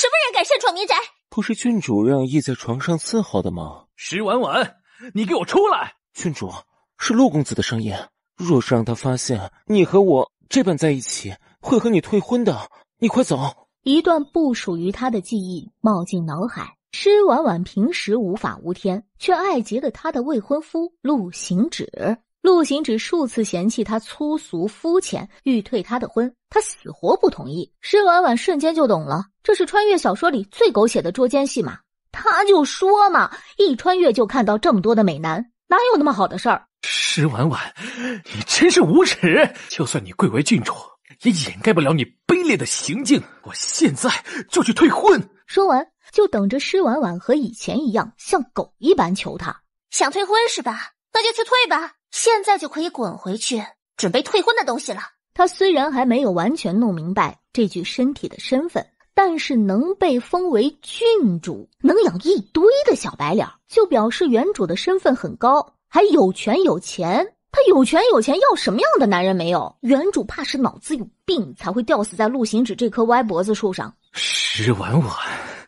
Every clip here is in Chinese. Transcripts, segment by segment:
什么人敢擅闯民宅？不是郡主让羿在床上伺候的吗？石婉婉，你给我出来！郡主，是陆公子的声音。若是让他发现你和我这般在一起，会和你退婚的。你快走！一段不属于他的记忆冒进脑海。施婉婉平时无法无天，却爱极了他的未婚夫陆行止。陆行止数次嫌弃他粗俗肤浅，欲退他的婚，他死活不同意。施婉婉瞬间就懂了，这是穿越小说里最狗血的捉奸戏码。他就说嘛，一穿越就看到这么多的美男，哪有那么好的事儿？施婉婉，你真是无耻！就算你贵为郡主，也掩盖不了你卑劣的行径。我现在就去退婚。说完，就等着施婉婉和以前一样，像狗一般求他。想退婚是吧？那就去退吧，现在就可以滚回去准备退婚的东西了。他虽然还没有完全弄明白这具身体的身份，但是能被封为郡主，能养一堆的小白脸，就表示原主的身份很高，还有权有钱。他有权有钱，要什么样的男人没有？原主怕是脑子有病，才会吊死在陆行止这棵歪脖子树上。施婉婉，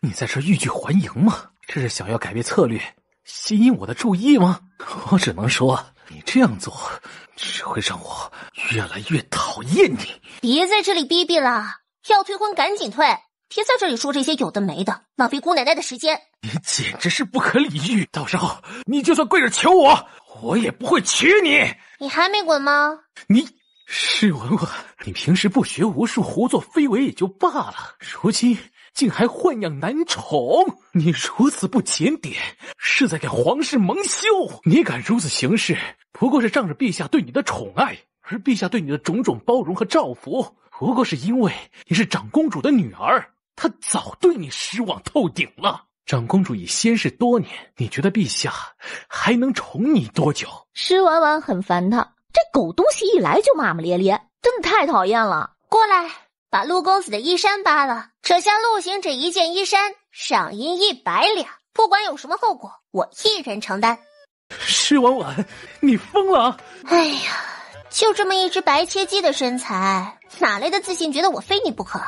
你在这欲拒还迎吗？这是想要改变策略，吸引我的注意吗？我只能说，你这样做只会让我越来越讨厌你。别在这里逼逼了，要退婚赶紧退，别在这里说这些有的没的，浪费姑奶奶的时间。你简直是不可理喻，到时候你就算跪着求我，我也不会娶你。你还没滚吗？你施婉婉，你平时不学无术，胡作非为也就罢了，如今竟还豢养男宠，你如此不检点，是在给皇室蒙羞。你敢如此行事，不过是仗着陛下对你的宠爱，而陛下对你的种种包容和照拂，不过是因为你是长公主的女儿，他早对你失望透顶了。长公主已仙逝多年，你觉得陛下还能宠你多久？施婉婉很烦他，这狗东西一来就骂骂咧咧，真的太讨厌了。过来，把陆公子的衣衫扒了，扯下陆行止一件衣衫，赏银100两，不管有什么后果，我一人承担。施婉婉，你疯了！哎呀，就这么一只白切鸡的身材，哪来的自信觉得我非你不可？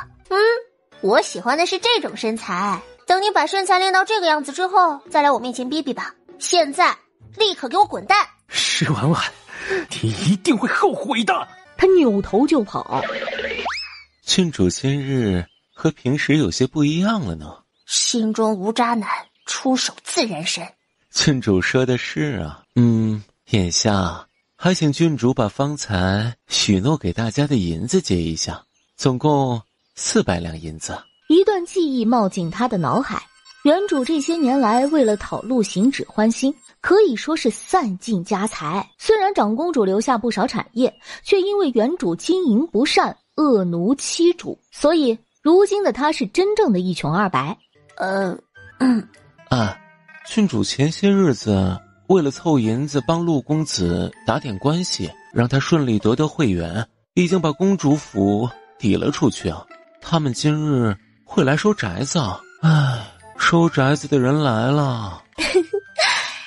我喜欢的是这种身材。等你把身材练到这个样子之后，再来我面前逼逼吧。现在立刻给我滚蛋！施婉婉，你一定会后悔的。他扭头就跑。郡主今日和平时有些不一样了呢。心中无渣男，出手自然神。郡主说的是啊。眼下还请郡主把方才许诺给大家的银子结一下，总共400两银子。一段记忆冒进他的脑海，原主这些年来为了讨陆行止欢心，可以说是散尽家财。虽然长公主留下不少产业，却因为原主经营不善，恶奴欺主，所以如今的她是真正的一穷二白。郡主前些日子为了凑银子帮陆公子打点关系，让他顺利得会员，已经把公主府抵了出去啊。他们今日会来收宅子。收宅子的人来了。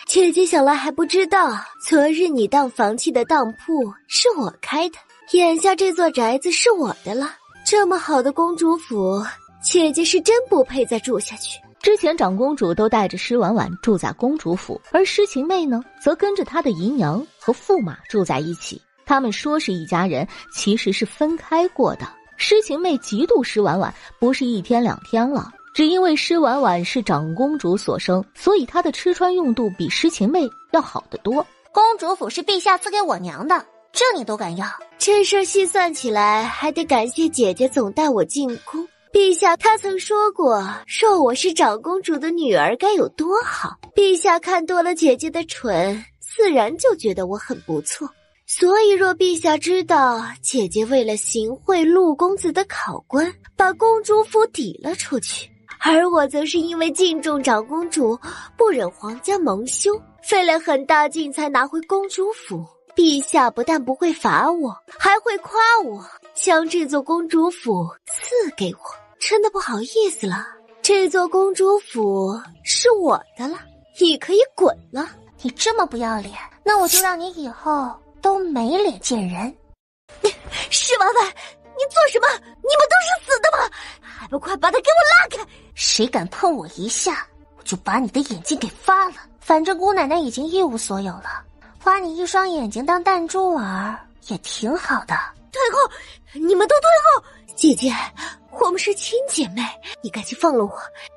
姐姐想来还不知道，昨日你当房契的当铺是我开的，眼下这座宅子是我的了。这么好的公主府，姐姐是真不配再住下去。之前长公主都带着施婉婉住在公主府，而施晴妹呢，则跟着她的姨娘和驸马住在一起。他们说是一家人，其实是分开过的。施晴妹嫉妒施婉婉，不是1天2天了，只因为施婉婉是长公主所生，所以她的吃穿用度比施晴妹要好得多。公主府是陛下赐给我娘的，这你都敢要？这事细算起来，还得感谢姐姐总带我进宫。陛下他曾说过，若我是长公主的女儿该有多好。陛下看多了姐姐的蠢，自然就觉得我很不错。所以若陛下知道姐姐为了行贿陆公子的考官，把公主府抵了出去，而我则是因为敬重长公主，不忍皇家蒙羞，费了很大劲才拿回公主府，陛下不但不会罚我，还会夸我，将这座公主府赐给我。真的不好意思了，这座公主府是我的了，你可以滚了。你这么不要脸，那我就让你以后都没脸见人。施婉婉，你做什么？你们都是死的吗？还不快把他给我拉开！谁敢碰我一下，我就把你的眼睛给发了。反正姑奶奶已经一无所有了，花你一双眼睛当弹珠玩也挺好的。退后！你们都退后！姐姐，我们是亲姐妹，你赶紧放了我，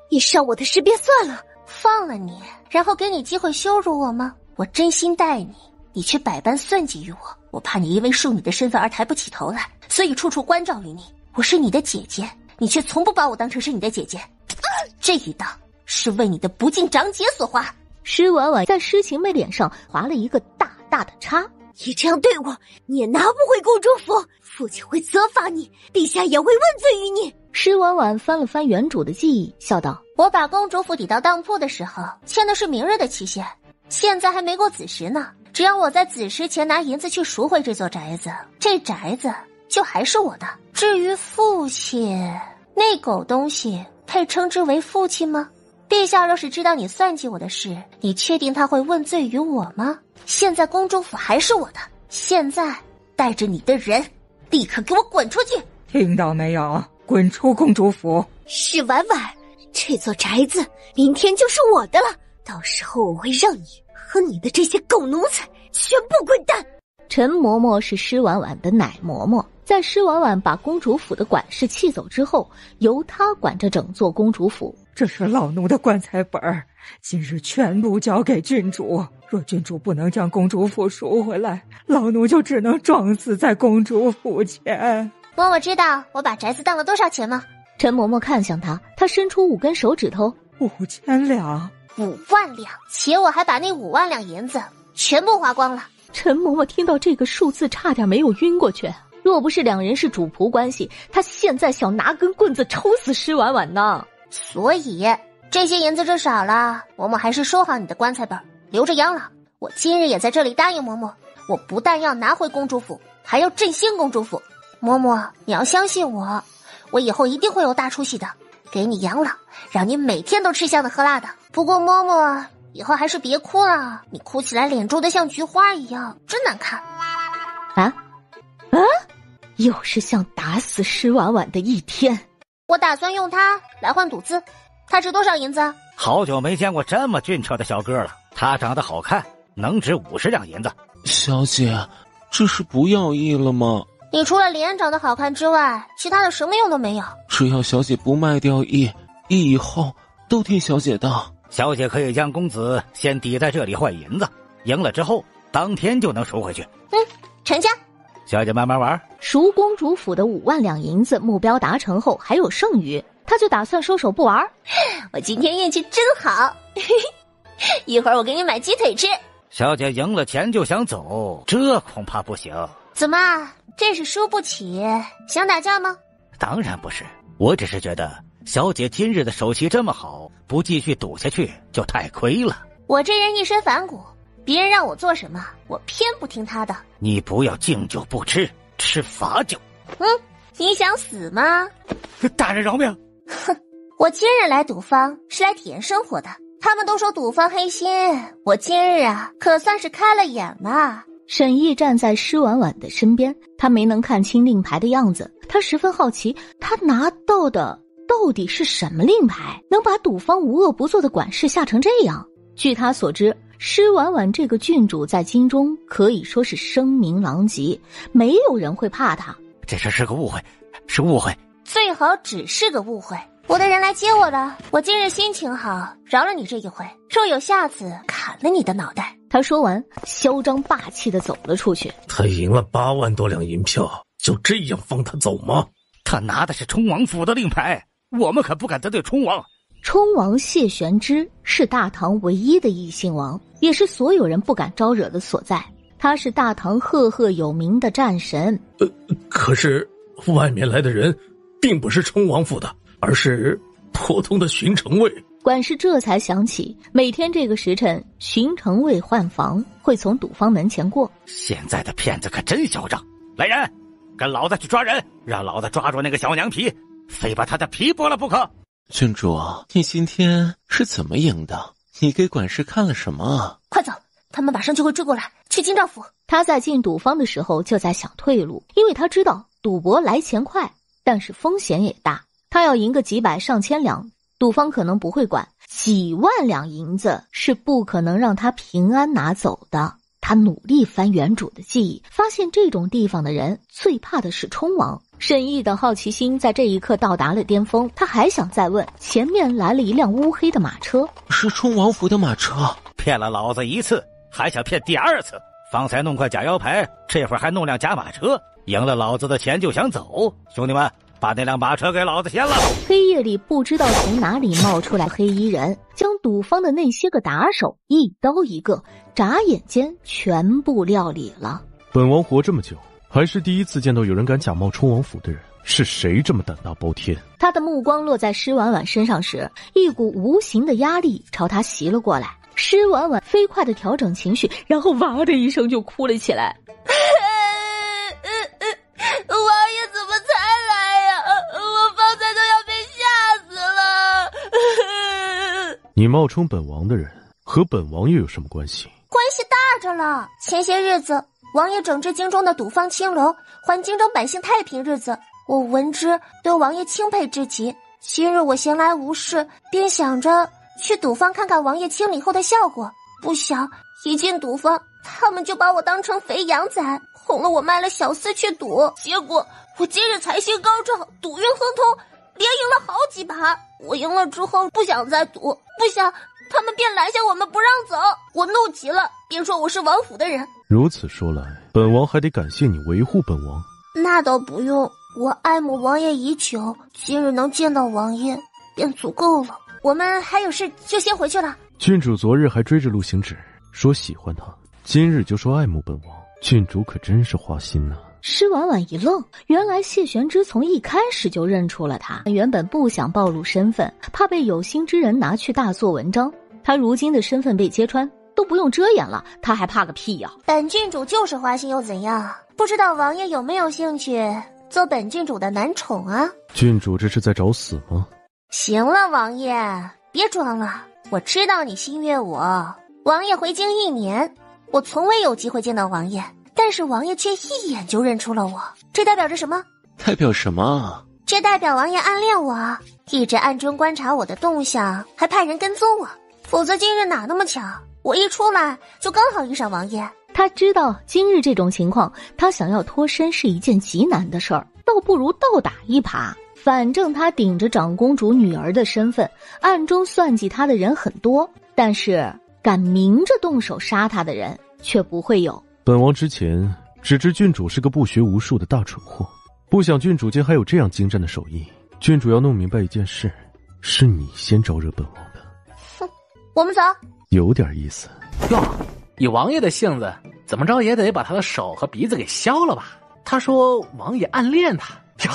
你上我的尸便算了。放了你，然后给你机会羞辱我吗？我真心待你，你却百般算计于我。我怕你因为庶女的身份而抬不起头来，所以处处关照于你。我是你的姐姐，你却从不把我当成是你的姐姐。这一刀是为你的不敬长姐所划。施婉婉在施晴妹脸上划了一个大大的叉。你这样对我，你也拿不回公主府，父亲会责罚你，陛下也会问罪于你。施婉婉翻了翻原主的记忆，笑道：我把公主府抵到当铺的时候，签的是明日的期限，现在还没过子时呢。只要我在子时前拿银子去赎回这座宅子，这宅子就还是我的。至于父亲，那狗东西配称之为父亲吗？陛下若是知道你算计我的事，你确定他会问罪于我吗？现在公主府还是我的，现在带着你的人立刻给我滚出去！听到没有？滚出公主府！施婉婉，这座宅子明天就是我的了，到时候我会让你和你的这些狗奴才全部滚蛋！陈嬷嬷是施婉婉的奶嬷嬷，在施婉婉把公主府的管事气走之后，由她管着整座公主府。这是老奴的棺材本儿，今日全部交给郡主。若郡主不能将公主府赎回来，老奴就只能撞死在公主府前。嬷嬷知道我把宅子当了多少钱吗？陈嬷嬷看向她，她伸出5根手指头，5000两，5万两，且我还把那5万两银子全部花光了。陈嬷嬷听到这个数字，差点没有晕过去。若不是两人是主仆关系，她现在想拿根棍子抽死施婉婉呢。所以这些银子这少了，嬷嬷还是收好你的棺材本，留着养老。我今日也在这里答应嬷嬷，我不但要拿回公主府，还要振兴公主府。嬷嬷，你要相信我，我以后一定会有大出息的，给你养老，让你每天都吃香的喝辣的。不过嬷嬷，以后还是别哭了，你哭起来脸皱得像菊花一样，真难看。又是想打死施婉婉的一天。我打算用它来换赌资，它值多少银子？好久没见过这么俊俏的小哥了，他长得好看，能值50两银子。小姐，这是不要意了吗？你除了脸长得好看之外，其他的什么用都没有。只要小姐不卖掉义以后都听小姐的。小姐可以将公子先抵在这里换银子，赢了之后当天就能赎回去。成交。小姐慢慢玩。赎公主府的5万两银子目标达成后还有剩余，她就打算收手不玩。我今天运气真好，一会儿我给你买鸡腿吃。小姐赢了钱就想走，这恐怕不行。怎么，这是输不起，想打架吗？当然不是，我只是觉得小姐今日的手气这么好，不继续赌下去就太亏了。我这人一身反骨，别人让我做什么，我偏不听他的。你不要敬酒不吃，吃罚酒。你想死吗？大人饶命！哼，我今日来赌坊是来体验生活的。他们都说赌坊黑心，我今日可算是开了眼了。沈毅站在施婉婉的身边，他没能看清令牌的样子，他十分好奇，他拿到的到底是什么令牌，能把赌坊无恶不作的管事吓成这样？据他所知，施婉婉这个郡主在京中可以说是声名狼藉，没有人会怕她。这事是个误会，是误会，最好只是个误会。我的人来接我了，我今日心情好，饶了你这一回，若有下次，砍了你的脑袋。他说完，嚣张霸气地走了出去。他赢了8万多两银票，就这样放他走吗？他拿的是冲王府的令牌，我们可不敢得罪冲王。冲王谢玄之是大唐唯一的异姓王，也是所有人不敢招惹的所在。他是大唐赫赫有名的战神。可是外面来的人并不是冲王府的，而是普通的巡城卫。管事这才想起，每天这个时辰，巡城卫换房会从赌坊门前过。现在的骗子可真嚣张！来人，跟老子去抓人，让老子抓住那个小娘皮，非把他的皮剥了不可。郡主，你今天是怎么赢的？你给管事看了什么？快走，他们马上就会追过来，去京兆府。他在进赌坊的时候就在想退路，因为他知道赌博来钱快，但是风险也大。他要赢个几百上千两，赌方可能不会管，几万两银子是不可能让他平安拿走的。他努力翻原主的记忆，发现这种地方的人最怕的是冲王。沈毅的好奇心在这一刻到达了巅峰，他还想再问，前面来了一辆乌黑的马车，是冲王府的马车。骗了老子一次，还想骗第二次？方才弄块假腰牌，这会儿还弄辆假马车，赢了老子的钱就想走？兄弟们，把那辆马车给老子掀了！黑夜里不知道从哪里冒出来黑衣人，将赌方的那些个打手一刀一个，眨眼间全部料理了。本王活这么久，还是第一次见到有人敢假冒冲王府的人，是谁这么胆大包天？他的目光落在施婉婉身上时，一股无形的压力朝他袭了过来。施婉婉飞快地调整情绪，然后哇的一声就哭了起来。王爷怎么才来呀？我方才都要被吓死了。你冒充本王的人和本王又有什么关系？关系大着了。前些日子王爷整治京中的赌坊青楼，还京中百姓太平日子，我闻之对王爷钦佩至极。今日我闲来无事，便想着去赌坊看看王爷清理后的效果，不想一进赌坊，他们就把我当成肥羊仔，哄了我卖了小厮去赌。结果我今日财星高照，赌运亨通，连赢了好几把。我赢了之后不想再赌，不想他们便拦下我们不让走。我怒极了，便说我是王府的人。如此说来，本王还得感谢你维护本王。那倒不用，我爱慕王爷已久，今日能见到王爷便足够了。我们还有事，就先回去了。郡主昨日还追着陆行止说喜欢他，今日就说爱慕本王，郡主可真是花心呐。施婉婉一愣，原来谢玄之从一开始就认出了他，原本不想暴露身份，怕被有心之人拿去大做文章。他如今的身份被揭穿，都不用遮掩了，他还怕个屁呀！本郡主就是花心又怎样？不知道王爷有没有兴趣做本郡主的男宠啊？郡主这是在找死吗？行了，王爷别装了，我知道你心悦我。王爷回京1年，我从未有机会见到王爷，但是王爷却一眼就认出了我，这代表着什么？代表什么？这代表王爷暗恋我，一直暗中观察我的动向，还派人跟踪我。否则今日哪那么巧，我一出来就刚好遇上王爷。他知道今日这种情况，他想要脱身是一件极难的事儿，倒不如倒打一耙。反正他顶着长公主女儿的身份，暗中算计他的人很多，但是敢明着动手杀他的人却不会有。本王之前只知郡主是个不学无术的大蠢货，不想郡主间还有这样精湛的手艺。郡主要弄明白一件事，是你先招惹本王的。哼，我们走。有点意思。哟，以王爷的性子，怎么着也得把他的手和鼻子给削了吧？他说王爷暗恋他，哟，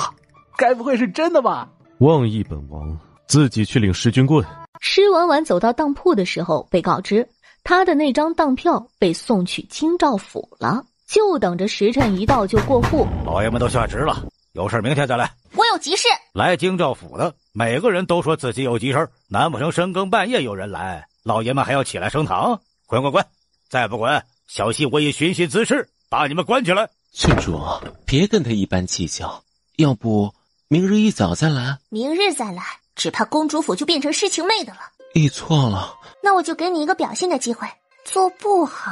该不会是真的吧？妄议本王，自己去领10军棍。施婉婉走到当铺的时候，被告知他的那张当票被送去京兆府了，就等着时辰一到就过户。老爷们都下职了，有事明天再来。我有急事。来京兆府的每个人都说自己有急事，难不成深更半夜有人来，老爷们还要起来升堂？滚滚滚！再不滚，小心我以寻衅滋事把你们关起来。郡主，别跟他一般计较，要不明日一早再来？明日再来，只怕公主府就变成诗情妹的了。一错了，那我就给你一个表现的机会，做不好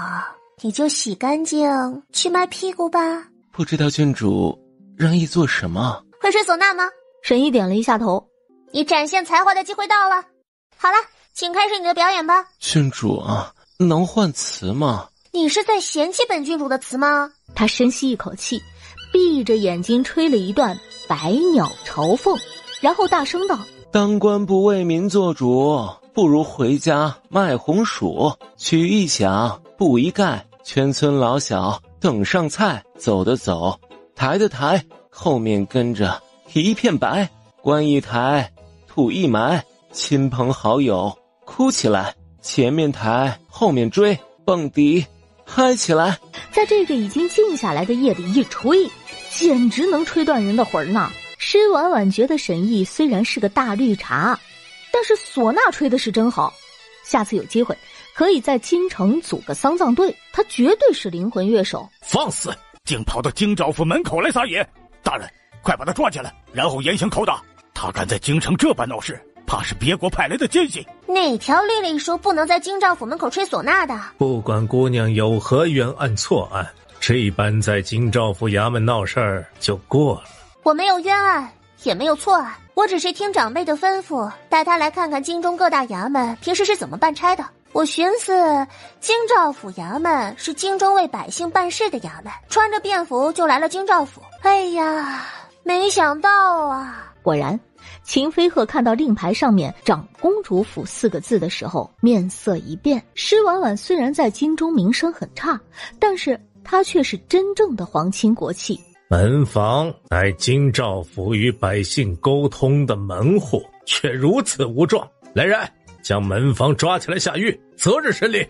你就洗干净去卖屁股吧。不知道郡主让一做什么？会吹唢呐吗？沈毅点了一下头。你展现才华的机会到了。好了，请开始你的表演吧。郡主啊，能换词吗？你是在嫌弃本郡主的词吗？他深吸一口气，闭着眼睛吹了一段《百鸟朝凤》，然后大声道：当官不为民做主，不如回家卖红薯。曲一响，布一盖，全村老小等上菜，走的走，抬的抬，后面跟着一片白。棺一抬，土一埋，亲朋好友哭起来，前面抬，后面追，蹦迪嗨起来。在这个已经静下来的夜里一吹，简直能吹断人的魂呢。施婉婉觉得沈毅虽然是个大绿茶，但是唢呐吹的是真好。下次有机会可以在京城组个丧葬队，他绝对是灵魂乐手。放肆，竟跑到京兆府门口来撒野！大人，快把他抓起来，然后严刑拷打。他敢在京城这般闹事，怕是别国派来的奸细。哪条律例说不能在京兆府门口吹唢呐的？不管姑娘有何冤案错案，这般在京兆府衙门闹事儿就过了。我没有冤案，也没有错案，我只是听长辈的吩咐，带他来看看京中各大衙门平时是怎么办差的。我寻思，京兆府衙门是京中为百姓办事的衙门，穿着便服就来了京兆府。哎呀，没想到啊！果然，秦飞鹤看到令牌上面“长公主府”4个字的时候，面色一变。施婉婉虽然在京中名声很差，但是她却是真正的皇亲国戚。门房乃京兆府与百姓沟通的门户，却如此无状，来人，将门房抓起来下狱，择日审理。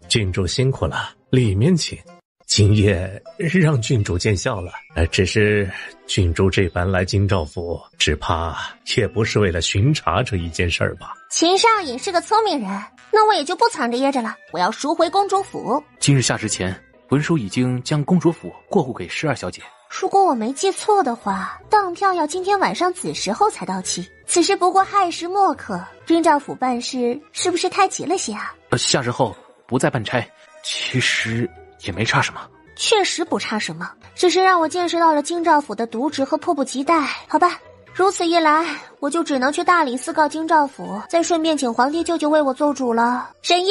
郡主辛苦了，里面请。今夜让郡主见笑了。只是郡主这般来京兆府，只怕也不是为了巡查这一件事儿吧？秦少尹是个聪明人，那我也就不藏着掖着了，我要赎回公主府。今日下旨前，文书已经将公主府过户给施二小姐。如果我没记错的话，当票要今天晚上子时候才到期，此时不过亥时末刻，京兆府办事是不是太急了些啊？下旨后不再办差，其实也没差什么。确实不差什么，只是让我见识到了京兆府的渎职和迫不及待。好吧，如此一来，我就只能去大理寺告京兆府，再顺便请皇帝舅舅为我做主了。沈毅，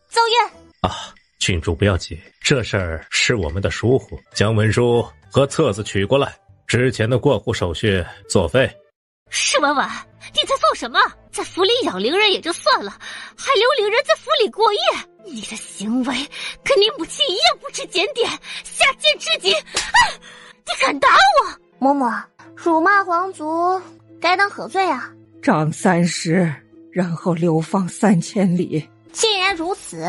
奏乐。郡主不要急，这事儿是我们的疏忽，将文书和册子取过来，之前的过户手续作废。施婉婉，你在做什么？在府里养灵人也就算了，还留灵人在府里过夜，你的行为跟你母亲一样不知检点，下贱至极！你敢打我？嬷嬷，辱骂皇族该当何罪啊？杖30，然后流放3000里。既然如此，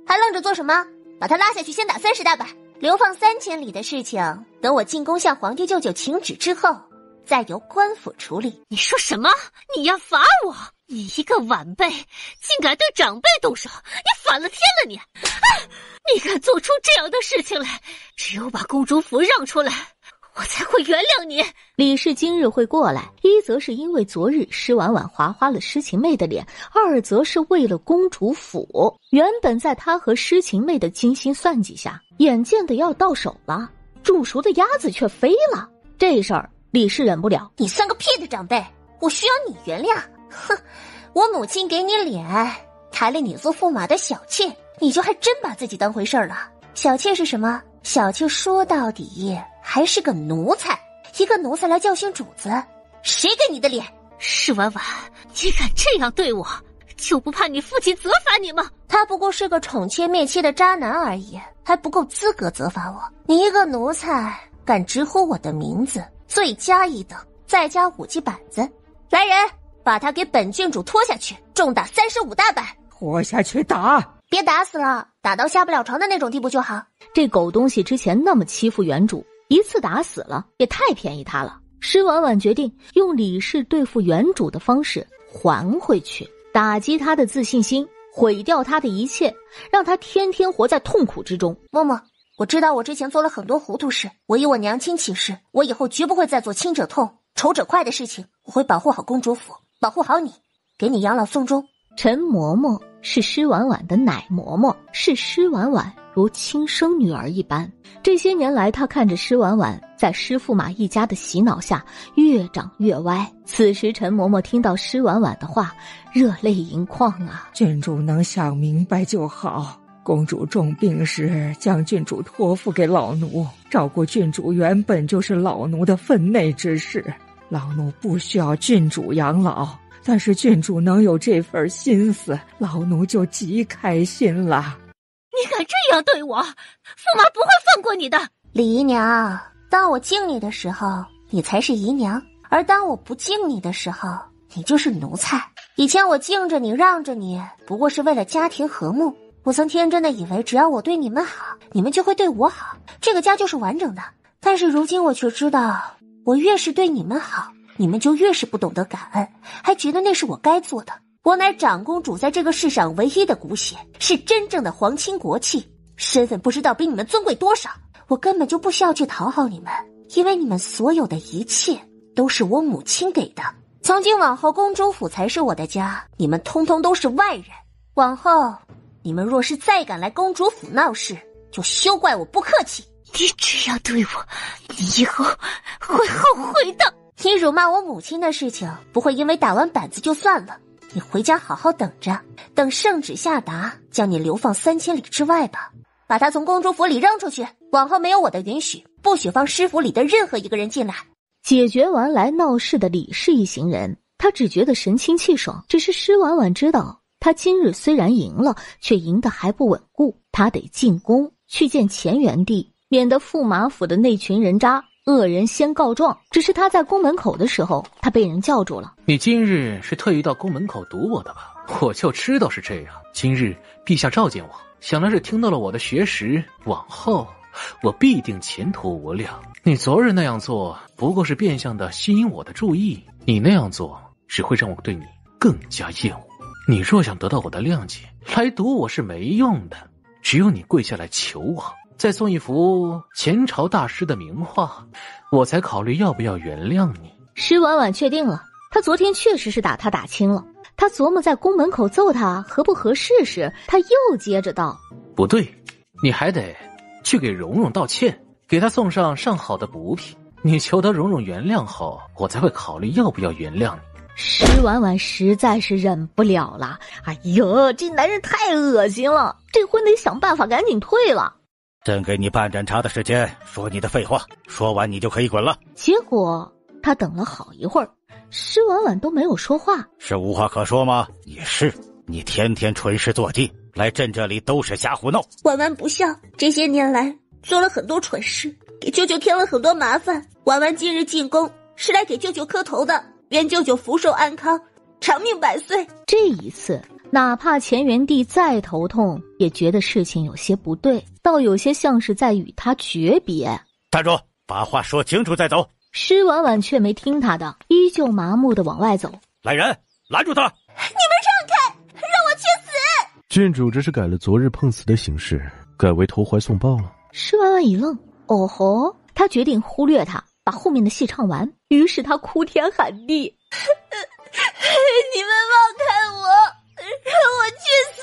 还愣着做什么？把他拉下去，先打30大板。流放3000里的事情，等我进宫向皇帝舅舅请旨之后，再由官府处理。你说什么？你要罚我？你一个晚辈，竟敢对长辈动手，你反了天了你！你敢做出这样的事情来，只有把公主府让出来，我才会原谅你。李氏今日会过来，一则是因为昨日施婉婉划花了施晴妹的脸，二则是为了公主府。原本在他和施晴妹的精心算计下，眼见的要到手了，煮熟的鸭子却飞了。这事儿李氏忍不了。你算个屁的长辈，我需要你原谅？哼，我母亲给你脸，抬了你做驸马的小妾，你就还真把自己当回事儿了。小妾是什么？小妾说到底还是个奴才，一个奴才来教训主子，谁给你的脸？施婉婉，你敢这样对我，就不怕你父亲责罚你吗？他不过是个宠妾灭妻的渣男而已，还不够资格责罚我。你一个奴才敢直呼我的名字，罪加一等，再加5记板子。来人，把他给本郡主拖下去，重打35大板。拖下去打，别打死了，打到下不了床的那种地步就好。这狗东西之前那么欺负原主，一次打死了也太便宜他了。施婉婉决定用李氏对付原主的方式还回去，打击他的自信心，毁掉他的一切，让他天天活在痛苦之中。嬷嬷，我知道我之前做了很多糊涂事，我以我娘亲起誓，我以后绝不会再做亲者痛仇者快的事情，我会保护好公主府，保护好你，给你养老送终。陈嬷嬷是施婉婉的奶嬷嬷，视施婉婉如亲生女儿一般。这些年来，她看着施婉婉在施驸马一家的洗脑下越长越歪。此时陈嬷嬷听到施婉婉的话，热泪盈眶啊！郡主能想明白就好。公主重病时，将郡主托付给老奴，照顾郡主原本就是老奴的分内之事，老奴不需要郡主养老。但是郡主能有这份心思，老奴就极开心了。你敢这样对我，驸马不会放过你的。李姨娘，当我敬你的时候，你才是姨娘；而当我不敬你的时候，你就是奴才。以前我敬着你，让着你，不过是为了家庭和睦。我曾天真的以为，只要我对你们好，你们就会对我好，这个家就是完整的。但是如今我却知道，我越是对你们好，你们就越是不懂得感恩，还觉得那是我该做的。我乃长公主在这个世上唯一的骨血，是真正的皇亲国戚，身份不知道比你们尊贵多少。我根本就不需要去讨好你们，因为你们所有的一切都是我母亲给的。从今往后，公主府才是我的家，你们通通都是外人。往后，你们若是再敢来公主府闹事，就休怪我不客气。你这样对我，你以后会后悔的。你辱骂我母亲的事情，不会因为打完板子就算了。你回家好好等着，等圣旨下达，将你流放3000里之外吧。把他从公主府里扔出去，往后没有我的允许，不许放师府里的任何一个人进来。解决完来闹事的李氏一行人，他只觉得神清气爽。只是施婉婉知道，他今日虽然赢了，却赢得还不稳固，他得进宫去见乾元帝，免得驸马府的那群人渣恶人先告状。只是他在宫门口的时候，他被人叫住了。你今日是特意到宫门口堵我的吧？我就知道是这样。今日陛下召见我，想来是听到了我的学识，往后我必定前途无量。你昨日那样做不过是变相的吸引我的注意，你那样做只会让我对你更加厌恶。你若想得到我的谅解，来堵我是没用的，只有你跪下来求我，再送一幅前朝大师的名画，我才考虑要不要原谅你。施婉婉确定了，他昨天确实是打他打轻了。他琢磨在宫门口揍他合不合适时，他又接着道：不对，你还得去给蓉蓉道歉，给她送上上好的补品。你求得蓉蓉原谅后，我才会考虑要不要原谅你。施婉婉实在是忍不了了，哎呦，这男人太恶心了，这婚得想办法赶紧退了。朕给你半盏茶的时间，说你的废话，说完你就可以滚了。结果他等了好一会儿，施婉婉都没有说话。是无话可说吗？也是，你天天蠢事做尽，来朕这里都是瞎胡闹。婉婉不孝，这些年来做了很多蠢事，给舅舅添了很多麻烦。婉婉今日进宫是来给舅舅磕头的，愿舅舅福寿安康，长命百岁。这一次哪怕乾元帝再头痛，也觉得事情有些不对，倒有些像是在与他诀别。站住，把话说清楚再走。施婉婉却没听他的，依旧麻木地往外走。来人，拦住他！你们让开，让我去死！郡主这是改了昨日碰瓷的形式，改为投怀送抱了。施婉婉一愣，哦吼，他决定忽略他，把后面的戏唱完。于是他哭天喊地：你们放开我，让我去死！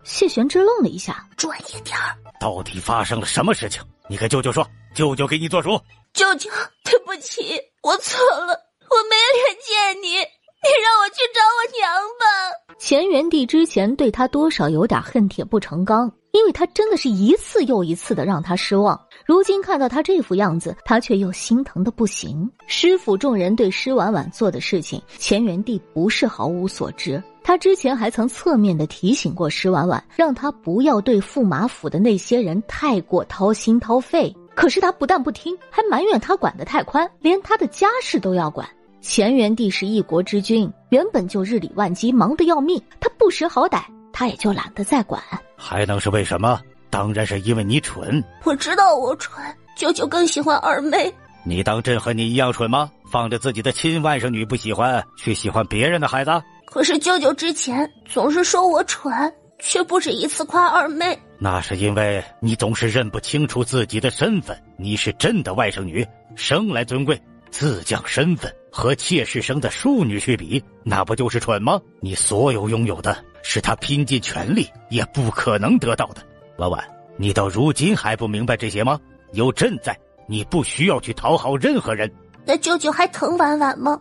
谢玄之愣了一下，专业点儿。到底发生了什么事情？你跟舅舅说，舅舅给你做主。舅舅，对不起，我错了，我没脸见你，你让我去找我娘吧。乾元帝之前对他多少有点恨铁不成钢，因为他真的是一次又一次的让他失望。如今看到他这副样子，他却又心疼的不行。师府众人对施婉婉做的事情，乾元帝不是毫无所知。他之前还曾侧面的提醒过施婉婉，让他不要对驸马府的那些人太过掏心掏肺。可是他不但不听，还埋怨他管得太宽，连他的家事都要管。乾元帝是一国之君，原本就日理万机，忙得要命，他不识好歹，他也就懒得再管。还能是为什么？当然是因为你蠢。我知道我蠢，舅舅更喜欢二妹。你当朕和你一样蠢吗？放着自己的亲外甥女不喜欢，去喜欢别人的孩子？可是舅舅之前总是说我蠢，却不止一次夸二妹。那是因为你总是认不清楚自己的身份。你是朕的外甥女，生来尊贵，自降身份和妾室生的庶女去比，那不就是蠢吗？你所有拥有的是他拼尽全力也不可能得到的。婉婉，你到如今还不明白这些吗？有朕在，你不需要去讨好任何人。那舅舅还疼婉婉吗？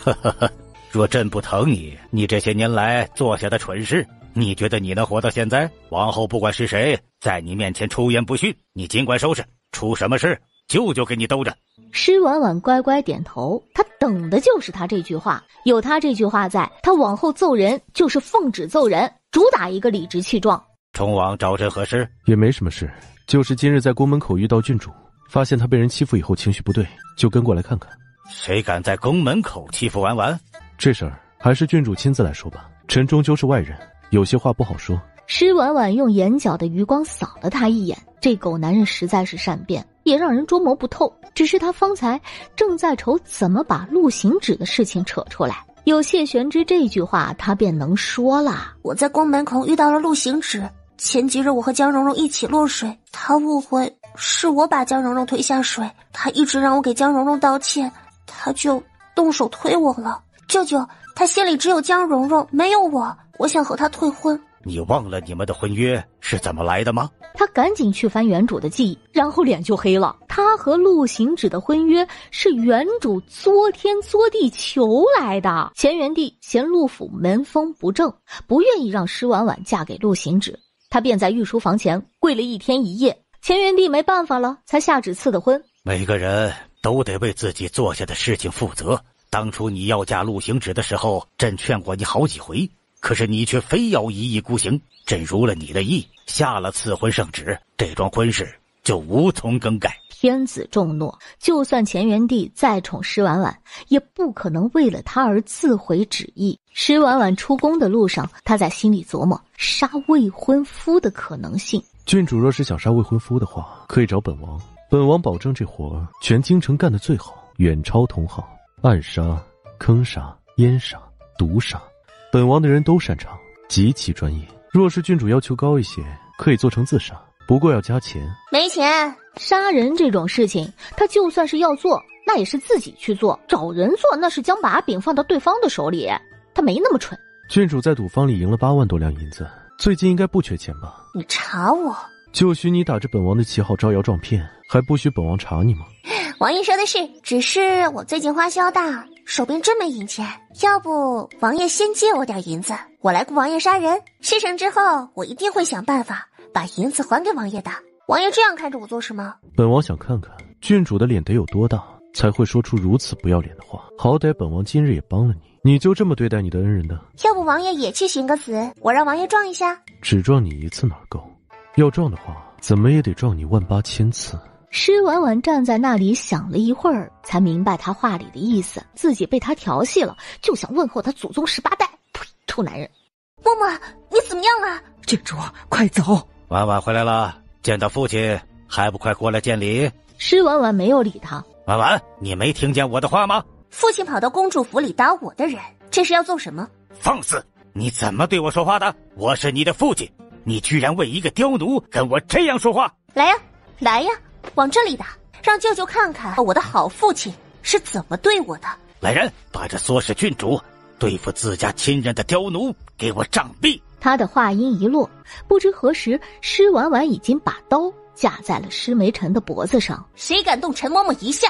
呵呵呵，若朕不疼你，你这些年来做下的蠢事，你觉得你能活到现在？往后不管是谁在你面前出言不逊，你尽管收拾，出什么事舅舅给你兜着。施婉婉乖乖点头，他等的就是他这句话。有他这句话在，他往后揍人就是奉旨揍人，主打一个理直气壮。冲王找朕何事？也没什么事，就是今日在宫门口遇到郡主，发现他被人欺负以后情绪不对，就跟过来看看。谁敢在宫门口欺负婉婉？这事儿还是郡主亲自来说吧，臣终究是外人，有些话不好说。施婉婉用眼角的余光扫了他一眼，这狗男人实在是善变，也让人捉摸不透。只是他方才正在愁怎么把陆行止的事情扯出来，有谢玄之这句话，他便能说了。我在宫门口遇到了陆行止，前几日我和江蓉蓉一起落水，他误会是我把江蓉蓉推下水，他一直让我给江蓉蓉道歉，他就动手推我了。舅舅，他心里只有江蓉蓉，没有我，我想和他退婚。你忘了你们的婚约是怎么来的吗？他赶紧去翻原主的记忆，然后脸就黑了。他和陆行止的婚约是原主作天作地求来的。乾元帝嫌陆府门风不正，不愿意让施婉婉嫁给陆行止，他便在御书房前跪了1天1夜。乾元帝没办法了，才下旨赐的婚。每个人都得为自己做下的事情负责。当初你要嫁陆行止的时候，朕劝过你好几回，可是你却非要一意孤行。朕如了你的意，下了赐婚圣旨，这桩婚事就无从更改。天子重诺，就算乾元帝再宠施婉婉，也不可能为了他而自毁旨意。施婉婉出宫的路上，他在心里琢磨杀未婚夫的可能性。郡主若是想杀未婚夫的话，可以找本王，本王保证这活儿全京城干得最好，远超同行。暗杀、坑杀、阉杀、毒杀，本王的人都擅长，极其专业。若是郡主要求高一些，可以做成自杀，不过要加钱。没钱。杀人这种事情，他就算是要做，那也是自己去做，找人做那是将把柄放到对方的手里，他没那么蠢。郡主在赌坊里赢了8万多两银子，最近应该不缺钱吧？你查我？就许你打着本王的旗号招摇撞骗，还不许本王查你吗？王爷说的是，只是我最近花销大，手边真没银钱。要不王爷先借我点银子，我来雇王爷杀人。事成之后，我一定会想办法把银子还给王爷的。王爷这样看着我做什么？本王想看看郡主的脸得有多大，才会说出如此不要脸的话。好歹本王今日也帮了你，你就这么对待你的恩人的？要不王爷也去寻个死，我让王爷撞一下。只撞你1次哪够？要撞的话，怎么也得撞你18000次。施婉婉站在那里想了一会儿，才明白他话里的意思，自己被他调戏了，就想问候他祖宗18代。呸，臭男人！嬷嬷，你怎么样了？郡主，快走！婉婉回来了，见到父亲还不快过来见礼？施婉婉没有理他。婉婉，你没听见我的话吗？父亲跑到公主府里打我的人，这是要做什么？放肆！你怎么对我说话的？我是你的父亲，你居然为一个刁奴跟我这样说话！来呀，来呀！往这里打，让舅舅看看我的好父亲是怎么对我的。来人，把这唆使郡主对付自家亲人的刁奴给我杖毙！他的话音一落，不知何时，施婉婉已经把刀架在了施梅尘的脖子上。谁敢动陈嬷嬷一下，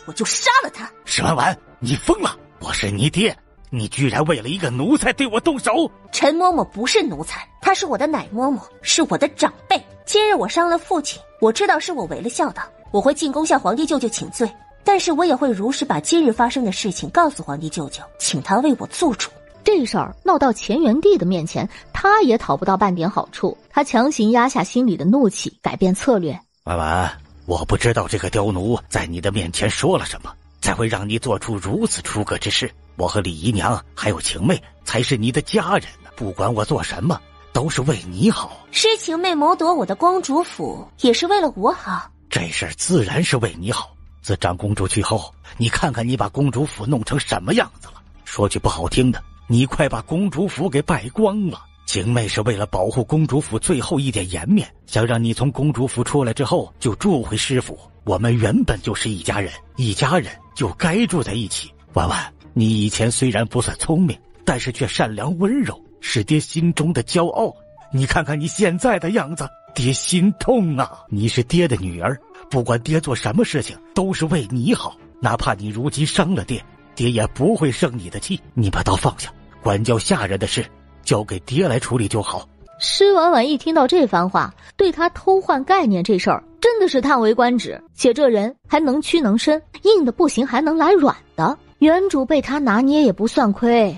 我就杀了他！施婉婉，你疯了！我是你爹，你居然为了一个奴才对我动手！陈嬷嬷不是奴才，她是我的奶嬷嬷，是我的长辈。今日我伤了父亲，我知道是我违了孝道，我会进宫向皇帝舅舅请罪，但是我也会如实把今日发生的事情告诉皇帝舅舅，请他为我做主。这事儿闹到乾元帝的面前，他也讨不到半点好处。他强行压下心里的怒气，改变策略。婉婉，我不知道这个刁奴在你的面前说了什么，才会让你做出如此出格之事。我和李姨娘还有晴妹才是你的家人呢，不管我做什么都是为你好。施晴妹谋夺我的公主府，也是为了我好。这事儿自然是为你好。自长公主去后，你看看你把公主府弄成什么样子了。说句不好听的，你快把公主府给败光了。晴妹是为了保护公主府最后一点颜面，想让你从公主府出来之后就住回师府。我们原本就是一家人，一家人就该住在一起。婉婉，你以前虽然不算聪明，但是却善良温柔，是爹心中的骄傲。你看看你现在的样子，爹心痛啊！你是爹的女儿，不管爹做什么事情都是为你好，哪怕你如今伤了爹，爹也不会生你的气。你把刀放下，管教下人的事交给爹来处理就好。施婉婉一听到这番话，对他偷换概念这事儿真的是叹为观止。且这人还能屈能伸，硬的不行还能来软的，原主被他拿捏也不算亏。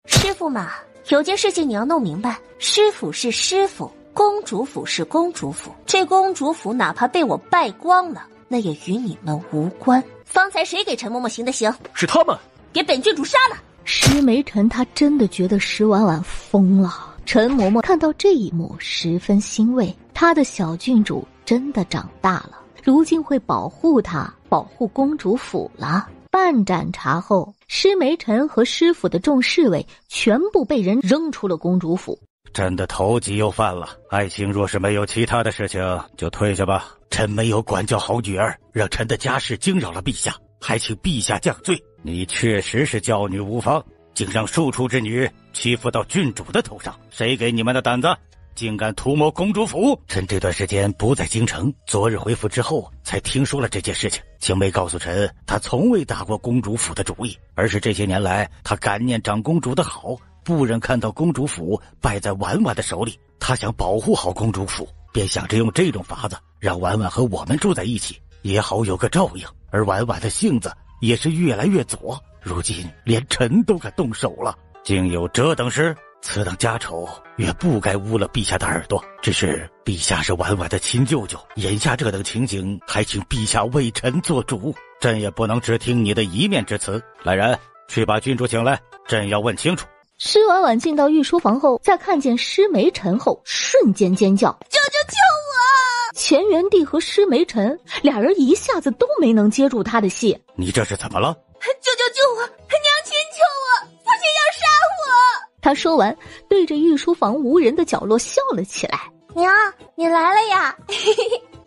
师父嘛，有件事情你要弄明白，师府是师府，公主府是公主府，这公主府哪怕被我败光了，那也与你们无关。方才谁给陈嬷嬷行的刑？是他们，给本郡主杀了！施梅尘他真的觉得施婉婉疯了。陈嬷嬷看到这一幕十分欣慰，她的小郡主真的长大了，如今会保护她，保护公主府了。半盏茶后，施梅尘和施府的众侍卫全部被人扔出了公主府。朕的头级又犯了，爱卿若是没有其他的事情，就退下吧。臣没有管教好女儿，让臣的家事惊扰了陛下，还请陛下降罪。你确实是教女无方，竟让庶出之女欺负到郡主的头上，谁给你们的胆子？竟敢图谋公主府！臣这段时间不在京城，昨日回府之后才听说了这件事情。青梅告诉臣，她从未打过公主府的主意，而是这些年来她感念长公主的好，不忍看到公主府败在婉婉的手里。她想保护好公主府，便想着用这种法子让婉婉和我们住在一起，也好有个照应。而婉婉的性子也是越来越左，如今连臣都敢动手了，竟有这等事！此等家丑，也不该污了陛下的耳朵。只是陛下是婉婉的亲舅舅，眼下这等情形，还请陛下为臣做主。朕也不能只听你的一面之词。来人，去把郡主请来，朕要问清楚。施婉婉进到御书房后，在看见施梅尘后，瞬间尖叫：“舅舅救我！”钱元帝和施梅尘俩人一下子都没能接住他的戏。你这是怎么了？舅舅救我！娘亲救我！父亲要杀我！他说完，对着御书房无人的角落笑了起来。娘，你来了呀！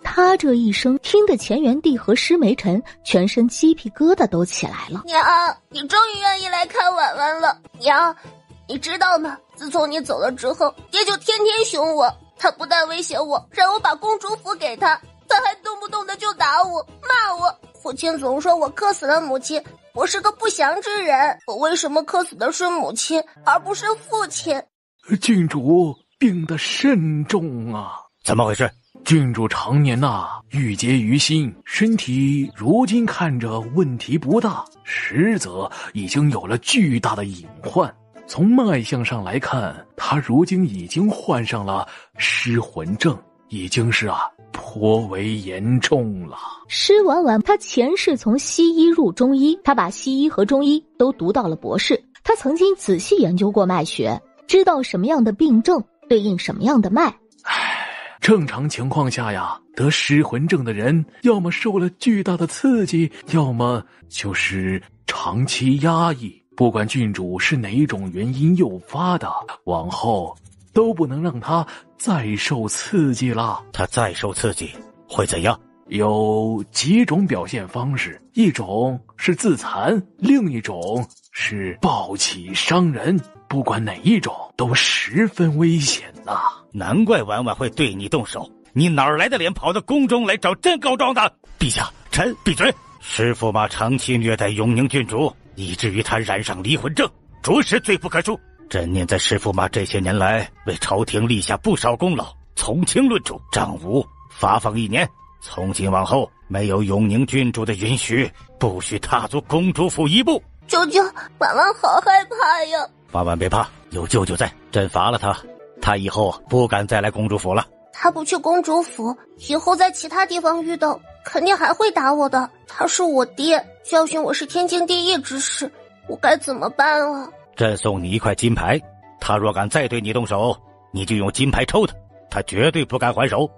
他这一声听得钱元帝和施梅尘全身鸡皮疙瘩都起来了。娘，你终于愿意来看婉婉了。娘，你知道吗？自从你走了之后，爹就天天凶我。他不但威胁我，让我把公主府给他，他还动不动的就打我、骂我。父亲总说我克死了母亲，我是个不祥之人。我为什么克死的是母亲，而不是父亲？郡主病得甚重啊！怎么回事？郡主常年郁结于心，身体如今看着问题不大，实则已经有了巨大的隐患。从脉象上来看，她如今已经患上了失魂症，已经是颇为严重了。施婉婉她前世从西医入中医，她把西医和中医都读到了博士。她曾经仔细研究过脉学，知道什么样的病症对应什么样的脉。正常情况下得失魂症的人，要么受了巨大的刺激，要么就是长期压抑。不管郡主是哪一种原因诱发的，往后都不能让他再受刺激了。他再受刺激会怎样？有几种表现方式，一种是自残，另一种是暴起伤人。不管哪一种都十分危险呐。难怪婉婉会对你动手，你哪儿来的脸跑到宫中来找朕告状的？陛下，臣闭嘴！师驸马长期虐待永宁郡主，以至于他染上离魂症，着实罪不可恕。朕念在师驸马这些年来为朝廷立下不少功劳，从轻论处，杖5发放1年。从今往后，没有永宁郡主的允许，不许踏足公主府一步。舅舅，婉婉好害怕呀！婉婉别怕，有舅舅在，朕罚了他，他以后不敢再来公主府了。他不去公主府，以后在其他地方遇到，肯定还会打我的。他是我爹，教训我是天经地义之事，我该怎么办啊？朕送你1块金牌，他若敢再对你动手，你就用金牌抽他，他绝对不敢还手。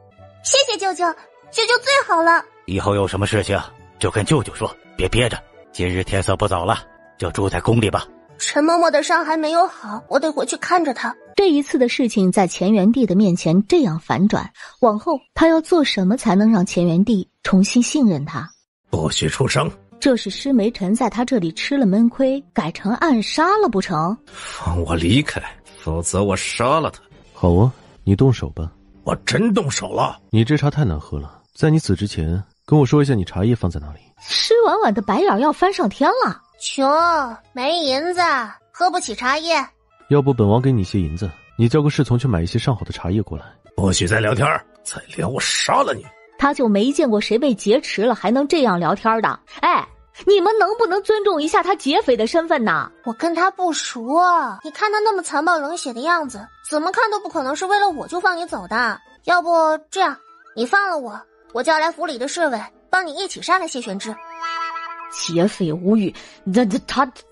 谢谢舅舅，舅舅最好了。以后有什么事情就跟舅舅说，别憋着。今日天色不早了，就住在宫里吧。陈嬷嬷的伤还没有好，我得回去看着她。这一次的事情在钱元帝的面前这样反转，往后他要做什么才能让钱元帝重新信任他？不许出声！这是施梅尘在他这里吃了闷亏，改成暗杀了不成？放我离开，否则我杀了他。好啊，你动手吧。我真动手了。你这茶太难喝了，在你死之前跟我说一下你茶叶放在哪里。施婉婉的白眼要翻上天了。穷，没银子，喝不起茶叶。要不本王给你些银子，你叫个侍从去买一些上好的茶叶过来。不许再聊天，再聊我杀了你。他就没见过谁被劫持了还能这样聊天的。哎，你们能不能尊重一下他劫匪的身份呢？我跟他不熟啊，你看他那么残暴冷血的样子，怎么看都不可能是为了我就放你走的。要不这样，你放了我，我叫来府里的侍卫帮你一起杀了谢玄之。劫匪无语，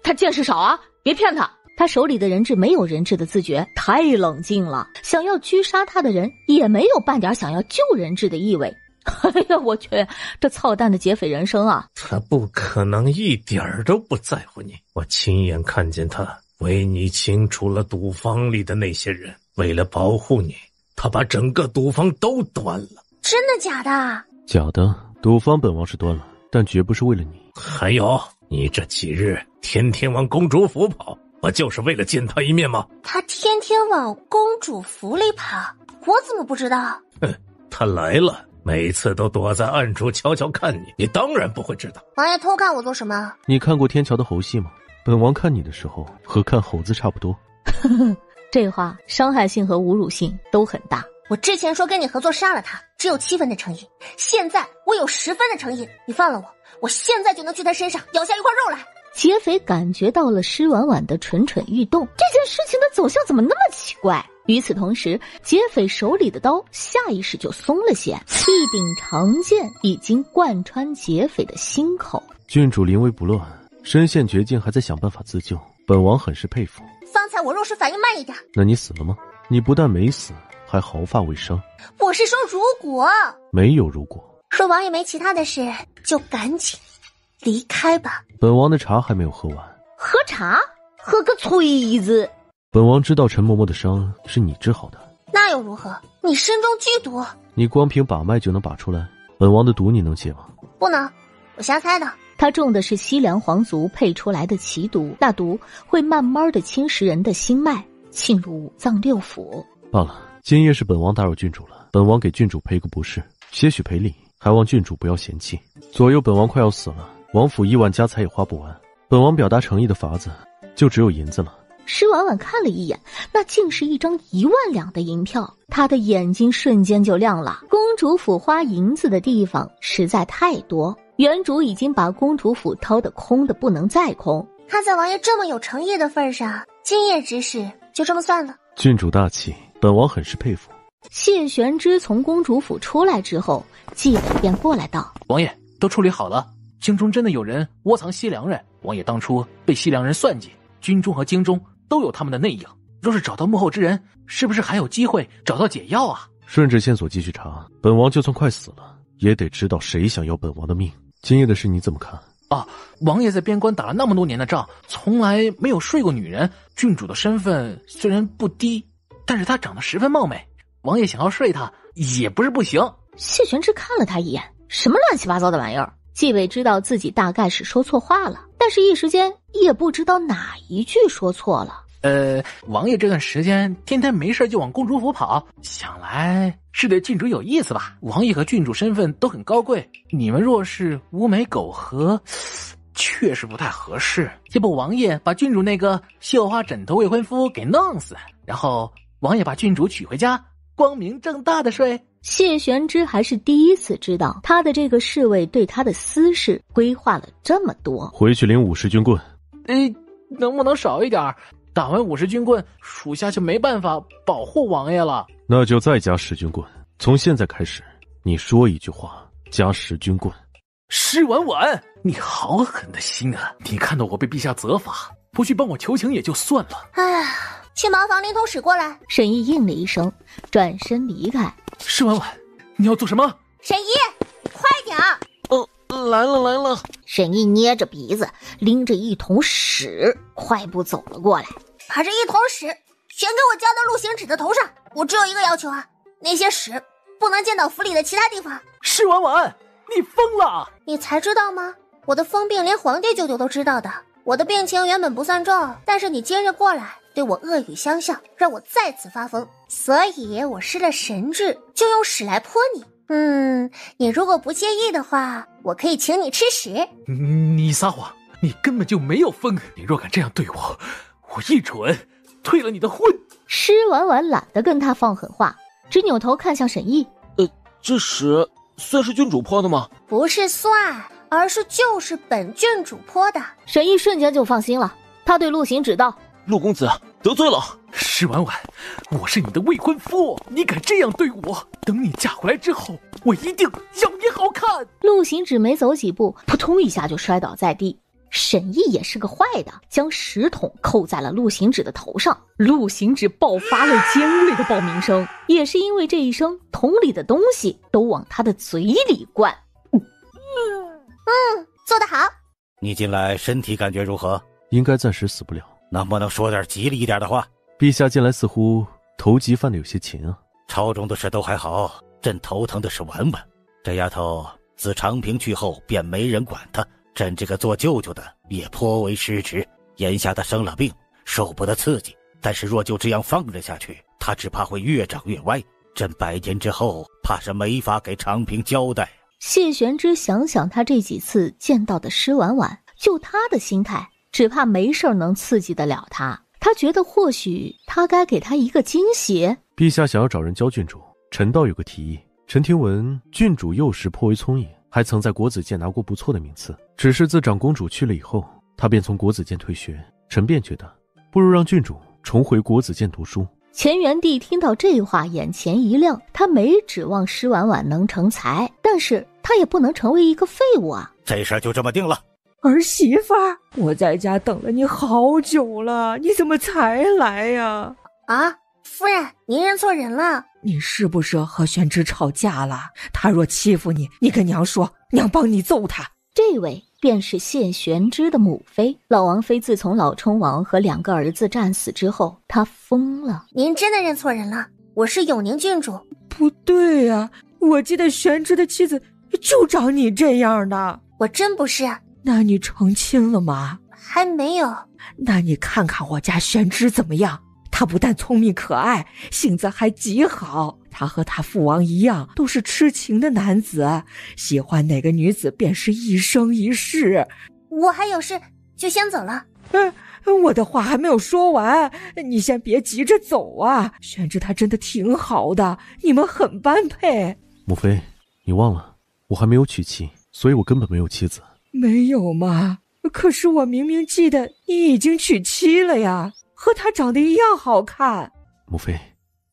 他见识少啊，别骗他。他手里的人质没有人质的自觉，太冷静了。想要狙杀他的人也没有半点想要救人质的意味。哎呀，我去，这操蛋的劫匪人生啊！他不可能一点都不在乎你。我亲眼看见他为你清除了赌坊里的那些人，为了保护你，他把整个赌坊都端了。真的假的？假的，赌坊本王是端了，但绝不是为了你。还有，你这几日天天往公主府跑，不就是为了见她一面吗？他天天往公主府里跑，我怎么不知道？她来了，每次都躲在暗处悄悄看你，你当然不会知道。王爷偷看我做什么？你看过天桥的猴戏吗？本王看你的时候和看猴子差不多。这话伤害性和侮辱性都很大。我之前说跟你合作杀了他，只有7分的诚意，现在我有10分的诚意。你放了我，我现在就能去他身上咬下一块肉来。劫匪感觉到了施婉婉的蠢蠢欲动，这件事情的走向怎么那么奇怪？与此同时，劫匪手里的刀下意识就松了些，一柄长剑已经贯穿劫匪的心口。郡主临危不乱，身陷绝境还在想办法自救，本王很是佩服。方才我若是反应慢一点，那你死了吗？你不但没死，还毫发未伤。我是说如果没有如果。若王爷没其他的事，就赶紧离开吧。本王的茶还没有喝完。喝茶？喝个锤子！本王知道陈嬷嬷的伤是你治好的，那又如何？你身中剧毒，你光凭把脉就能把出来，本王的毒你能解吗？不能，我瞎猜的。他中的是西凉皇族配出来的奇毒，那毒会慢慢的侵蚀人的心脉，沁入5脏6腑。罢了，今夜是本王打扰郡主了，本王给郡主赔个不是，些许赔礼，还望郡主不要嫌弃。左右本王快要死了，王府亿万家财也花不完，本王表达诚意的法子就只有银子了。施婉婉看了一眼，那竟是一张1万两的银票，她的眼睛瞬间就亮了。公主府花银子的地方实在太多，原主已经把公主府掏得空的不能再空。看在王爷这么有诚意的份上，今夜之事就这么算了。郡主大气，本王很是佩服。谢玄之从公主府出来之后，纪委便过来道：王爷，都处理好了，京中真的有人窝藏西凉人，王爷当初被西凉人算计，军中和京中都有他们的内应，若是找到幕后之人，是不是还有机会找到解药啊？顺着线索继续查，本王就算快死了，也得知道谁想要本王的命。今夜的事你怎么看？王爷在边关打了那么多年的仗，从来没有睡过女人。郡主的身份虽然不低，但是她长得十分貌美，王爷想要睡她也不是不行。谢玄之看了他一眼，什么乱七八糟的玩意儿？纪委知道自己大概是说错话了，但是一时间也不知道哪一句说错了。王爷这段时间天天没事就往公主府跑，想来是对郡主有意思吧？王爷和郡主身份都很高贵，你们若是无媒苟合，确实不太合适。要不王爷把郡主那个绣花枕头未婚夫给弄死，然后王爷把郡主娶回家，光明正大的睡。谢玄之还是第一次知道他的这个侍卫对他的私事规划了这么多。回去领50军棍。能不能少一点？打完50军棍，属下就没办法保护王爷了。那就再加10军棍。从现在开始，你说一句话，加10军棍。施婉婉，你好狠的心啊！你看到我被陛下责罚，不去帮我求情也就算了。哎，去茅房拎桶屎过来。沈毅应了一声，转身离开。施婉婉，你要做什么？沈毅，快点儿！来了。沈毅捏着鼻子，拎着一桶屎，快步走了过来。把这一桶屎全给我浇到陆行止的头上。我只有一个要求啊，那些屎不能溅到府里的其他地方。施婉婉，你疯了！你才知道吗？我的疯病连皇帝舅舅都知道的。我的病情原本不算重，但是你今日过来对我恶语相向，让我再次发疯，所以我施了神智，就用屎来泼你。你如果不介意的话，我可以请你吃屎。你撒谎，你根本就没有疯。你若敢这样对我，我一准退了你的婚。施婉婉懒得跟他放狠话，只扭头看向沈毅。这屎算是郡主泼的吗？不是算，而是就是本郡主泼的。沈毅瞬间就放心了，他对陆行止道：陆公子得罪了。施婉婉，我是你的未婚夫，你敢这样对我，等你嫁回来之后，我一定要你好看。陆行止没走几步，扑通一下就摔倒在地。沈毅也是个坏的，将屎桶扣在了陆行止的头上。陆行止爆发了尖锐的爆鸣声，也是因为这一声，桶里的东西都往他的嘴里灌。做得好。你近来身体感觉如何？应该暂时死不了。能不能说点吉利一点的话？陛下近来似乎头疾犯得有些勤啊。朝中的事都还好，朕头疼的是婉婉。这丫头自长平去后便没人管她，朕这个做舅舅的也颇为失职。眼下他生了病，受不得刺激，但是若就这样放着下去，他只怕会越长越歪。朕100年之后怕是没法给长平交代。谢玄之想想他这几次见到的施婉婉，就他的心态，只怕没事能刺激得了他。他觉得或许他该给他一个惊喜。陛下想要找人教郡主，臣倒有个提议。臣听闻郡主幼时颇为聪颖，还曾在国子监拿过不错的名次。只是自长公主去了以后，她便从国子监退学。臣便觉得，不如让郡主重回国子监读书。乾元帝听到这话，眼前一亮。他没指望施婉婉能成才，但是他也不能成为一个废物啊。这事儿就这么定了。儿媳妇儿，我在家等了你好久了，你怎么才来呀？啊，夫人，您认错人了。你是不是和玄之吵架了？他若欺负你，你跟娘说，娘帮你揍他。这位便是谢玄之的母妃。老王妃自从老冲王和2个儿子战死之后，她疯了。您真的认错人了，我是永宁郡主。不对呀，我记得玄之的妻子就长你这样的。我真不是。那你成亲了吗？还没有。那你看看我家玄之怎么样？他不但聪明可爱，性子还极好。他和他父王一样，都是痴情的男子，喜欢哪个女子便是一生一世。我还有事，就先走了。我的话还没有说完，你先别急着走啊。玄之他真的挺好的，你们很般配。母妃，你忘了，我还没有娶妻，所以我根本没有妻子。没有吗？可是我明明记得你已经娶妻了呀，和他长得一样好看。母妃，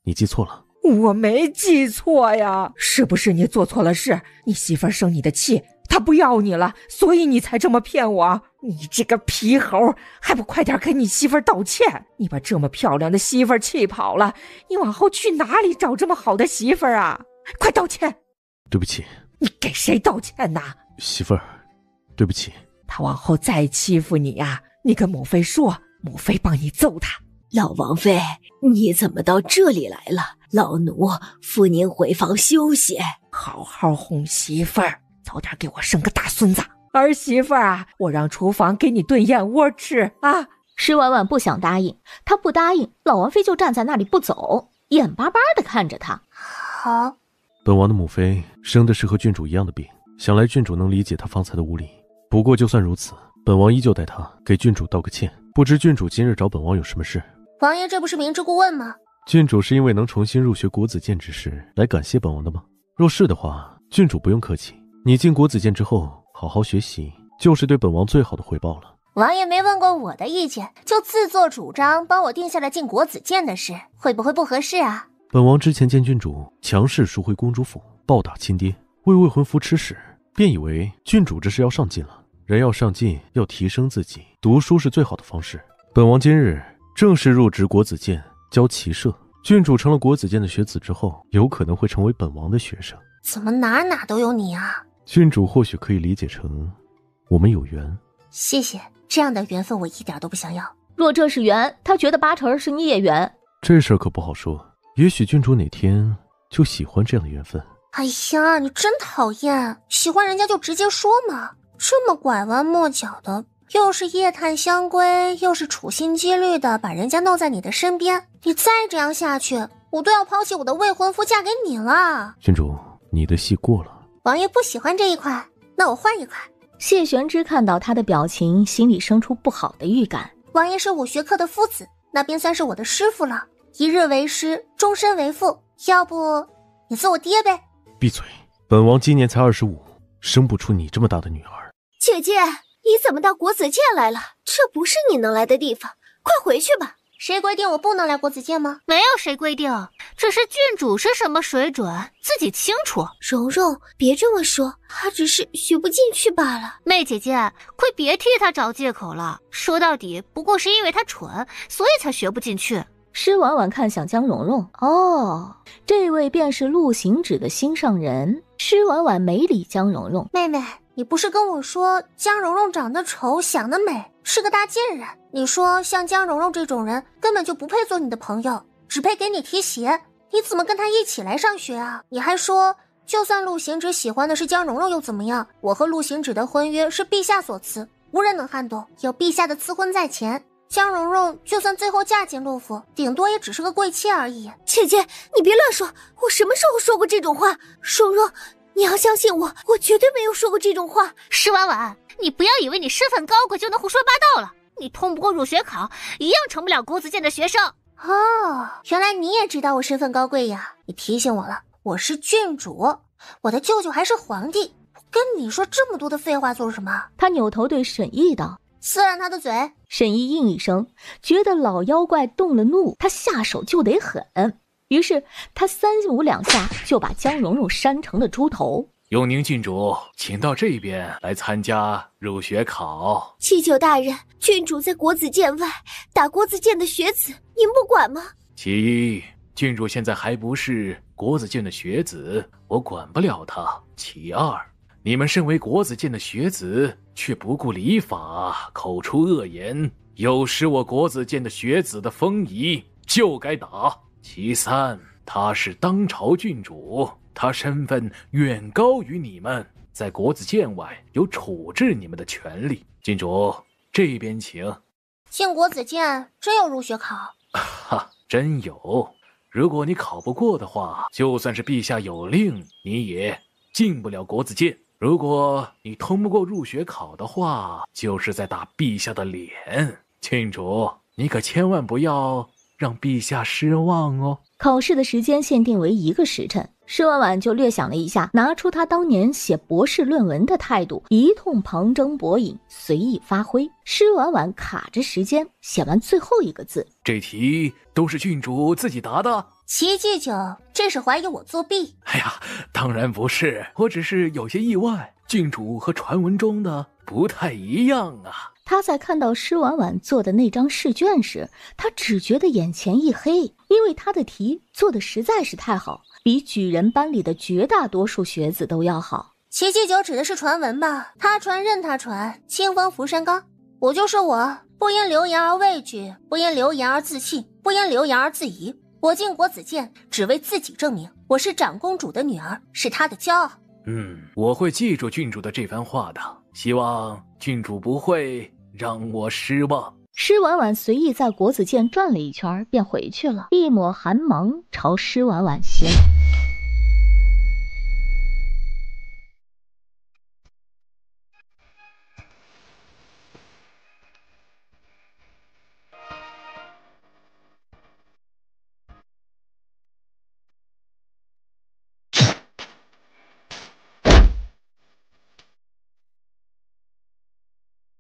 你记错了。我没记错呀，是不是你做错了事？你媳妇儿生你的气，她不要你了，所以你才这么骗我。你这个皮猴，还不快点跟你媳妇儿道歉？你把这么漂亮的媳妇儿气跑了，你往后去哪里找这么好的媳妇儿啊？快道歉！对不起。你给谁道歉呐？媳妇儿，对不起。他往后再欺负你啊，你跟母妃说，母妃帮你揍他。老王妃，你怎么到这里来了？老奴扶您回房休息。好好哄媳妇儿，早点给我生个大孙子。儿媳妇儿啊，我让厨房给你炖燕窝吃啊。施婉婉不想答应，她不答应，老王妃就站在那里不走，眼巴巴地看着她。好。本王的母妃生的是和郡主一样的病，想来郡主能理解她方才的无礼。不过就算如此，本王依旧代她给郡主道个歉。不知郡主今日找本王有什么事？王爷这不是明知故问吗？郡主是因为能重新入学国子监之事来感谢本王的吗？若是的话，郡主不用客气。你进国子监之后好好学习，就是对本王最好的回报了。王爷没问过我的意见，就自作主张帮我定下了进国子监的事，会不会不合适啊？本王之前见郡主强势赎回公主府，暴打亲爹，为未婚夫吃屎，便以为郡主这是要上进了。人要上进，要提升自己，读书是最好的方式。本王今日正式入职国子监，教骑射。郡主成了国子监的学子之后，有可能会成为本王的学生。怎么哪哪都有你啊？郡主或许可以理解成我们有缘。谢谢，这样的缘分我一点都不想要。若这是缘，他觉得80%是孽缘。这事儿可不好说，也许郡主哪天就喜欢这样的缘分。哎呀，你真讨厌！喜欢人家就直接说嘛，这么拐弯抹角的，又是夜探香闺，又是处心积虑的把人家弄在你的身边，你再这样下去，我都要抛弃我的未婚夫嫁给你了。郡主，你的戏过了。王爷不喜欢这一块，那我换一块。谢玄之看到他的表情，心里生出不好的预感。王爷是武学课的夫子，那便算是我的师傅了，一日为师，终身为父，要不你做我爹呗？闭嘴！本王今年才25，生不出你这么大的女儿。姐姐，你怎么到国子监来了？这不是你能来的地方，快回去吧。谁规定我不能来国子监吗？没有谁规定，只是郡主是什么水准自己清楚。蓉蓉，别这么说，她只是学不进去罢了。媚姐姐，快别替她找借口了，说到底不过是因为她蠢，所以才学不进去。施婉婉看向江蓉蓉，哦，这位便是陆行止的心上人。施婉婉没理江蓉蓉。妹妹，你不是跟我说江蓉蓉长得丑，想得美，是个大贱人？你说像江蓉蓉这种人根本就不配做你的朋友，只配给你提鞋，你怎么跟她一起来上学啊？你还说就算陆行止喜欢的是江蓉蓉又怎么样？我和陆行止的婚约是陛下所赐，无人能撼动，有陛下的赐婚在前。江蓉蓉就算最后嫁进陆府，顶多也只是个贵妻而已。姐姐，你别乱说，我什么时候说过这种话？蓉蓉，你要相信我，我绝对没有说过这种话。施婉婉，你不要以为你身份高贵就能胡说八道了，你通不过入学考，一样成不了国子监的学生。哦，原来你也知道我身份高贵呀，你提醒我了，我是郡主，我的舅舅还是皇帝，跟你说这么多的废话做什么？他扭头对沈毅道：撕烂他的嘴。沈毅应一声，觉得老妖怪动了怒，他下手就得狠，于是他3、5两下就把江蓉蓉扇成了猪头。永宁郡主，请到这边来参加入学考。七九大人，郡主在国子监外打国子监的学子，您不管吗？其一，郡主现在还不是国子监的学子，我管不了她。其二，你们身为国子监的学子，却不顾礼法，口出恶言，有失我国子监的学子的风仪，就该打。其三，她是当朝郡主，她身份远高于你们，在国子监外有处置你们的权利。郡主，这边请。进国子监真有入学考？哈，真有。如果你考不过的话，就算是陛下有令，你也进不了国子监。如果你通不过入学考的话，就是在打陛下的脸。郡主，你可千万不要让陛下失望哦。考试的时间限定为1个时辰，施婉婉就略想了一下，拿出他当年写博士论文的态度，一通旁征博引，随意发挥。施婉婉卡着时间写完最后1个字。这题都是郡主自己答的？齐祭酒，这是怀疑我作弊？哎呀，当然不是，我只是有些意外，郡主和传闻中的不太一样啊。他在看到施婉婉做的那张试卷时，他只觉得眼前一黑，因为他的题做的实在是太好，比举人班里的绝大多数学子都要好。齐祭酒指的是传闻吧？他传任他传，清风拂山岗。我就是我，不因流言而畏惧，不因流言而自信，不因流言而自疑。我进国子监只为自己证明我是长公主的女儿，是她的骄傲。我会记住郡主的这番话的，希望郡主不会让我失望。施婉婉随意在国子监转了一圈便回去了，一抹寒芒朝施婉婉袭来。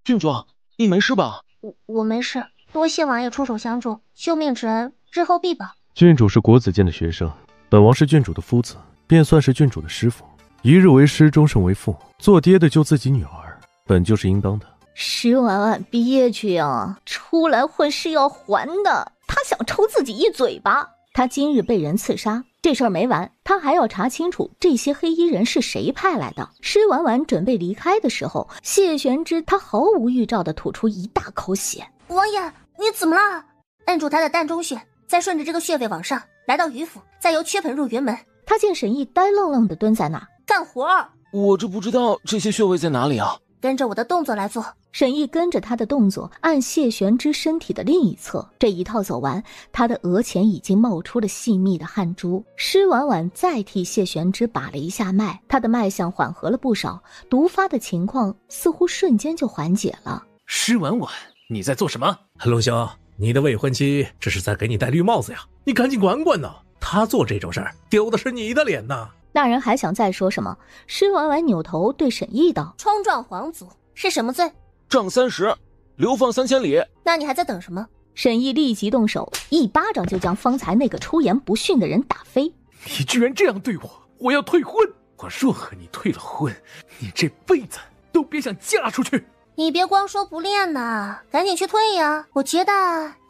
郡主，你没事吧？我没事，多谢王爷出手相助，救命之恩日后必报。郡主是国子监的学生，本王是郡主的夫子，便算是郡主的师傅。一日为师，终身为父，做爹的救自己女儿，本就是应当的。施婉婉憋屈啊，出来混是要还的。他想抽自己一嘴巴。他今日被人刺杀，这事儿没完，他还要查清楚这些黑衣人是谁派来的。施婉婉准备离开的时候，谢玄之他毫无预兆地吐出一大口血。王爷，你怎么了？摁住他的膻中穴，再顺着这个穴位往上，来到鱼府，再由缺盆入云门。他见沈毅呆愣愣地蹲在那，干活儿。我这不知道这些穴位在哪里啊？跟着我的动作来做。沈毅跟着他的动作，按谢玄之身体的另一侧，这一套走完，他的额前已经冒出了细密的汗珠。施婉婉再替谢玄之把了一下脉，他的脉象缓和了不少，毒发的情况似乎瞬间就缓解了。施婉婉，你在做什么？龙兄，你的未婚妻这是在给你戴绿帽子呀，你赶紧管管呢。她做这种事儿，丢的是你的脸呐。那人还想再说什么，施婉婉扭头对沈毅道：冲撞皇族是什么罪？杖30，流放3000里。那你还在等什么？沈毅立即动手，一巴掌就将方才那个出言不逊的人打飞。你居然这样对我，我要退婚！我若和你退了婚，你这辈子都别想嫁出去。你别光说不练呐，赶紧去退呀！我觉得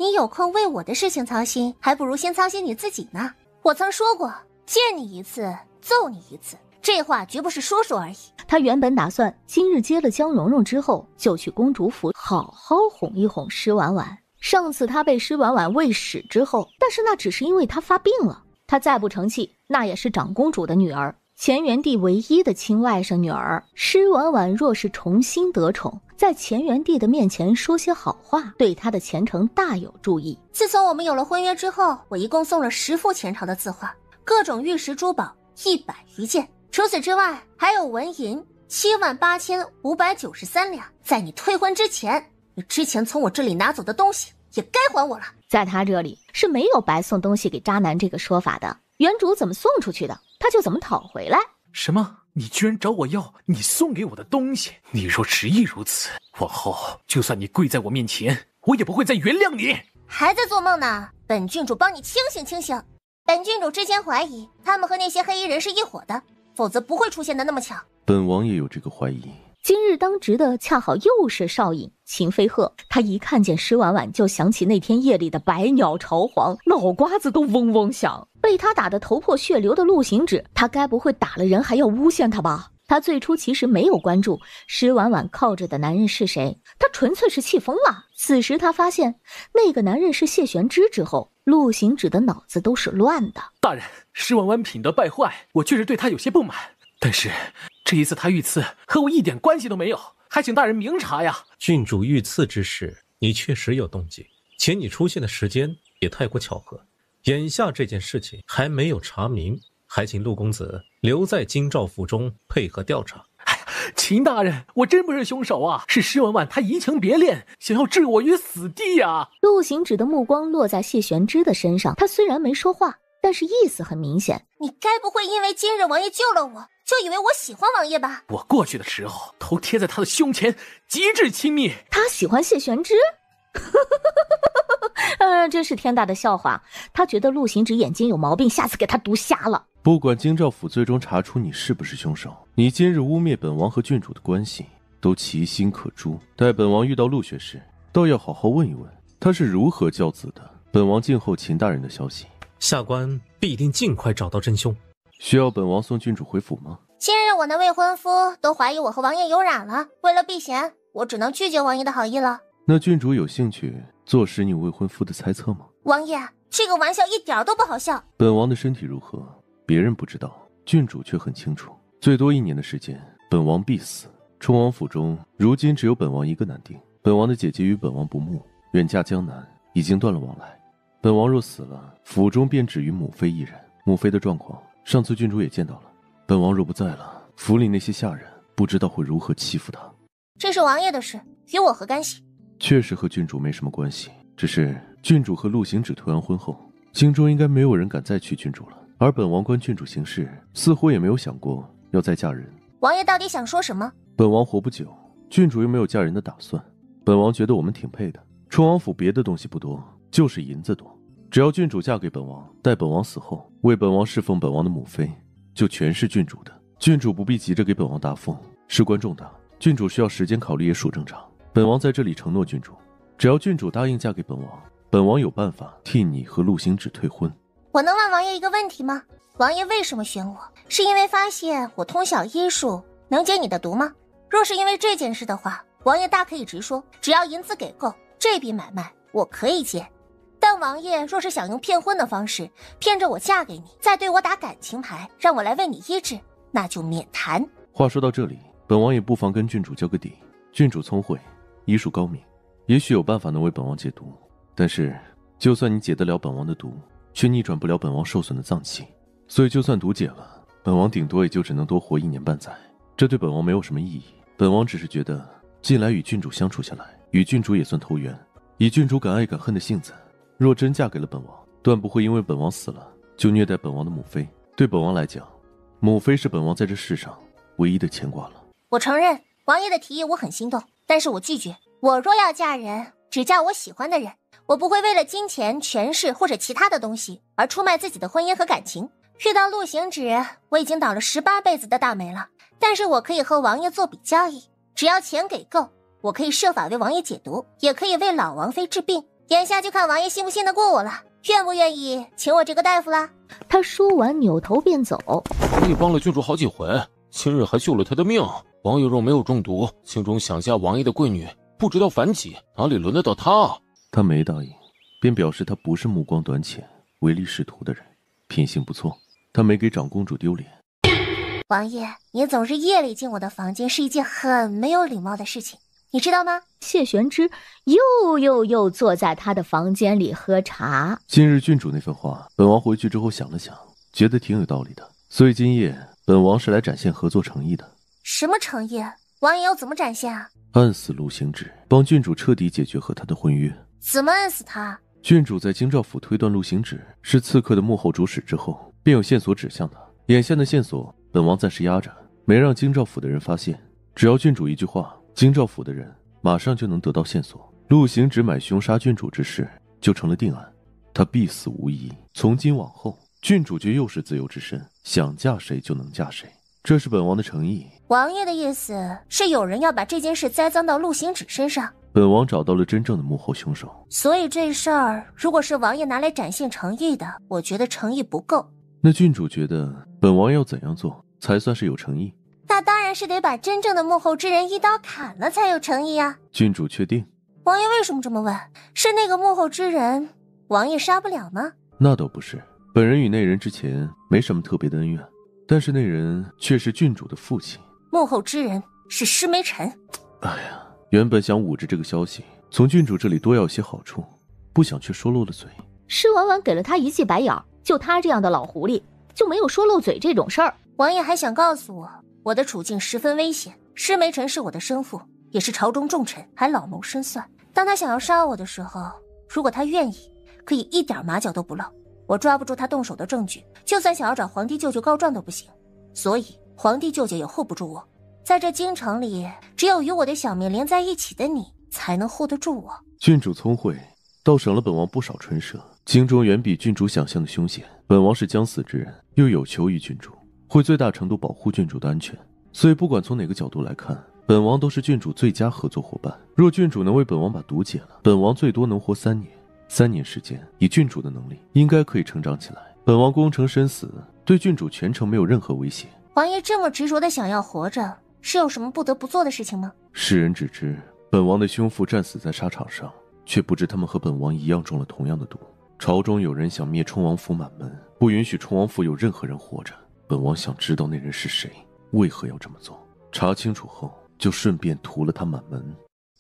你有空为我的事情操心，还不如先操心你自己呢。我曾说过，见你一次揍你一次，这话绝不是说说而已。他原本打算今日接了江蓉蓉之后，就去公主府好好哄一哄施婉婉。上次他被施婉婉喂屎之后，但是那只是因为他发病了，他再不成器，那也是长公主的女儿，乾元帝唯一的亲外甥女儿施婉婉，若是重新得宠，在乾元帝的面前说些好话，对她的前程大有助益。自从我们有了婚约之后，我一共送了10幅前朝的字画，各种玉石珠宝100余件。除此之外，还有纹银78593两。在你退婚之前，你之前从我这里拿走的东西也该还我了。在他这里是没有白送东西给渣男这个说法的，原主怎么送出去的，他就怎么讨回来。什么？你居然找我要你送给我的东西？你若执意如此，往后就算你跪在我面前，我也不会再原谅你。还在做梦呢？本郡主帮你清醒清醒。本郡主之前怀疑他们和那些黑衣人是一伙的，否则不会出现的那么巧。本王也有这个怀疑。今日当值的恰好又是少尹秦飞鹤，他一看见施婉婉就想起那天夜里的百鸟朝皇，脑瓜子都嗡嗡响。被他打得头破血流的陆行止，他该不会打了人还要诬陷他吧？他最初其实没有关注施婉婉靠着的男人是谁，他纯粹是气疯了。此时他发现那个男人是谢玄之之后，陆行止的脑子都是乱的。大人，施婉婉品德败坏，我确实对他有些不满，但是这一次他遇刺和我一点关系都没有，还请大人明察呀。郡主遇刺之事，你确实有动机，且你出现的时间也太过巧合。眼下这件事情还没有查明，还请陆公子留在京兆府中配合调查。哎呀，秦大人，我真不是凶手啊，是施婉婉她移情别恋，想要置我于死地啊。陆行止的目光落在谢玄之的身上，他虽然没说话，但是意思很明显。你该不会因为今日王爷救了我，就以为我喜欢王爷吧？我过去的时候头贴在他的胸前，极致亲密。他喜欢谢玄之？真是天大的笑话。他觉得陆行止眼睛有毛病，下次给他毒瞎了。不管京兆府最终查出你是不是凶手，你今日污蔑本王和郡主的关系都其心可诛。待本王遇到陆学士，倒要好好问一问他是如何教子的。本王静候秦大人的消息。下官必定尽快找到真凶。需要本王送郡主回府吗？今日我那未婚夫都怀疑我和王爷有染了，为了避嫌，我只能拒绝王爷的好意了。那郡主有兴趣坐实你未婚夫的猜测吗？王爷，这个玩笑一点都不好笑。本王的身体如何，别人不知道，郡主却很清楚。最多1年的时间，本王必死。冲王府中如今只有本王一个男丁，本王的姐姐与本王不睦，远嫁江南，已经断了往来。本王若死了，府中便只余母妃一人。母妃的状况，上次郡主也见到了。本王若不在了，府里那些下人不知道会如何欺负她。这是王爷的事，与我何干系？确实和郡主没什么关系，只是郡主和陆行止退完婚后，京中应该没有人敢再娶郡主了。而本王观郡主行事，似乎也没有想过要再嫁人。王爷到底想说什么？本王活不久，郡主又没有嫁人的打算，本王觉得我们挺配的。冲王府别的东西不多，就是银子多。只要郡主嫁给本王，待本王死后，为本王侍奉本王的母妃，就全是郡主的。郡主不必急着给本王答复，事关重大，郡主需要时间考虑也属正常。本王在这里承诺郡主，只要郡主答应嫁给本王，本王有办法替你和陆行止退婚。我能问王爷一个问题吗？王爷为什么选我？是因为发现我通晓医术，能解你的毒吗？若是因为这件事的话，王爷大可以直说，只要银子给够，这笔买卖我可以接。但王爷若是想用骗婚的方式骗着我嫁给你，再对我打感情牌，让我来为你医治，那就免谈。话说到这里，本王也不妨跟郡主交个底。郡主聪慧，医术高明，也许有办法能为本王解毒。但是就算你解得了本王的毒，却逆转不了本王受损的脏器，所以就算毒解了，本王顶多也就只能多活1年半载，这对本王没有什么意义。本王只是觉得近来与郡主相处下来，与郡主也算投缘。以郡主敢爱敢恨的性子，若真嫁给了本王，断不会因为本王死了就虐待本王的母妃。对本王来讲，母妃是本王在这世上唯一的牵挂了。我承认王爷的提议我很心动，但是我拒绝。我若要嫁人，只嫁我喜欢的人，我不会为了金钱、权势或者其他的东西而出卖自己的婚姻和感情。遇到陆行止，我已经倒了18辈子的大霉了，但是我可以和王爷做笔交易，只要钱给够，我可以设法为王爷解毒，也可以为老王妃治病。眼下就看王爷信不信得过我了，愿不愿意请我这个大夫啦？他说完扭头便走。王爷帮了郡主好几回，今日还救了他的命。王爷若没有中毒，心中想嫁王爷的闺女不知道反几，哪里轮得到他？他没答应，便表示他不是目光短浅、唯利是图的人，品性不错。他没给长公主丢脸。王爷，你总是夜里进我的房间，是一件很没有礼貌的事情，你知道吗？谢玄之又坐在他的房间里喝茶。今日郡主那番话，本王回去之后想了想，觉得挺有道理的。所以今夜本王是来展现合作诚意的。什么诚意？王爷要怎么展现啊？按死陆行止，帮郡主彻底解决和他的婚约。怎么摁死他？郡主在京兆府推断陆行止是刺客的幕后主使之后，便有线索指向他。眼线的线索，本王暂时压着，没让京兆府的人发现。只要郡主一句话，京兆府的人马上就能得到线索。陆行止买凶杀郡主之事就成了定案，他必死无疑。从今往后，郡主就又是自由之身，想嫁谁就能嫁谁，这是本王的诚意。王爷的意思是有人要把这件事栽赃到陆行止身上？本王找到了真正的幕后凶手。所以这事儿如果是王爷拿来展现诚意的，我觉得诚意不够。那郡主觉得本王要怎样做才算是有诚意？那当然是得把真正的幕后之人一刀砍了才有诚意啊。郡主确定？王爷为什么这么问？是那个幕后之人王爷杀不了吗？那倒不是，本人与那人之前没什么特别的恩怨，但是那人却是郡主的父亲。幕后之人是施梅尘。哎呀，原本想捂着这个消息从郡主这里多要些好处，不想却说漏了嘴。施婉婉给了他一记白眼，就他这样的老狐狸就没有说漏嘴这种事儿。王爷还想告诉我，我的处境十分危险，施梅尘是我的生父，也是朝中重臣，还老谋深算。当他想要杀我的时候，如果他愿意，可以一点马脚都不露。我抓不住他动手的证据，就算想要找皇帝舅舅告状都不行。所以皇帝舅舅也护不住我。在这京城里，只有与我的小命连在一起的你才能护得住我。郡主聪慧，倒省了本王不少春涉。京中远比郡主想象的凶险，本王是将死之人，又有求于郡主，会最大程度保护郡主的安全。所以不管从哪个角度来看，本王都是郡主最佳合作伙伴。若郡主能为本王把毒解了，本王最多能活3年。3年时间，以郡主的能力，应该可以成长起来。本王功成身死，对郡主全程没有任何威胁。王爷这么执着的想要活着，是有什么不得不做的事情吗？世人只知本王的兄父战死在沙场上，却不知他们和本王一样中了同样的毒。朝中有人想灭冲王府满门，不允许冲王府有任何人活着。本王想知道那人是谁，为何要这么做？查清楚后，就顺便屠了他满门。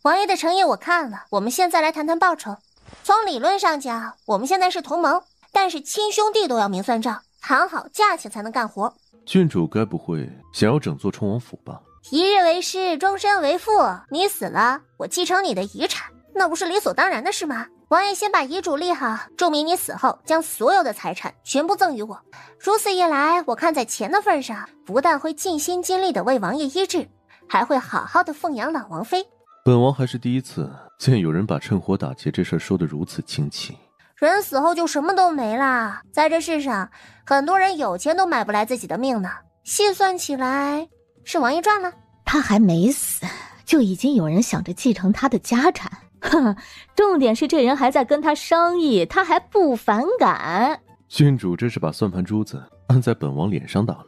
王爷的诚意我看了，我们现在来谈谈报酬。从理论上讲，我们现在是同盟，但是亲兄弟都要明算账，谈好价钱才能干活。郡主该不会想要整座冲王府吧？一日为师，终身为父。你死了，我继承你的遗产，那不是理所当然的事吗？王爷先把遗嘱立好，注明你死后将所有的财产全部赠予我。如此一来，我看在钱的份上，不但会尽心尽力的为王爷医治，还会好好的奉养老王妃。本王还是第一次见有人把趁火打劫这事说得如此清奇。人死后就什么都没啦，在这世上，很多人有钱都买不来自己的命呢。细算起来，是王爷赚了。他还没死，就已经有人想着继承他的家产。哼，重点是这人还在跟他商议，他还不反感。郡主这是把算盘珠子按在本王脸上打了。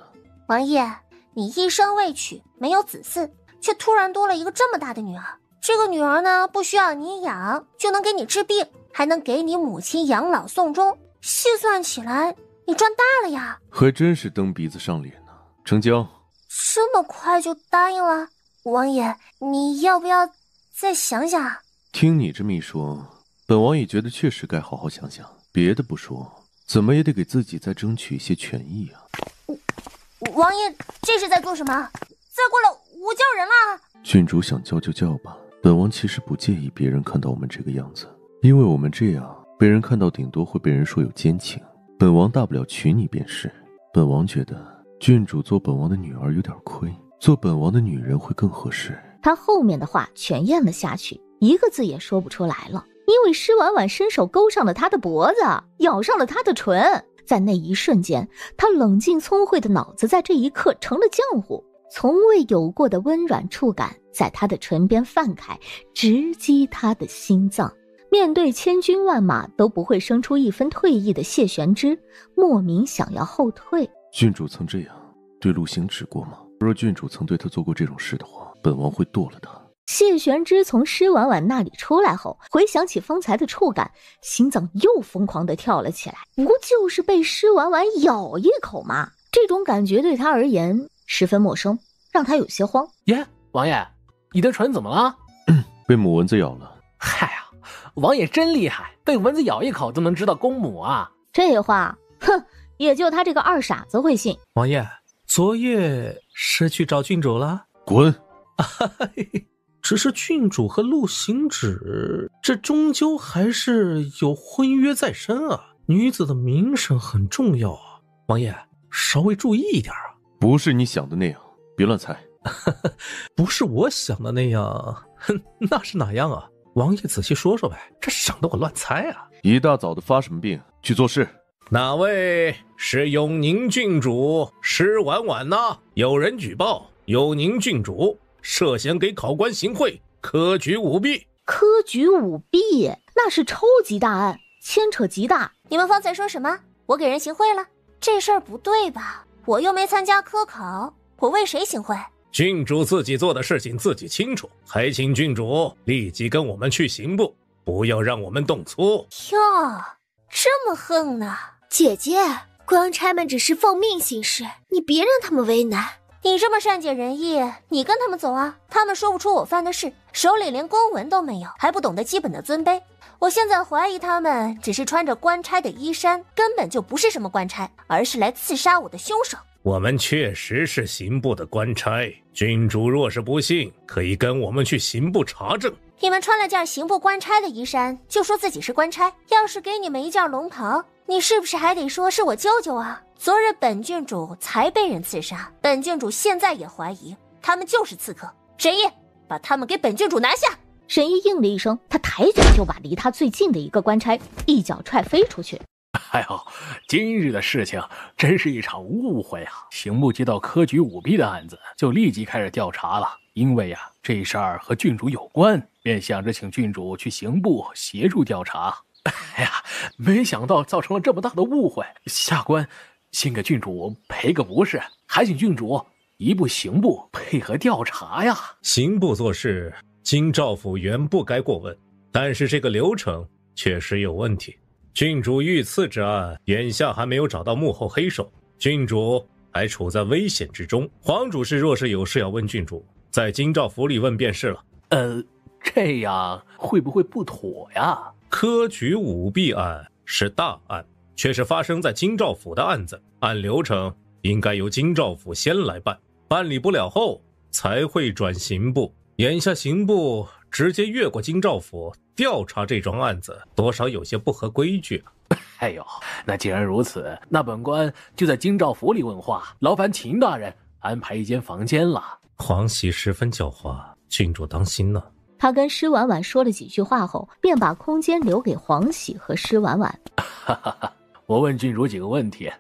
王爷，你一生未娶，没有子嗣，却突然多了一个这么大的女儿。这个女儿呢，不需要你养，就能给你治病，还能给你母亲养老送终。细算起来，你赚大了呀！还真是蹬鼻子上脸呢。成交。这么快就答应了？王爷，你要不要再想想？听你这么一说，本王也觉得确实该好好想想。别的不说，怎么也得给自己再争取一些权益啊。王爷，这是在做什么？再过来我叫人了。郡主想叫就叫吧，本王其实不介意别人看到我们这个样子，因为我们这样被人看到顶多会被人说有奸情，本王大不了娶你便是。本王觉得郡主做本王的女儿有点亏，做本王的女人会更合适。他后面的话全咽了下去，一个字也说不出来了，因为施婉婉伸手勾上了他的脖子，咬上了他的唇。在那一瞬间，他冷静聪慧的脑子在这一刻成了浆糊，从未有过的温软触感在他的唇边泛开，直击他的心脏。面对千军万马都不会生出一分退意的谢玄之，莫名想要后退。郡主曾这样对陆行止过吗？若郡主曾对他做过这种事的话，本王会剁了他。谢玄之从施婉婉那里出来后，回想起方才的触感，心脏又疯狂地跳了起来。不就是被施婉婉咬一口吗？这种感觉对他而言十分陌生，让他有些慌。耶，王爷，你的唇怎么了？被母蚊子咬了。嗨呀，王爷真厉害，被蚊子咬一口都能知道公母啊！这话，哼，也就他这个二傻子会信。王爷，昨夜是去找郡主了？滚！只是郡主和陆行止，这终究还是有婚约在身啊。女子的名声很重要啊，王爷稍微注意一点啊。不是你想的那样，别乱猜。不是我想的那样，那是哪样啊？王爷仔细说说呗，这省得我乱猜啊。一大早的发什么病？去做事。哪位是永宁郡主施婉婉呢？有人举报永宁郡主涉嫌给考官行贿，科举舞弊。科举舞弊，那是超级大案，牵扯极大。你们方才说什么？我给人行贿了？这事儿不对吧？我又没参加科考，我为谁行贿？郡主自己做的事情自己清楚，还请郡主立即跟我们去刑部，不要让我们动粗。哟，这么横呢？姐姐，官差们只是奉命行事，你别让他们为难。你这么善解人意，你跟他们走啊！他们说不出我犯的事，手里连公文都没有，还不懂得基本的尊卑。我现在怀疑他们只是穿着官差的衣衫，根本就不是什么官差，而是来刺杀我的凶手。我们确实是刑部的官差，郡主若是不信，可以跟我们去刑部查证。你们穿了件刑部官差的衣衫，就说自己是官差？要是给你们一件龙袍，你是不是还得说是我舅舅啊？昨日本郡主才被人刺杀，本郡主现在也怀疑他们就是刺客。沈毅，把他们给本郡主拿下！沈毅应了一声，他抬脚就把离他最近的一个官差一脚踹飞出去。哎呦，今日的事情真是一场误会啊！刑部接到科举舞弊的案子，就立即开始调查了。因为呀，这事儿和郡主有关，便想着请郡主去刑部协助调查。哎呀，没想到造成了这么大的误会，下官先给郡主赔个不是，还请郡主移步刑部配合调查呀。刑部做事，京兆府原不该过问，但是这个流程确实有问题。郡主遇刺之案，眼下还没有找到幕后黑手，郡主还处在危险之中。黄主事若是有事要问郡主，在京兆府里问便是了。这样会不会不妥呀？科举舞弊案是大案，却是发生在京兆府的案子，按流程应该由京兆府先来办，办理不了后才会转刑部。眼下刑部直接越过京兆府调查这桩案子，多少有些不合规矩了。哎呦，那既然如此，那本官就在京兆府里问话，劳烦秦大人安排一间房间了。皇喜十分狡猾，郡主当心呢。他跟施婉婉说了几句话后，便把空间留给黄喜和施婉婉。我问郡主几个问题，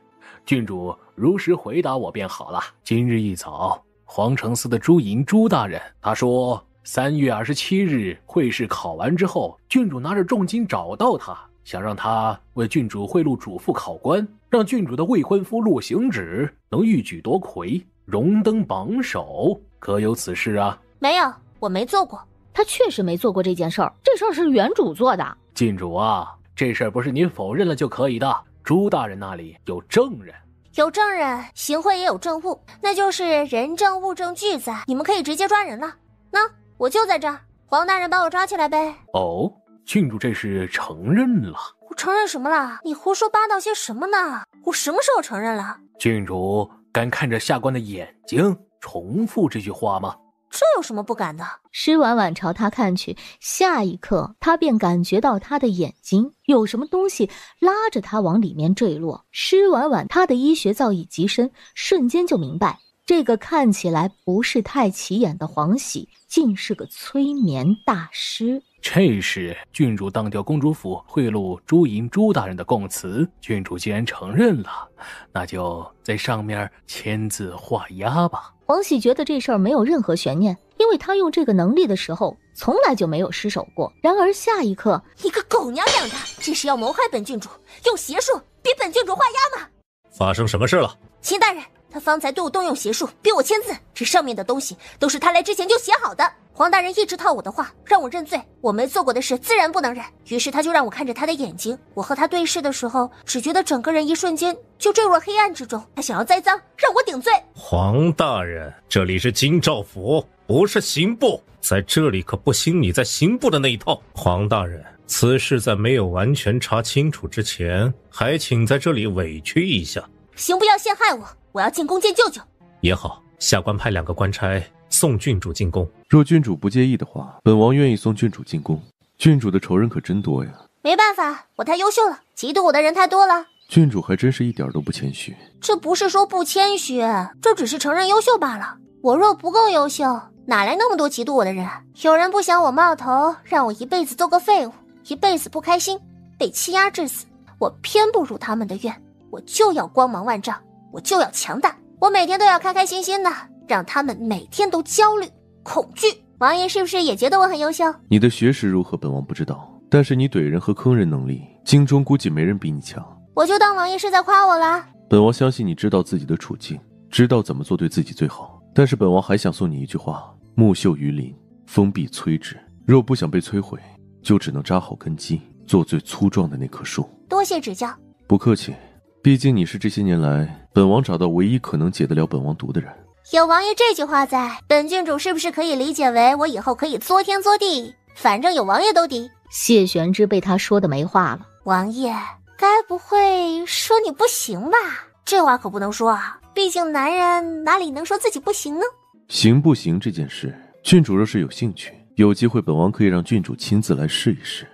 郡主如实回答我便好了。今日一早，皇城司的朱莹朱大人他说3月27日会试考完之后，郡主拿着重金找到他，想让他为郡主贿赂主父考官，让郡主的未婚夫陆行止能一举夺魁，荣登榜首，可有此事啊？没有，我没做过。他确实没做过这件事儿，这事儿是原主做的。郡主啊，这事儿不是您否认了就可以的，朱大人那里有证人。有证人，行贿也有证物，那就是人证物证俱在，你们可以直接抓人了。那我就在这儿，黄大人把我抓起来呗。哦，郡主这是承认了？我承认什么了？你胡说八道些什么呢？我什么时候承认了？郡主敢看着下官的眼睛重复这句话吗？这有什么不敢的？施婉婉朝他看去，下一刻他便感觉到他的眼睛有什么东西拉着他往里面坠落。施婉婉他的医学造诣极深，瞬间就明白，这个看起来不是太起眼的黄喜竟是个催眠大师。这是郡主当调公主府贿赂朱莹朱大人的供词，郡主既然承认了，那就在上面签字画押吧。黄喜觉得这事儿没有任何悬念，因为他用这个能力的时候从来就没有失手过。然而下一刻，你个狗娘养的，这是要谋害本郡主，用邪术逼本郡主画押吗？发生什么事了？秦大人，他方才对我动用邪术，逼我签字，这上面的东西都是他来之前就写好的。黄大人一直套我的话，让我认罪，我没做过的事自然不能认。于是他就让我看着他的眼睛，我和他对视的时候，只觉得整个人一瞬间就坠入黑暗之中。他想要栽赃，让我顶罪。黄大人，这里是京兆府，不是刑部，在这里可不行你在刑部的那一套。黄大人，此事在没有完全查清楚之前，还请在这里委屈一下。刑部要陷害我，我要进宫见舅舅。也好，下官派2个官差送郡主进宫。若郡主不介意的话，本王愿意送郡主进宫。郡主的仇人可真多呀。没办法，我太优秀了，嫉妒我的人太多了。郡主还真是一点都不谦虚。这不是说不谦虚，这只是承认优秀罢了。我若不够优秀，哪来那么多嫉妒我的人？有人不想我冒头，让我一辈子做个废物，一辈子不开心，被欺压致死。我偏不如他们的愿，我就要光芒万丈，我就要强大，我每天都要开开心心的，让他们每天都焦虑恐惧。王爷是不是也觉得我很优秀？你的学识如何本王不知道，但是你怼人和坑人能力，京中估计没人比你强。我就当王爷是在夸我啦。本王相信你知道自己的处境，知道怎么做对自己最好。但是本王还想送你一句话：木秀于林，风必摧之。若不想被摧毁，就只能扎好根基，做最粗壮的那棵树。多谢指教。不客气，毕竟你是这些年来本王找到唯一可能解得了本王毒的人。有王爷这句话在，本郡主是不是可以理解为我以后可以作天作地，反正有王爷兜底？谢玄之被他说的没话了。王爷该不会说你不行吧？这话可不能说啊，毕竟男人哪里能说自己不行呢？行不行这件事，郡主若是有兴趣，有机会本王可以让郡主亲自来试一试。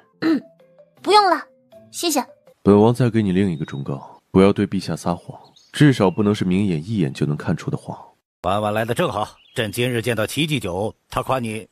不用了，谢谢。本王再给你另一个忠告，不要对陛下撒谎，至少不能是明眼一眼就能看出的谎。婉婉来的正好，朕今日见到齐祭酒，他夸你，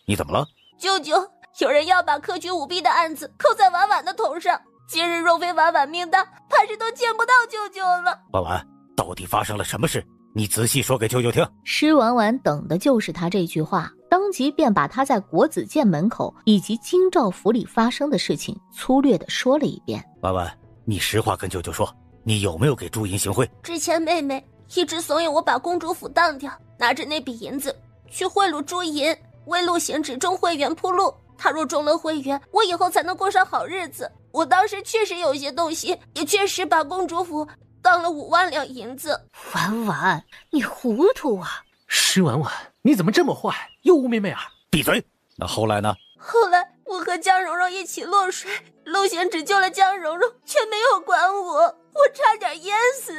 你怎么了？舅舅，有人要把科举舞弊的案子扣在婉婉的头上，今日若非婉婉命大，怕是都见不到舅舅了。婉婉，到底发生了什么事？你仔细说给舅舅听。施婉婉等的就是他这句话，当即便把他在国子监门口以及京兆府里发生的事情粗略地说了一遍。婉婉，你实话跟舅舅说，你有没有给朱银行贿？之前妹妹一直怂恿我把公主府当掉，拿着那笔银子去贿赂朱银，为陆行止中会员铺路。他若中了会员，我以后才能过上好日子。我当时确实有些动心，也确实把公主府当了5万两银子。婉婉，你糊涂啊！施婉婉，你怎么这么坏，又污蔑媚儿？闭嘴！那后来呢？后来我和江蓉蓉一起落水，陆行止救了江蓉蓉，却没有管我，我差点淹死。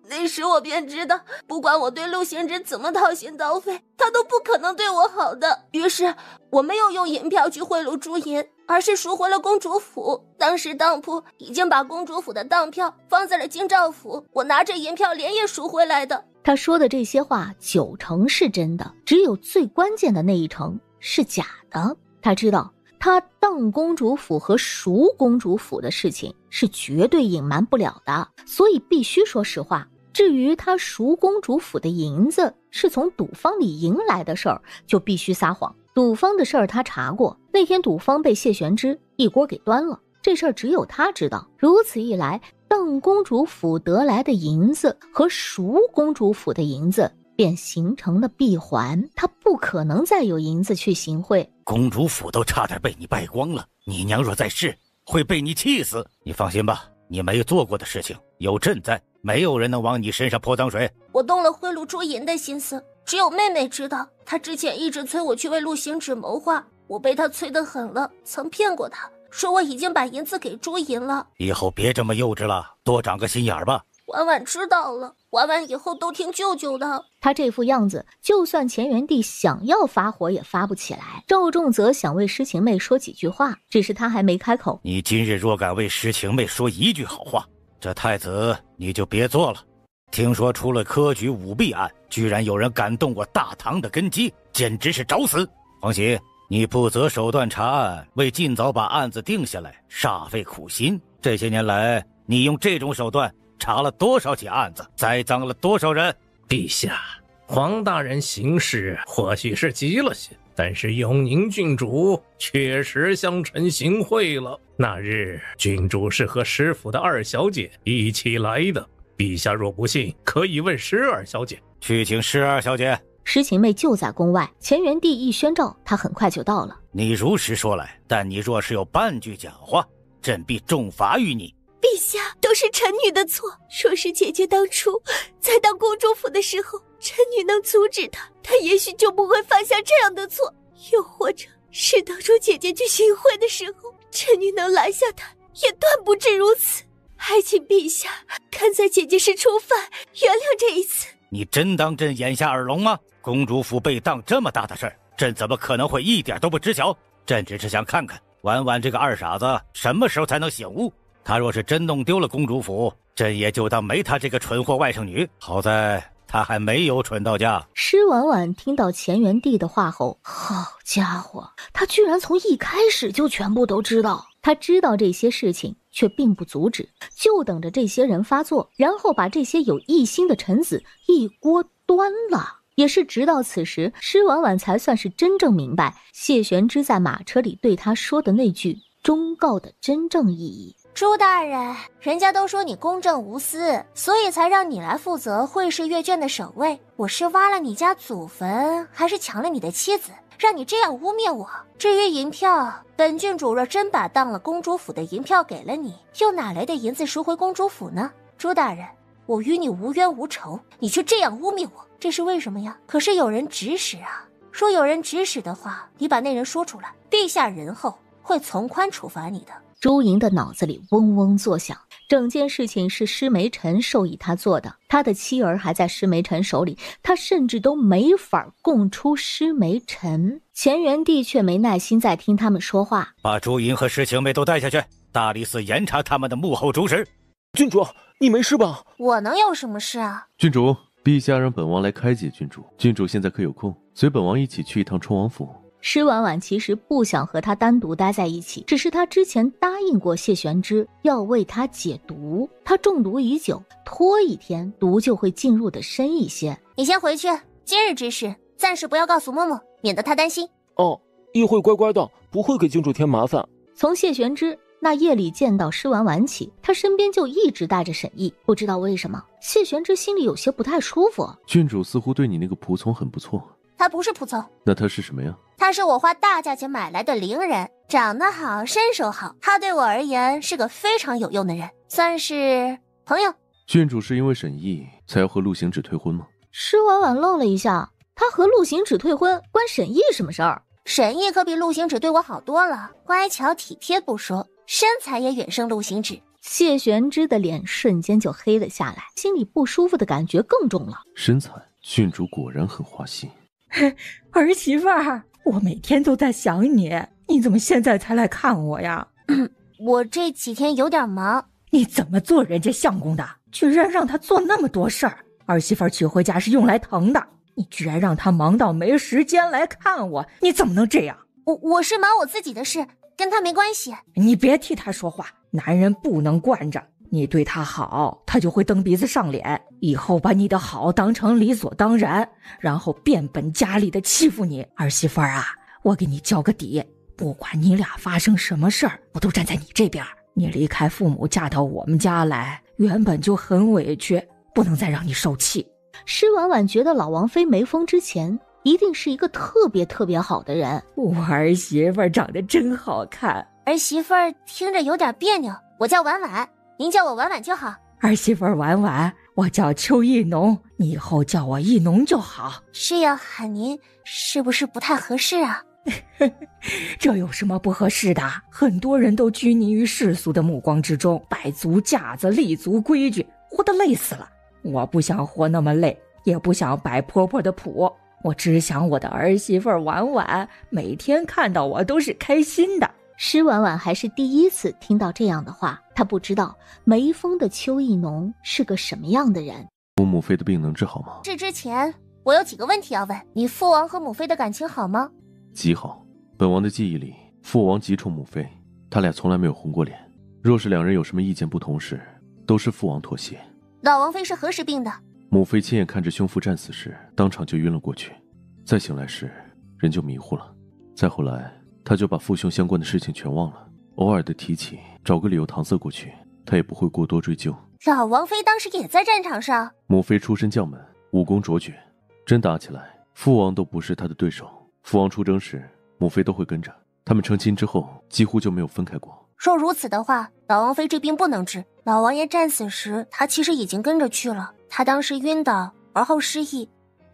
那时我便知道，不管我对陆行止怎么掏心掏肺，他都不可能对我好的。于是我没有用银票去贿赂朱银，而是赎回了公主府。当时当铺已经把公主府的当票放在了京兆府，我拿着银票连夜赎回来的。他说的这些话9成是真的，只有最关键的那1成是假的。他知道他当公主府和赎公主府的事情是绝对隐瞒不了的，所以必须说实话。至于他赎公主府的银子是从赌坊里赢来的事儿，就必须撒谎。赌坊的事儿他查过，那天赌坊被谢玄之一锅给端了，这事儿只有他知道。如此一来，当公主府得来的银子和赎公主府的银子便形成了闭环，他不可能再有银子去行贿。公主府都差点被你败光了，你娘若在世会被你气死。你放心吧，你没有做过的事情有朕在，没有人能往你身上泼脏水。我动了贿赂朱银的心思，只有妹妹知道。她之前一直催我去为陆行止谋划，我被她催得狠了，曾骗过她，说我已经把银子给朱银了。以后别这么幼稚了，多长个心眼儿吧。婉婉知道了，婉婉以后都听舅舅的。他这副样子，就算乾元帝想要发火也发不起来。赵仲则想为施晴妹说几句话，只是他还没开口。你今日若敢为施晴妹说一句好话，这太子你就别做了。听说出了科举舞弊案，居然有人敢动我大唐的根基，简直是找死。黄喜，你不择手段查案，为尽早把案子定下来煞费苦心。这些年来，你用这种手段查了多少起案子，栽赃了多少人？陛下，黄大人行事或许是急了些，但是永宁郡主确实向臣行贿了。那日郡主是和师府的2小姐一起来的，陛下若不信，可以问诗儿小姐。去请诗儿小姐。诗晴妹就在宫外，乾元帝一宣召，她很快就到了。你如实说来，但你若是有半句假话，朕必重罚于你。陛下，都是臣女的错。若是姐姐当初在当公主府的时候，臣女能阻止她，她也许就不会犯下这样的错。又或者是当初姐姐去行贿的时候，臣女能拦下她，也断不至如此。还请陛下看在姐姐是初犯，原谅这一次。你真当朕眼下耳聋吗？公主府被当这么大的事儿，朕怎么可能会一点都不知晓？朕只是想看看婉婉这个二傻子什么时候才能醒悟。他若是真弄丢了公主府，朕也就当没他这个蠢货外甥女。好在他还没有蠢到家。施婉婉听到乾元帝的话后，好家伙，他居然从一开始就全部都知道。他知道这些事情，却并不阻止，就等着这些人发作，然后把这些有异心的臣子一锅端了。也是直到此时，施婉婉才算是真正明白谢玄之在马车里对他说的那句忠告的真正意义。朱大人，人家都说你公正无私，所以才让你来负责会试阅卷的守卫。我是挖了你家祖坟，还是抢了你的妻子，让你这样污蔑我？至于银票，本郡主若真把当了公主府的银票给了你，又哪来的银子赎回公主府呢？朱大人，我与你无冤无仇，你却这样污蔑我，这是为什么呀？可是有人指使啊，说有人指使的话，你把那人说出来，陛下仁厚，会从宽处罚你的。朱莹的脑子里嗡嗡作响，整件事情是施梅臣授意他做的，他的妻儿还在施梅臣手里，他甚至都没法供出施梅臣。乾元帝却没耐心再听他们说话，把朱莹和施晴妹都带下去，大理寺严查他们的幕后主使。郡主，你没事吧？我能有什么事啊？郡主，陛下让本王来开解郡主，郡主现在可有空，随本王一起去一趟春王府。施婉婉其实不想和他单独待在一起，只是他之前答应过谢玄之要为他解毒，他中毒已久，拖一天毒就会进入的深一些。你先回去，今日之事暂时不要告诉嬷嬷，免得她担心。哦，一会乖乖的，不会给郡主添麻烦。从谢玄之那夜里见到施婉婉起，他身边就一直带着沈毅，不知道为什么谢玄之心里有些不太舒服。郡主似乎对你那个仆从很不错。他不是仆从。那他是什么呀？他是我花大价钱买来的伶人，长得好，身手好，他对我而言是个非常有用的人，算是朋友。郡主是因为沈毅才要和陆行止退婚吗？施婉婉愣了一下，他和陆行止退婚关沈毅什么事儿？沈毅可比陆行止对我好多了，乖巧体贴不说，身材也远胜陆行止。谢玄之的脸瞬间就黑了下来，心里不舒服的感觉更重了。身材，郡主果然很花心。儿媳妇儿，我每天都在想你，你怎么现在才来看我呀？我这几天有点忙。你怎么做人家相公的，居然让他做那么多事儿？儿媳妇儿娶回家是用来疼的，你居然让他忙到没时间来看我，你怎么能这样？我是忙我自己的事，跟他没关系。你别替他说话，男人不能惯着，你对他好，他就会蹬鼻子上脸，以后把你的好当成理所当然，然后变本加厉的欺负你。儿媳妇儿啊，我给你交个底，不管你俩发生什么事儿，我都站在你这边。你离开父母嫁到我们家来，原本就很委屈，不能再让你受气。施婉婉觉得老王妃没疯之前一定是一个特别特别好的人。我儿媳妇儿长得真好看。儿媳妇儿听着有点别扭，我叫婉婉，您叫我婉婉就好。儿媳妇儿婉婉，我叫邱一农，你以后叫我一农就好。是要喊您，是不是不太合适啊？这有什么不合适的？很多人都拘泥于世俗的目光之中，摆足架子，立足规矩，活得累死了。我不想活那么累，也不想摆婆婆的谱，我只想我的儿媳妇婉婉每天看到我都是开心的。施婉婉还是第一次听到这样的话，她不知道没疯的邱一农是个什么样的人。母妃的病能治好吗？治之前我有几个问题要问你，父王和母妃的感情好吗？极好，本王的记忆里，父王极宠母妃，他俩从来没有红过脸。若是两人有什么意见不同时，都是父王妥协。老王妃是何时病的？母妃亲眼看着兄父战死时，当场就晕了过去，再醒来时，人就迷糊了。再后来，他就把父兄相关的事情全忘了，偶尔的提起，找个理由搪塞过去，他也不会过多追究。老王妃当时也在战场上。母妃出身将门，武功卓绝，真打起来，父王都不是她的对手。父王出征时，母妃都会跟着。他们成亲之后，几乎就没有分开过。若如此的话，老王妃这病不能治。老王爷战死时，他其实已经跟着去了。他当时晕倒，而后失忆，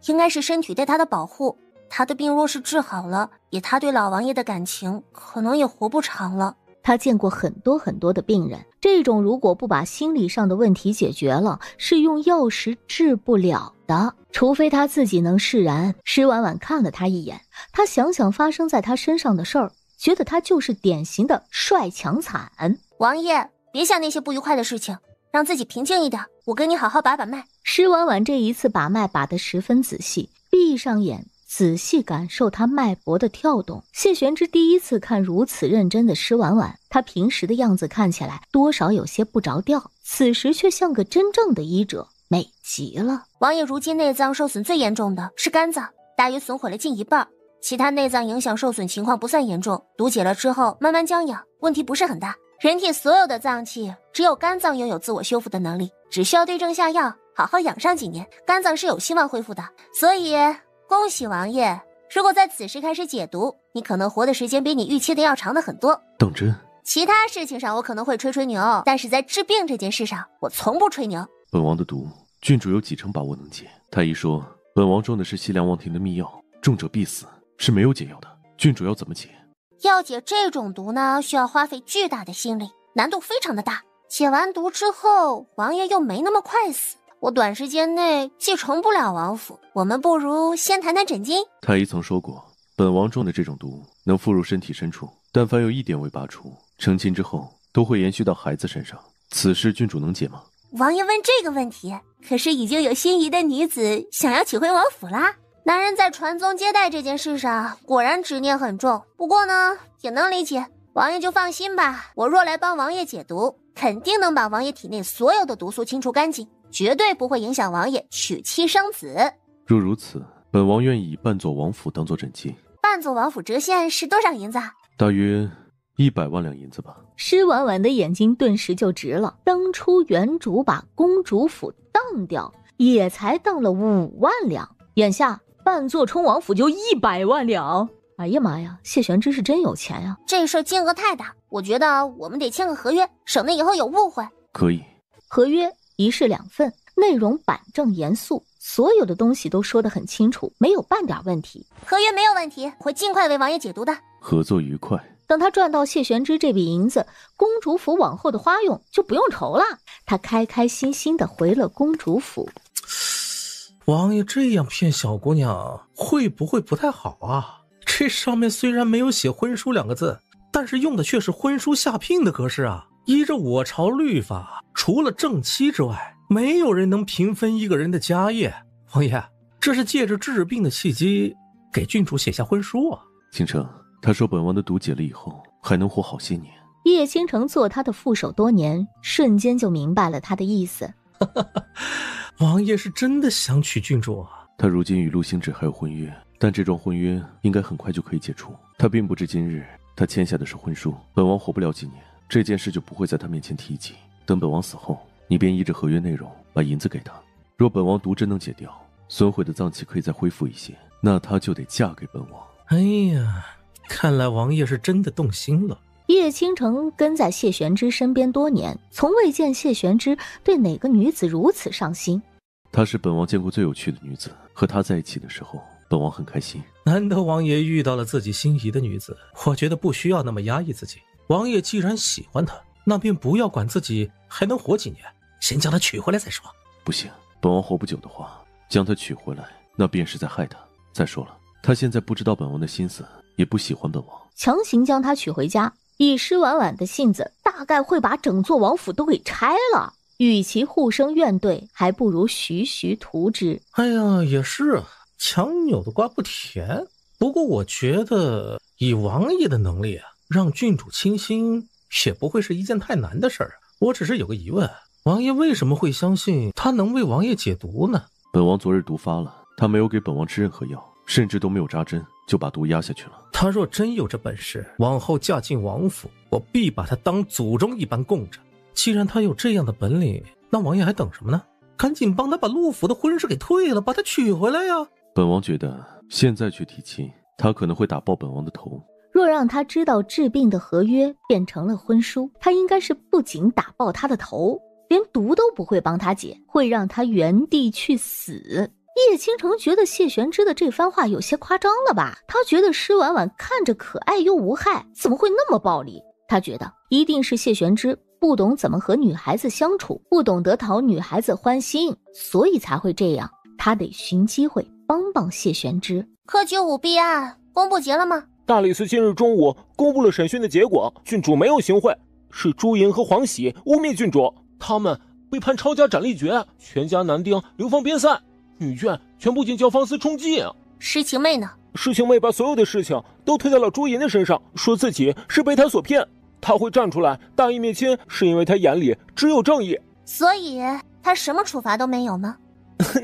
应该是身体对他的保护。他的病若是治好了，以他对老王爷的感情，可能也活不长了。他见过很多的病人，这种如果不把心理上的问题解决了，是用药食治不了的。除非他自己能释然。施婉婉看了他一眼，他想想发生在他身上的事儿，觉得他就是典型的帅强惨。王爷，别想那些不愉快的事情，让自己平静一点，我跟你好好把把脉。施婉婉这一次把脉把得十分仔细，闭上眼仔细感受他脉搏的跳动。谢玄之第一次看如此认真的施婉婉，他平时的样子看起来多少有些不着调，此时却像个真正的医者，美极了。王爷如今内脏受损最严重的是肝脏，大约损毁了近一半，其他内脏影响受损情况不算严重，毒解了之后慢慢将养，问题不是很大。人体所有的脏器，只有肝脏拥有自我修复的能力，只需要对症下药，好好养上几年，肝脏是有希望恢复的。所以恭喜王爷，如果在此时开始解毒，你可能活的时间比你预期的要长的很多。当真？其他事情上我可能会吹牛，但是在治病这件事上，我从不吹牛。本王的毒，郡主有几成把握能解？太医说，本王中的是西凉王庭的秘药，中者必死，是没有解药的。郡主要怎么解？要解这种毒呢，需要花费巨大的心力，难度非常的大。解完毒之后，王爷又没那么快死，我短时间内继承不了王府，我们不如先谈谈诊金。太医曾说过，本王中的这种毒能附入身体深处，但凡有一点未拔除，成亲之后都会延续到孩子身上。此事郡主能解吗？王爷问这个问题，可是已经有心仪的女子想要娶回王府啦。男人在传宗接代这件事上果然执念很重，不过呢也能理解。王爷就放心吧，我若来帮王爷解毒，肯定能把王爷体内所有的毒素清除干净，绝对不会影响王爷娶妻生子。若如此，本王愿意以半座王府当做诊金。半座王府折现是多少银子？大约100万两银子吧。施婉婉的眼睛顿时就直了。当初原主把公主府当掉，也才当了5万两，眼下半座冲王府就100万两。哎呀妈呀，谢玄之是真有钱呀！这事金额太大，我觉得我们得签个合约，省得以后有误会。可以。合约一式2份，内容板正严肃，所有的东西都说得很清楚，没有半点问题。合约没有问题，我会尽快为王爷解毒的。合作愉快。等他赚到谢玄之这笔银子，公主府往后的花用就不用愁了。他开开心心地回了公主府。王爷这样骗小姑娘，会不会不太好啊？这上面虽然没有写婚书2个字，但是用的却是婚书下聘的格式啊。依着我朝律法，除了正妻之外，没有人能平分一个人的家业。王爷，这是借着治病的契机，给郡主写下婚书啊。倾城，他说本王的毒解了以后，还能活好些年。叶倾城做他的副手多年，瞬间就明白了他的意思。王爷是真的想娶郡主啊？他如今与陆星芷还有婚约，但这桩婚约应该很快就可以解除。他并不知今日他签下的是婚书，本王活不了几年，这件事就不会在他面前提及。等本王死后，你便依着合约内容把银子给他。若本王毒真能解掉，损毁的脏器可以再恢复一些，那她就得嫁给本王。哎呀，看来王爷是真的动心了。叶倾城跟在谢玄之身边多年，从未见谢玄之对哪个女子如此上心。她是本王见过最有趣的女子，和她在一起的时候，本王很开心。难得王爷遇到了自己心仪的女子，我觉得不需要那么压抑自己。王爷既然喜欢她，那便不要管自己还能活几年，先将她娶回来再说。不行，本王活不久的话，将她娶回来，那便是在害她。再说了，她现在不知道本王的心思，也不喜欢本王，强行将她娶回家，以施婉婉的性子，大概会把整座王府都给拆了。与其互生怨怼，还不如徐徐图之。哎呀，也是啊，强扭的瓜不甜。不过我觉得以王爷的能力啊，让郡主倾心也不会是一件太难的事儿。我只是有个疑问，王爷为什么会相信他能为王爷解毒呢？本王昨日毒发了，他没有给本王吃任何药，甚至都没有扎针，就把毒压下去了。他若真有这本事，往后嫁进王府，我必把他当祖宗一般供着。既然他有这样的本领，那王爷还等什么呢？赶紧帮他把陆府的婚事给退了，把他娶回来呀！本王觉得现在去提亲，他可能会打爆本王的头。若让他知道治病的合约变成了婚书，他应该是不仅打爆他的头，连毒都不会帮他解，会让他原地去死。叶倾城觉得谢玄之的这番话有些夸张了吧？他觉得施婉婉看着可爱又无害，怎么会那么暴力？他觉得一定是谢玄之不懂怎么和女孩子相处，不懂得讨女孩子欢心，所以才会这样。他得寻机会帮帮谢玄之。科举舞弊案公布结了吗？大理寺今日中午公布了审讯的结果，郡主没有行贿，是朱莹和黄喜污蔑郡主，他们被判抄家斩立决，全家男丁流放边塞，女眷全部进教坊司充饥。诗情妹呢？诗情妹把所有的事情都推到了朱莹的身上，说自己是被他所骗，他会站出来大义灭亲，是因为他眼里只有正义。所以他什么处罚都没有吗？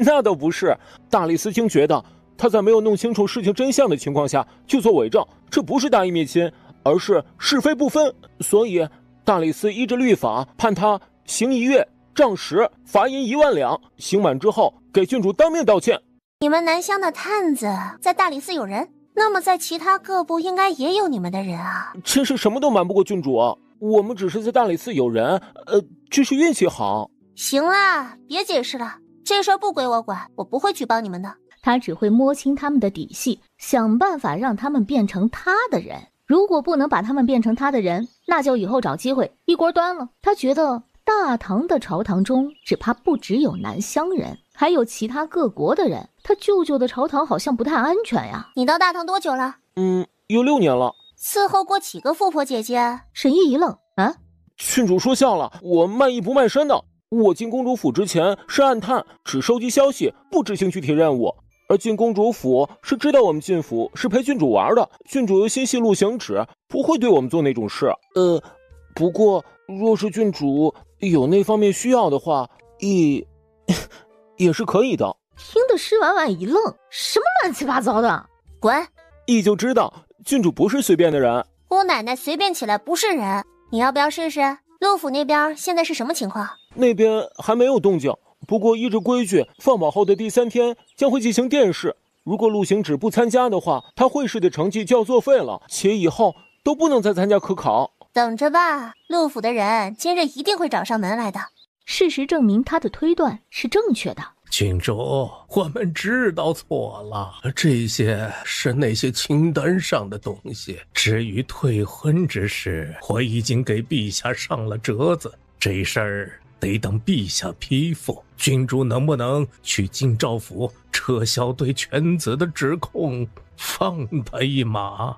那倒不是，大理寺卿觉得他在没有弄清楚事情真相的情况下就做伪证，这不是大义灭亲，而是是非不分，所以大理寺依着律法判他刑1月，杖10，罚银1万两，刑满之后给郡主当面道歉。你们南乡的探子在大理寺有人，那么在其他各部应该也有你们的人啊。真是什么都瞒不过郡主啊，我们只是在大理寺有人，只是运气好。行啦，别解释了，这事儿不归我管，我不会举报你们的。他只会摸清他们的底细，想办法让他们变成他的人。如果不能把他们变成他的人，那就以后找机会一锅端了。他觉得大唐的朝堂中只怕不只有南乡人，还有其他各国的人。他舅舅的朝堂好像不太安全呀。你到大唐多久了？有6年了。伺候过几个富婆姐姐？沈毅一愣，啊，郡主说笑了，我卖艺不卖身的。我进公主府之前是暗探，只收集消息，不执行具体任务。而进公主府是知道我们进府是陪郡主玩的，郡主又心系陆行止，不会对我们做那种事。不过若是郡主有那方面需要的话，也是可以的。听得施婉婉一愣，什么乱七八糟的？滚！一就知道郡主不是随便的人。姑奶奶随便起来不是人，你要不要试试？陆府那边现在是什么情况？那边还没有动静，不过依着规矩，放榜后的第3天将会进行殿试。如果陆行止不参加的话，他会试的成绩就要作废了，且以后都不能再参加科考。等着吧，陆府的人今日一定会找上门来的。事实证明他的推断是正确的。郡主，我们知道错了，这些是那些清单上的东西。至于退婚之事，我已经给陛下上了折子，这事儿得等陛下批复。郡主能不能去京兆府撤销对犬子的指控，放他一马？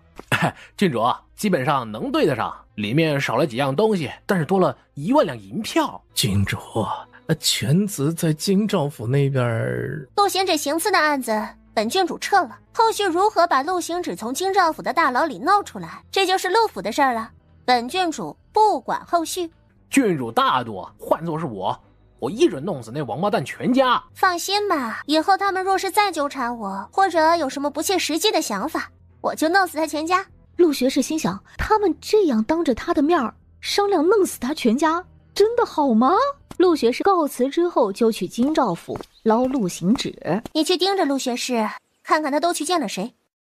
郡主，基本上能对得上，里面少了几样东西，但是多了1万两银票。郡主，犬子在京兆府那边。陆行止行刺的案子本郡主撤了，后续如何把陆行止从京兆府的大牢里闹出来，这就是陆府的事儿了，本郡主不管后续。郡主大度，换作是我一准弄死那王八蛋全家。放心吧，以后他们若是再纠缠我，或者有什么不切实际的想法，我就弄死他全家。陆学士心想，他们这样当着他的面商量弄死他全家，真的好吗？陆学士告辞之后就去京兆府捞陆行止。你去盯着陆学士，看看他都去见了谁。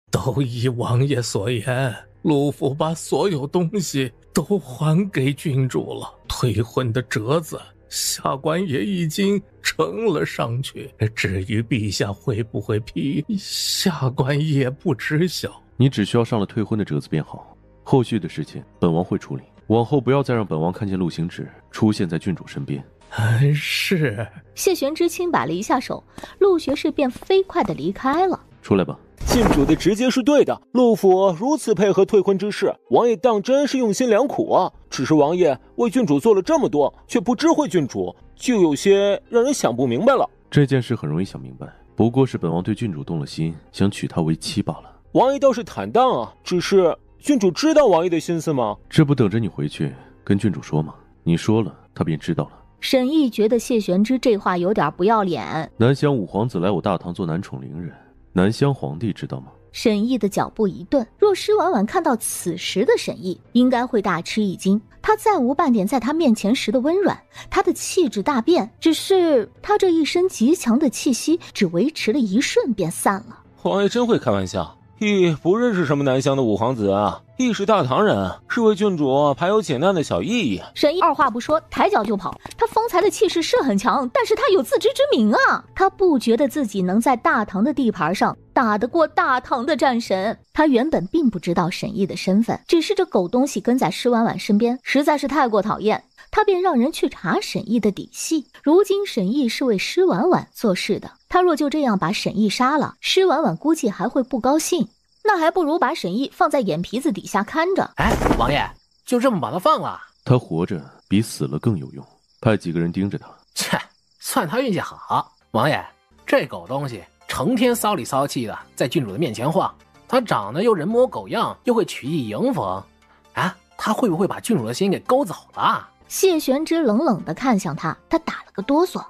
都依王爷所言，陆府把所有东西都还给郡主了，退婚的折子下官也已经呈了上去，至于陛下会不会批，下官也不知晓。你只需要上了退婚的折子便好，后续的事情本王会处理，往后不要再让本王看见陆行止出现在郡主身边。是。谢玄之轻摆了一下手，陆学士便飞快地离开了。出来吧。郡主的直接是对的，陆府如此配合退婚之事，王爷当真是用心良苦啊。只是王爷为郡主做了这么多，却不知会郡主，就有些让人想不明白了。这件事很容易想明白，不过是本王对郡主动了心，想娶她为妻罢了。王爷倒是坦荡啊，只是郡主知道王爷的心思吗？这不等着你回去跟郡主说吗？你说了，她便知道了。沈毅觉得谢玄之这话有点不要脸。南乡五皇子来我大唐做男宠伶人，南乡皇帝知道吗？沈毅的脚步一顿，若施婉婉看到此时的沈毅，应该会大吃一惊。他再无半点在他面前时的温软，他的气质大变，只是他这一身极强的气息只维持了一瞬便散了。王爷真会开玩笑，羿不认识什么南乡的五皇子啊，羿是大唐人，是为郡主排忧解难的小意义。沈毅二话不说，抬脚就跑。他方才的气势是很强，但是他有自知之明啊，他不觉得自己能在大唐的地盘上打得过大唐的战神。他原本并不知道沈毅的身份，只是这狗东西跟在施婉婉身边实在是太过讨厌，他便让人去查沈毅的底细。如今沈毅是为施婉婉做事的，他若就这样把沈毅杀了，施婉婉估计还会不高兴，那还不如把沈毅放在眼皮子底下看着。哎，王爷，就这么把他放了？他活着比死了更有用，派几个人盯着他。切，算他运气好。王爷，这狗东西成天骚里骚气的，在郡主的面前晃，他长得又人模狗样，又会曲意迎风，啊，他会不会把郡主的心给勾走了？谢玄之冷冷地看向他，他打了个哆嗦。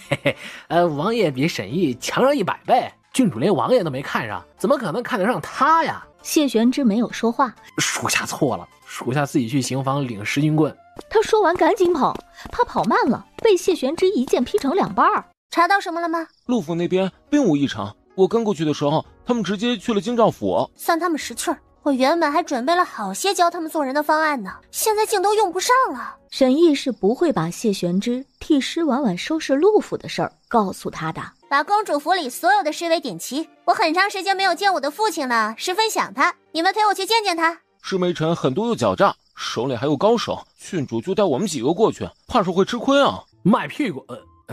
嘿嘿，王爷比沈毅强上100倍，郡主连王爷都没看上，怎么可能看得上他呀？谢玄之没有说话。属下错了，属下自己去刑房领10军棍。他说完赶紧跑，他跑慢了，被谢玄之一剑劈成2半。查到什么了吗？陆府那边并无异常，我跟过去的时候，他们直接去了京兆府。算他们识趣儿，我原本还准备了好些教他们做人的方案呢，现在竟都用不上了。沈毅是不会把谢玄之替施婉婉收拾陆府的事儿告诉他的。把公主府里所有的侍卫点齐，我很长时间没有见我的父亲了，十分想他，你们陪我去见见他。施梅臣狠毒又狡诈，手里还有高手，郡主就带我们几个过去，怕是会吃亏啊。卖屁股，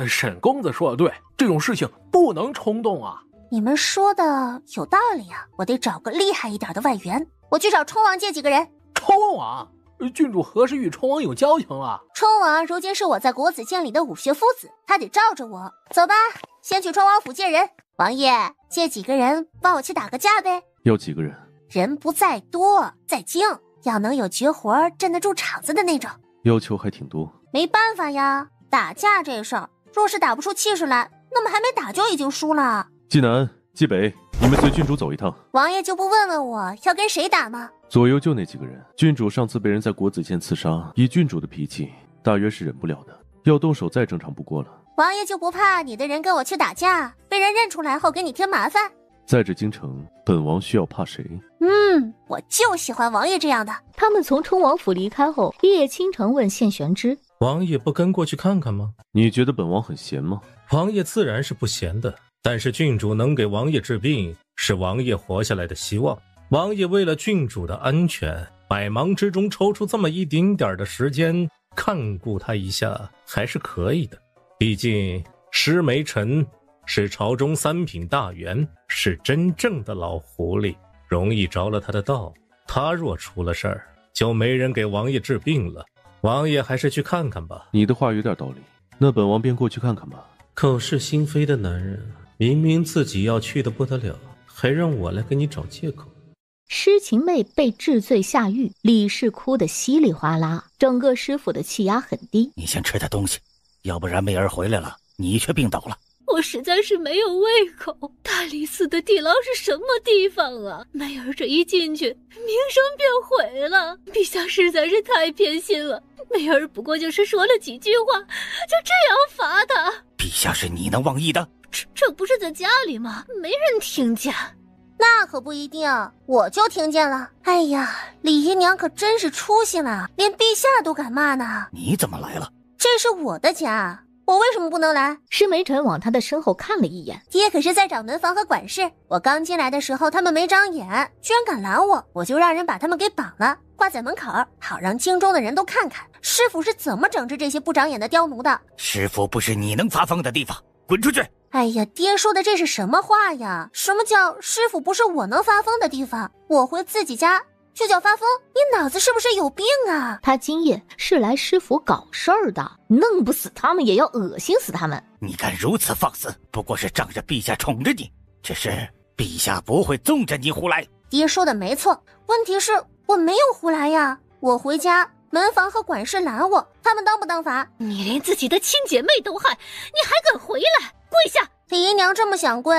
沈公子说的对，这种事情不能冲动啊。你们说的有道理啊，我得找个厉害一点的外援，我去找冲王借几个人。冲王？郡主何时与冲王有交情了？冲王如今是我在国子监里的武学夫子，他得罩着我。走吧，先去冲王府借人。王爷，借几个人帮我去打个架呗。要几个人？人不在多，在精，要能有绝活镇得住场子的那种。要求还挺多。没办法呀，打架这事儿，若是打不出气势来，那么还没打就已经输了。冀南、冀北，你们随郡主走一趟。王爷就不问问我要跟谁打吗？左右就那几个人。郡主上次被人在国子监刺杀，以郡主的脾气，大约是忍不了的，要动手再正常不过了。王爷就不怕你的人跟我去打架，被人认出来后给你添麻烦？在这京城，本王需要怕谁？我就喜欢王爷这样的。他们从冲王府离开后，叶倾城问谢玄之：王爷不跟过去看看吗？你觉得本王很闲吗？王爷自然是不闲的，但是郡主能给王爷治病，是王爷活下来的希望。王爷为了郡主的安全，百忙之中抽出这么一丁点的时间看顾他一下，还是可以的。毕竟施梅臣是朝中3品大员，是真正的老狐狸，容易着了他的道。他若出了事儿，就没人给王爷治病了。王爷还是去看看吧。你的话有点道理，那本王便过去看看吧。口是心非的男人，明明自己要去的不得了，还让我来给你找借口。施晴妹被治罪下狱，李氏哭得稀里哗啦，整个师府的气压很低。你先吃点东西，要不然媚儿回来了，你却病倒了。我实在是没有胃口。大理寺的地牢是什么地方啊？媚儿这一进去，名声便毁了。陛下实在是太偏心了，媚儿不过就是说了几句话，就这样罚他。陛下是你能忘意的？这不是在家里吗？没人听见。那可不一定，我就听见了。哎呀，李姨娘可真是出息了，连陛下都敢骂呢。你怎么来了？这是我的家，我为什么不能来？施梅臣往他的身后看了一眼，爹可是在找门房和管事，我刚进来的时候他们没长眼，居然敢拦我，我就让人把他们给绑了，挂在门口，好让京中的人都看看师傅是怎么整治这些不长眼的刁奴的。师傅不是你能发疯的地方，滚出去！哎呀，爹说的这是什么话呀？什么叫师傅不是我能发疯的地方？我回自己家就叫发疯？你脑子是不是有病啊？他今夜是来师府搞事儿的，弄不死他们也要恶心死他们。你敢如此放肆，不过是仗着陛下宠着你，只是陛下不会纵着你胡来。爹说的没错，问题是我没有胡来呀。我回家门房和管事拦我，他们当不当罚？你连自己的亲姐妹都害，你还敢回来？跪下！李姨娘这么想跪，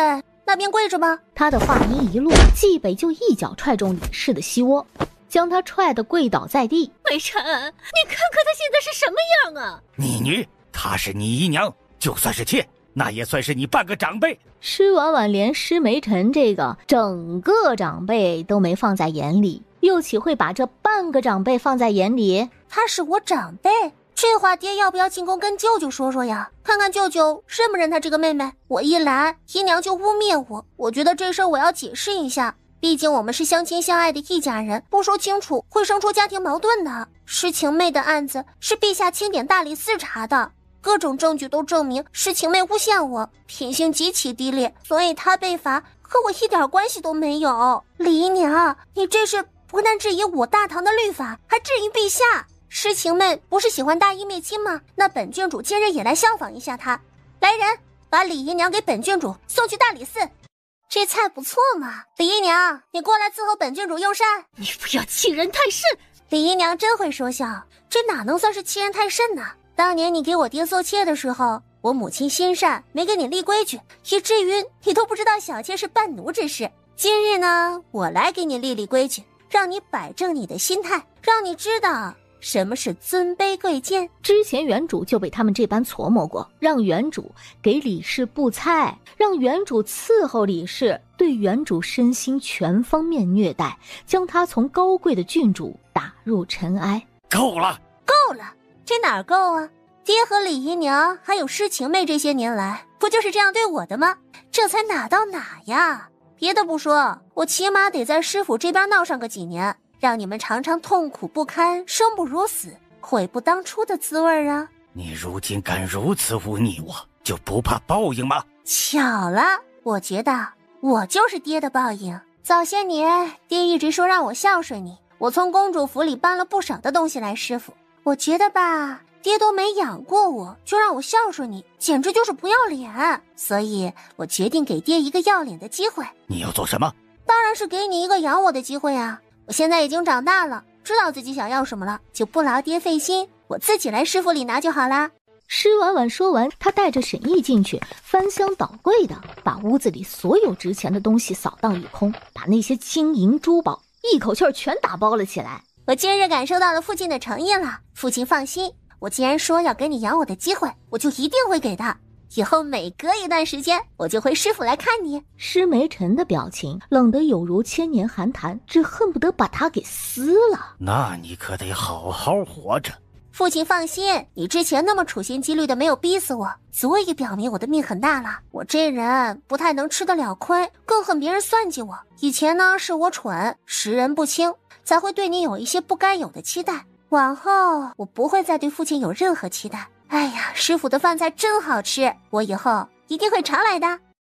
那那边跪着吧。他的话音一落，季北就一脚踹中李氏的膝窝，将他踹得跪倒在地。梅晨，你看看他现在是什么样啊！逆女，她是你姨娘，就算是妾，那也算是你半个长辈。施婉婉连施梅晨这个整个长辈都没放在眼里，又岂会把这半个长辈放在眼里？他是我长辈，这话爹要不要进宫跟舅舅说说呀？看看舅舅认不认他这个妹妹。我一来，姨娘就污蔑我，我觉得这事儿我要解释一下。毕竟我们是相亲相爱的一家人，不说清楚会生出家庭矛盾的。施晴妹的案子是陛下钦点大理寺查的，各种证据都证明施晴妹诬陷我，品性极其低劣，所以她被罚和我一点关系都没有。李姨娘，你这是不但质疑我大唐的律法，还质疑陛下。施晴妹不是喜欢大义灭亲吗？那本郡主今日也来效仿一下她。来人，把李姨娘给本郡主送去大理寺。这菜不错嘛，李姨娘，你过来伺候本郡主用膳。你不要欺人太甚！李姨娘真会说笑，这哪能算是欺人太甚呢？当年你给我爹做妾的时候，我母亲心善，没给你立规矩，以至于你都不知道小妾是伴奴之事。今日呢，我来给你立规矩，让你摆正你的心态，让你知道什么是尊卑贵贱。之前原主就被他们这般琢磨过，让原主给李氏布菜，让原主伺候李氏，对原主身心全方面虐待，将她从高贵的郡主打入尘埃。够了，够了，这哪儿够啊？爹和李姨娘还有施晴妹这些年来不就是这样对我的吗？这才哪到哪呀？别的不说，我起码得在师府这边闹上个几年，让你们尝尝痛苦不堪、生不如死、悔不当初的滋味啊！你如今敢如此忤逆我，就不怕报应吗？巧了，我觉得我就是爹的报应。早些年，爹一直说让我孝顺你，我从公主府里搬了不少的东西来师府。我觉得吧，爹都没养过我，就让我孝顺你，简直就是不要脸。所以我决定给爹一个要脸的机会。你要做什么？当然是给你一个养我的机会啊！我现在已经长大了，知道自己想要什么了，就不劳爹费心，我自己来师府里拿就好啦。施婉婉说完，她带着沈毅进去，翻箱倒柜的把屋子里所有值钱的东西扫荡一空，把那些金银珠宝一口气全打包了起来。我今日感受到了父亲的诚意了，父亲放心，我既然说要给你养我的机会，我就一定会给的。以后每隔一段时间，我就回师府来看你。施梅晨的表情冷得有如千年寒潭，只恨不得把他给撕了。那你可得好好活着。父亲放心，你之前那么处心积虑的没有逼死我，足以表明我的命很大了。我这人不太能吃得了亏，更恨别人算计我。以前呢，是我蠢，识人不清，才会对你有一些不该有的期待。往后我不会再对父亲有任何期待。哎呀，师傅的饭菜真好吃，我以后一定会常来的。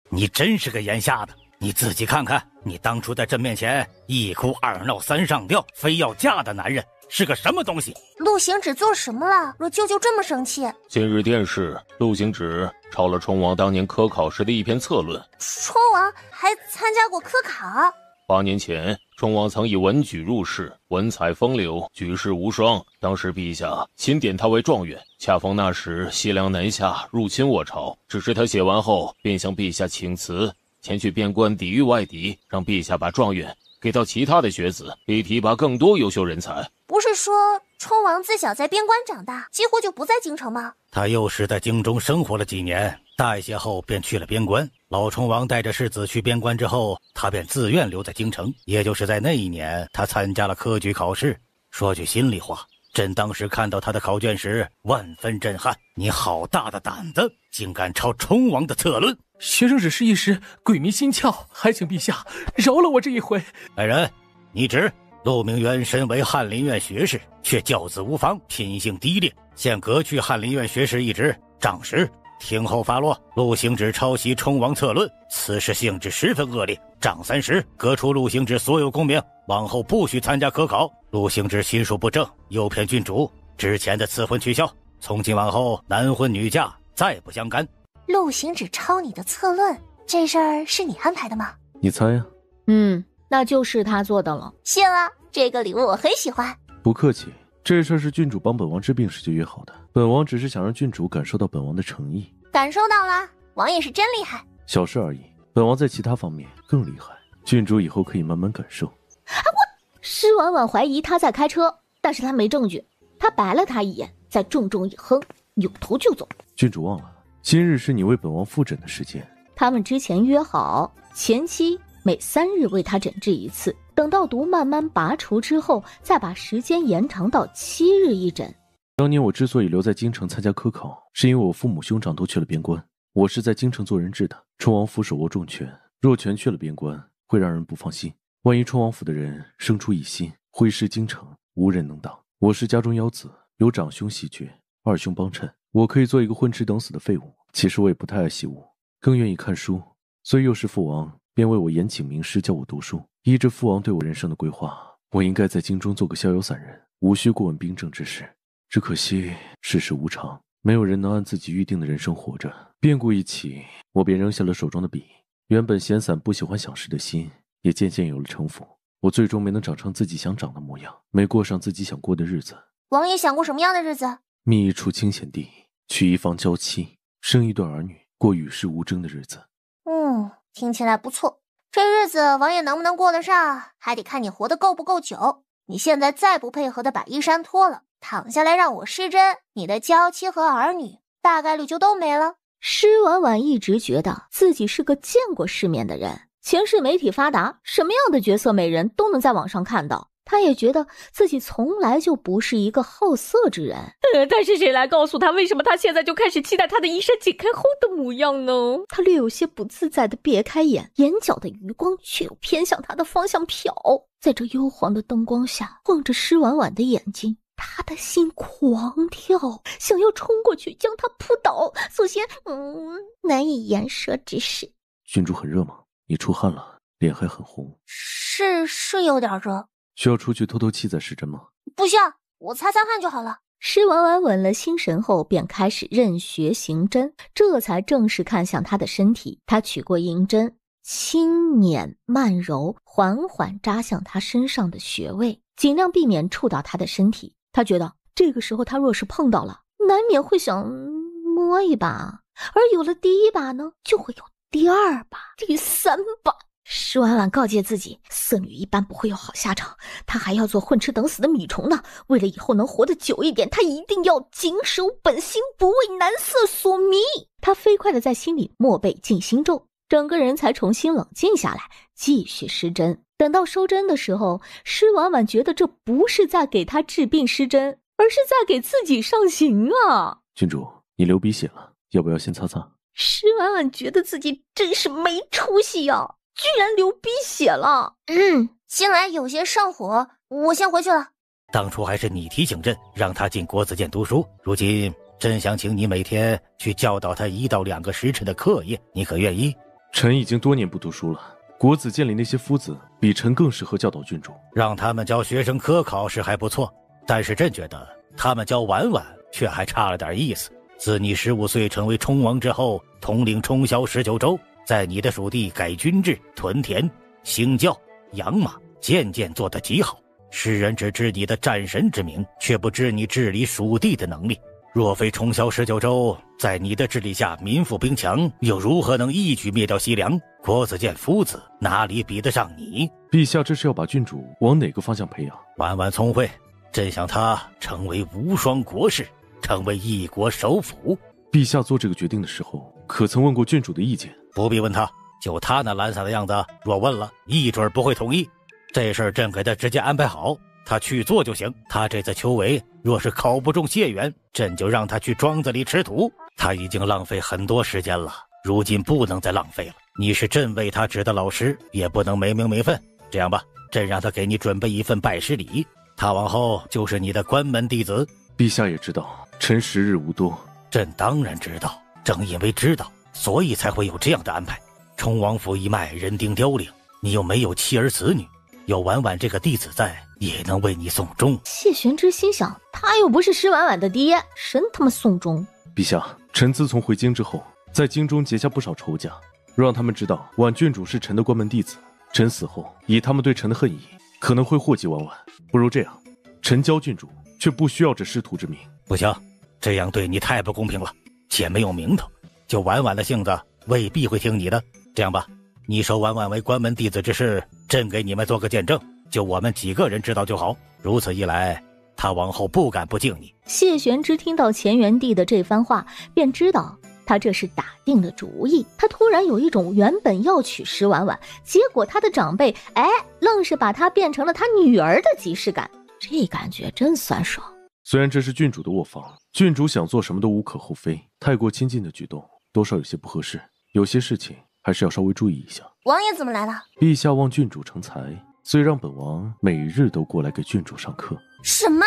你真是个眼瞎子，你自己看看，你当初在朕面前一哭二闹三上吊，非要嫁的男人是个什么东西？陆行止做什么了？若舅舅这么生气？今日殿试，陆行止抄了冲王当年科考时的一篇策论。冲王还参加过科考？8年前，冲王曾以文举入仕，文采风流，举世无双。当时陛下钦点他为状元，恰逢那时西凉南下入侵我朝，只是他写完后便向陛下请辞，前去边关抵御外敌，让陛下把状元给到其他的学子，以提拔更多优秀人才。不是说冲王自小在边关长大，几乎就不在京城吗？他又是在京中生活了几年，大一些后便去了边关。老冲王带着世子去边关之后，他便自愿留在京城。也就是在那一年，他参加了科举考试。说句心里话，朕当时看到他的考卷时万分震撼。你好大的胆子，竟敢抄冲王的策论！学生只是一时鬼迷心窍，还请陛下饶了我这一回。来人，你指陆明渊身为翰林院学士，却教子无方，品性低劣，现革去翰林院学士一职，杖10。听候发落。陆行止抄袭冲王策论，此事性质十分恶劣，杖30，革除陆行止所有功名，往后不许参加科考。陆行止心术不正，诱骗郡主，之前的赐婚取消，从今往后男婚女嫁再不相干。陆行止抄你的策论，这事儿是你安排的吗？你猜呀？那就是他做的了。谢了，这个礼物我很喜欢。不客气，这事儿是郡主帮本王治病时就约好的，本王只是想让郡主感受到本王的诚意。感受到了，王爷是真厉害。小事而已，本王在其他方面更厉害，郡主以后可以慢慢感受。施婉婉怀疑他在开车，但是他没证据，他白了他一眼，再重重一哼，扭头就走。郡主忘了，今日是你为本王复诊的时间。他们之前约好，前期每3日为他诊治一次，等到毒慢慢拔除之后，再把时间延长到7日一诊。当年我之所以留在京城参加科考，是因为我父母兄长都去了边关，我是在京城做人质的。冲王府手握重权，若全去了边关，会让人不放心。万一冲王府的人生出异心，挥师京城，无人能挡。我是家中幺子，有长兄袭爵，二兄帮衬，我可以做一个混吃等死的废物。其实我也不太爱习武，更愿意看书，所以幼时父王便为我严请名师教我读书。依着父王对我人生的规划，我应该在京中做个逍遥散人，无需过问兵政之事。只可惜世事无常，没有人能按自己预定的人生活着。变故一起，我便扔下了手中的笔，原本闲散不喜欢想事的心也渐渐有了城府。我最终没能长成自己想长的模样，没过上自己想过的日子。王爷想过什么样的日子？觅一处清闲地，娶一房娇妻，生一对儿女，过与世无争的日子。听起来不错。这日子王爷能不能过得上，还得看你活得够不够久。你现在再不配合的把衣衫脱了，躺下来让我施针，你的娇妻和儿女大概率就都没了。施婉婉一直觉得自己是个见过世面的人，前世媒体发达，什么样的绝色美人都能在网上看到。她也觉得自己从来就不是一个好色之人。但是谁来告诉她，为什么她现在就开始期待她的衣衫解开后的模样呢？她略有些不自在地别开眼，眼角的余光却又偏向她的方向瞟。在这幽黄的灯光下，望着施婉婉的眼睛，他的心狂跳，想要冲过去将她扑倒，所幸难以言说之事。郡主很热吗？你出汗了，脸还很红。是有点热。需要出去透透气再施针吗？不需要，我擦汗就好了。施婉婉稳了心神后，便开始任学行针，这才正式看向她的身体。她取过银针，轻捻慢揉，缓缓扎向她身上的穴位，尽量避免触到她的身体。她觉得这个时候她若是碰到了，难免会想摸一把，而有了第一把呢，就会有第2把、第3把。施婉婉告诫自己，色女一般不会有好下场，她还要做混吃等死的米虫呢。为了以后能活得久一点，她一定要谨守本心，不为男色所迷。她飞快地在心里默背静心咒，整个人才重新冷静下来，继续施针。等到收针的时候，施婉婉觉得这不是在给她治病施针，而是在给自己上刑啊。郡主，你流鼻血了，要不要先擦擦？施婉婉觉得自己真是没出息啊，居然流鼻血了。近来有些上火，我先回去了。当初还是你提醒朕让他进国子监读书，如今朕想请你每天去教导他1到2个时辰的课业，你可愿意？臣已经多年不读书了，国子监里那些夫子比臣更适合教导郡主。让他们教学生科考是还不错，但是朕觉得他们教婉婉却还差了点意思。自你15岁成为冲王之后，统领冲霄19州，在你的属地改军制、屯田、兴教、养马，渐渐做得极好。世人只知你的战神之名，却不知你治理属地的能力。若非冲霄19州在你的治理下民富兵强，又如何能一举灭掉西凉？国子监夫子哪里比得上你？陛下这是要把郡主往哪个方向培养？婉婉聪慧，朕想她成为无双国士，成为一国首辅。陛下做这个决定的时候，可曾问过郡主的意见？不必问他，就他那懒散的样子，若问了，一准不会同意。这事儿朕给他直接安排好，他去做就行。他这次求为若是考不中解元，朕就让他去庄子里吃土。他已经浪费很多时间了，如今不能再浪费了。你是朕为他指的老师，也不能没名没分。这样吧，朕让他给你准备一份拜师礼，他往后就是你的关门弟子。陛下也知道臣时日无多。朕当然知道，正因为知道，所以才会有这样的安排。冲王府一脉人丁凋零，你又没有妻儿子女，有婉婉这个弟子在，也能为你送终。谢玄之心想，他又不是施婉婉的爹，神他妈送终。陛下，臣自从回京之后，在京中结下不少仇家，让他们知道婉郡主是臣的关门弟子。臣死后，以他们对臣的恨意，可能会祸及婉婉。不如这样，臣教郡主，却不需要这师徒之名。不行，这样对你太不公平了，且没有名头，就婉婉的性子未必会听你的。这样吧，你收婉婉为关门弟子之事，朕给你们做个见证，就我们几个人知道就好。如此一来，他往后不敢不敬你。谢玄之听到乾元帝的这番话，便知道他这是打定了主意。他突然有一种原本要娶石婉婉，结果他的长辈愣是把她变成了他女儿的即视感，这感觉真酸爽。虽然这是郡主的卧房，郡主想做什么都无可厚非，太过亲近的举动多少有些不合适，有些事情还是要稍微注意一下。王爷怎么来了？陛下望郡主成才，所以让本王每日都过来给郡主上课。什么？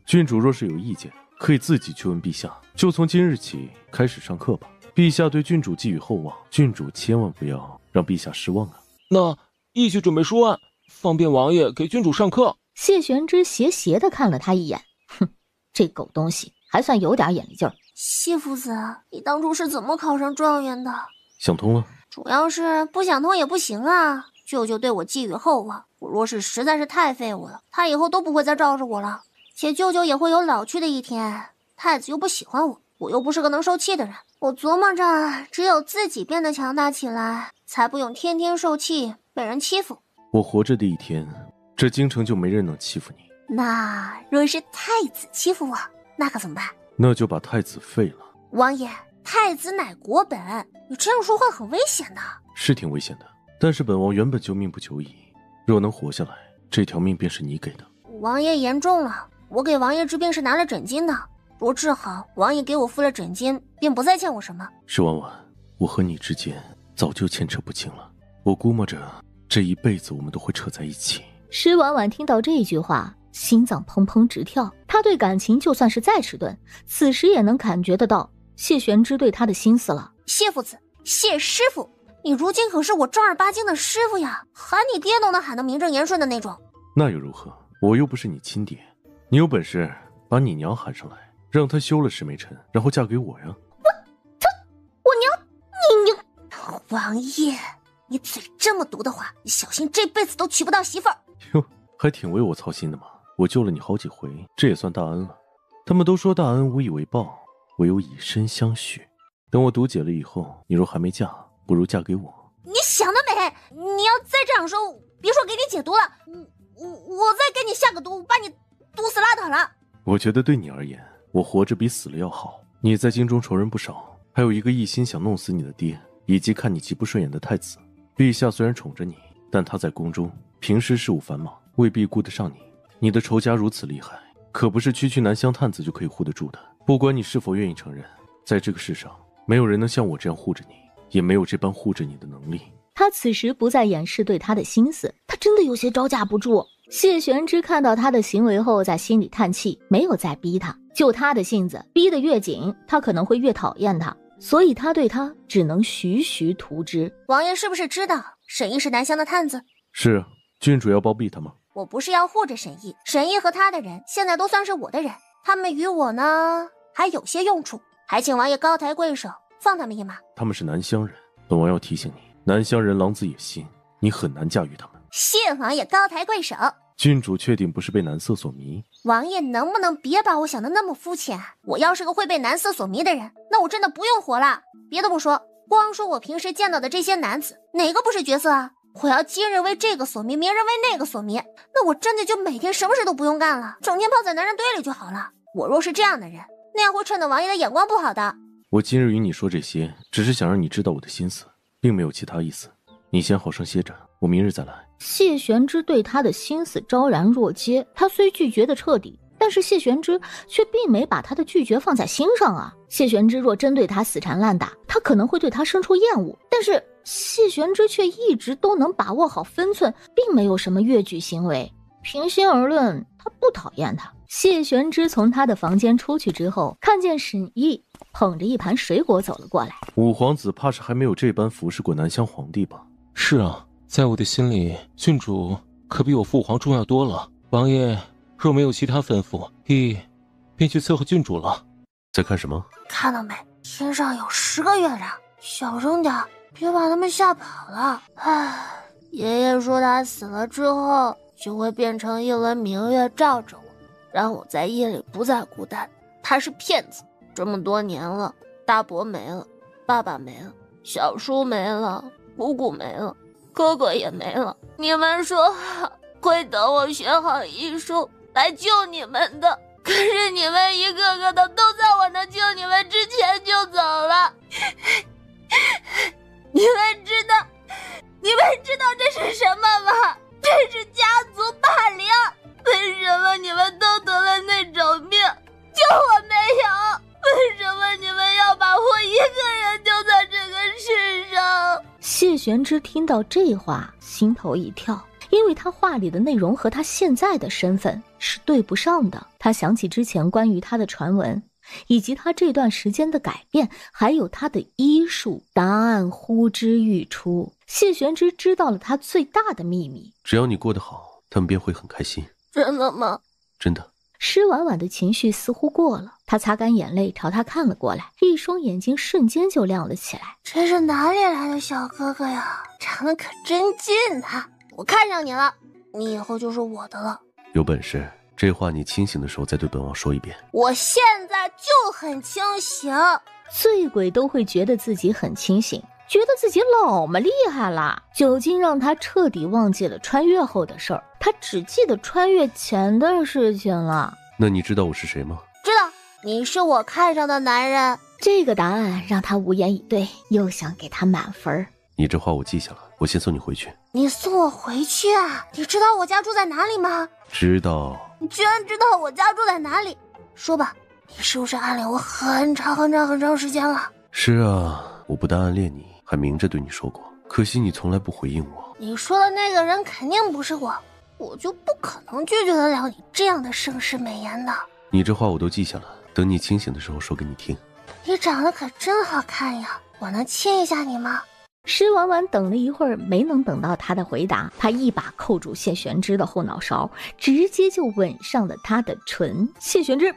郡主若是有意见，可以自己去问陛下，就从今日起开始上课吧。陛下对郡主寄予厚望，郡主千万不要让陛下失望啊。那义去准备书案，方便王爷给郡主上课。谢玄之斜地看了他一眼，哼，这狗东西还算有点眼力劲儿。谢夫子，你当初是怎么考上状元的？想通了。主要是不想通也不行啊。舅舅对我寄予厚望，我若是实在是太废物了，他以后都不会再罩着我了。且舅舅也会有老去的一天，太子又不喜欢我，我又不是个能受气的人。我琢磨着，只有自己变得强大起来，才不用天天受气，被人欺负。我活着的一天，这京城就没人能欺负你。那若是太子欺负我，那可怎么办？那就把太子废了。王爷，太子乃国本，你这样说话很危险的。是挺危险的，但是本王原本就命不久矣，若能活下来，这条命便是你给的。王爷言重了，我给王爷治病是拿了诊金的，若治好，王爷给我付了诊金，便不再欠我什么。石婉婉，我和你之间早就牵扯不清了，我估摸着这一辈子我们都会扯在一起。石婉婉听到这句话，心脏砰砰直跳。她对感情就算是再迟钝，此时也能感觉得到谢玄之对她的心思了。谢夫子，谢师傅，你如今可是我正儿八经的师傅呀，喊你爹都能喊得名正言顺的那种。那又如何？我又不是你亲爹，你有本事把你娘喊上来，让她休了石梅尘，然后嫁给我呀。我娘，你王爷，你嘴这么毒的话，你小心这辈子都娶不到媳妇儿。哟，还挺为我操心的嘛，我救了你好几回，这也算大恩了。他们都说大恩无以为报，唯有以身相许。等我毒解了以后，你若还没嫁，不如嫁给我。你想得美！你要再这样说，别说给你解毒了，我再给你下个毒，把你毒死拉倒了。我觉得对你而言，我活着比死了要好。你在京中仇人不少，还有一个一心想弄死你的爹，以及看你极不顺眼的太子。陛下虽然宠着你，但他在宫中平时事务繁忙，未必顾得上你。你的仇家如此厉害，可不是区区南乡探子就可以护得住的。不管你是否愿意承认，在这个世上，没有人能像我这样护着你，也没有这般护着你的能力。他此时不再掩饰对他的心思，他真的有些招架不住。谢玄之看到他的行为后，在心里叹气，没有再逼他。就他的性子，逼得越紧，他可能会越讨厌他，所以他对他只能徐徐图之。王爷是不是知道沈毅是南乡的探子？是啊，郡主要包庇他吗？我不是要护着沈毅，沈毅和他的人现在都算是我的人，他们与我呢还有些用处，还请王爷高抬贵手，放他们一马。他们是南乡人，本王要提醒你，南乡人狼子野心，你很难驾驭他们。谢王爷高抬贵手。郡主确定不是被男色所迷？王爷能不能别把我想的那么肤浅？我要是个会被男色所迷的人，那我真的不用活了。别的不说，光说我平时见到的这些男子，哪个不是角色啊？我要今日为这个所迷，明日为那个所迷，那我真的就每天什么事都不用干了，整天泡在男人堆里就好了。我若是这样的人，那样会衬得王爷的眼光不好的。我今日与你说这些，只是想让你知道我的心思，并没有其他意思。你先好生歇着，我明日再来。谢玄之对他的心思昭然若揭，他虽拒绝的彻底，但是谢玄之却并没把他的拒绝放在心上啊。谢玄之若真对他死缠烂打，他可能会对他生出厌恶，但是谢玄之却一直都能把握好分寸，并没有什么越矩行为。平心而论，他不讨厌他。谢玄之从他的房间出去之后，看见沈毅捧着一盘水果走了过来。五皇子怕是还没有这般服侍过南乡皇帝吧？是啊，在我的心里，郡主可比我父皇重要多了。王爷若没有其他吩咐，便去伺候郡主了。在看什么？看到没？天上有10个月亮，小声点，别把他们吓跑了。唉，爷爷说他死了之后就会变成一轮明月照着我，让我在夜里不再孤单。他是骗子，这么多年了，大伯没了，爸爸没了，小叔没了，姑姑没了，哥哥也没了。你们说会等我学好医术来救你们的，可是你们一个个的都在我能救你们之前就走了。你们知道这是什么吗？这是家族霸凌。为什么你们都得了那种病，就我没有？为什么你们要把我一个人丢在这个世上？谢玄之听到这话，心头一跳，因为他话里的内容和他现在的身份是对不上的。他想起之前关于他的传闻，以及他这段时间的改变，还有他的医术，答案呼之欲出。谢玄之知道了他最大的秘密。只要你过得好，他们便会很开心。真的吗？真的。施婉婉的情绪似乎过了，她擦干眼泪朝他看了过来，一双眼睛瞬间就亮了起来。这是哪里来的小哥哥呀？长得可真俊啊！我看上你了，你以后就是我的了。有本事这话你清醒的时候再对本王说一遍。我现在就很清醒。醉鬼都会觉得自己很清醒，觉得自己老么厉害了。酒精让他彻底忘记了穿越后的事儿，他只记得穿越前的事情了。那你知道我是谁吗？知道，你是我看上的男人。这个答案让他无言以对，又想给他满分。你这话我记下了，我先送你回去。你送我回去啊？你知道我家住在哪里吗？知道。你居然知道我家住在哪里？说吧，你是不是暗恋我很长时间了？是啊，我不但暗恋你，还明着对你说过，可惜你从来不回应我。你说的那个人肯定不是我，我就不可能拒绝得了你这样的盛世美颜的。你这话我都记下了，等你清醒的时候说给你听。你长得可真好看呀，我能亲一下你吗？施婉婉等了一会儿，没能等到他的回答，他一把扣住谢玄之的后脑勺，直接就吻上了他的唇。谢玄之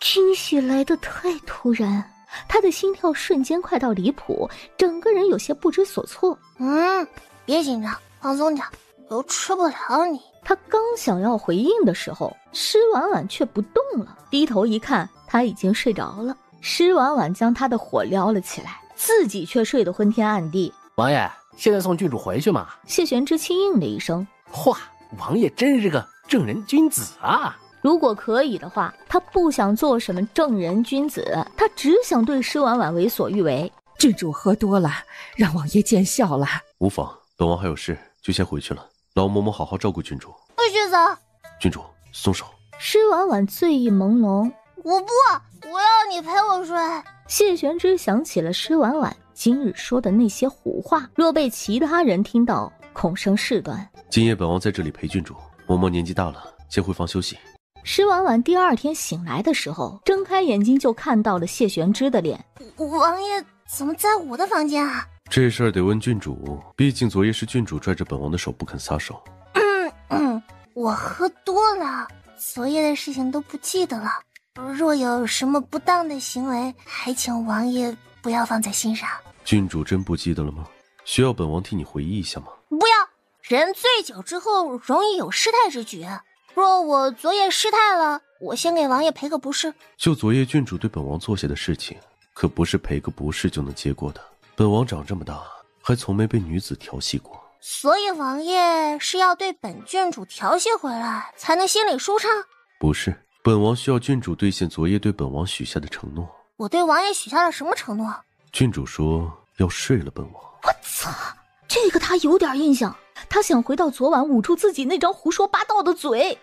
惊喜来得太突然，他的心跳瞬间快到离谱，整个人有些不知所措。别紧张，放松点，我又吃不了你。他刚想要回应的时候，施婉婉却不动了，低头一看，他已经睡着了。施婉婉将他的火撩了起来，自己却睡得昏天暗地。王爷，现在送郡主回去嘛？谢玄之轻应了一声。哇，王爷真是个正人君子啊！如果可以的话，他不想做什么正人君子，他只想对施婉婉为所欲为。郡主喝多了，让王爷见笑了。无妨，本王还有事，就先回去了。老嬷嬷好好照顾郡主。不许走！郡主，松手。施婉婉醉意朦胧。我不，我要你陪我睡。谢玄之想起了施婉婉今日说的那些胡话，若被其他人听到，恐生事端。今夜本王在这里陪郡主，嬷嬷年纪大了，先回房休息。施婉婉第二天醒来的时候，睁开眼睛就看到了谢玄之的脸。王爷怎么在我的房间啊？这事儿得问郡主，毕竟昨夜是郡主拽着本王的手不肯撒手。我喝多了，昨夜的事情都不记得了。若有什么不当的行为，还请王爷不要放在心上。郡主真不记得了吗？需要本王替你回忆一下吗？不要，人醉酒之后容易有失态之举。若我昨夜失态了，我先给王爷赔个不是。就昨夜郡主对本王做下的事情，可不是赔个不是就能接过的。本王长这么大，还从没被女子调戏过。所以王爷是要对本郡主调戏回来，才能心里舒畅？不是，本王需要郡主兑现昨夜对本王许下的承诺。我对王爷许下了什么承诺？郡主说要睡了本王。我操，这个他有点印象。他想回到昨晚捂住自己那张胡说八道的嘴。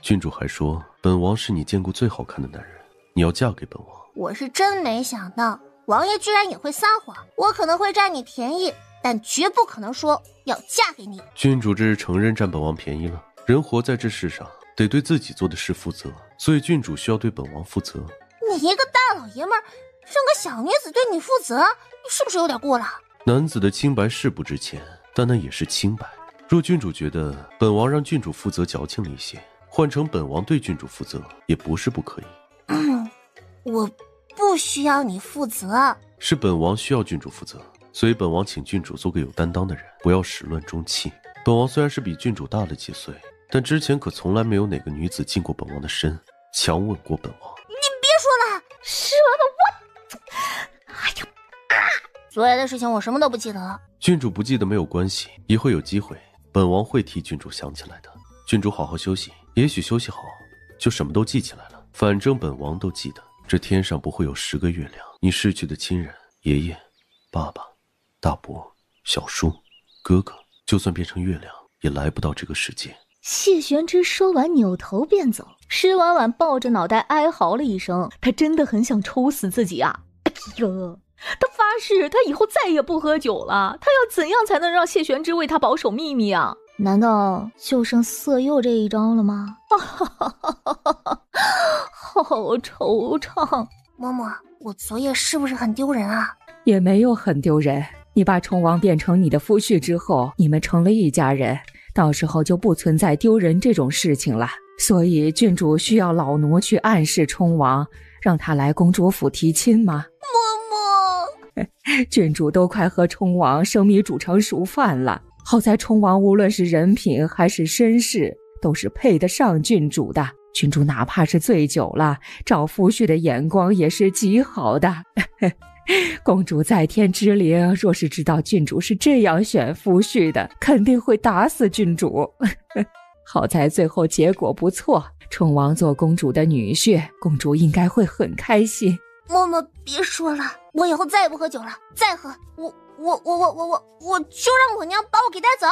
郡主还说本王是你见过最好看的男人，你要嫁给本王。我是真没想到王爷居然也会撒谎。我可能会占你便宜，但绝不可能说要嫁给你。郡主这是承认占本王便宜了。人活在这世上得对自己做的事负责，所以郡主需要对本王负责。你一个大老爷们儿让个小女子对你负责，你是不是有点过了？男子的清白是不值钱，但那也是清白。若郡主觉得本王让郡主负责矫情了一些，换成本王对郡主负责也不是不可以。我不需要你负责，是本王需要郡主负责，所以本王请郡主做个有担当的人，不要始乱终弃。本王虽然是比郡主大了几岁，但之前可从来没有哪个女子进过本王的身，强吻过本王。你别说了，是我，哎呀，昨夜的事情我什么都不记得。郡主不记得没有关系，以后有机会，本王会替郡主想起来的。郡主好好休息，也许休息好，就什么都记起来了。反正本王都记得，这天上不会有10个月亮。你逝去的亲人，爷爷、爸爸、大伯、小叔、哥哥，就算变成月亮，也来不到这个世界。谢玄之说完，扭头便走。施婉婉抱着脑袋哀嚎了一声，她真的很想抽死自己啊！哎呀，她发誓，她以后再也不喝酒了。她要怎样才能让谢玄之为她保守秘密啊？难道就剩色诱这一招了吗？好惆怅。嬷嬷，我昨夜是不是很丢人啊？也没有很丢人。你把冲王变成你的夫婿之后，你们成了一家人，到时候就不存在丢人这种事情了。所以郡主需要老奴去暗示冲王，让他来公主府提亲吗？嬷嬷，郡主都快和冲王生米煮成熟饭了。好在冲王无论是人品还是身世，都是配得上郡主的。郡主哪怕是醉酒了，找夫婿的眼光也是极好的。公主在天之灵，若是知道郡主是这样选夫婿的，肯定会打死郡主。好在最后结果不错，冲王做公主的女婿，公主应该会很开心。嬷嬷别说了，我以后再也不喝酒了，再喝我就让我娘把我给带走。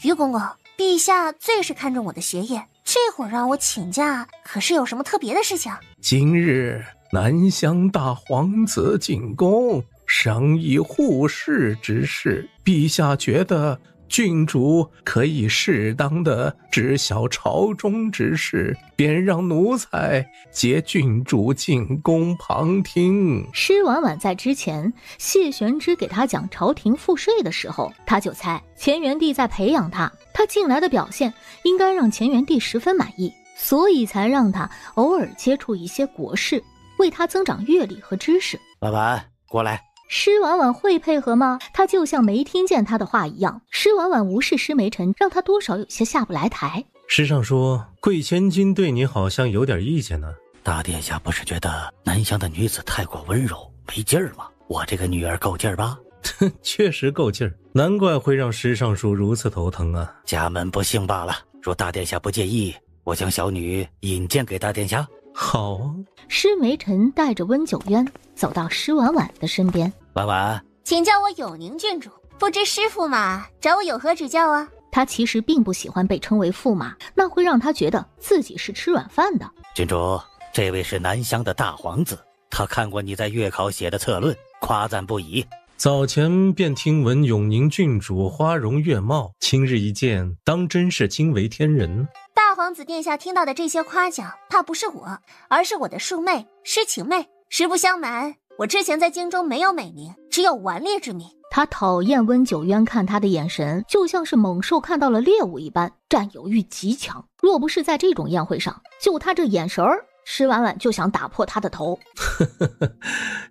于公公，陛下最是看重我的学业，这会儿让我请假，可是有什么特别的事情？今日南乡大皇子进宫，商议护士之事，陛下觉得郡主可以适当的知晓朝中之事，便让奴才接郡主进宫旁听。施婉婉在之前谢玄之给他讲朝廷赋税的时候，他就猜乾元帝在培养他，他近来的表现应该让乾元帝十分满意，所以才让他偶尔接触一些国事，为他增长阅历和知识。婉婉，过来。施婉婉会配合吗？他就像没听见他的话一样。施婉婉无视施梅尘，让他多少有些下不来台。师上说贵千金对你好像有点意见呢。大殿下不是觉得南乡的女子太过温柔没劲儿吗？我这个女儿够劲儿吧？确实够劲儿，难怪会让施尚书如此头疼啊。家门不幸罢了，若大殿下不介意，我将小女引荐给大殿下。好啊。施梅尘带着温九渊走到施婉婉的身边。婉婉，请叫我永宁郡主，不知师驸马找我有何指教啊？他其实并不喜欢被称为驸马，那会让他觉得自己是吃软饭的。郡主，这位是南乡的大皇子，他看过你在月考写的策论，夸赞不已。早前便听闻永宁郡主花容月貌，今日一见，当真是惊为天人。大皇子殿下听到的这些夸奖，怕不是我，而是我的庶妹施晴妹。实不相瞒，我之前在京中没有美名，只有顽劣之名。他讨厌温九渊看他的眼神，就像是猛兽看到了猎物一般，占有欲极强。若不是在这种宴会上，就他这眼神儿，施婉婉就想打破他的头。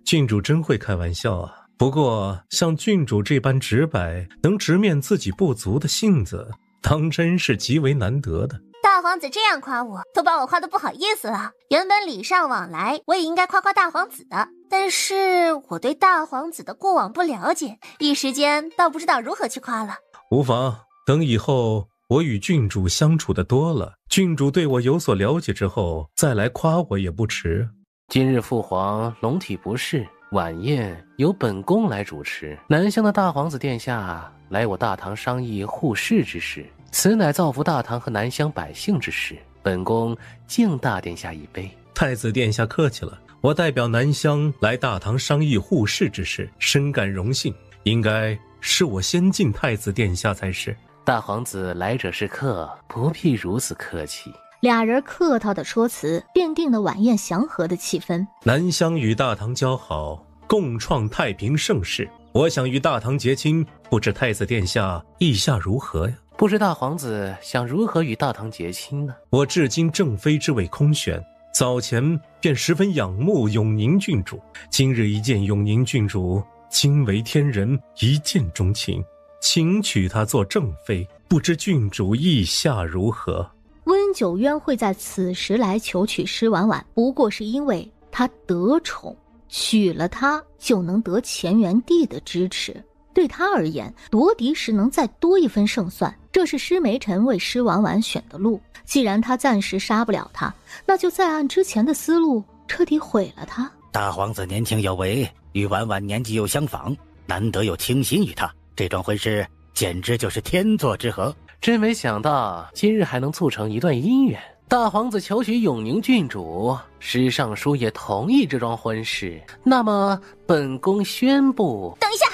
郡主真会开玩笑啊。不过像郡主这般直白，能直面自己不足的性子，当真是极为难得的。大皇子这样夸我，都把我夸得不好意思了。原本礼尚往来，我也应该夸夸大皇子的，但是我对大皇子的过往不了解，一时间倒不知道如何去夸了。无妨，等以后我与郡主相处的多了，郡主对我有所了解之后，再来夸我也不迟。今日父皇龙体不适，晚宴由本宫来主持。南乡的大皇子殿下来我大唐商议护市之事，此乃造福大唐和南乡百姓之事，本宫敬大殿下一杯。太子殿下客气了，我代表南乡来大唐商议护市之事，深感荣幸，应该是我先敬太子殿下才是。大皇子来者是客，不必如此客气。俩人客套的说辞，奠定了晚宴祥和的气氛。南乡与大唐交好，共创太平盛世，我想与大唐结亲，不知太子殿下意下如何呀？不知大皇子想如何与大唐结亲呢？我至今正妃之位空悬，早前便十分仰慕永宁郡主，今日一见永宁郡主，惊为天人，一见钟情，请娶她做正妃，不知郡主意下如何？温九渊会在此时来求娶施婉婉，不过是因为他得宠。娶了她就能得乾元帝的支持。对他而言，夺嫡时能再多一分胜算，这是施梅尘为施婉婉选的路。既然他暂时杀不了他，那就再按之前的思路彻底毁了他。大皇子年轻有为，与婉婉年纪又相仿，难得又倾心于他，这桩婚事简直就是天作之合。真没想到今日还能促成一段姻缘。大皇子求娶永宁郡主，施尚书也同意这桩婚事，那么本宫宣布。等一下，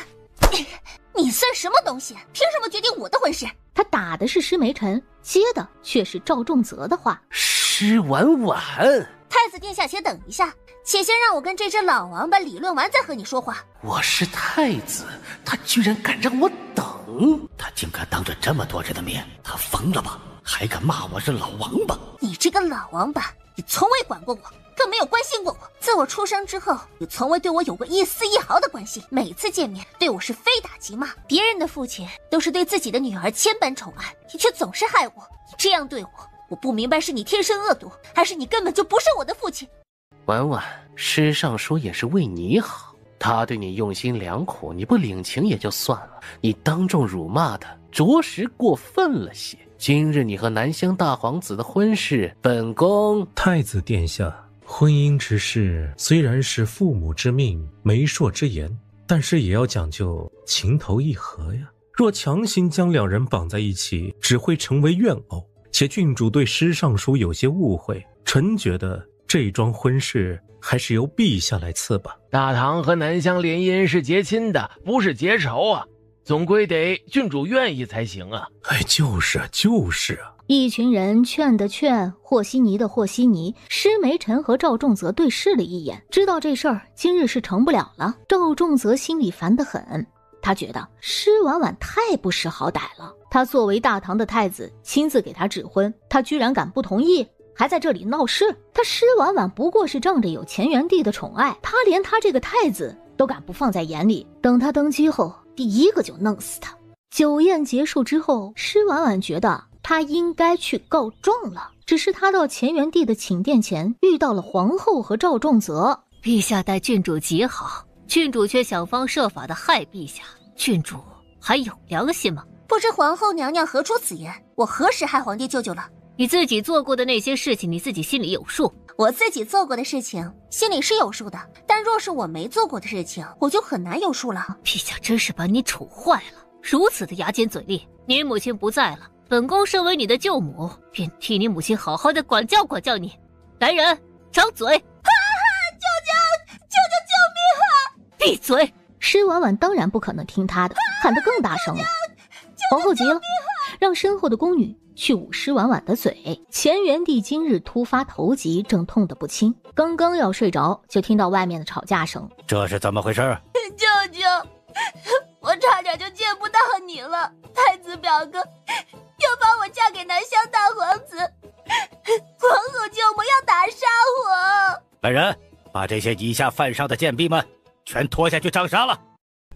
你算什么东西？凭什么决定我的婚事？他打的是施梅尘，接的却是赵仲泽的话。施婉婉，太子殿下，且等一下，且先让我跟这只老王八理论完再和你说话。我是太子，他居然敢让我等？他竟敢当着这么多人的面，他疯了吧？还敢骂我是老王八？你这个老王八，你从未管过我，更没有关心过我。自我出生之后，你从未对我有过一丝一毫的关心，每次见面对我是非打即骂。别人的父亲都是对自己的女儿千般宠爱，你却总是害我。你这样对我，我不明白是你天生恶毒，还是你根本就不是我的父亲。婉婉，施尚书也是为你好，他对你用心良苦，你不领情也就算了，你当众辱骂他，着实过分了些。今日你和南乡大皇子的婚事，本宫……太子殿下，婚姻之事虽然是父母之命、媒妁之言，但是也要讲究情投意合呀。若强行将两人绑在一起，只会成为怨偶。且郡主对施尚书有些误会，臣觉得这桩婚事还是由陛下来赐吧。大唐和南乡联姻是结亲的，不是结仇啊，总归得郡主愿意才行啊。哎，就是啊。一群人劝的劝，和稀泥的和稀泥。施梅尘和赵仲泽对视了一眼，知道这事儿今日是成不了了。赵仲泽心里烦得很，他觉得施婉婉太不识好歹了。他作为大唐的太子，亲自给他指婚，他居然敢不同意，还在这里闹事。他施婉婉不过是仗着有乾元帝的宠爱，他连他这个太子都敢不放在眼里。等他登基后，第一个就弄死他。酒宴结束之后，施婉婉觉得他应该去告状了，只是他到乾元帝的寝殿前遇到了皇后和赵仲泽。陛下待郡主极好，郡主却想方设法的害陛下，郡主还有良心吗？不知皇后娘娘何出此言？我何时害皇帝舅舅了？你自己做过的那些事情，你自己心里有数。我自己做过的事情，心里是有数的，但若是我没做过的事情，我就很难有数了。陛下真是把你宠坏了，如此的牙尖嘴利。你母亲不在了，本宫身为你的舅母，便替你母亲好好的管教管教你。来人，张嘴！舅舅救命啊！闭嘴！施婉婉当然不可能听他的，喊得更大声了。皇后急了，让身后的宫女去捂施婉婉的嘴。乾元帝今日突发头疾，正痛得不轻，刚刚要睡着，就听到外面的吵架声。这是怎么回事？舅舅，我差点就见不到你了。太子表哥要把我嫁给南乡大皇子，皇后舅母要打杀我。来人，把这些以下犯上的贱婢们全拖下去杖杀了。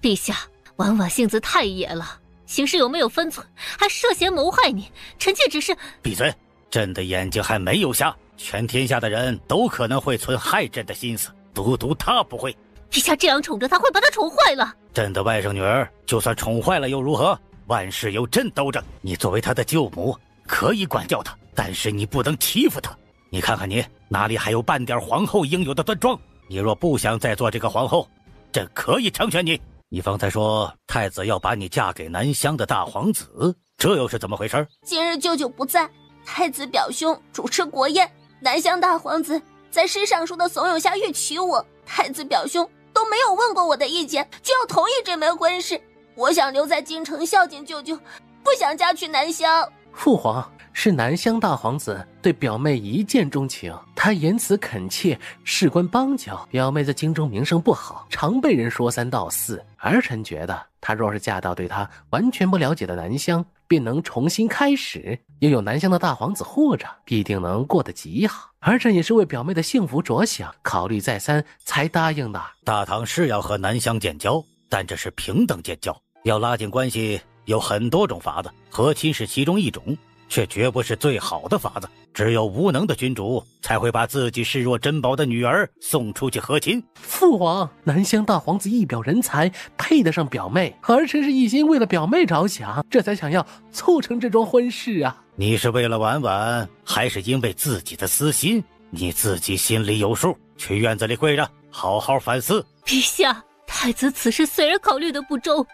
陛下，婉婉性子太野了，行事有没有分寸，还涉嫌谋害你，臣妾只是……闭嘴！朕的眼睛还没有瞎，全天下的人都可能会存害朕的心思，独他不会。陛下这样宠着他，会把他宠坏了。朕的外甥女儿就算宠坏了又如何？万事由朕兜着。你作为她的舅母，可以管教她，但是你不能欺负她。你看看你哪里还有半点皇后应有的端庄？你若不想再做这个皇后，朕可以成全你。你方才说太子要把你嫁给南乡的大皇子，这又是怎么回事？今日舅舅不在，太子表兄主持国宴，南乡大皇子在施尚书的怂恿下欲娶我，太子表兄都没有问过我的意见，就要同意这门婚事。我想留在京城孝敬舅舅，不想嫁去南乡。父皇，是南乡大皇子对表妹一见钟情，他言辞恳切，事关邦交，表妹在京中名声不好，常被人说三道四。儿臣觉得她若是嫁到对她完全不了解的南乡，便能重新开始，又有南乡的大皇子护着，必定能过得极好。儿臣也是为表妹的幸福着想，考虑再三才答应的。大唐是要和南乡建交，但这是平等建交，要拉近关系有很多种法子，和亲是其中一种，却绝不是最好的法子。只有无能的君主才会把自己视若珍宝的女儿送出去和亲。父王，南乡大皇子一表人才，配得上表妹，儿臣是一心为了表妹着想，这才想要促成这桩婚事啊。你是为了婉婉，还是因为自己的私心？你自己心里有数，去院子里跪着，好好反思。陛下，太子此事虽然考虑的不周，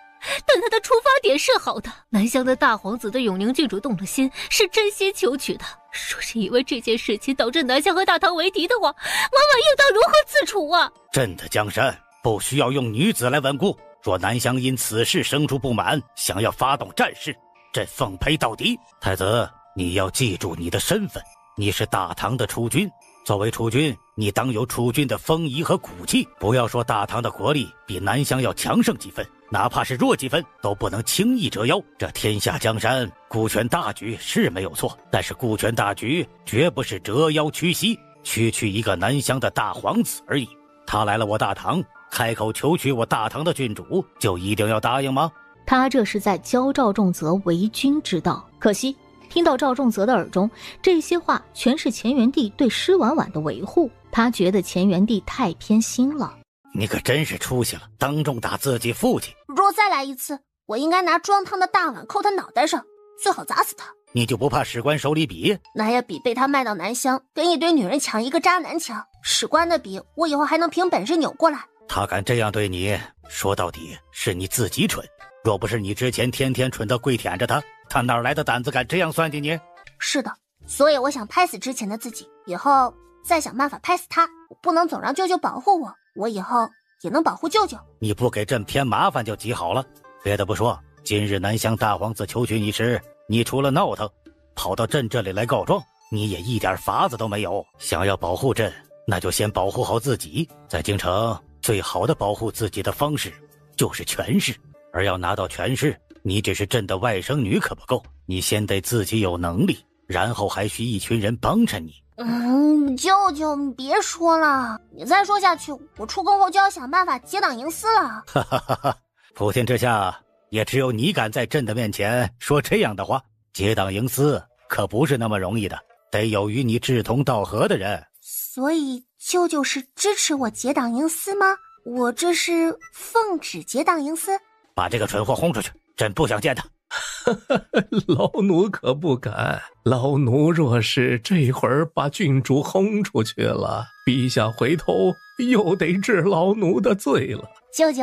但他的出发点是好的。南乡的大皇子对永宁郡主动了心，是真心求娶的。若是因为这件事情导致南乡和大唐为敌的话，婉婉应当如何自处啊？朕的江山不需要用女子来稳固。若南乡因此事生出不满，想要发动战事，朕奉陪到底。太子，你要记住你的身份，你是大唐的储君。作为储君，你当有储君的风仪和骨气。不要说大唐的国力比南乡要强盛几分，哪怕是弱几分，都不能轻易折腰。这天下江山，顾全大局是没有错，但是顾全大局绝不是折腰屈膝，区区一个南乡的大皇子而已。他来了我大唐，开口求娶我大唐的郡主，就一定要答应吗？他这是在教赵仲泽为君之道。可惜听到赵仲泽的耳中，这些话全是乾元帝对施婉婉的维护。他觉得乾元帝太偏心了。你可真是出息了，当众打自己父亲。若再来一次，我应该拿装汤的大碗扣他脑袋上，最好砸死他。你就不怕史官手里比？那也比被他卖到南乡，跟一堆女人抢一个渣男强。史官的比，我以后还能凭本事扭过来。他敢这样对你，说到底是你自己蠢。若不是你之前天天蠢到跪舔着他，他哪来的胆子敢这样算计你？是的，所以我想拍死之前的自己，以后再想办法拍死他。我不能总让舅舅保护我，我以后也能保护舅舅。你不给朕添麻烦就极好了。别的不说，今日南乡大皇子求娶你时，你除了闹腾，跑到朕这里来告状，你也一点法子都没有。想要保护朕，那就先保护好自己。在京城，最好的保护自己的方式就是权势。而要拿到权势，你只是朕的外甥女可不够，你先得自己有能力，然后还需一群人帮衬你。舅舅，你别说了，你再说下去，我出宫后就要想办法结党营私了。哈哈哈哈！普天之下，也只有你敢在朕的面前说这样的话。结党营私可不是那么容易的，得有与你志同道合的人。所以舅舅是支持我结党营私吗？我这是奉旨结党营私。把这个蠢货轰出去，朕不想见他。老奴可不敢，老奴若是这会儿把郡主轰出去了，陛下回头又得治老奴的罪了。舅舅，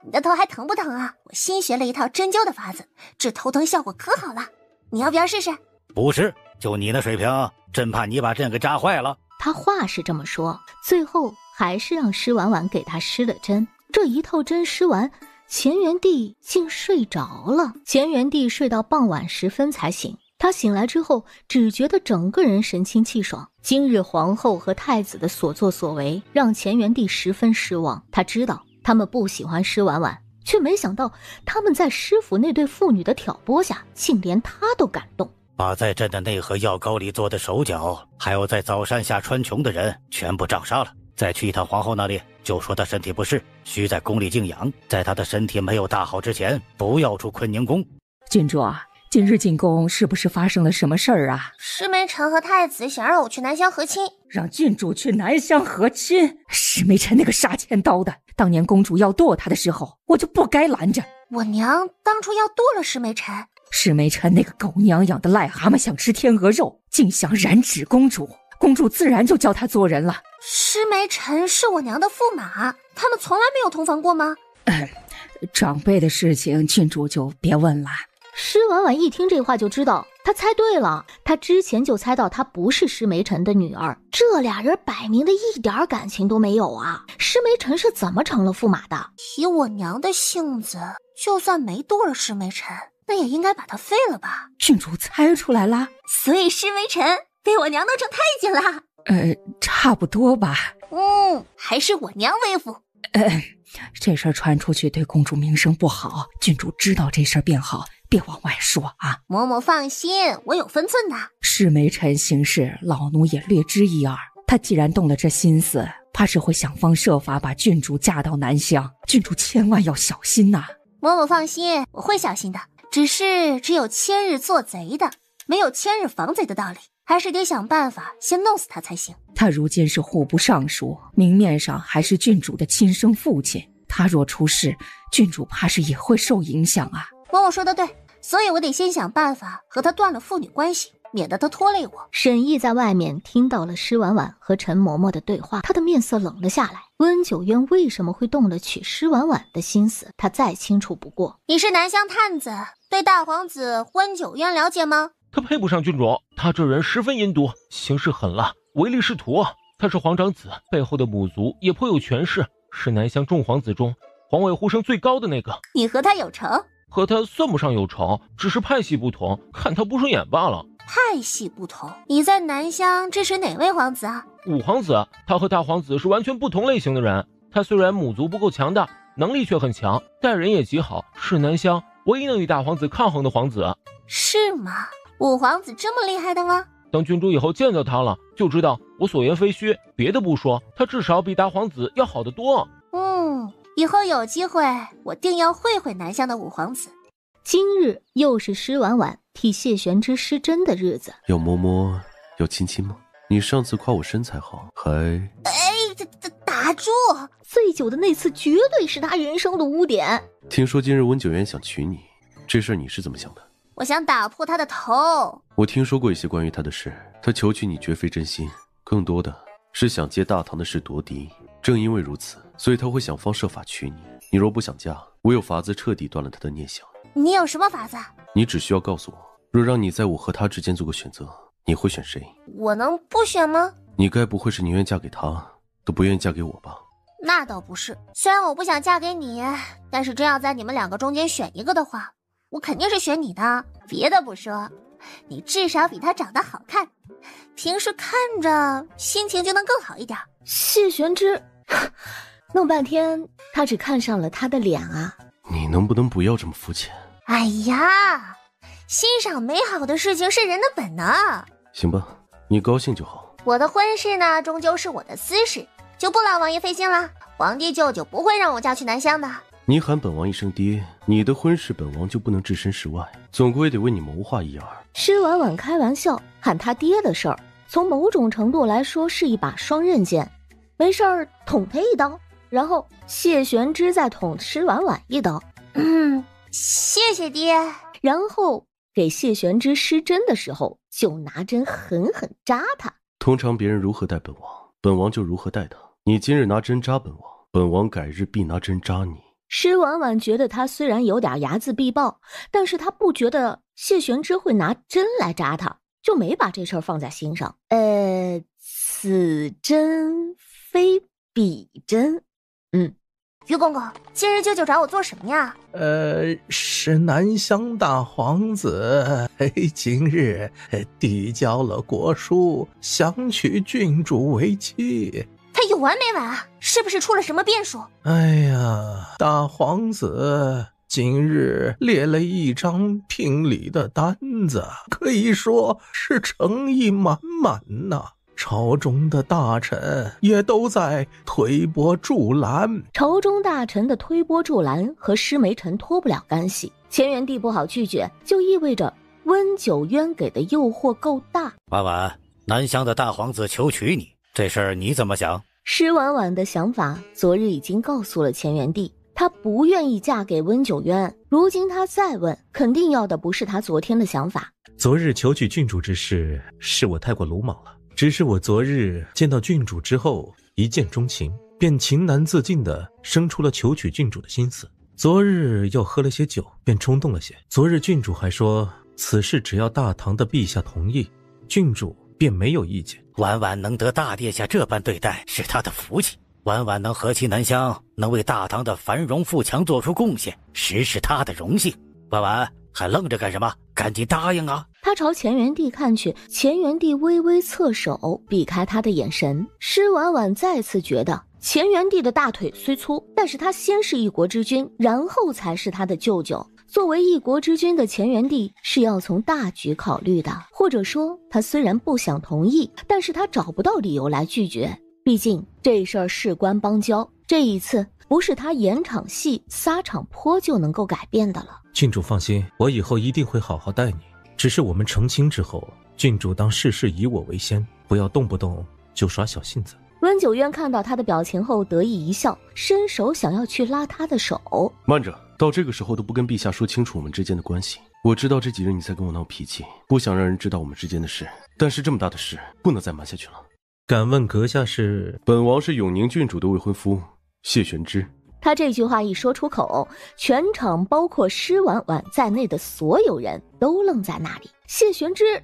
你的头还疼不疼啊？我新学了一套针灸的法子，治头疼效果可好了，你要不要试试？不是，就你那水平，朕怕你把朕给扎坏了。他话是这么说，最后还是让施婉婉给他施了针。这一套针施完，乾元帝竟睡着了。乾元帝睡到傍晚时分才醒，他醒来之后只觉得整个人神清气爽。今日皇后和太子的所作所为让乾元帝十分失望，他知道他们不喜欢施婉婉，却没想到他们在施府那对妇女的挑拨下，竟连他都感动。把在朕的内河药膏里做的手脚，还有在枣山下穿琼的人全部杖杀了。再去一趟皇后那里，就说她身体不适，需在宫里静养。在她的身体没有大好之前，不要出坤宁宫。郡主啊，今日进宫是不是发生了什么事儿啊？施梅臣和太子想让我去南乡和亲。让郡主去南乡和亲？施梅臣那个杀千刀的，当年公主要剁他的时候，我就不该拦着。我娘当初要剁了施梅臣。施梅臣那个狗娘养的癞蛤蟆想吃天鹅肉，竟想染指公主，公主自然就教他做人了。施梅臣是我娘的驸马，他们从来没有同房过吗？长辈的事情郡主就别问了。施婉婉一听这话就知道她猜对了，她之前就猜到她不是施梅臣的女儿，这俩人摆明的一点感情都没有啊！施梅臣是怎么成了驸马的？以我娘的性子，就算没剁了施梅臣，那也应该把他废了吧？郡主猜出来了，所以施梅臣被我娘弄成太监了。差不多吧。还是我娘威服。这事儿传出去对公主名声不好，郡主知道这事儿便好，别往外说啊。嬷嬷放心，我有分寸的。施梅臣行事，老奴也略知一二。他既然动了这心思，怕是会想方设法把郡主嫁到南乡，郡主千万要小心呐。嬷嬷放心，我会小心的。只有千日做贼的，没有千日防贼的道理。还是得想办法先弄死他才行。他如今是户部尚书，明面上还是郡主的亲生父亲，他若出事，郡主怕是也会受影响啊。嬷嬷说的对，所以我得先想办法和他断了父女关系，免得他拖累我。沈毅在外面听到了施婉婉和陈嬷嬷的对话，他的面色冷了下来。温九渊为什么会动了娶施婉婉的心思，他再清楚不过。你是南乡探子，对大皇子温九渊了解吗？他配不上郡主，他这人十分阴毒，行事狠辣，唯利是图。他是皇长子，背后的母族也颇有权势，是南乡众皇子中皇位呼声最高的那个。你和他有仇？和他算不上有仇，只是派系不同，看他不顺眼罢了。派系不同？你在南乡支持哪位皇子啊？五皇子，他和大皇子是完全不同类型的人。他虽然母族不够强大，能力却很强，待人也极好，是南乡唯一能与大皇子抗衡的皇子。是吗？五皇子这么厉害的吗？等郡主以后见到他了，就知道我所言非虚。别的不说，他至少比大皇子要好得多。以后有机会我定要会会南乡的五皇子。今日又是施婉婉替谢玄之施针的日子，要摸摸，要亲亲吗？你上次夸我身材好，还……打住！醉酒的那次绝对是他人生的污点。听说今日温九渊想娶你，这事儿你是怎么想的？我想打破他的头。我听说过一些关于他的事，他求娶你绝非真心，更多的是想借大唐的事夺嫡。正因为如此，所以他会想方设法娶你。你若不想嫁，我有法子彻底断了他的念想。你有什么法子？你只需要告诉我，若让你在我和他之间做个选择，你会选谁？我能不选吗？你该不会是宁愿嫁给他，都不愿意嫁给我吧？那倒不是，虽然我不想嫁给你，但是真要在你们两个中间选一个的话，我肯定是选你的。别的不说，你至少比他长得好看，平时看着心情就能更好一点。谢玄之弄半天他只看上了他的脸啊！你能不能不要这么肤浅？哎呀，欣赏美好的事情是人的本能。行吧，你高兴就好。我的婚事呢，终究是我的私事，就不劳王爷费心了。皇帝舅舅不会让我嫁去南乡的。你喊本王一声爹，你的婚事本王就不能置身事外，总归得为你谋划一二。施婉婉开玩笑，喊他爹的事儿，从某种程度来说是一把双刃剑。没事儿捅他一刀，然后谢玄之再捅施婉婉一刀。谢谢爹。然后给谢玄之施针的时候，就拿针狠狠扎他。通常别人如何待本王，本王就如何待他。你今日拿针扎本王，本王改日必拿针扎你。施婉婉觉得他虽然有点睚眦必报，但是他不觉得谢玄之会拿针来扎他，就没把这事儿放在心上。此针非彼针。于公公，今日舅舅找我做什么呀？是南乡大皇子今日递交了国书，想娶郡主为妻。他有完没完啊？是不是出了什么变数？哎呀，大皇子今日列了一张聘礼的单子，可以说是诚意满满呐。朝中的大臣也都在推波助澜。朝中大臣的推波助澜和施梅臣脱不了干系，乾元帝不好拒绝，就意味着温九渊给的诱惑够大。婉婉，南乡的大皇子求娶你，这事儿你怎么想？施婉婉的想法昨日已经告诉了乾元帝，她不愿意嫁给温九渊，如今她再问，肯定要的不是她昨天的想法。昨日求娶郡主之事，是我太过鲁莽了。只是我昨日见到郡主之后，一见钟情，便情难自禁地生出了求娶郡主的心思。昨日又喝了些酒，便冲动了些。昨日郡主还说，此事只要大唐的陛下同意，郡主便没有意见。婉婉能得大殿下这般对待，是她的福气。婉婉能和其南乡，能为大唐的繁荣富强做出贡献，实是她的荣幸。婉婉还愣着干什么？赶紧答应啊！他朝乾元帝看去，乾元帝微微侧手，避开他的眼神。施婉婉再次觉得乾元帝的大腿虽粗，但是他先是一国之君，然后才是他的舅舅。作为一国之君的乾元帝是要从大局考虑的，或者说他虽然不想同意，但是他找不到理由来拒绝。毕竟这事儿事关邦交，这一次不是他演场戏撒场泼就能够改变的了。郡主放心，我以后一定会好好待你。只是我们成亲之后，郡主当事事以我为先，不要动不动就耍小性子。温九渊看到他的表情后得意一笑，伸手想要去拉他的手。慢着，到这个时候都不跟陛下说清楚我们之间的关系。我知道这几日你在跟我闹脾气，不想让人知道我们之间的事，但是这么大的事不能再瞒下去了。敢问阁下是？本王是永宁郡主的未婚夫谢玄之。他这句话一说出口，全场包括施婉婉在内的所有人都愣在那里。谢玄之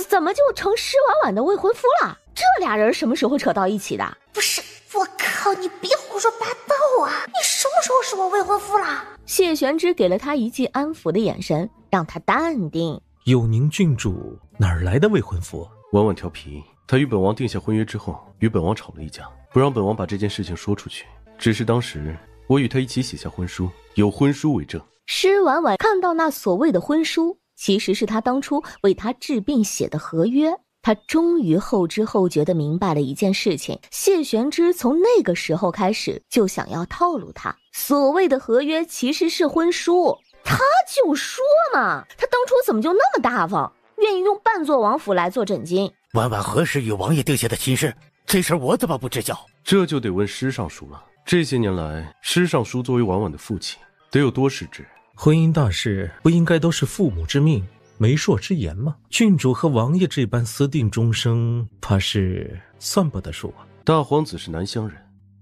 怎么就成施婉婉的未婚夫了？这俩人什么时候扯到一起的？不是，我靠，你别胡说八道啊！你什么时候是我未婚夫了？谢玄之给了他一记安抚的眼神，让他淡定。永宁郡主哪儿来的未婚夫？婉婉调皮，她与本王定下婚约之后，与本王吵了一架，不让本王把这件事情说出去。只是当时我与她一起写下婚书，有婚书为证。施婉婉看到那所谓的婚书，其实是他当初为他治病写的合约。他终于后知后觉地明白了一件事情，谢玄之从那个时候开始就想要套路他。所谓的合约其实是婚书，他就说嘛，他当初怎么就那么大方，愿意用半座王府来做枕巾。婉婉何时与王爷定下的亲事？这事我怎么不知晓？这就得问施尚书了。这些年来，施尚书作为婉婉的父亲，得有多失职？婚姻大事不应该都是父母之命，媒妁之言吗？郡主和王爷这般私定终生，怕是算不得数啊。大皇子是南乡人，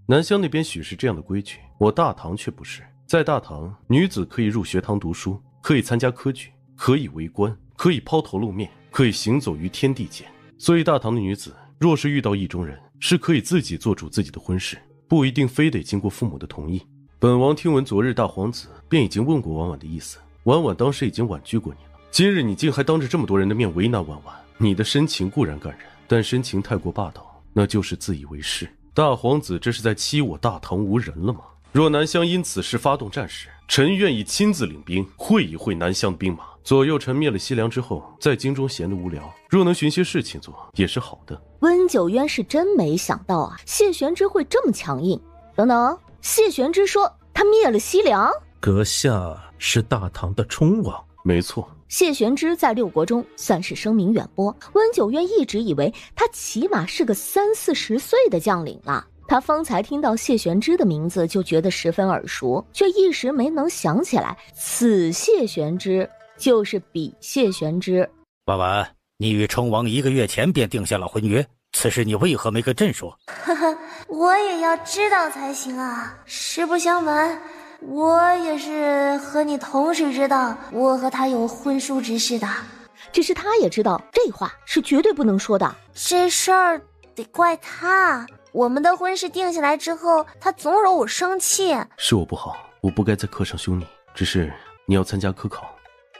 南乡那边许是这样的规矩，我大唐却不是。在大唐，女子可以入学堂读书，可以参加科举，可以为官，可以抛头露面，可以行走于天地间。所以大唐的女子若是遇到意中人，是可以自己做主自己的婚事，不一定非得经过父母的同意。本王听闻昨日大皇子便已经问过婉婉的意思，婉婉当时已经婉拒过你了。今日你竟还当着这么多人的面为难婉婉，你的深情固然感人，但深情太过霸道，那就是自以为是。大皇子这是在欺我大唐无人了吗？若南乡因此事发动战事，臣愿意亲自领兵，会一会南乡兵马，左右臣灭了西凉之后，在京中闲得无聊，若能寻些事情做，也是好的。温九渊是真没想到啊，谢玄之会这么强硬。等等，谢玄之说他灭了西凉？阁下是大唐的冲王？没错。谢玄之在六国中算是声名远播，温九渊一直以为他起码是个30-40岁的将领了。他方才听到谢玄之的名字就觉得十分耳熟，却一时没能想起来此谢玄之就是彼谢玄之。婉婉，你与冲王1个月前便定下了婚约，此事你为何没跟朕说？呵呵，我也要知道才行啊。实不相瞒，我也是和你同时知道我和他有婚书之事的。只是他也知道这话是绝对不能说的。这事儿得怪他，我们的婚事定下来之后，他总惹我生气。是我不好，我不该在课上凶你，只是你要参加科考，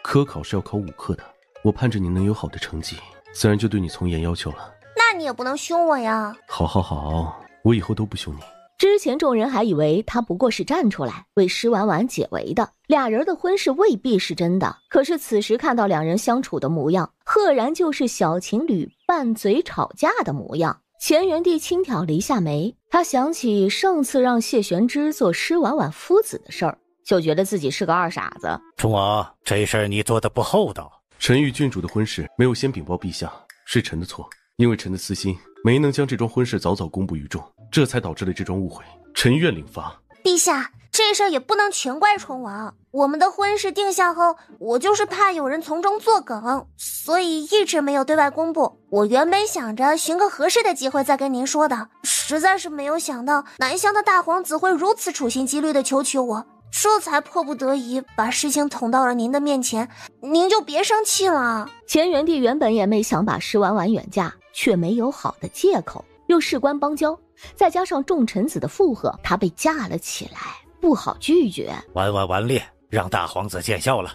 科考是要考5科的，我盼着你能有好的成绩，自然就对你从严要求了。那你也不能凶我呀。好，我以后都不凶你。之前众人还以为他不过是站出来为施婉婉解围的，俩人的婚事未必是真的。可是此时看到两人相处的模样，赫然就是小情侣拌嘴吵架的模样。乾元帝轻挑了一下眉，他想起上次让谢玄之做施婉婉夫子的事儿，就觉得自己是个二傻子。冲王，这事儿你做得不厚道。臣与郡主的婚事没有先禀报陛下，是臣的错，因为臣的私心没能将这桩婚事早早公布于众，这才导致了这桩误会，臣愿领罚。陛下，这事儿也不能全怪冲王，我们的婚事定下后，我就是怕有人从中作梗，所以一直没有对外公布。我原本想着寻个合适的机会再跟您说的，实在是没有想到南乡的大皇子会如此处心积虑地求取我，这才迫不得已把事情捅到了您的面前，您就别生气了。乾元帝原本也没想把施婉婉远嫁，却没有好的借口，又事关邦交，再加上众臣子的附和，他被架了起来，不好拒绝。婉婉顽劣，让大皇子见笑了。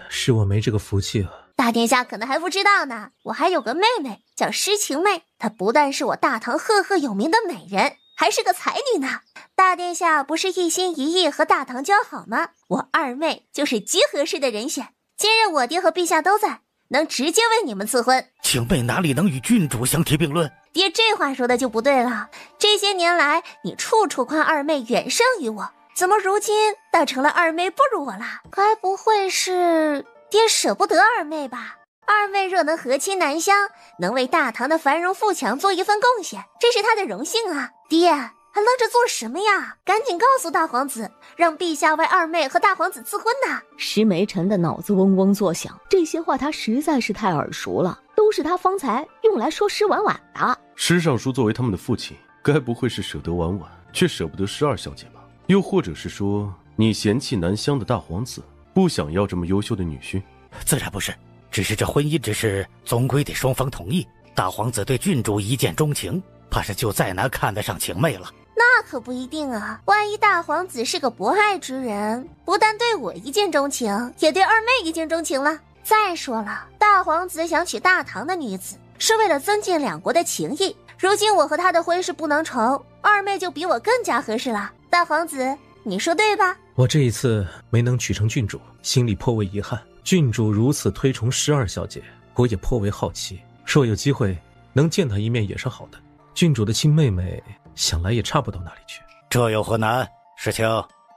是我没这个福气啊。大殿下可能还不知道呢，我还有个妹妹叫施晴妹，她不但是我大唐赫赫有名的美人，还是个才女呢。大殿下不是一心一意和大唐交好吗？我二妹就是极合适的人选。今日我爹和陛下都在，能直接为你们赐婚。晴妹哪里能与郡主相提并论？爹这话说的就不对了，这些年来你处处夸二妹远胜于我，怎么如今倒成了二妹不如我了？该不会是爹舍不得二妹吧？二妹若能和亲南乡，能为大唐的繁荣富强做一份贡献，这是她的荣幸啊！爹，还愣着做什么呀？赶紧告诉大皇子，让陛下为二妹和大皇子赐婚呐！石梅臣的脑子嗡嗡作响，这些话他实在是太耳熟了，都是他方才用来说施婉婉的。施尚书作为他们的父亲，该不会是舍得婉婉，却舍不得施二小姐吧？又或者是说，你嫌弃南乡的大皇子，不想要这么优秀的女婿？自然不是，只是这婚姻之事总归得双方同意。大皇子对郡主一见钟情，怕是就再难看得上晴妹了。那可不一定啊，万一大皇子是个博爱之人，不但对我一见钟情，也对二妹一见钟情了。再说了，大皇子想娶大唐的女子，是为了增进两国的情谊。如今我和他的婚事不能成，二妹就比我更加合适了。大皇子，你说对吧？我这一次没能娶成郡主，心里颇为遗憾。郡主如此推崇施二小姐，我也颇为好奇，若有机会能见她一面也是好的。郡主的亲妹妹想来也差不到哪里去。这有何难？世卿，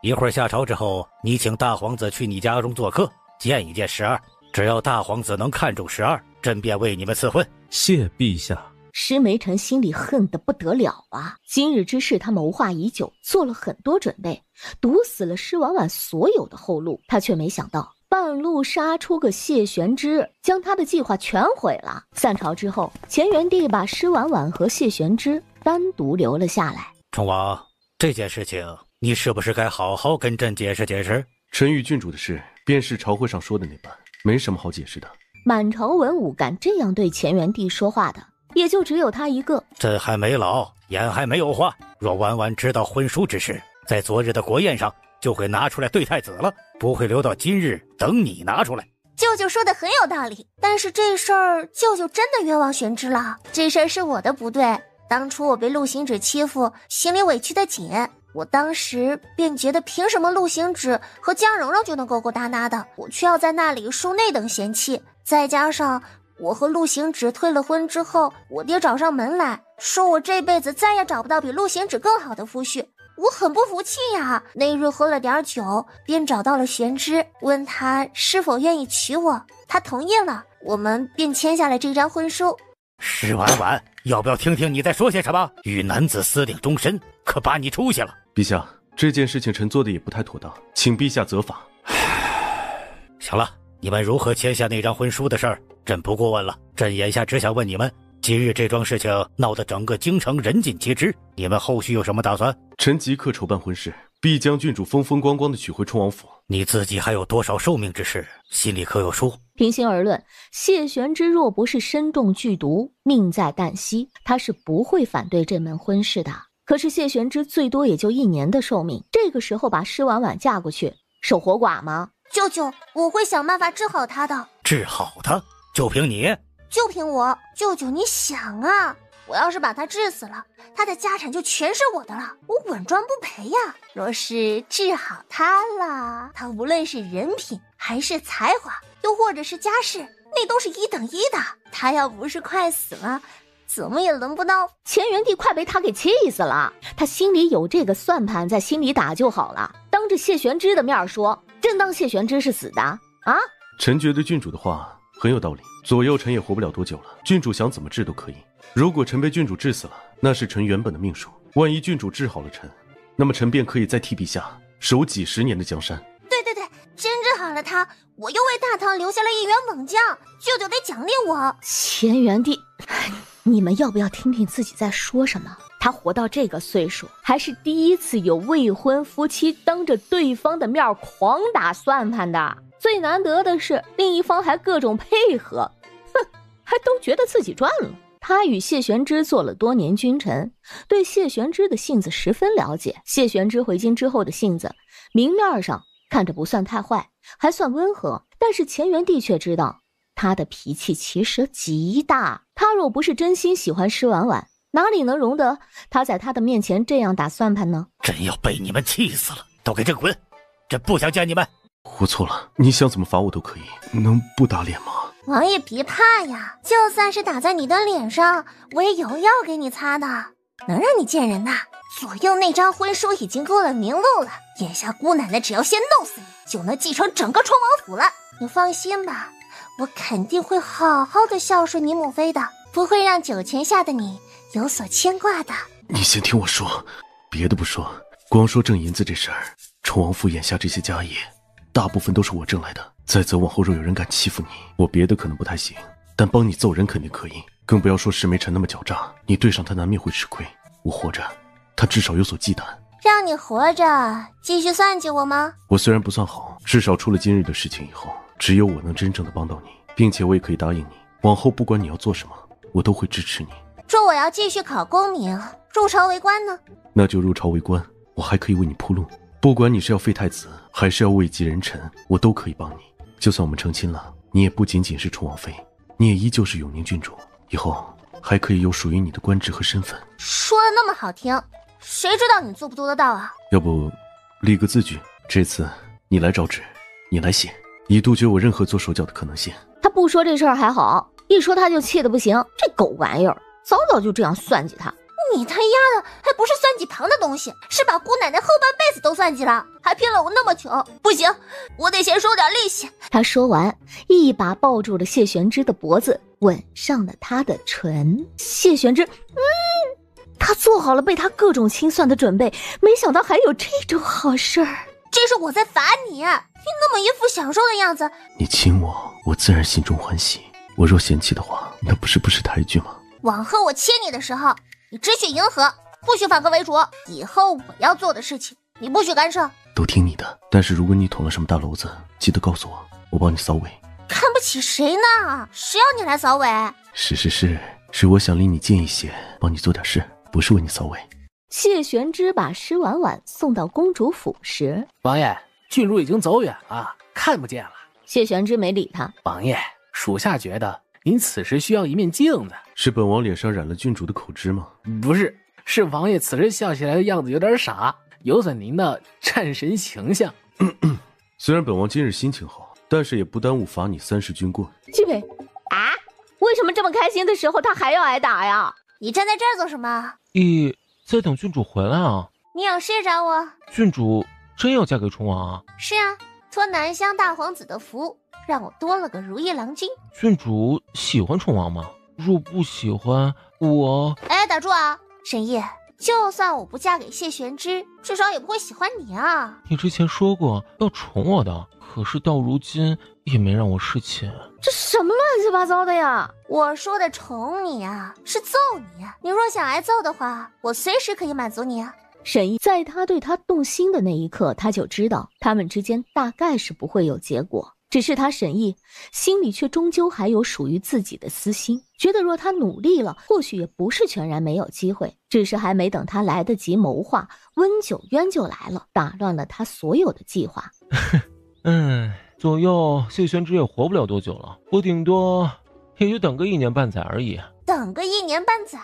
一会儿下朝之后，你请大皇子去你家中做客，见一见施二。只要大皇子能看中施二，朕便为你们赐婚。谢陛下。石梅臣心里恨得不得了啊！今日之事他谋划已久，做了很多准备，堵死了施婉婉所有的后路。他却没想到半路杀出个谢玄之，将他的计划全毁了。散朝之后，乾元帝把施婉婉和谢玄之单独留了下来。宠王，这件事情你是不是该好好跟朕解释解释？臣与郡主的事，便是朝会上说的那般，没什么好解释的。满朝文武敢这样对乾元帝说话的，也就只有他一个。朕还没老，眼还没有花。若婉婉知道婚书之事，在昨日的国宴上就会拿出来对太子了，不会留到今日等你拿出来。舅舅说的很有道理，但是这事儿舅舅真的冤枉玄之了。这事儿是我的不对，当初我被陆行止欺负，心里委屈的紧。我当时便觉得凭什么陆行止和江蓉蓉就能勾勾搭搭的，我却要在那里受那等嫌弃。再加上我和陆行止退了婚之后，我爹找上门来说我这辈子再也找不到比陆行止更好的夫婿，我很不服气呀。那日喝了点酒，便找到了玄之，问他是否愿意娶我，他同意了，我们便签下了这张婚书。施婉婉，要不要听听你在说些什么？与男子私定终身，可把你出息了。陛下，这件事情臣做的也不太妥当，请陛下责罚。行了，你们如何签下那张婚书的事儿，朕不过问了。朕眼下只想问你们，今日这桩事情闹得整个京城人尽皆知，你们后续有什么打算？臣即刻筹办婚事，必将郡主风风光光的娶回冲王府。你自己还有多少寿命之事，心里可有数？平心而论，谢玄之若不是身中剧毒，命在旦夕，他是不会反对这门婚事的。可是谢玄之最多也就1年的寿命，这个时候把施婉婉嫁过去，守活寡吗？舅舅，我会想办法治好他的。治好他？就凭你？就凭我？舅舅，你想啊，我要是把他治死了，他的家产就全是我的了，我稳赚不赔呀。若是治好他了，他无论是人品还是才华，又或者是家世，那都是1等1的。他要不是快死了，怎么也轮不到。乾元帝快被他给气死了，他心里有这个算盘，在心里打就好了，当着谢玄之的面说，真当谢玄之是死的啊？臣觉得郡主的话很有道理，左右臣也活不了多久了，郡主想怎么治都可以。如果臣被郡主治死了，那是臣原本的命数，万一郡主治好了臣，那么臣便可以再替陛下守几10年的江山。对，真治好了他，我又为大唐留下了一员猛将，舅舅得奖励我。乾元帝，你们要不要听听自己在说什么？他活到这个岁数，还是第一次有未婚夫妻当着对方的面狂打算盘的。最难得的是，另一方还各种配合，还都觉得自己赚了。他与谢玄之做了多年君臣，对谢玄之的性子十分了解。谢玄之回京之后的性子，明面上看着不算太坏，还算温和，但是乾元帝却知道他的脾气其实极大。他若不是真心喜欢施婉婉，哪里能容得他在他的面前这样打算盘呢？朕要被你们气死了，都给朕滚！朕不想见你们。我错了，你想怎么罚我都可以，能不打脸吗？王爷别怕呀，就算是打在你的脸上，我也有药给你擦的。能让你见人呐？左右那张婚书已经够了明路了，眼下姑奶奶只要先弄死你，就能继承整个冲王府了。你放心吧，我肯定会好好的孝顺你母妃的，不会让酒泉下的你有所牵挂的。你先听我说，别的不说，光说挣银子这事儿，冲王府眼下这些家业，大部分都是我挣来的。再则往后若有人敢欺负你，我别的可能不太行，但帮你揍人肯定可以。更不要说石梅晨那么狡诈，你对上他难免会吃亏。我活着，他至少有所忌惮。让你活着继续算计我吗？我虽然不算好，至少出了今日的事情以后，只有我能真正的帮到你，并且我也可以答应你，往后不管你要做什么，我都会支持你。说我要继续考功名，入朝为官呢？那就入朝为官，我还可以为你铺路。不管你是要废太子，还是要位极人臣，我都可以帮你。就算我们成亲了，你也不仅仅是冲王妃，你也依旧是永宁郡主，以后还可以有属于你的官职和身份。说的那么好听，谁知道你做不做得到啊？要不立个字据，这次你来找旨，你来写，以杜绝我任何做手脚的可能性。他不说这事儿还好，一说他就气得不行。这狗玩意儿，早早就这样算计他。你他丫的还不是算计旁的东西，是把姑奶奶后半辈子都算计了，还骗了我那么久。不行，我得先收点利息。他说完，一把抱住了谢玄之的脖子，吻上了他的唇。谢玄之，他做好了被他各种清算的准备，没想到还有这种好事儿。这是我在罚你，你那么一副享受的样子。你亲我，我自然心中欢喜。我若嫌弃的话，那不是抬举吗？往后我切你的时候，你只许迎合，不许反客为主。以后我要做的事情，你不许干涉。都听你的，但是如果你捅了什么大娄子，记得告诉我，我帮你扫尾。看不起谁呢？谁要你来扫尾？是我想离你近一些，帮你做点事，不是为你扫尾。谢玄之把施婉婉送到公主府时，王爷，郡主已经走远了，看不见了。谢玄之没理他。王爷，属下觉得您此时需要一面镜子。是本王脸上染了郡主的口脂吗？不是，是王爷此时笑起来的样子有点傻，有损您的战神形象。虽然本王今日心情好，但是也不耽误罚你30军棍。继位啊！为什么这么开心的时候他还要挨打呀？你站在这儿做什么？在等郡主回来啊。你有事找我？郡主真要嫁给冲王啊？是啊，托南乡大皇子的福，让我多了个如意郎君。郡主喜欢冲王吗？若不喜欢，我……打住啊！沈烨，就算我不嫁给谢玄之，至少也不会喜欢你啊。你之前说过要宠我的，可是到如今也没让我侍寝。这什么乱七八糟的呀？我说的宠你啊，是揍你啊。你若想挨揍的话，我随时可以满足你啊。沈烨在他对他动心的那一刻，他就知道他们之间大概是不会有结果。只是他沈烨心里却终究还有属于自己的私心，觉得若他努力了，或许也不是全然没有机会。只是还没等他来得及谋划，温九渊就来了，打乱了他所有的计划。左右谢玄之也活不了多久了，我顶多也就等个1年半载而已。等个1年半载？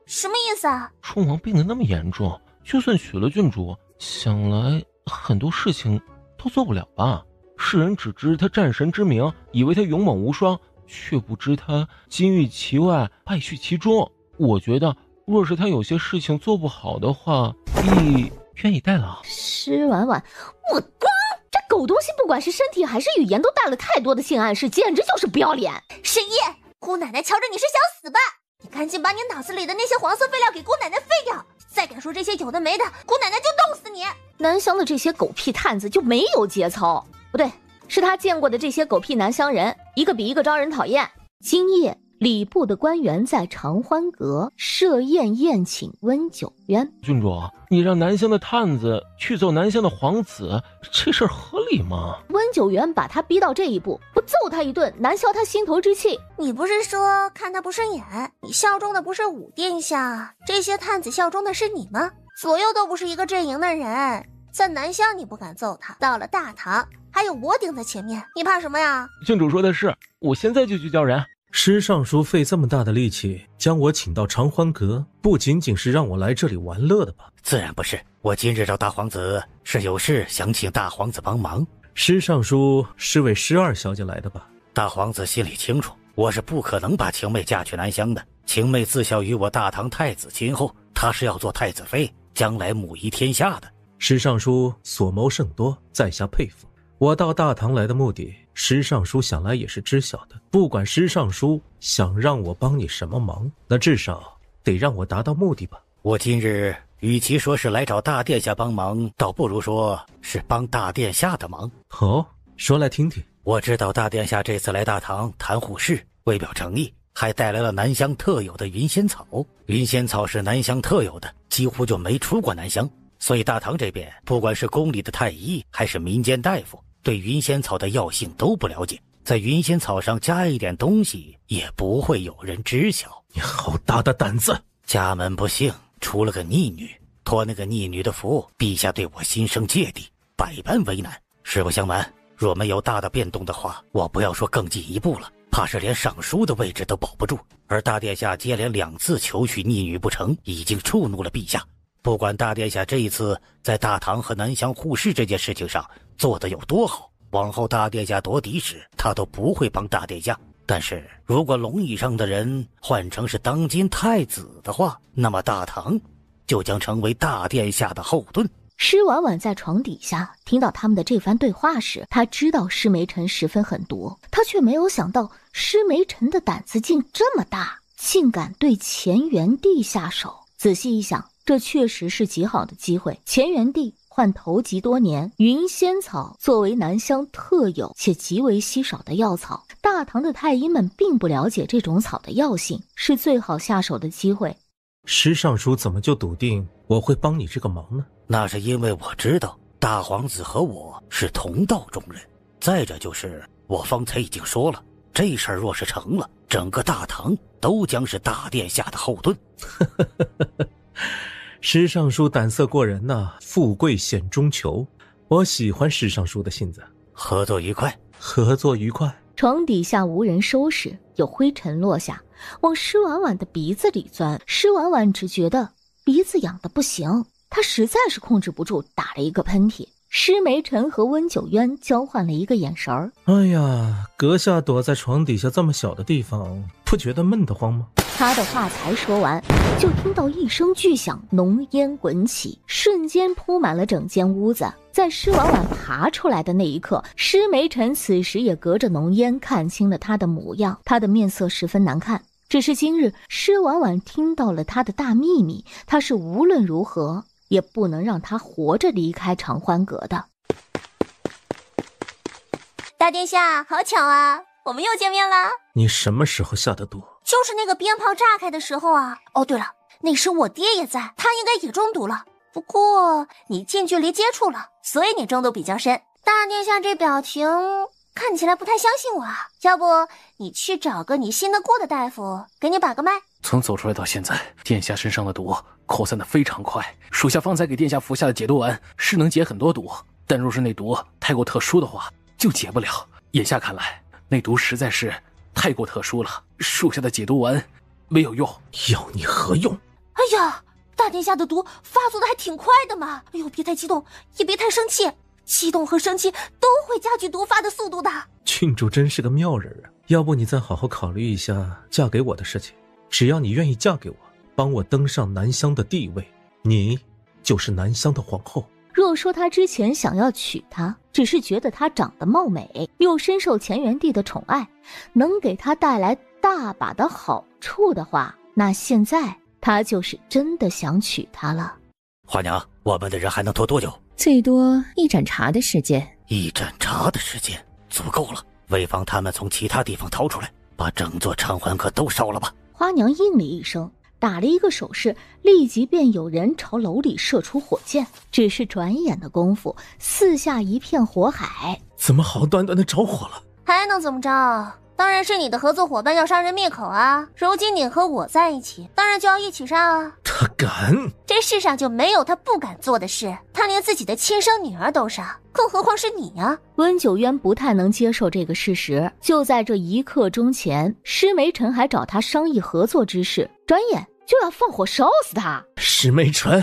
什么意思啊？冲王病得那么严重，就算娶了郡主，想来很多事情都做不了吧。世人只知他战神之名，以为他勇猛无双，却不知他金玉其外，败絮其中。我觉得若是他有些事情做不好的话，愿意代劳。施婉婉，我光这狗东西不管是身体还是语言都带了太多的性暗示，简直就是不要脸。沈烨，姑奶奶瞧着你是想死吧？你赶紧把你脑子里的那些黄色废料给姑奶奶废掉，再敢说这些有的没的，姑奶奶就弄死你。南乡的这些狗屁探子就没有节操，不对，是他见过的这些狗屁南乡人，一个比一个招人讨厌。今夜礼部的官员在长欢阁设宴宴请温九渊。郡主，你让南乡的探子去揍南乡的皇子，这事儿合理吗？温九渊把他逼到这一步，不揍他一顿，难消他心头之气。你不是说看他不顺眼，你效忠的不是武殿下，这些探子效忠的是你吗？左右都不是一个阵营的人，在南乡你不敢揍他，到了大唐还有我顶在前面，你怕什么呀？郡主说的是，我现在就去叫人。施尚书费这么大的力气将我请到长欢阁，不仅仅是让我来这里玩乐的吧？自然不是，我今日找大皇子是有事想请大皇子帮忙。施尚书是为施二小姐来的吧？大皇子心里清楚，我是不可能把晴妹嫁去南乡的。晴妹自小与我大唐太子亲厚，她是要做太子妃，将来母仪天下的。石尚书所谋甚多，在下佩服。我到大唐来的目的，石尚书想来也是知晓的。不管石尚书想让我帮你什么忙，那至少得让我达到目的吧。我今日与其说是来找大殿下帮忙，倒不如说是帮大殿下的忙。哦，说来听听。我知道大殿下这次来大唐谈护事，为表诚意，还带来了南乡特有的云仙草。云仙草是南乡特有的，几乎就没出过南乡，所以大唐这边不管是宫里的太医还是民间大夫，对云仙草的药性都不了解，在云仙草上加一点东西，也不会有人知晓。你好大的胆子！家门不幸，出了个逆女，托那个逆女的福，陛下对我心生芥蒂，百般为难。实不相瞒，若没有大的变动的话，我不要说更进一步了，怕是连尚书的位置都保不住。而大殿下接连2次求娶逆女不成，已经触怒了陛下。不管大殿下这一次在大唐和南乡护市这件事情上做得有多好，往后大殿下夺嫡时，他都不会帮大殿下。但是如果龙椅上的人换成是当今太子的话，那么大唐就将成为大殿下的后盾。施婉婉在床底下听到他们的这番对话时，他知道施梅尘十分狠毒，他却没有想到施梅尘的胆子竟这么大，竟敢对乾元帝下手。仔细一想，这确实是极好的机会。乾元帝患头疾多年，云仙草作为南乡特有且极为稀少的药草，大唐的太医们并不了解这种草的药性，是最好下手的机会。石尚书怎么就笃定我会帮你这个忙呢？那是因为我知道大皇子和我是同道中人，再者就是我方才已经说了，这事儿若是成了，整个大唐都将是大殿下的后盾。石尚书胆色过人呐，富贵险中求。我喜欢石尚书的性子。合作愉快。合作愉快。床底下无人收拾，有灰尘落下，往施婉婉的鼻子里钻。施婉婉只觉得鼻子痒得不行，她实在是控制不住，打了一个喷嚏。施梅尘和温九渊交换了一个眼神儿。哎呀，阁下躲在床底下这么小的地方，不觉得闷得慌吗？他的话才说完，就听到一声巨响，浓烟滚起，瞬间铺满了整间屋子。在施婉婉爬出来的那一刻，施梅尘此时也隔着浓烟看清了他的模样，他的面色十分难看。只是今日施婉婉听到了他的大秘密，他是无论如何也不能让他活着离开长欢阁的。大殿下，好巧啊，我们又见面了。你什么时候下的毒？就是那个鞭炮炸开的时候啊。哦，对了，那时我爹也在，他应该也中毒了。不过你近距离接触了，所以你中毒比较深。大殿下这表情看起来不太相信我啊，要不你去找个你信得过的大夫给你把个脉。从走出来到现在，殿下身上的毒扩散得非常快，属下方才给殿下服下的解毒丸是能解很多毒，但若是那毒太过特殊的话，就解不了。眼下看来，那毒实在是太过特殊了，属下的解毒丸没有用。要你何用？哎呀，大殿下的毒发作的还挺快的嘛！哎呦，别太激动，也别太生气，激动和生气都会加剧毒发的速度的。郡主真是个妙人啊！要不你再好好考虑一下嫁给我的事情。只要你愿意嫁给我，帮我登上南乡的地位，你就是南乡的皇后。若说他之前想要娶她，只是觉得她长得貌美，又深受乾元帝的宠爱，能给他带来大把的好处的话，那现在他就是真的想娶她了。花娘，我们的人还能拖多久？最多一盏茶的时间。一盏茶的时间足够了，为防他们从其他地方逃出来，把整座长欢阁都烧了吧。花娘应了一声，打了一个手势，立即便有人朝楼里射出火箭。只是转眼的功夫，四下一片火海。怎么好端端的着火了？还能怎么着？当然是你的合作伙伴要杀人灭口啊！如今你和我在一起，当然就要一起杀啊！他敢？这世上就没有他不敢做的事，他连自己的亲生女儿都杀，更何况是你啊！温九渊不太能接受这个事实，就在这一刻钟前，施梅尘还找他商议合作之事，转眼就要放火烧死他。施梅尘，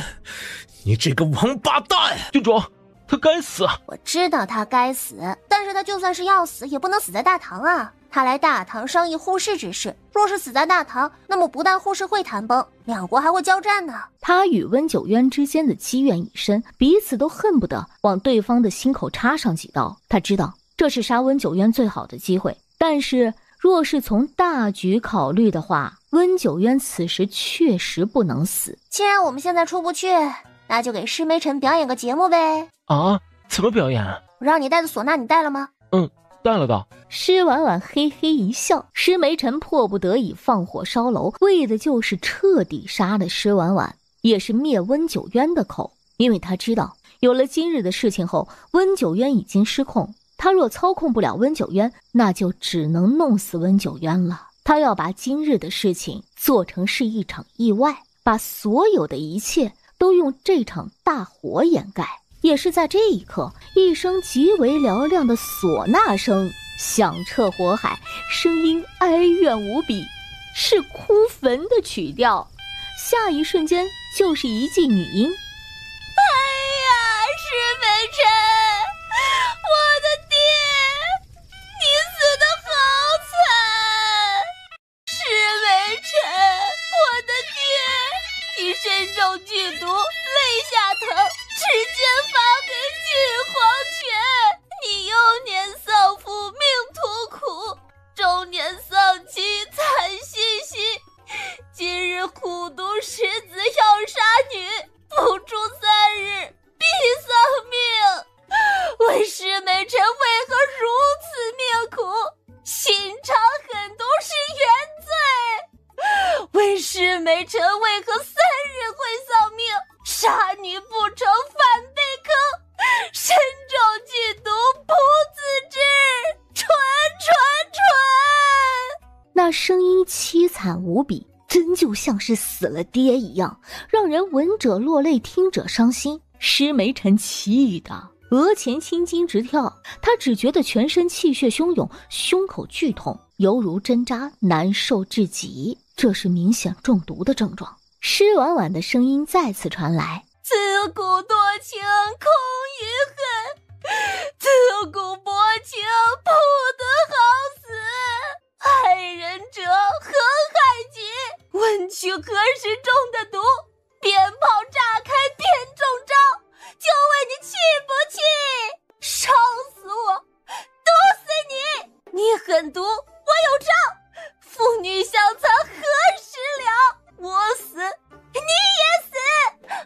你这个王八蛋！郡主，他该死！我知道他该死，但是他就算是要死，也不能死在大堂啊！他来大唐商议护市之事，若是死在大唐，那么不但护市会谈崩，两国还会交战呢。他与温九渊之间的积怨已深，彼此都恨不得往对方的心口插上几刀。他知道这是杀温九渊最好的机会，但是若是从大局考虑的话，温九渊此时确实不能死。既然我们现在出不去，那就给施梅尘表演个节目呗。啊？怎么表演？我让你带的唢呐你带了吗？带了的。施婉婉嘿嘿一笑，施梅尘迫不得已放火烧楼，为的就是彻底杀了施婉婉，也是灭温九渊的口。因为他知道有了今日的事情后，温九渊已经失控，他若操控不了温九渊，那就只能弄死温九渊了。他要把今日的事情做成是一场意外，把所有的一切都用这场大火掩盖。也是在这一刻，一声极为嘹亮的唢呐声响彻火海，声音哀怨无比，是哭坟的曲调。下一瞬间就是一记女音：哎呀，施梅尘，我的爹，你死得好惨！施梅尘，我的爹，你身中剧毒，肋下疼，指尖发黑，俱黄泉。你幼年丧父，命途苦，中年丧妻，惨兮兮。今日虎毒食子，要杀女，不出3日，必丧命。问施梅尘为何如此命苦？心肠狠毒是原罪。问施梅尘为何3日会丧命？杀女不成反被坑，身中剧毒不自知，蠢！那声音凄惨无比，真就像是死了爹一样，让人闻者落泪，听者伤心。施梅尘气的额前青筋直跳，他只觉得全身气血汹涌，胸口剧痛，犹如针扎，难受至极。这是明显中毒的症状。施婉婉的声音再次传来：自古多情空余恨，自古薄情不得好死。害人者何害己？问取何时中的毒？鞭炮炸开便中招，就问你气不气？烧死我，毒死你！你狠毒，我有招。父女相残何时了？我死，你也死。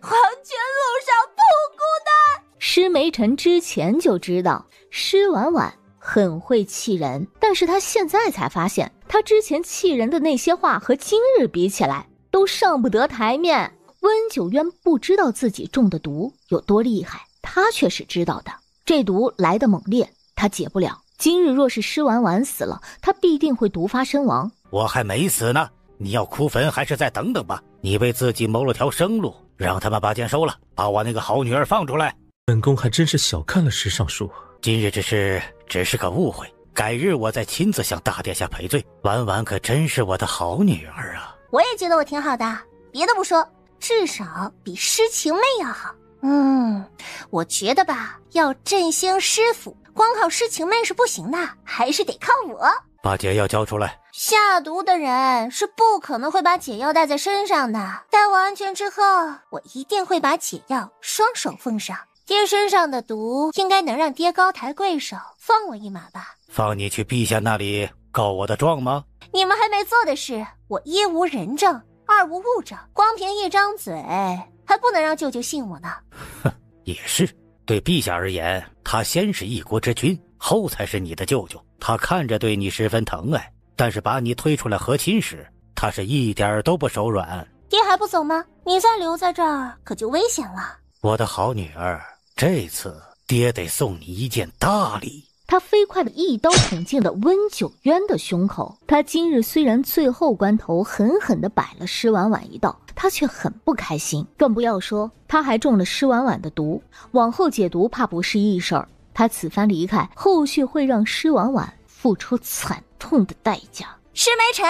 黄泉路上不孤单。施梅尘之前就知道施婉婉很会气人，但是他现在才发现，他之前气人的那些话和今日比起来都上不得台面。温九渊不知道自己中的毒有多厉害，他却是知道的。这毒来得猛烈，他解不了。今日若是施婉婉死了，他必定会毒发身亡。我还没死呢，你要哭坟还是再等等吧？你为自己谋了条生路，让他们把剑收了，把我那个好女儿放出来。本宫还真是小看了石尚书，今日只是个误会，改日我再亲自向大殿下赔罪。婉婉可真是我的好女儿啊！我也觉得我挺好的，别的不说，至少比施晴妹要好。我觉得吧，要振兴师府，光靠施晴妹是不行的，还是得靠我。把解药交出来。下毒的人是不可能会把解药带在身上的，待我安全之后，我一定会把解药双手奉上。爹身上的毒应该能让爹高抬贵手，放我一马吧。放你去陛下那里告我的状吗？你们还没做的事，我一无人证，二无物证，光凭一张嘴还不能让舅舅信我呢。哼，也是，对陛下而言，他先是一国之君，后才是你的舅舅，他看着对你十分疼爱，但是把你推出来和亲时，他是一点都不手软。爹还不走吗？你再留在这儿可就危险了。我的好女儿，这次爹得送你一件大礼。他飞快地一刀捅进了温九渊的胸口。他今日虽然最后关头狠狠地摆了施婉婉一道，他却很不开心，更不要说他还中了施婉婉的毒，往后解毒怕不是易事儿。他此番离开，后续会让施婉婉付出惨痛的代价。施梅尘，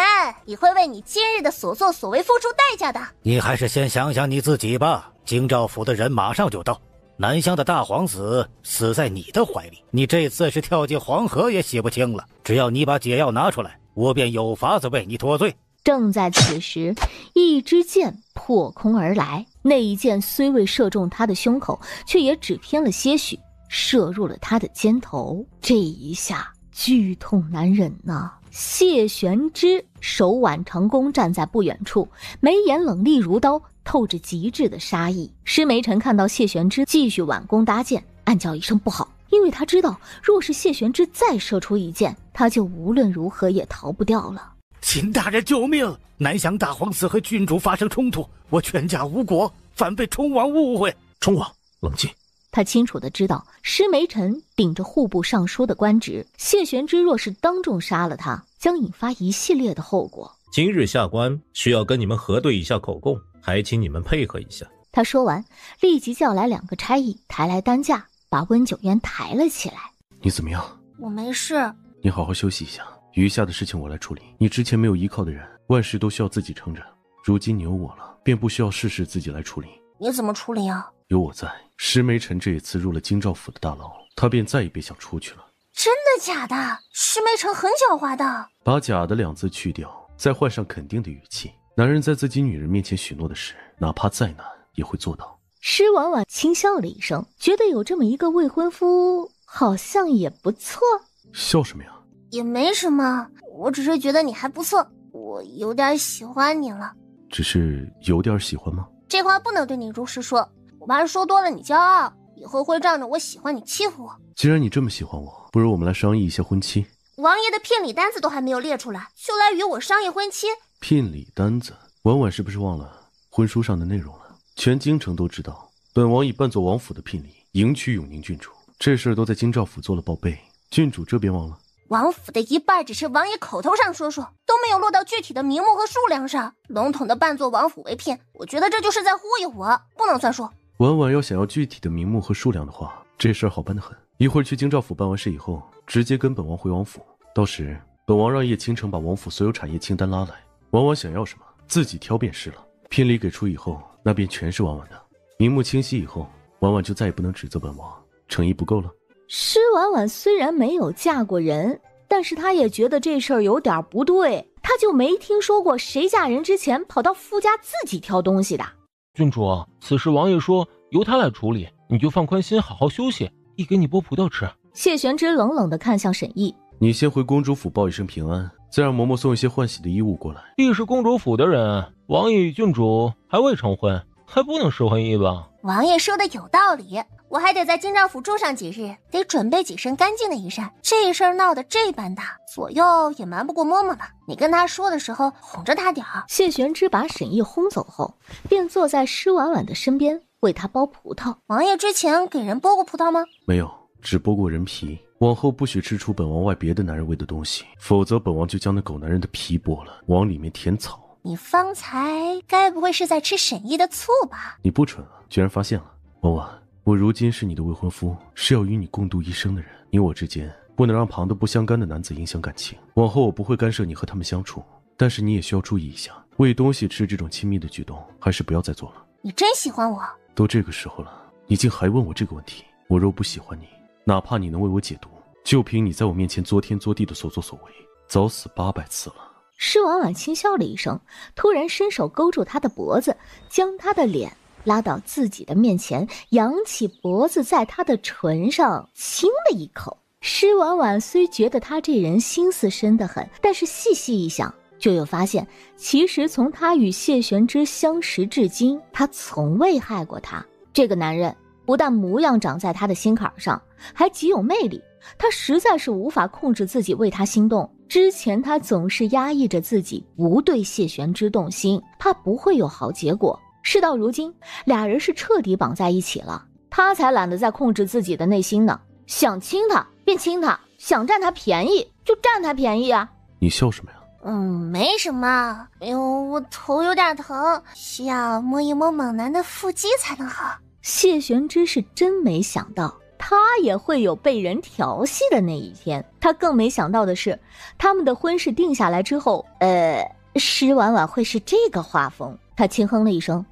你会为你今日的所作所为付出代价的。你还是先想想你自己吧。京兆府的人马上就到，南乡的大皇死在你的怀里，你这次是跳进黄河也洗不清了。只要你把解药拿出来，我便有法子为你脱罪。正在此时，一支箭破空而来，那一箭虽未射中他的胸口，却也只偏了些许，射入了他的肩头。这一下剧痛难忍呐！谢玄之手挽长弓站在不远处，眉眼冷厉如刀，透着极致的杀意。施梅尘看到谢玄之继续挽弓搭箭，暗叫一声不好，因为他知道若是谢玄之再射出一箭，他就无论如何也逃不掉了。秦大人救命！南乡大皇子和郡主发生冲突，我全家无果，反被冲王误会。冲王，冷静。他清楚地知道，施梅尘顶着户部尚书的官职，谢玄之若是当众杀了他，将引发一系列的后果。今日下官需要跟你们核对一下口供，还请你们配合一下。他说完，立即叫来2个差役，抬来担架，把温九渊抬了起来。你怎么样？我没事。你好好休息一下，余下的事情我来处理。你之前没有依靠的人，万事都需要自己撑着。如今你有我了，便不需要事事自己来处理。你怎么处理啊？有我在，施梅尘这一次入了京兆府的大牢，他便再也别想出去了。真的假的？施梅尘很狡猾的。把假的2字去掉，再换上肯定的语气。男人在自己女人面前许诺的事，哪怕再难也会做到。施婉婉轻笑了一声，觉得有这么一个未婚夫好像也不错。笑什么呀？也没什么，我只是觉得你还不错，我有点喜欢你了。只是有点喜欢吗？这话不能对你如实说，我怕说多了你骄傲，以后会仗着我喜欢你欺负我。既然你这么喜欢我，不如我们来商议一下婚期。王爷的聘礼单子都还没有列出来，就来与我商议婚期。聘礼单子？婉婉是不是忘了婚书上的内容了？全京城都知道，本王已办作王府的聘礼，迎娶永宁郡主，这事儿都在京兆府做了报备。郡主这边忘了？王府的一半只是王爷口头上说说，都没有落到具体的名目和数量上，笼统的扮作王府为聘，我觉得这就是在忽悠我，不能算数。婉婉要想要具体的名目和数量的话，这事儿好办得很。一会儿去京兆府办完事以后，直接跟本王回王府，到时本王让叶倾城把王府所有产业清单拉来，婉婉想要什么自己挑便是了。聘礼给出以后，那便全是婉婉的。名目清晰以后，婉婉就再也不能指责本王诚意不够了。施婉婉虽然没有嫁过人，但是她也觉得这事儿有点不对，她就没听说过谁嫁人之前跑到夫家自己挑东西的。郡主，此事王爷说由他来处理，你就放宽心，好好休息，一给你剥葡萄吃。谢玄之冷冷地看向沈毅，你先回公主府报一声平安，再让嬷嬷送一些换洗的衣物过来。亦是公主府的人，王爷与郡主还未成婚，还不能试婚衣吧？王爷说的有道理，我还得在京兆府住上几日，得准备几身干净的衣衫。这事儿闹得这般大，左右也瞒不过嬷嬷了。你跟他说的时候哄着他点儿。谢玄之把沈毅轰走后，便坐在施婉婉的身边为他剥葡萄。王爷之前给人剥过葡萄吗？没有，只剥过人皮。往后不许吃出本王外别的男人喂的东西，否则本王就将那狗男人的皮剥了，往里面填草。你方才该不会是在吃沈毅的醋吧？你不蠢啊，居然发现了。婉婉，我如今是你的未婚夫，是要与你共度一生的人，你我之间不能让旁的不相干的男子影响感情。往后我不会干涉你和他们相处，但是你也需要注意一下，喂东西吃这种亲密的举动还是不要再做了。你真喜欢我？都这个时候了，你竟还问我这个问题。我若不喜欢你，哪怕你能为我解毒，就凭你在我面前作天作地的所作所为，早死800次了。施婉婉轻笑了一声，突然伸手勾住他的脖子，将他的脸拉到自己的面前，扬起脖子在他的唇上亲了一口。施婉婉虽觉得他这人心思深得很，但是细细一想，就又发现其实从他与谢玄之相识至今，他从未害过他。这个男人不但模样长在他的心坎上，还极有魅力，他实在是无法控制自己为他心动。之前他总是压抑着自己不对谢玄之动心，怕不会有好结果。事到如今，俩人是彻底绑在一起了，他才懒得再控制自己的内心呢。想亲他便亲他，想占他便宜就占他便宜啊。你笑什么呀？没什么。哎呦，我头有点疼，需要摸一摸猛男的腹肌才能好。谢玄之是真没想到他也会有被人调戏的那一天，他更没想到的是，他们的婚事定下来之后，施婉婉会是这个画风。他轻哼了一声，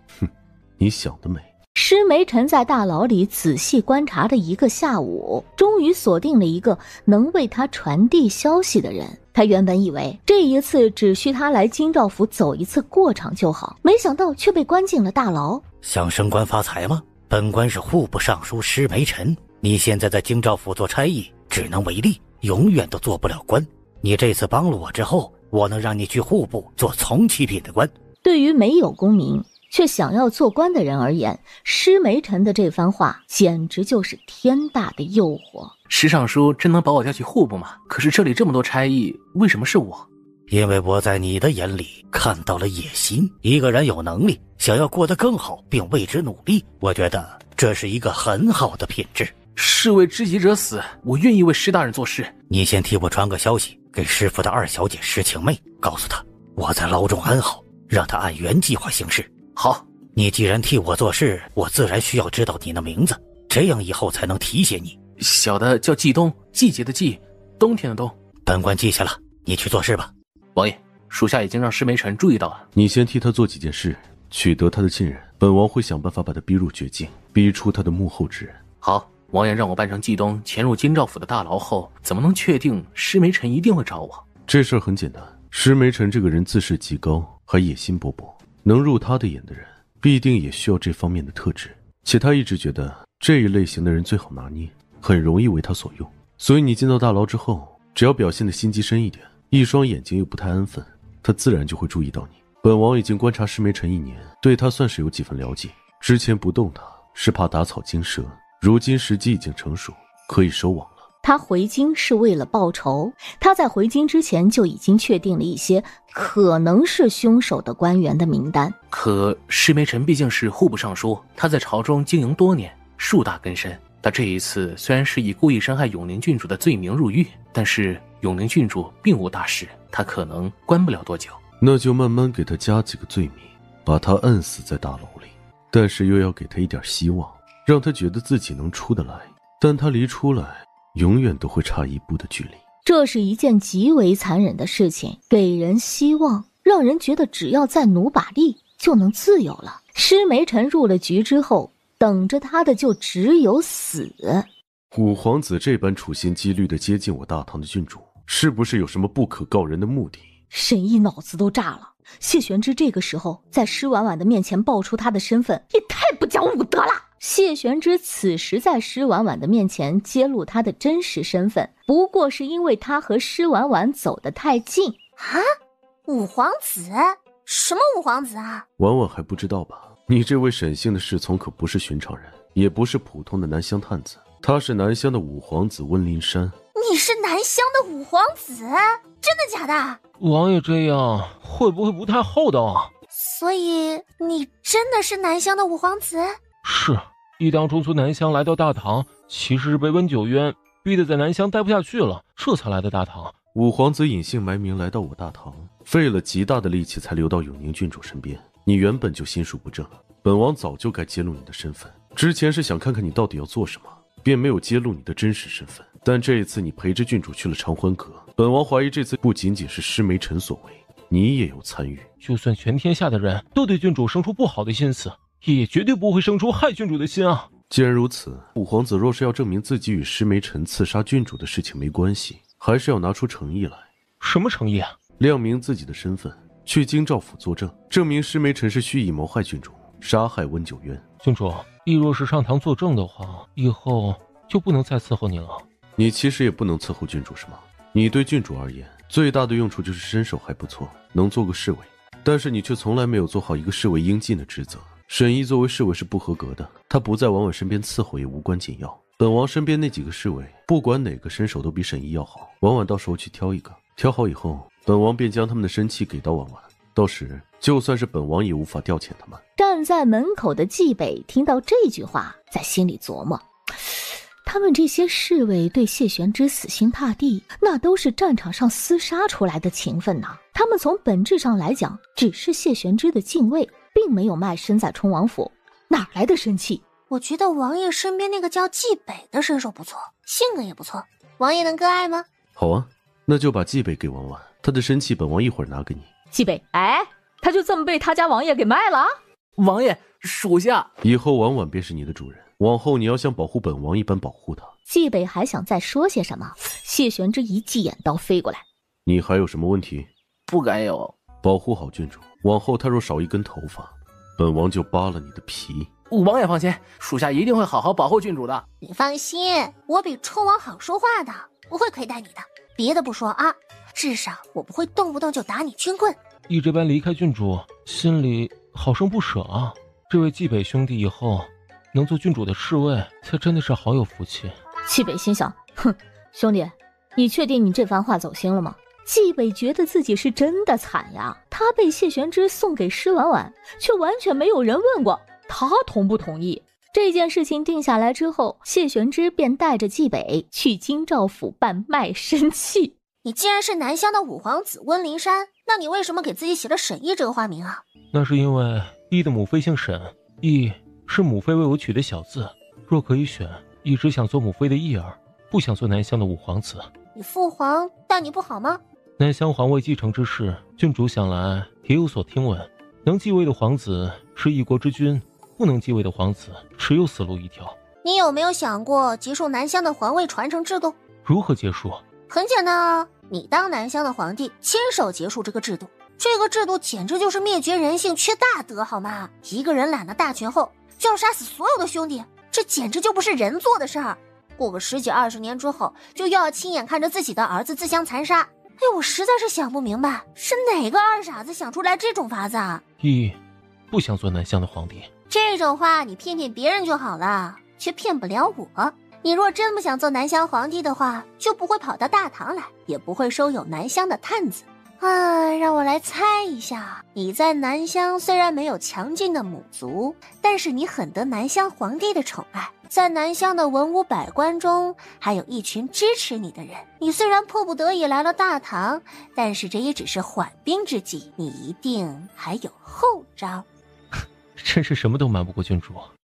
你想得美。施梅尘在大牢里仔细观察了一个下午，终于锁定了一个能为他传递消息的人。他原本以为这一次只需他来京兆府走一次过场就好，没想到却被关进了大牢。想升官发财吗？本官是户部尚书施梅尘，你现在在京兆府做差役，只能为吏，永远都做不了官。你这次帮了我之后，我能让你去户部做从七品的官。对于没有功名却想要做官的人而言，施梅尘的这番话简直就是天大的诱惑。施尚书真能把我调去户部吗？可是这里这么多差役，为什么是我？因为我在你的眼里看到了野心。一个人有能力，想要过得更好并为之努力，我觉得这是一个很好的品质。士为知己者死，我愿意为施大人做事。你先替我传个消息给师傅的二小姐施晴妹，告诉她我在牢中安好，让她按原计划行事。好，你既然替我做事，我自然需要知道你的名字，这样以后才能提携你。小的叫季冬，季节的季，冬天的冬。本官记下了，你去做事吧。王爷，属下已经让施梅尘注意到了。你先替他做几件事，取得他的信任，本王会想办法把他逼入绝境，逼出他的幕后之人。好，王爷让我扮成季冬潜入京兆府的大牢后，怎么能确定施梅尘一定会找我？这事儿很简单，施梅尘这个人自视极高，还野心勃勃，能入他的眼的人必定也需要这方面的特质，且他一直觉得这一类型的人最好拿捏，很容易为他所用。所以你进到大牢之后，只要表现得心机深一点，一双眼睛又不太安分，他自然就会注意到你。本王已经观察施梅尘1年，对他算是有几分了解。之前不动他是怕打草惊蛇，如今时机已经成熟，可以收网了。他回京是为了报仇，他在回京之前就已经确定了一些可能是凶手的官员的名单。可施梅尘毕竟是户部尚书，他在朝中经营多年，树大根深。他这一次虽然是以故意伤害永宁郡主的罪名入狱，但是永宁郡主并无大事，他可能关不了多久。那就慢慢给他加几个罪名，把他摁死在大牢里，但是又要给他一点希望，让他觉得自己能出得来，但他离出来永远都会差一步的距离。这是一件极为残忍的事情，给人希望，让人觉得只要再努把力就能自由了。施梅尘入了局之后，等着他的就只有死。五皇子这般处心积虑地接近我大唐的郡主，是不是有什么不可告人的目的？沈毅脑子都炸了，谢玄之这个时候在施婉婉的面前爆出他的身份，也太不讲武德了。谢玄之此时在施婉婉的面前揭露他的真实身份，不过是因为他和施婉婉走得太近。啊，五皇子？什么五皇子啊？婉婉还不知道吧？你这位沈姓的侍从可不是寻常人，也不是普通的南乡探子，他是南乡的五皇子温林山。你是南乡的五皇子？真的假的？王爷这样会不会不太厚道啊？所以你真的是南乡的五皇子？是，一当初从南乡来到大唐，其实是被温九渊逼得在南乡待不下去了，这才来的大唐。五皇子隐姓埋名来到我大唐，费了极大的力气才留到永宁郡主身边。你原本就心术不正，本王早就该揭露你的身份。之前是想看看你到底要做什么，便没有揭露你的真实身份。但这一次你陪着郡主去了长欢阁，本王怀疑这次不仅仅是施梅尘所为，你也有参与。就算全天下的人都对郡主生出不好的心思，也绝对不会生出害郡主的心啊！既然如此，五皇子若是要证明自己与施梅尘刺杀郡主的事情没关系，还是要拿出诚意来。什么诚意啊？亮明自己的身份，去京兆府作证，证明施梅尘是蓄意谋害郡主，杀害温九渊。郡主，亦若是上堂作证的话，以后就不能再伺候你了。你其实也不能伺候郡主是吗？你对郡主而言，最大的用处就是身手还不错，能做个侍卫。但是你却从来没有做好一个侍卫应尽的职责。沈毅作为侍卫是不合格的，他不在婉婉身边伺候也无关紧要。本王身边那几个侍卫，不管哪个身手都比沈毅要好。婉婉到时候去挑一个，挑好以后，本王便将他们的身契给到婉婉。到时就算是本王也无法调遣他们。站在门口的纪北听到这句话，在心里琢磨，他们这些侍卫对谢玄之死心塌地，那都是战场上厮杀出来的情分呐。他们从本质上来讲，只是谢玄之的禁卫，并没有卖身在冲王府，哪来的生气？我觉得王爷身边那个叫纪北的身手不错，性格也不错，王爷能割爱吗？好啊，那就把纪北给婉婉，他的身契本王一会儿拿给你。纪北，哎，他就这么被他家王爷给卖了？王爷，属下以后婉婉便是你的主人，往后你要像保护本王一般保护她。季北还想再说些什么，谢玄之一记眼刀飞过来。你还有什么问题？不敢有。保护好郡主，往后她若少一根头发，本王就扒了你的皮。王爷放心，属下一定会好好保护郡主的。你放心，我比冲王好说话的，不会亏待你的。别的不说啊，至少我不会动不动就打你军棍。一这般离开郡主，心里好生不舍啊。这位季北兄弟以后能做郡主的侍卫，他真的是好有福气。季北心想，哼，兄弟，你确定你这番话走心了吗？季北觉得自己是真的惨呀，他被谢玄之送给施婉婉，却完全没有人问过他同不同意。这件事情定下来之后，谢玄之便带着季北去京兆府办卖身契。你既然是南乡的五皇子温灵山，那你为什么给自己写了沈毅这个花名啊？那是因为义的母妃姓沈，义是母妃为我取的小字，若可以选，一直想做母妃的义儿，不想做南乡的五皇子。你父皇待你不好吗？南乡皇位继承之事，郡主想来也有所听闻。能继位的皇子是一国之君，不能继位的皇子只有死路一条。你有没有想过结束南乡的皇位传承制度？如何结束？很简单啊，你当南乡的皇帝，亲手结束这个制度。这个制度简直就是灭绝人性、缺大德，好吗？一个人揽了大权后，就要杀死所有的兄弟，这简直就不是人做的事儿。过个10几20年之后，就又要亲眼看着自己的儿子自相残杀。哎，我实在是想不明白，是哪个二傻子想出来这种法子啊？义不想做南乡的皇帝，这种话你骗骗别人就好了，却骗不了我。你若真不想做南乡皇帝的话，就不会跑到大唐来，也不会收有南乡的探子。让我来猜一下，你在南乡虽然没有强劲的母族，但是你很得南乡皇帝的宠爱，在南乡的文武百官中还有一群支持你的人。你虽然迫不得已来了大唐，但是这也只是缓兵之计，你一定还有后招。真是什么都瞒不过郡主。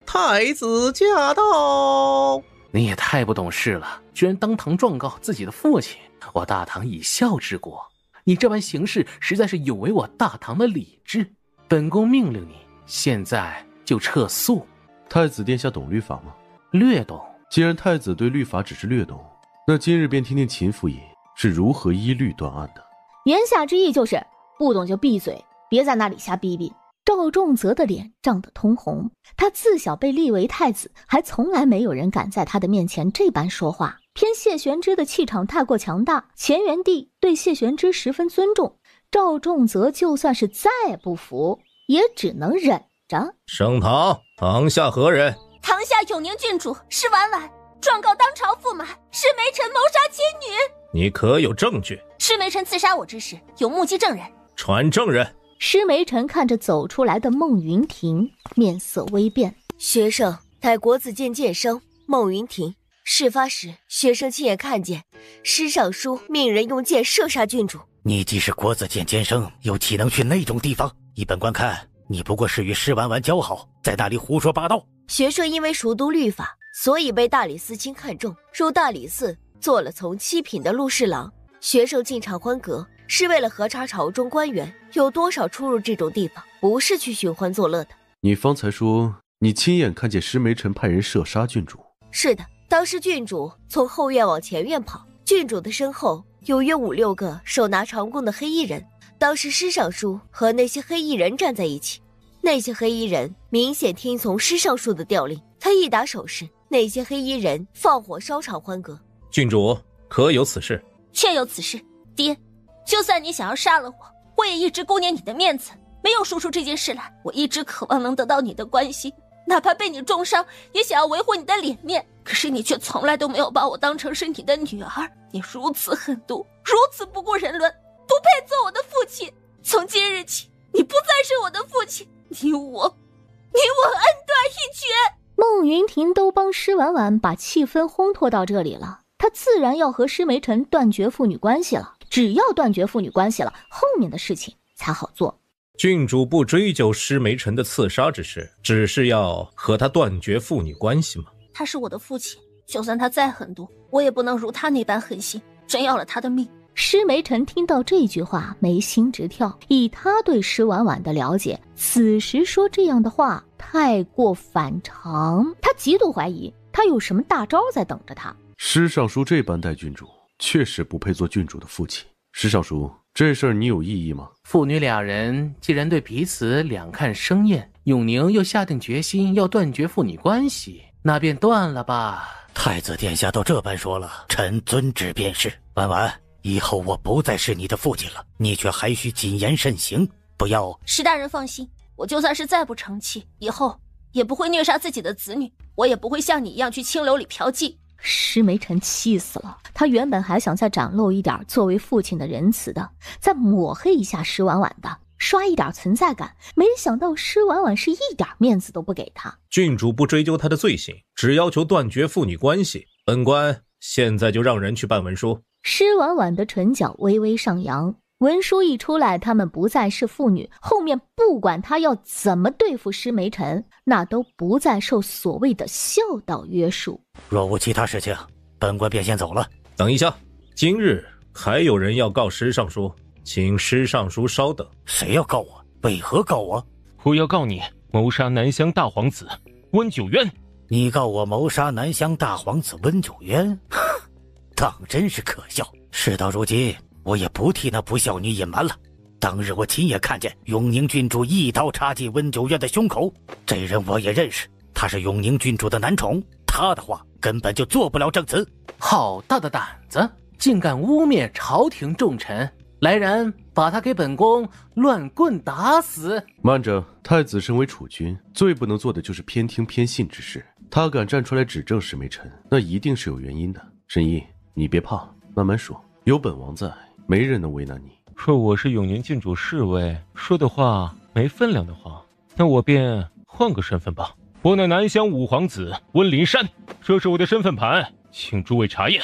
太子驾到！你也太不懂事了，居然当堂状告自己的父亲。我大唐以孝治国，你这般行事实在是有违我大唐的礼制。本宫命令你现在就撤诉。太子殿下懂律法吗？略懂。既然太子对律法只是略懂，那今日便听听秦府尹是如何依律断案的。言下之意就是不懂就闭嘴，别在那里瞎逼逼。赵仲泽的脸涨得通红，他自小被立为太子，还从来没有人敢在他的面前这般说话。偏谢玄之的气场太过强大，乾元帝对谢玄之十分尊重，赵仲泽就算是再不服，也只能忍着。升堂，堂下何人？堂下永宁郡主施婉婉状告当朝驸马施梅臣谋杀妻女。你可有证据？施梅臣刺杀我之时，有目击证人。传证人。施梅臣看着走出来的孟云亭，面色微变。学生乃国子监监生孟云亭，事发时学生亲眼看见施尚书命人用箭射杀郡主。你既是国子监监生，又岂能去那种地方？依本官看，你不过是与施婉婉交好，在那里胡说八道。学生因为熟读律法，所以被大理寺卿看中，入大理寺做了从7品的录侍郎。学生进场欢阁是为了核查朝中官员有多少出入这种地方，不是去寻欢作乐的。你方才说你亲眼看见施梅臣派人射杀郡主？是的，当时郡主从后院往前院跑，郡主的身后有约5、6个手拿长弓的黑衣人。当时施尚书和那些黑衣人站在一起，那些黑衣人明显听从施尚书的调令，他一打手势，那些黑衣人放火烧场欢阁。郡主可有此事？确有此事。爹，就算你想要杀了我，我也一直顾念你的面子，没有说出这件事来。我一直渴望能得到你的关心，哪怕被你重伤，也想要维护你的脸面。可是你却从来都没有把我当成是你的女儿，你如此狠毒，如此不顾人伦，不配做我的父亲。从今日起，你不再是我的父亲，你我恩断义绝。孟云亭都帮施婉婉把气氛烘托到这里了，他自然要和施梅臣断绝父女关系了。只要断绝父女关系了，后面的事情才好做。郡主不追究施梅臣的刺杀之事，只是要和他断绝父女关系吗？他是我的父亲，就算他再狠毒，我也不能如他那般狠心，真要了他的命。施梅尘听到这句话，眉心直跳。以他对施婉婉的了解，此时说这样的话太过反常。他极度怀疑他有什么大招在等着他。施尚书这般待郡主，确实不配做郡主的父亲。施尚书，这事儿你有异议吗？父女两人既然对彼此两看生厌，永宁又下定决心要断绝父女关系，那便断了吧。太子殿下都这般说了，臣遵旨便是。婉婉，以后我不再是你的父亲了，你却还需谨言慎行，不要。石大人放心，我就算是再不成器，以后也不会虐杀自己的子女，我也不会像你一样去清流里嫖妓。施梅尘气死了，他原本还想再展露一点作为父亲的仁慈的，再抹黑一下施婉婉的，刷一点存在感，没想到施婉婉是一点面子都不给他。郡主不追究他的罪行，只要求断绝父女关系，本官现在就让人去办文书。施婉婉的唇角微微上扬，文书一出来，他们不再是父女，后面不管他要怎么对付施梅尘，那都不再受所谓的孝道约束。若无其他事情，本官便先走了。等一下，今日还有人要告施尚书，请施尚书稍等。谁要告我？为何告我？我要告你谋杀南乡大皇子温九渊。你告我谋杀南乡大皇子温九渊？当真是可笑。事到如今，我也不替那不孝女隐瞒了。当日我亲眼看见永宁郡主一刀插进温九渊的胸口，这人我也认识，他是永宁郡主的男宠，他的话根本就做不了证词。好大的胆子，竟敢污蔑朝廷重臣！来人，把他给本宫乱棍打死！慢着，太子身为储君，最不能做的就是偏听偏信之事。他敢站出来指证施梅尘，那一定是有原因的。沈毅，你别怕，慢慢说，有本王在，没人能为难你。若我是永宁郡主侍卫，说的话没分量的话，那我便换个身份吧。我乃南乡五皇子温林山，这是我的身份盘，请诸位查验。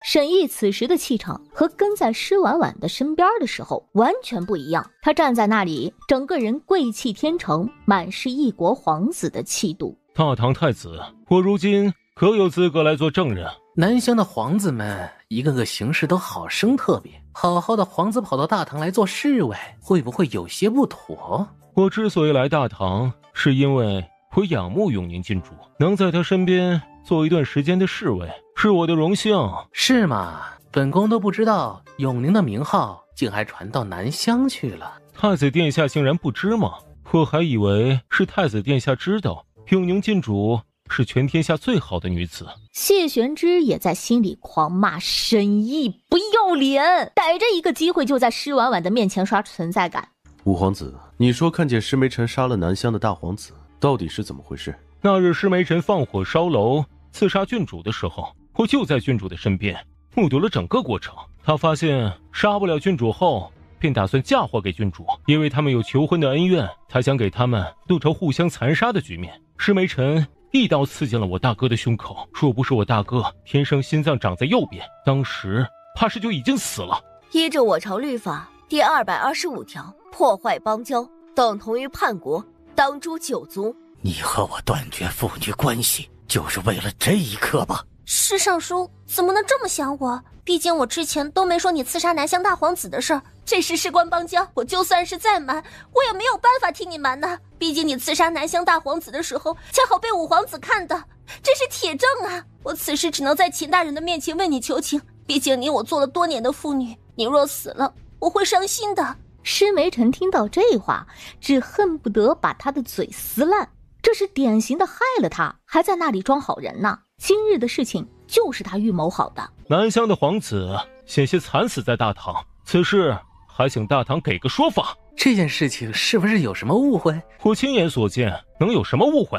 沈毅此时的气场和跟在施婉婉的身边的时候完全不一样，他站在那里，整个人贵气天成，满是一国皇子的气度。大唐太子，我如今可有资格来做证人？南乡的皇子们一个个行事都好生特别，好好的皇子跑到大唐来做侍卫，会不会有些不妥？我之所以来大唐，是因为我仰慕永宁郡主，能在她身边做一段时间的侍卫，是我的荣幸。是吗？本宫都不知道永宁的名号竟还传到南乡去了。太子殿下竟然不知吗？我还以为是太子殿下知道永宁郡主是全天下最好的女子。谢玄之也在心里狂骂沈毅不要脸，逮着一个机会就在施婉婉的面前刷存在感。五皇子，你说看见施梅尘杀了南乡的大皇子，到底是怎么回事？那日施梅尘放火烧楼刺杀郡主的时候，我就在郡主的身边，目睹了整个过程。他发现杀不了郡主后，便打算嫁祸给郡主，因为他们有求婚的恩怨，他想给他们录成互相残杀的局面。施梅尘一刀刺进了我大哥的胸口，若不是我大哥天生心脏长在右边，当时怕是就已经死了。依着我朝律法第225条，破坏邦交等同于叛国，当诛9族。你和我断绝父女关系，就是为了这一刻吧？施尚书怎么能这么想我？毕竟我之前都没说你刺杀南乡大皇子的事儿，这事事关邦交，我就算是再瞒，我也没有办法替你瞒呢。毕竟你刺杀南乡大皇子的时候，恰好被五皇子看到，这是铁证啊！我此时只能在秦大人的面前为你求情，毕竟你我做了多年的父女，你若死了，我会伤心的。施梅尘听到这话，只恨不得把他的嘴撕烂。这是典型的害了他，还在那里装好人呢。今日的事情就是他预谋好的。南乡的皇子险些惨死在大唐，此事还请大唐给个说法。这件事情是不是有什么误会？我亲眼所见，能有什么误会？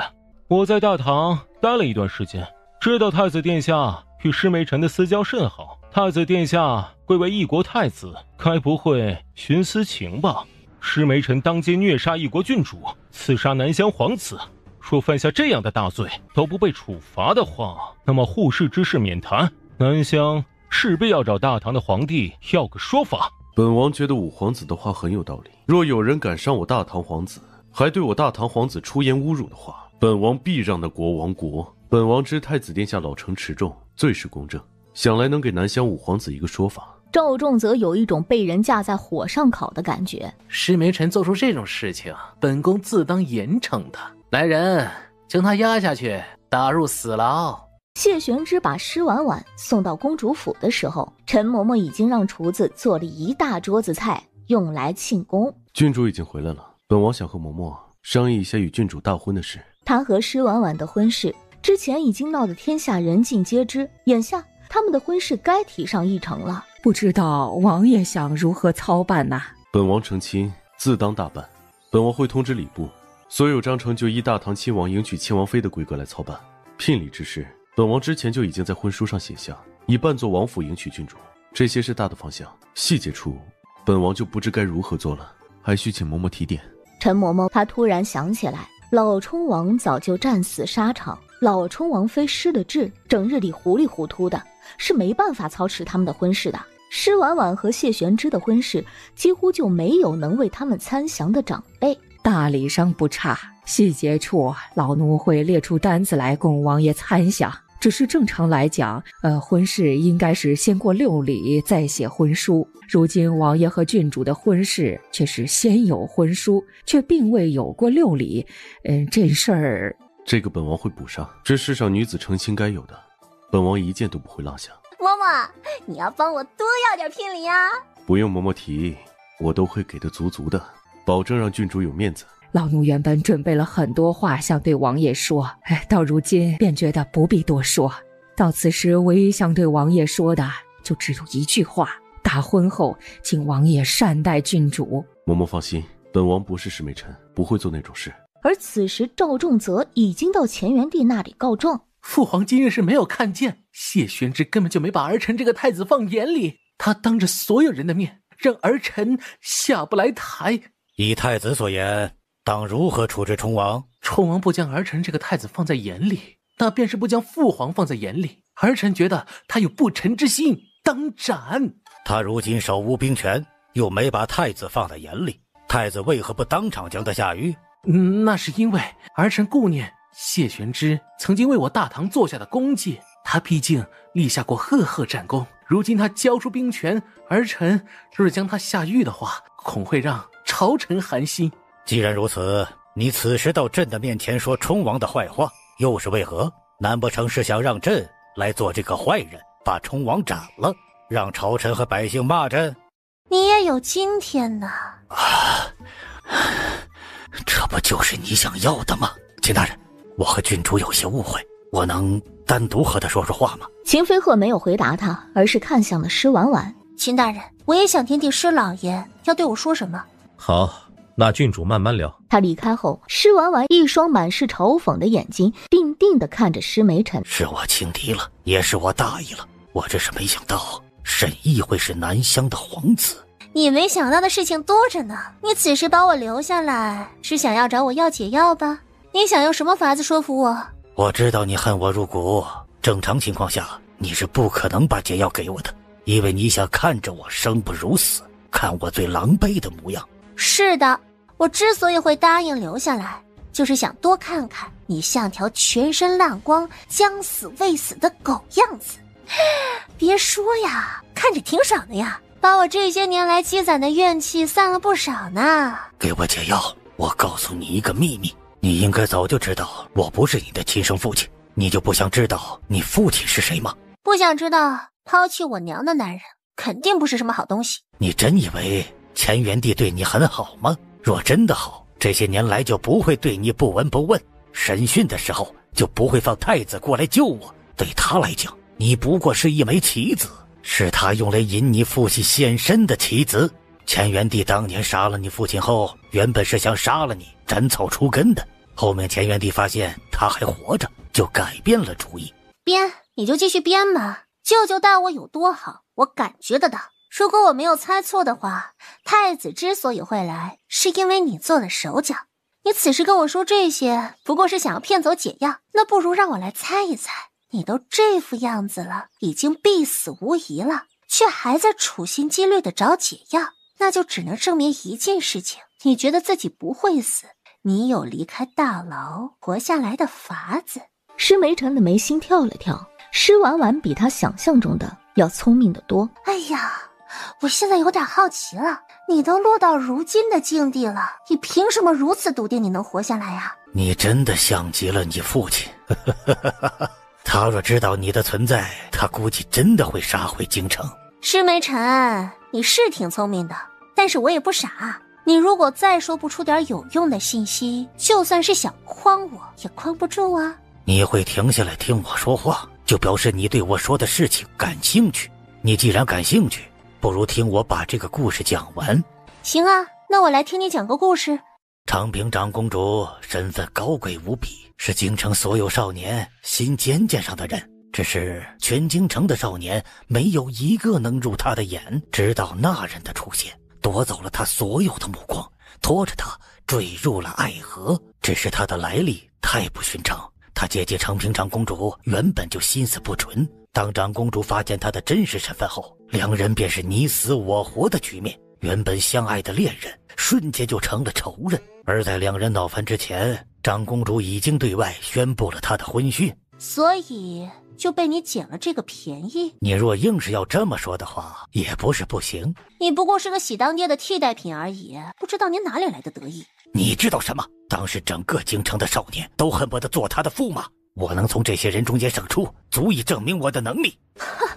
我在大唐待了一段时间，知道太子殿下与施梅尘的私交甚好。太子殿下贵为一国太子，该不会徇私情吧？施梅尘当街虐杀一国郡主，刺杀南乡皇子，若犯下这样的大罪都不被处罚的话，那么护市之事免谈，南乡势必要找大唐的皇帝要个说法。本王觉得五皇子的话很有道理，若有人敢伤我大唐皇子，还对我大唐皇子出言侮辱的话，本王必让那国亡国。本王知太子殿下老成持重，最是公正，想来能给南乡五皇子一个说法。赵仲则有一种被人架在火上烤的感觉。施梅臣做出这种事情，本宫自当严惩他。来人，将他押下去，打入死牢。谢玄之把施婉婉送到公主府的时候，陈嬷嬷已经让厨子做了一大桌子菜，用来庆功。郡主已经回来了，本王想和嬷嬷商议一下与郡主大婚的事。他和施婉婉的婚事之前已经闹得天下人尽皆知，眼下他们的婚事该提上议程了。不知道王爷想如何操办呢？本王成亲自当大办，本王会通知礼部，所有章程就依大唐亲王迎娶亲王妃的规格来操办。聘礼之事，本王之前就已经在婚书上写下，以扮作王府迎娶郡主。这些是大的方向，细节处本王就不知该如何做了，还需请嬷嬷提点。陈嬷嬷她突然想起来，老冲王早就战死沙场，老冲王妃失了智，整日里糊里糊涂的，是没办法操持他们的婚事的。施婉婉和谢玄之的婚事几乎就没有能为他们参详的长辈。大礼上不差，细节处老奴会列出单子来供王爷参详。只是正常来讲，婚事应该是先过6礼再写婚书。如今王爷和郡主的婚事却是先有婚书，却并未有过6礼。这事儿，这个本王会补上。这世上女子成亲该有的，本王一件都不会落下。嬷嬷，你要帮我多要点聘礼啊！不用嬷嬷提，我都会给得足足的，保证让郡主有面子。老奴原本准备了很多话想对王爷说，到如今便觉得不必多说。到此时唯一想对王爷说的就只有一句话：大婚后请王爷善待郡主。嬷嬷放心，本王不是施梅臣，不会做那种事。而此时赵仲则已经到乾元帝那里告状，父皇今日是没有看见，谢玄之根本就没把儿臣这个太子放眼里，他当着所有人的面让儿臣下不来台。依太子所言，当如何处置冲王？冲王不将儿臣这个太子放在眼里，那便是不将父皇放在眼里。儿臣觉得他有不臣之心，当斩。他如今手无兵权，又没把太子放在眼里，太子为何不当场将他下狱？那是因为儿臣顾念谢玄之曾经为我大唐做下的功绩，他毕竟立下过赫赫战功。如今他交出兵权，儿臣若是将他下狱的话，恐会让朝臣寒心。既然如此，你此时到朕的面前说冲王的坏话，又是为何？难不成是想让朕来做这个坏人，把冲王斩了，让朝臣和百姓骂朕？你也有今天呢！这不就是你想要的吗？秦大人，我和郡主有些误会，我能单独和他说说话吗？秦飞鹤没有回答他，而是看向了施婉婉。秦大人，我也想听听施老爷要对我说什么。好，那郡主慢慢聊。他离开后，施婉婉一双满是嘲讽的眼睛定定地看着施梅臣。是我轻敌了，也是我大意了，我真是没想到沈毅会是南乡的皇子。你没想到的事情多着呢。你此时把我留下来，是想要找我要解药吧？你想用什么法子说服我？我知道你恨我入骨，正常情况下你是不可能把解药给我的，因为你想看着我生不如死，看我最狼狈的模样。是的，我之所以会答应留下来，就是想多看看你像条全身烂光、将死未死的狗样子。别说呀，看着挺爽的呀，把我这些年来积攒的怨气散了不少呢。给我解药，我告诉你一个秘密，你应该早就知道我不是你的亲生父亲，你就不想知道你父亲是谁吗？不想知道，抛弃我娘的男人肯定不是什么好东西。你真以为乾元帝对你很好吗？若真的好，这些年来就不会对你不闻不问，审讯的时候就不会放太子过来救我。对他来讲，你不过是一枚棋子，是他用来引你父亲现身的棋子。乾元帝当年杀了你父亲后，原本是想杀了你，斩草除根的。后面乾元帝发现他还活着，就改变了主意。编你就继续编嘛，舅舅待我有多好，我感觉得到。如果我没有猜错的话，太子之所以会来，是因为你做了手脚。你此时跟我说这些，不过是想要骗走解药，那不如让我来猜一猜。你都这副样子了，已经必死无疑了，却还在处心积虑地找解药，那就只能证明一件事情，你觉得自己不会死，你有离开大牢活下来的法子。施梅臣的眉心跳了跳，施婉婉比他想象中的要聪明得多。哎呀，我现在有点好奇了，你都落到如今的境地了，你凭什么如此笃定你能活下来呀？你真的像极了你父亲。他若知道你的存在，他估计真的会杀回京城。施梅尘，你是挺聪明的，但是我也不傻。你如果再说不出点有用的信息，就算是想诓我，也诓不住啊。你会停下来听我说话，就表示你对我说的事情感兴趣。你既然感兴趣，不如听我把这个故事讲完。行啊，那我来听你讲个故事。长平长公主身份高贵无比，是京城所有少年心尖尖上的人，只是全京城的少年没有一个能入她的眼，直到那人的出现，夺走了她所有的目光，拖着她坠入了爱河。只是她的来历太不寻常，她姐姐长平长公主原本就心思不纯，当长公主发现她的真实身份后，两人便是你死我活的局面。原本相爱的恋人瞬间就成了仇人，而在两人闹翻之前，长公主已经对外宣布了她的婚讯，所以就被你捡了这个便宜。你若硬是要这么说的话，也不是不行。你不过是个喜当爹的替代品而已，不知道你哪里来的得意。你知道什么？当时整个京城的少年都恨不得做他的驸马，我能从这些人中间胜出，足以证明我的能力。哼，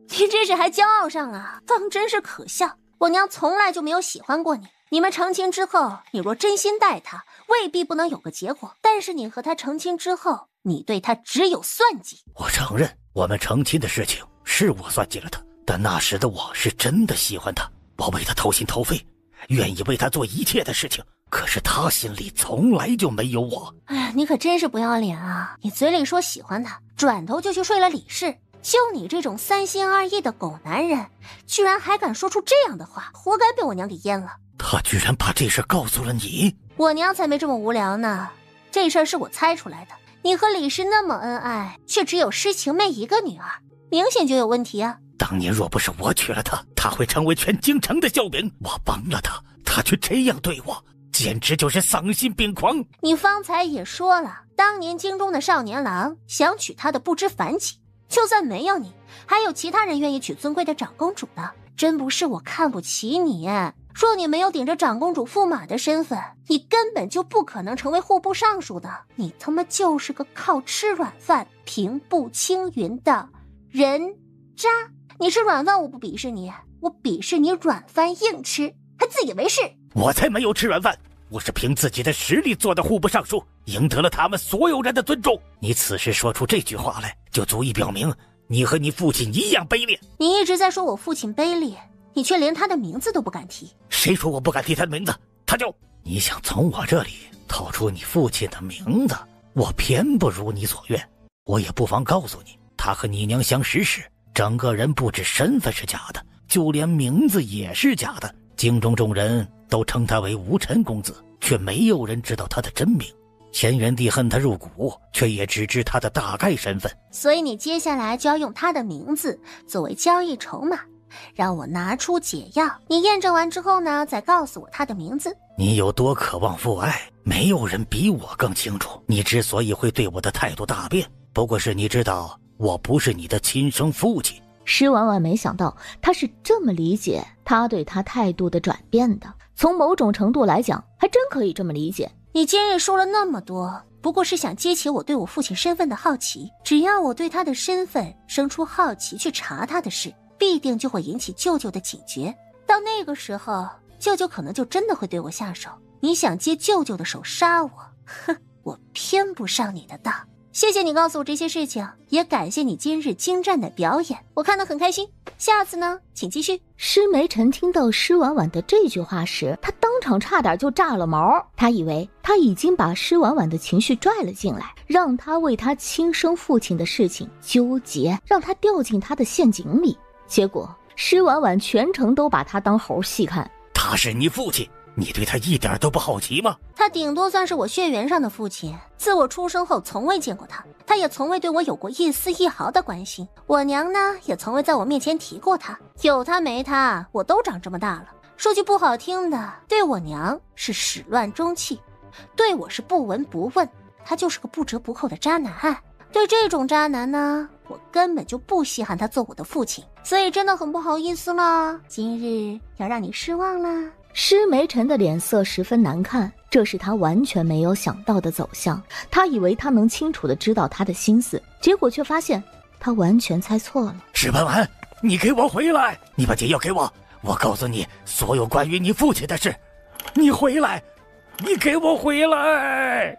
你这是还骄傲上了，当真是可笑。我娘从来就没有喜欢过你，你们成亲之后，你若真心待她，未必不能有个结果。但是你和她成亲之后，你对她只有算计。我承认，我们成亲的事情是我算计了她，但那时的我是真的喜欢她，我为她掏心掏肺，愿意为她做一切的事情。可是她心里从来就没有我。哎，你可真是不要脸啊！你嘴里说喜欢她，转头就去睡了李氏。就你这种三心二意的狗男人，居然还敢说出这样的话，活该被我娘给阉了。他居然把这事告诉了你？我娘才没这么无聊呢。这事儿是我猜出来的。你和李氏那么恩爱，却只有施晴妹一个女儿，明显就有问题啊。当年若不是我娶了她，她会成为全京城的笑柄。我帮了她，她却这样对我，简直就是丧心病狂。你方才也说了，当年京中的少年郎想娶她的不知凡几，就算没有你，还有其他人愿意娶尊贵的长公主的。真不是我看不起你，若你没有顶着长公主驸马的身份，你根本就不可能成为户部尚书的。你他妈就是个靠吃软饭平步青云的人渣。你吃软饭我不鄙视你，我鄙视你软饭硬吃，还自以为是。我才没有吃软饭，我是凭自己的实力做的户部尚书，赢得了他们所有人的尊重。你此时说出这句话来，就足以表明你和你父亲一样卑劣。你一直在说我父亲卑劣，你却连他的名字都不敢提。谁说我不敢提他的名字？他就……你想从我这里套出你父亲的名字，我偏不如你所愿。我也不妨告诉你，他和你娘相识时，整个人不止身份是假的，就连名字也是假的。京中众人都称他为无尘公子，却没有人知道他的真名。乾元帝恨他入骨，却也只知他的大概身份。所以你接下来就要用他的名字作为交易筹码，让我拿出解药。你验证完之后呢，再告诉我他的名字。你有多渴望父爱，没有人比我更清楚。你之所以会对我的态度大变，不过是你知道我不是你的亲生父亲。施婉婉没想到他是这么理解他对他态度的转变的，从某种程度来讲，还真可以这么理解。你今日说了那么多，不过是想激起我对我父亲身份的好奇。只要我对他的身份生出好奇，去查他的事，必定就会引起舅舅的警觉。到那个时候，舅舅可能就真的会对我下手。你想借舅舅的手杀我，哼，我偏不上你的当。谢谢你告诉我这些事情，也感谢你今日精湛的表演，我看得很开心。下次呢，请继续。施梅尘听到施婉婉的这句话时，他当场差点就炸了毛。他以为他已经把施婉婉的情绪拽了进来，让他为他亲生父亲的事情纠结，让他掉进他的陷阱里。结果施婉婉全程都把他当猴戏看。他是你父亲，你对他一点都不好奇吗？他顶多算是我血缘上的父亲，自我出生后从未见过他，他也从未对我有过一丝一毫的关心。我娘呢，也从未在我面前提过他。有他没他，我都长这么大了。说句不好听的，对我娘是始乱终弃，对我是不闻不问，他就是个不折不扣的渣男。对这种渣男呢，我根本就不稀罕他做我的父亲，所以真的很不好意思了，今日要让你失望了。施梅尘的脸色十分难看，这是他完全没有想到的走向。他以为他能清楚地知道他的心思，结果却发现他完全猜错了。石文婉，你给我回来！你把解药给我，我告诉你所有关于你父亲的事。你回来，你给我回来！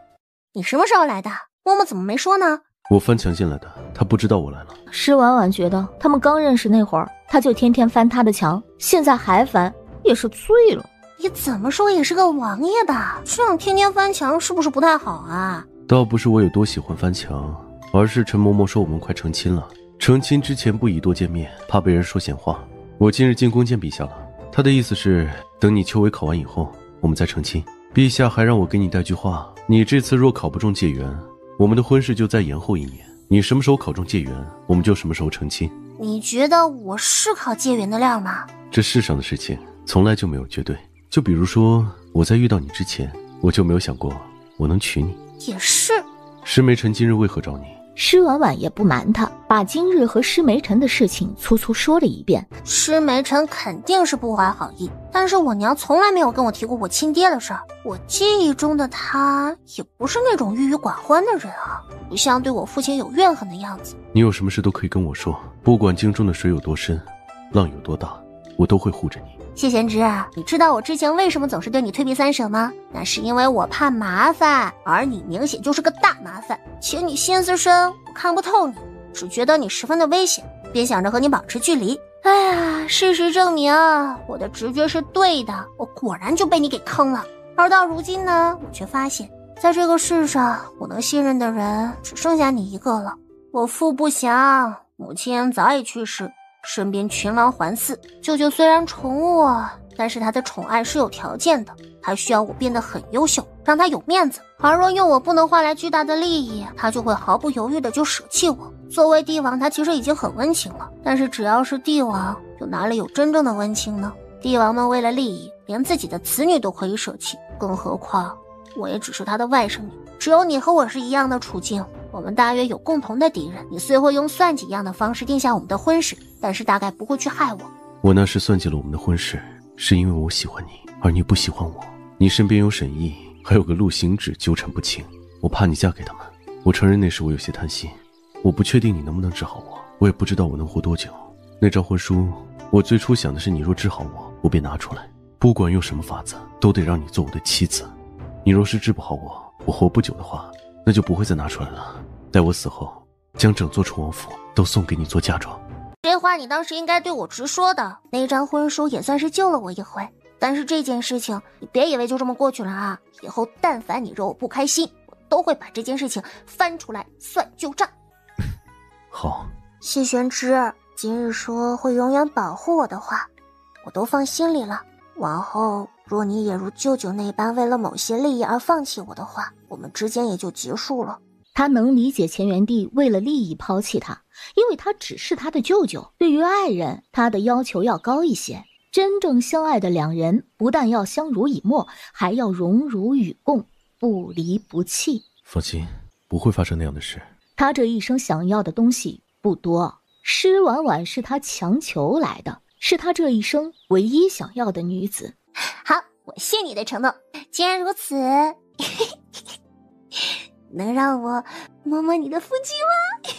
你什么时候来的？嬷嬷怎么没说呢？我翻墙进来的，他不知道我来了。施婉婉觉得他们刚认识那会儿，他就天天翻他的墙，现在还翻，也是醉了。你怎么说也是个王爷的，这样天天翻墙是不是不太好啊？倒不是我有多喜欢翻墙，而是陈嬷嬷说我们快成亲了，成亲之前不宜多见面，怕被人说闲话。我今日进宫见陛下了，他的意思是等你秋闱考完以后，我们再成亲。陛下还让我给你带句话，你这次若考不中解元，我们的婚事就再延后1年，你什么时候考中解元，我们就什么时候成亲。你觉得我是考解元的料吗？这世上的事情从来就没有绝对，就比如说我在遇到你之前，我就没有想过我能娶你。也是。施梅尘今日为何找你？施婉婉也不瞒他，把今日和施梅尘的事情粗粗说了一遍。施梅尘肯定是不怀好意，但是我娘从来没有跟我提过我亲爹的事儿。我记忆中的他也不是那种郁郁寡欢的人啊，不像对我父亲有怨恨的样子。你有什么事都可以跟我说，不管京中的水有多深，浪有多大，我都会护着你。谢贤之啊，你知道我之前为什么总是对你退避三舍吗？那是因为我怕麻烦，而你明显就是个大麻烦，且你心思深，我看不透你，只觉得你十分的危险，便想着和你保持距离。哎呀，事实证明我的直觉是对的，我果然就被你给坑了。而到如今呢，我却发现在这个世上我能信任的人只剩下你一个了。我父不详，母亲早已去世，身边群狼环伺，舅舅虽然宠我，但是他的宠爱是有条件的，他需要我变得很优秀，让他有面子。而若用我不能换来巨大的利益，他就会毫不犹豫的就舍弃我。作为帝王，他其实已经很温情了，但是只要是帝王，又哪里有真正的温情呢？帝王们为了利益，连自己的子女都可以舍弃，更何况我也只是他的外甥女。只有你和我是一样的处境，我们大约有共同的敌人。你虽会用算计一样的方式定下我们的婚事，但是大概不会去害我。我那时算计了我们的婚事，是因为我喜欢你，而你不喜欢我。你身边有沈毅，还有个陆行止纠缠不清，我怕你嫁给他们。我承认那时我有些贪心，我不确定你能不能治好我，我也不知道我能活多久。那张婚书，我最初想的是你若治好我，我便拿出来，不管用什么法子，都得让你做我的妻子。你若是治不好我活不久的话，那就不会再拿出来了。待我死后，将整座楚王府都送给你做嫁妆。这话你当时应该对我直说的，那张婚书也算是救了我一回。但是这件事情你别以为就这么过去了啊！以后但凡你惹我不开心，我都会把这件事情翻出来算旧账。好，谢玄之今日说会永远保护我的话，我都放心里了。往后若你也如舅舅那般为了某些利益而放弃我的话，我们之间也就结束了。他能理解乾元帝为了利益抛弃他，因为他只是他的舅舅，对于爱人他的要求要高一些。真正相爱的两人不但要相濡以沫，还要荣辱与共，不离不弃。放心，不会发生那样的事。他这一生想要的东西不多，施婉婉是他强求来的，是他这一生唯一想要的女子。好，我信你的承诺。既然如此能让我摸摸你的腹肌吗？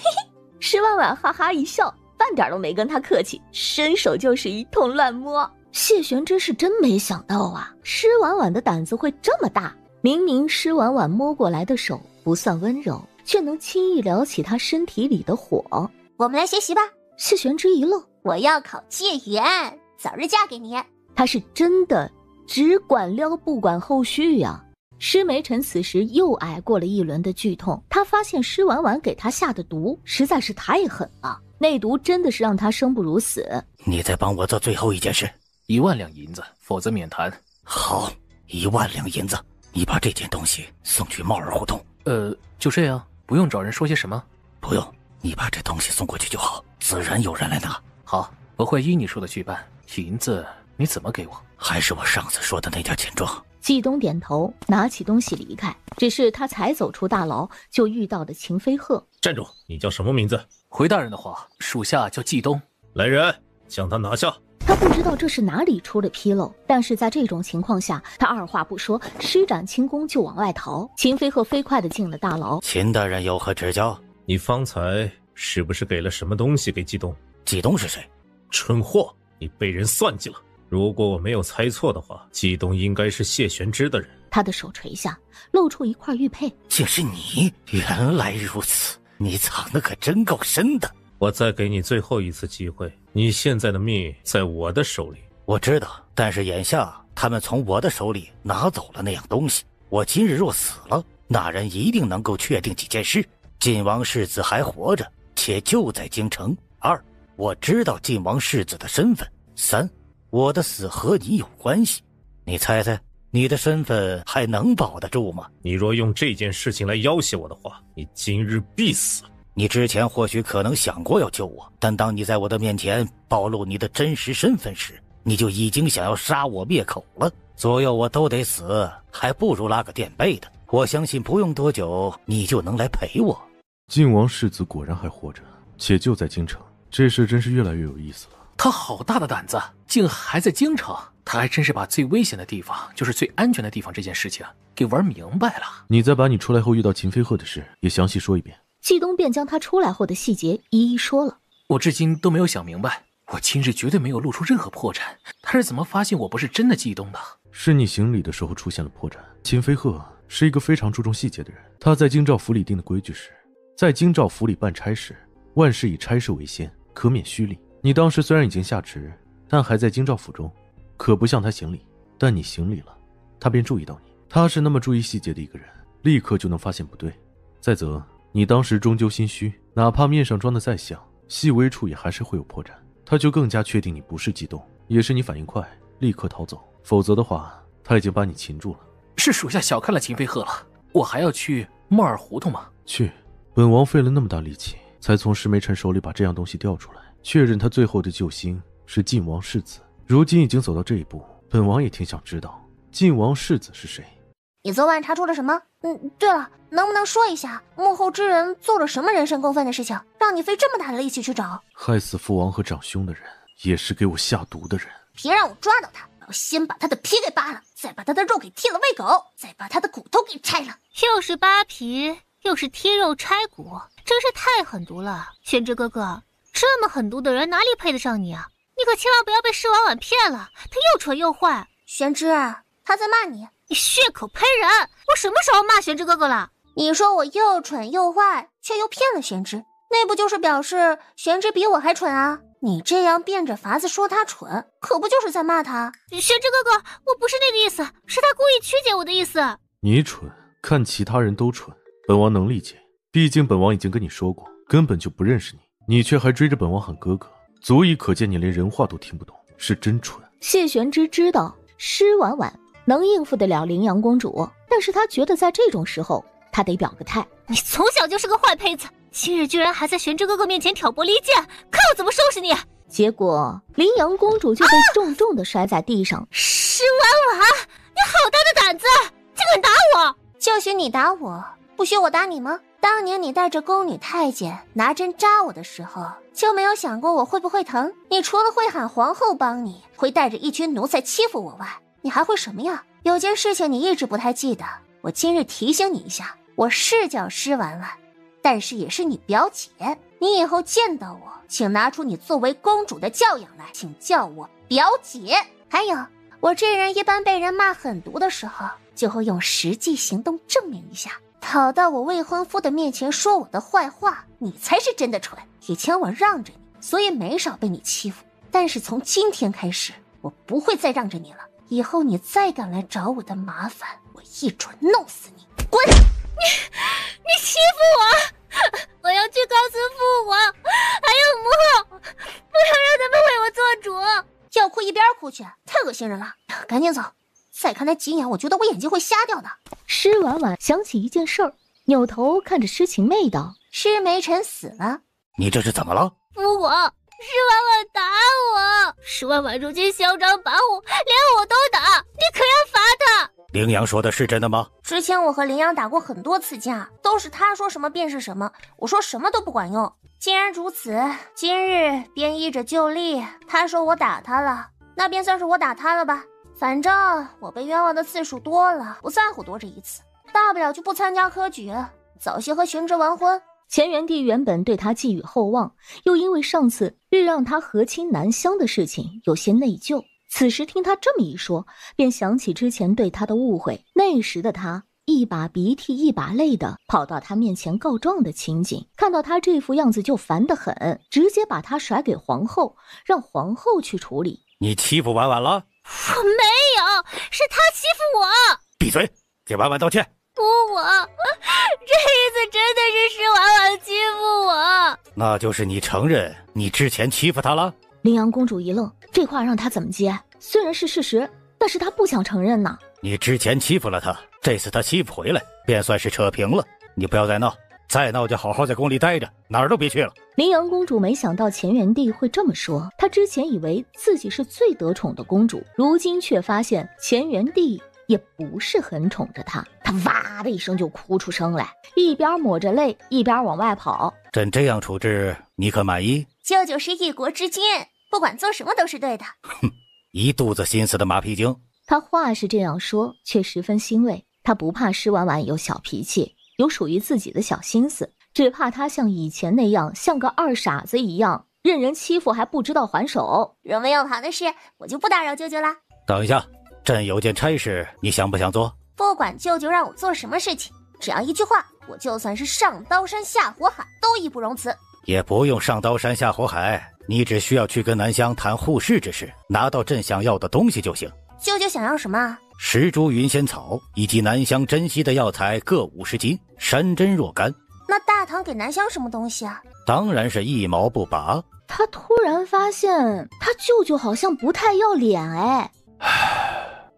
施婉婉哈哈一笑，半点都没跟他客气，伸手就是一通乱摸。谢玄之是真没想到啊，施婉婉的胆子会这么大。明明施婉婉摸过来的手不算温柔，却能轻易撩起他身体里的火。我们来学习吧。谢玄之一愣，我要考解元，早日嫁给你。他是真的只管撩不管后续呀。施梅尘此时又挨过了一轮的剧痛，他发现施婉婉给他下的毒实在是太狠了，那毒真的是让他生不如死。你再帮我做最后一件事，1万两银子，否则免谈。好，1万两银子，你把这件东西送去帽儿胡同。就这样，不用找人说些什么。不用，你把这东西送过去就好，自然有人来拿。好，我会依你说的去办。银子你怎么给我？还是我上次说的那点钱庄。季东点头，拿起东西离开。只是他才走出大牢，就遇到了秦飞鹤。站住！你叫什么名字？回大人的话，属下叫季东。来人，将他拿下。他不知道这是哪里出了纰漏，但是在这种情况下，他二话不说，施展轻功就往外逃。秦飞鹤飞快地进了大牢。秦大人有何指教？你方才是不是给了什么东西给季东？季东是谁？蠢货，你被人算计了。如果我没有猜错的话，季东应该是谢玄之的人。他的手垂下，露出一块玉佩。竟是你！原来如此，你藏得可真够深的。我再给你最后一次机会，你现在的命在我的手里。我知道，但是眼下他们从我的手里拿走了那样东西，我今日若死了，那人一定能够确定几件事：晋王世子还活着，且就在京城；二，我知道晋王世子的身份；三，我的死和你有关系。你猜猜，你的身份还能保得住吗？你若用这件事情来要挟我的话，你今日必死。你之前或许可能想过要救我，但当你在我的面前暴露你的真实身份时，你就已经想要杀我灭口了。左右我都得死，还不如拉个垫背的。我相信不用多久，你就能来陪我。晋王世子果然还活着，且就在京城，这事真是越来越有意思了。他好大的胆子，竟还在京城！他还真是把最危险的地方，就是最安全的地方这件事情给玩明白了。你再把你出来后遇到秦飞鹤的事也详细说一遍。季东便将他出来后的细节一一说了。我至今都没有想明白，我今日绝对没有露出任何破绽，他是怎么发现我不是真的季东的？是你行礼的时候出现了破绽。秦飞鹤是一个非常注重细节的人，他在京兆府里定的规矩是，在京兆府里办差事，万事以差事为先，可免虚礼。你当时虽然已经下职，但还在京兆府中，可不向他行礼。但你行礼了，他便注意到你。他是那么注意细节的一个人，立刻就能发现不对。再则你当时终究心虚，哪怕面上装的再像，细微处也还是会有破绽。他就更加确定你不是季东，也是你反应快，立刻逃走。否则的话，他已经把你擒住了。是属下小看了秦飞鹤了，我还要去莫尔胡同吗？去，本王费了那么大力气，才从石梅臣手里把这样东西调出来，确认他最后的救星是晋王世子。如今已经走到这一步，本王也挺想知道晋王世子是谁。你昨晚查出了什么？对了，能不能说一下幕后之人做了什么人神共愤的事情，让你费这么大的力气去找？害死父王和长兄的人，也是给我下毒的人。别让我抓到他，我要先把他的皮给扒了，再把他的肉给剔了喂狗，再把他的骨头给拆了。又是扒皮，又是剔肉拆骨，真是太狠毒了。玄之哥哥，这么狠毒的人哪里配得上你啊？你可千万不要被施婉婉骗了，他又蠢又坏。玄之，他在骂你。你血口喷人！我什么时候骂玄之哥哥了？你说我又蠢又坏，却又骗了玄之，那不就是表示玄之比我还蠢啊？你这样变着法子说他蠢，可不就是在骂他？玄之哥哥，我不是那个意思，是他故意曲解我的意思。你蠢，看其他人都蠢，本王能理解。毕竟本王已经跟你说过，根本就不认识你，你却还追着本王喊哥哥，足以可见你连人话都听不懂，是真蠢。谢玄之知道施婉婉能应付得了羚羊公主，但是他觉得在这种时候他得表个态。你从小就是个坏胚子，今日居然还在玄之哥哥面前挑拨离间，看我怎么收拾你！结果羚羊公主就被重重地摔在地上。施婉婉，你好大的胆子，竟敢打我！就许你打我，不许我打你吗？当年你带着宫女太监拿针扎我的时候，就没有想过我会不会疼？你除了会喊皇后帮你，会带着一群奴才欺负我外，你还会什么呀？有件事情你一直不太记得，我今日提醒你一下，我是叫施婉婉，但是也是你表姐。你以后见到我，请拿出你作为公主的教养来，请叫我表姐。还有，我这人一般被人骂狠毒的时候，就会用实际行动证明一下。跑到我未婚夫的面前说我的坏话，你才是真的蠢。以前我让着你，所以没少被你欺负，但是从今天开始，我不会再让着你了。以后你再敢来找我的麻烦，我一准弄死你！滚！你欺负我！我要去告诉父王，还有母后，不要让他们为我做主。要哭一边哭去，太恶心人了！赶紧走，再看他几眼，我觉得我眼睛会瞎掉的。施婉婉想起一件事儿，扭头看着施晴妹道：“施梅臣死了，你这是怎么了？”父王，施婉婉打我，施婉婉如今嚣张跋扈，连我都打，你可要罚他。羚羊说的是真的吗？之前我和羚羊打过很多次架，都是他说什么便是什么，我说什么都不管用。既然如此，今日便依着旧例，他说我打他了，那便算是我打他了吧。反正我被冤枉的次数多了，不在乎多这一次，大不了就不参加科举，早些和玄之完婚。乾元帝原本对他寄予厚望，又因为上次欲让他和亲南乡的事情有些内疚，此时听他这么一说，便想起之前对他的误会，那时的他一把鼻涕一把泪的跑到他面前告状的情景，看到他这副样子就烦得很，直接把他甩给皇后，让皇后去处理。你欺负婉婉了？我没有，是他欺负我。闭嘴，给婉婉道歉。不，这一次真的是施婉婉欺负我。那就是你承认你之前欺负她了？羚羊公主一愣，这话让她怎么接？虽然是事实，但是她不想承认呢。你之前欺负了她，这次她欺负回来，便算是扯平了。你不要再闹，再闹就好好在宫里待着，哪儿都别去了。羚羊公主没想到乾元帝会这么说，她之前以为自己是最得宠的公主，如今却发现乾元帝也不是很宠着她，她哇的一声就哭出声来，一边抹着泪一边往外跑。朕这样处置，你可满意？舅舅是一国之君，不管做什么都是对的。哼，一肚子心思的马屁精。他话是这样说，却十分欣慰。他不怕施婉婉有小脾气，有属于自己的小心思，只怕他像以前那样，像个二傻子一样，任人欺负还不知道还手。若没有好的事，我就不打扰舅舅啦。等一下，朕有件差事，你想不想做？不管舅舅让我做什么事情，只要一句话，我就算是上刀山下火海都义不容辞。也不用上刀山下火海，你只需要去跟南乡谈护市之事，拿到朕想要的东西就行。舅舅想要什么？10株云仙草以及南乡珍稀的药材各50斤，山珍若干。那大唐给南乡什么东西啊？当然是一毛不拔。他突然发现他舅舅好像不太要脸哎。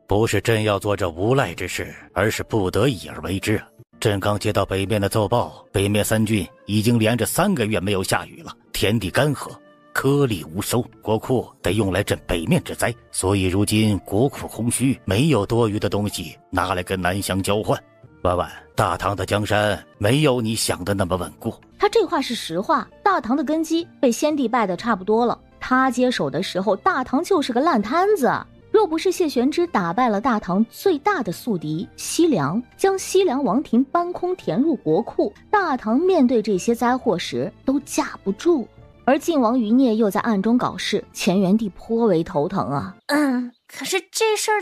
不是朕要做这无赖之事，而是不得已而为之。朕刚接到北面的奏报，北面3郡已经连着3个月没有下雨了，田地干涸，颗粒无收，国库得用来赈北面之灾，所以如今国库空虚，没有多余的东西拿来跟南乡交换。婉婉，大唐的江山没有你想的那么稳固。他这话是实话，大唐的根基被先帝败得差不多了，他接手的时候，大唐就是个烂摊子。若不是谢玄之打败了大唐最大的宿敌西凉，将西凉王庭搬空填入国库，大唐面对这些灾祸时都架不住。而晋王余孽又在暗中搞事，乾元帝颇为头疼啊。可是这事儿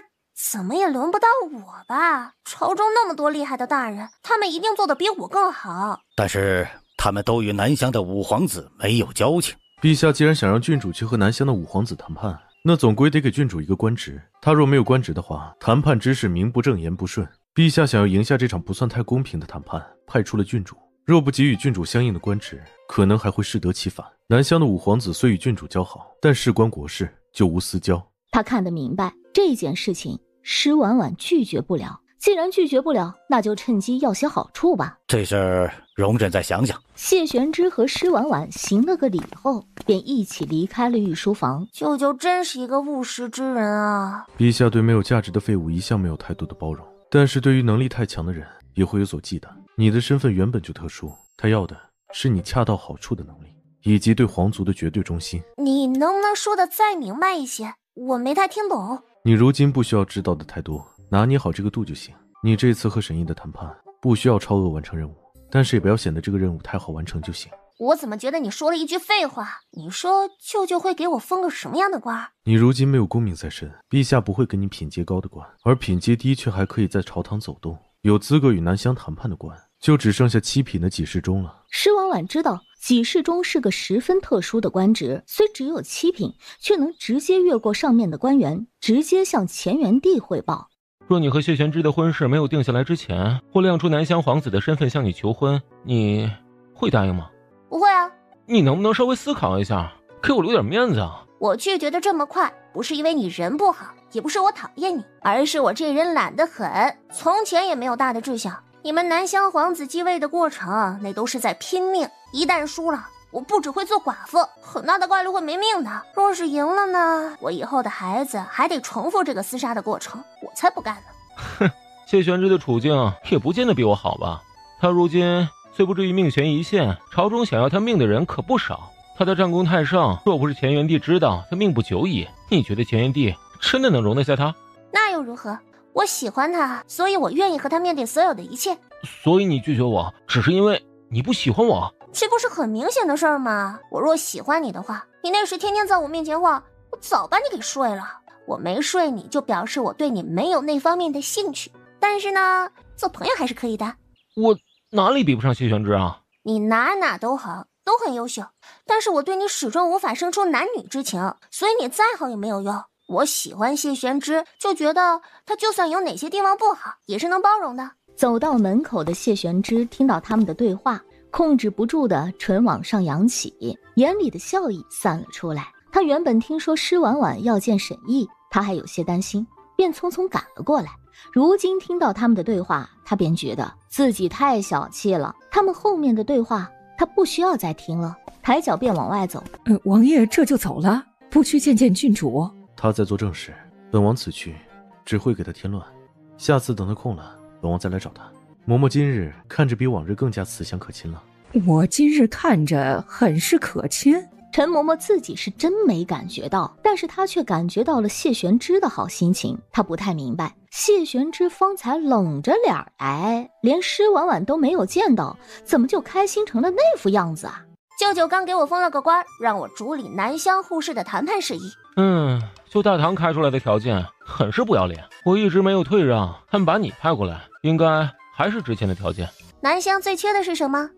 怎么也轮不到我吧？朝中那么多厉害的大人，他们一定做得比我更好。但是他们都与南乡的五皇子没有交情。陛下既然想让郡主去和南乡的五皇子谈判，那总归得给郡主一个官职。他若没有官职的话，谈判之事名不正言不顺。陛下想要赢下这场不算太公平的谈判，派出了郡主。若不给予郡主相应的官职，可能还会适得其反。南乡的五皇子虽与郡主交好，但事关国事，就无私交。他看得明白，这件事情施婉婉拒绝不了。既然拒绝不了，那就趁机要些好处吧。这事儿容朕再想想。谢玄之和施婉婉行了个礼后，便一起离开了御书房。舅舅真是一个务实之人啊！陛下对没有价值的废物一向没有太多的包容，但是对于能力太强的人也会有所忌惮。你的身份原本就特殊，他要的是你恰到好处的能力，以及对皇族的绝对忠心。你能不能说得再明白一些？我没太听懂。你如今不需要知道的太多，拿捏好这个度就行。你这次和沈毅的谈判不需要超额完成任务，但是也不要显得这个任务太好完成就行。我怎么觉得你说了一句废话？你说舅舅会给我封个什么样的官？你如今没有功名在身，陛下不会给你品阶高的官，而品阶低却还可以在朝堂走动，有资格与南乡谈判的官就只剩下7品的给事中了。施婉婉知道给事中是个十分特殊的官职，虽只有7品，却能直接越过上面的官员，直接向乾元帝汇报。若你和谢玄之的婚事没有定下来之前，我亮出南乡皇子的身份向你求婚，你会答应吗？不会啊。你能不能稍微思考一下，给我留点面子啊？我拒绝的这么快，不是因为你人不好，也不是我讨厌你，而是我这人懒得很，从前也没有大的志向。你们南乡皇子继位的过程，那都是在拼命，一旦输了，我不只会做寡妇，很大的概率会没命的。若是赢了呢，我以后的孩子还得重复这个厮杀的过程，我才不干呢。哼，谢玄之的处境也不见得比我好吧？他如今虽不至于命悬一线，朝中想要他命的人可不少。他的战功太盛，若不是乾元帝知道他命不久矣，你觉得乾元帝真的能容得下他？那又如何？我喜欢他，所以我愿意和他面对所有的一切。所以你拒绝我，只是因为你不喜欢我？这不是很明显的事儿吗？我若喜欢你的话，你那时天天在我面前晃，我早把你给睡了。我没睡你，就表示我对你没有那方面的兴趣。但是呢，做朋友还是可以的。我哪里比不上谢玄之啊？你哪都好，都很优秀，但是我对你始终无法生出男女之情，所以你再好也没有用。我喜欢谢玄之，就觉得他就算有哪些地方不好，也是能包容的。走到门口的谢玄之听到他们的对话，控制不住的唇往上扬起，眼里的笑意散了出来。他原本听说施婉婉要见沈毅，他还有些担心，便匆匆赶了过来。如今听到他们的对话，他便觉得自己太小气了。他们后面的对话他不需要再听了，抬脚便往外走。王爷这就走了，不去见见郡主？他在做正事，本王此去只会给他添乱。下次等他空了，本王再来找他。嬷嬷今日看着比往日更加慈祥可亲了。我今日看着很是可亲。陈嬷嬷自己是真没感觉到，但是她却感觉到了谢玄之的好心情。她不太明白，谢玄之方才冷着脸来，连施婉婉都没有见到，怎么就开心成了那副样子啊？舅舅刚给我封了个官，让我主理南乡护市的谈判事宜。就大唐开出来的条件很是不要脸，我一直没有退让，他们把你派过来，应该还是之前的条件。南乡最缺的是什么？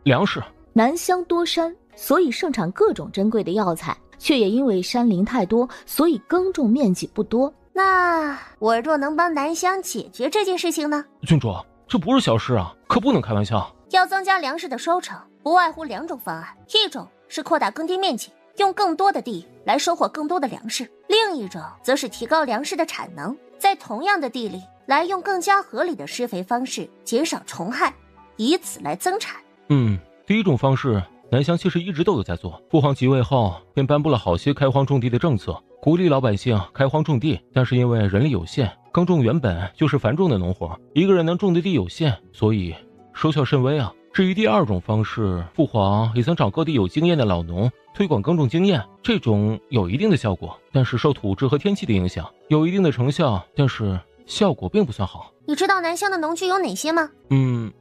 粮食。南乡多山，所以盛产各种珍贵的药材，却也因为山林太多，所以耕种面积不多。那我若能帮南乡解决这件事情呢？郡主，这不是小事啊，可不能开玩笑。要增加粮食的收成，不外乎2种方案，一种是扩大耕地面积，用更多的地来收获更多的粮食；另一种则是提高粮食的产能，在同样的地里来用更加合理的施肥方式减少虫害，以此来增产。第一种方式南乡其实一直都有在做，父皇即位后便颁布了好些开荒种地的政策，鼓励老百姓开荒种地。但是因为人力有限，耕种原本就是繁重的农活，一个人能种的地有限，所以收效甚微啊。至于第二种方式，父皇也曾找各地有经验的老农推广耕种经验，这种有一定的效果，但是受土质和天气的影响，有一定的成效，但是效果并不算好。你知道南乡的农具有哪些吗？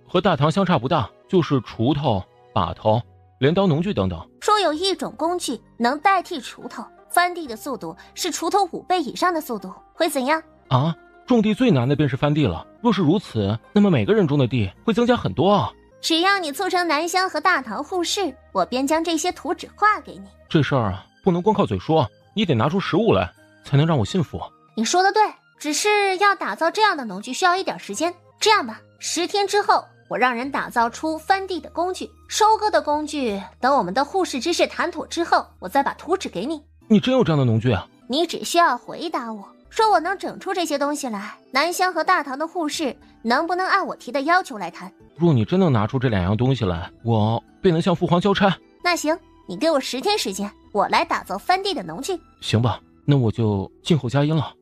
和大唐相差不大，就是锄头、把头、镰刀农具等等。说有一种工具能代替锄头，翻地的速度是锄头5倍以上的速度，会怎样？种地最难的便是翻地了，若是如此，那么每个人种的地会增加很多啊。只要你促成南乡和大唐互市，我便将这些图纸画给你。这事儿不能光靠嘴说，你得拿出实物来，才能让我信服。你说的对，只是要打造这样的农具需要一点时间。这样吧，10天之后我让人打造出翻地的工具，收割的工具，等我们的护市之事谈妥之后，我再把图纸给你。你真有这样的农具啊？你只需要回答我，说我能整出这些东西来，南乡和大唐的护市能不能按我提的要求来谈？若你真能拿出这2样东西来，我便能向父皇交差。那行，你给我10天时间，我来打造翻地的农具。行吧，那我就静候佳音了。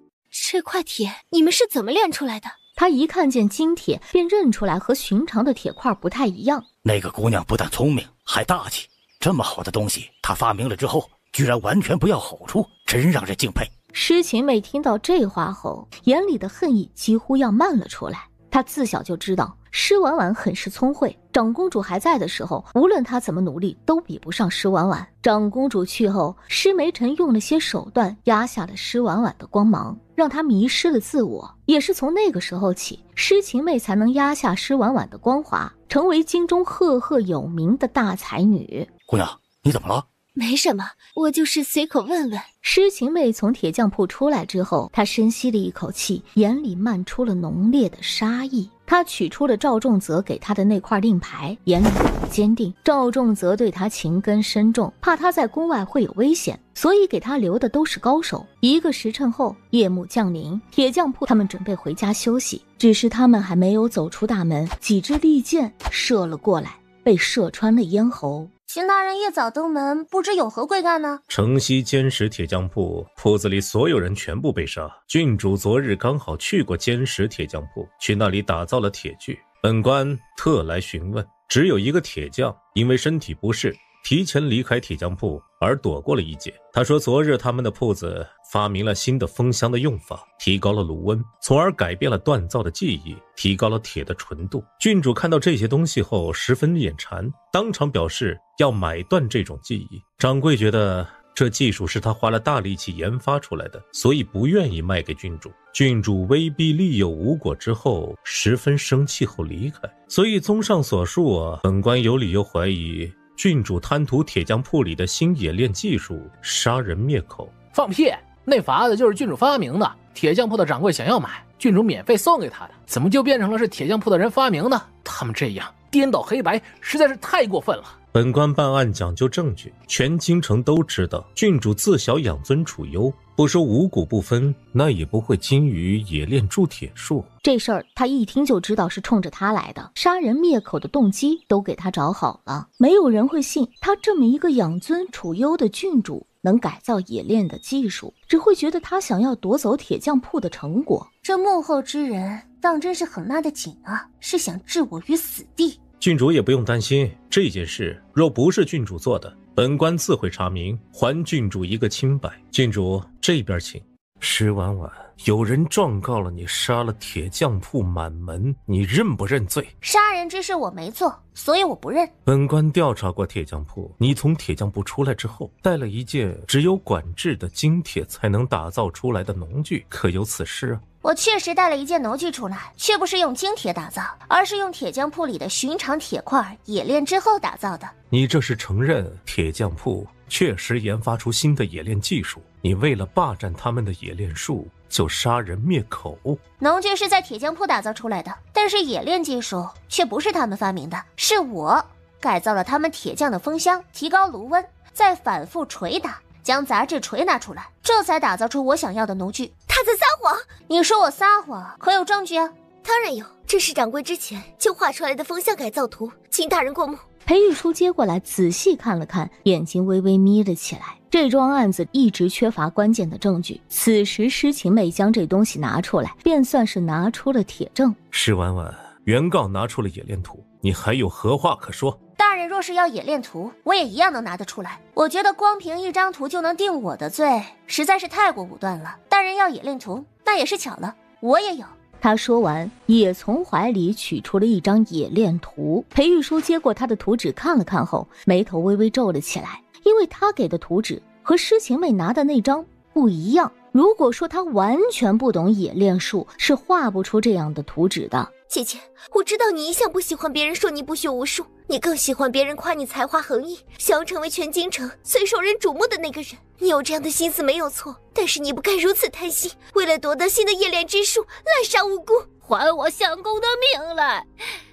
这块铁你们是怎么炼出来的？他一看见金铁便认出来和寻常的铁块不太一样。那个姑娘不但聪明还大气，这么好的东西她发明了之后居然完全不要好处，真让人敬佩。施晴妹听到这话后，眼里的恨意几乎要漫了出来。她自小就知道施婉婉很是聪慧，长公主还在的时候，无论她怎么努力都比不上施婉婉。长公主去后，施梅尘用了些手段压下了施婉婉的光芒，让她迷失了自我。也是从那个时候起，施晴妹才能压下施婉婉的光华，成为京中赫赫有名的大才女。姑娘，你怎么了？没什么，我就是随口问问。施晴妹从铁匠铺出来之后，她深吸了一口气，眼里漫出了浓烈的杀意。她取出了赵仲泽给她的那块令牌，眼里很坚定。赵仲泽对她情根深重，怕她在宫外会有危险，所以给她留的都是高手。1个时辰后，夜幕降临，铁匠铺他们准备回家休息，只是他们还没有走出大门，几支利箭射了过来，被射穿了咽喉。秦大人一早登门，不知有何贵干呢？城西坚石铁匠铺，铺子里所有人全部被杀。郡主昨日刚好去过坚石铁匠铺，去那里打造了铁具。本官特来询问，只有一个铁匠因为身体不适，提前离开铁匠铺而躲过了一劫。他说昨日他们的铺子发明了新的封箱的用法，提高了炉温，从而改变了锻造的技艺，提高了铁的纯度。郡主看到这些东西后十分眼馋，当场表示要买断这种技艺。掌柜觉得这技术是他花了大力气研发出来的，所以不愿意卖给郡主。郡主威逼利诱无果之后，十分生气后离开。所以综上所述本官有理由怀疑郡主贪图铁匠铺里的新冶炼技术，杀人灭口。放屁！那法子就是郡主发明的，铁匠铺的掌柜想要买，郡主免费送给他的，怎么就变成了是铁匠铺的人发明呢？他们这样颠倒黑白，实在是太过分了。本官办案讲究证据，全京城都知道郡主自小养尊处优，不说五谷不分，那也不会精于冶炼铸铁术。这事儿他一听就知道是冲着他来的，杀人灭口的动机都给他找好了。没有人会信他这么一个养尊处优的郡主能改造冶炼的技术，只会觉得他想要夺走铁匠铺的成果。这幕后之人当真是很辣的紧啊，是想置我于死地。郡主也不用担心，这件事若不是郡主做的，本官自会查明，还郡主一个清白。郡主这边请。石婉婉，有人状告了你杀了铁匠铺满门，你认不认罪？杀人之事我没做，所以我不认。本官调查过铁匠铺，你从铁匠铺出来之后，带了一件只有管制的精铁才能打造出来的农具，可有此事啊？我确实带了一件农具出来，却不是用精铁打造，而是用铁匠铺里的寻常铁块冶炼之后打造的。你这是承认铁匠铺确实研发出新的冶炼技术，你为了霸占他们的冶炼术，就杀人灭口。农具是在铁匠铺打造出来的，但是冶炼技术却不是他们发明的，是我改造了他们铁匠的风箱，提高炉温，再反复捶打，将杂质捶拿出来，这才打造出我想要的农具。他在撒谎！你说我撒谎，可有证据啊？当然有，这是掌柜之前就画出来的风箱改造图，请大人过目。裴玉书接过来仔细看了看，眼睛微微眯了起来。这桩案子一直缺乏关键的证据，此时施晴妹将这东西拿出来，便算是拿出了铁证。石婉婉，原告拿出了冶炼图，你还有何话可说？大人若是要冶炼图，我也一样能拿得出来。我觉得光凭一张图就能定我的罪，实在是太过武断了。大人要冶炼图，那也是巧了，我也有。他说完，也从怀里取出了一张冶炼图。裴玉书接过他的图纸看了看后，眉头微微皱了起来，因为他给的图纸和施晴妹拿的那张不一样。如果说他完全不懂冶炼术，是画不出这样的图纸的。姐姐，我知道你一向不喜欢别人说你不学无术，你更喜欢别人夸你才华横溢，想要成为全京城最受人瞩目的那个人。你有这样的心思没有错，但是你不该如此贪心，为了夺得新的冶炼之术，滥杀无辜。还我相公的命来！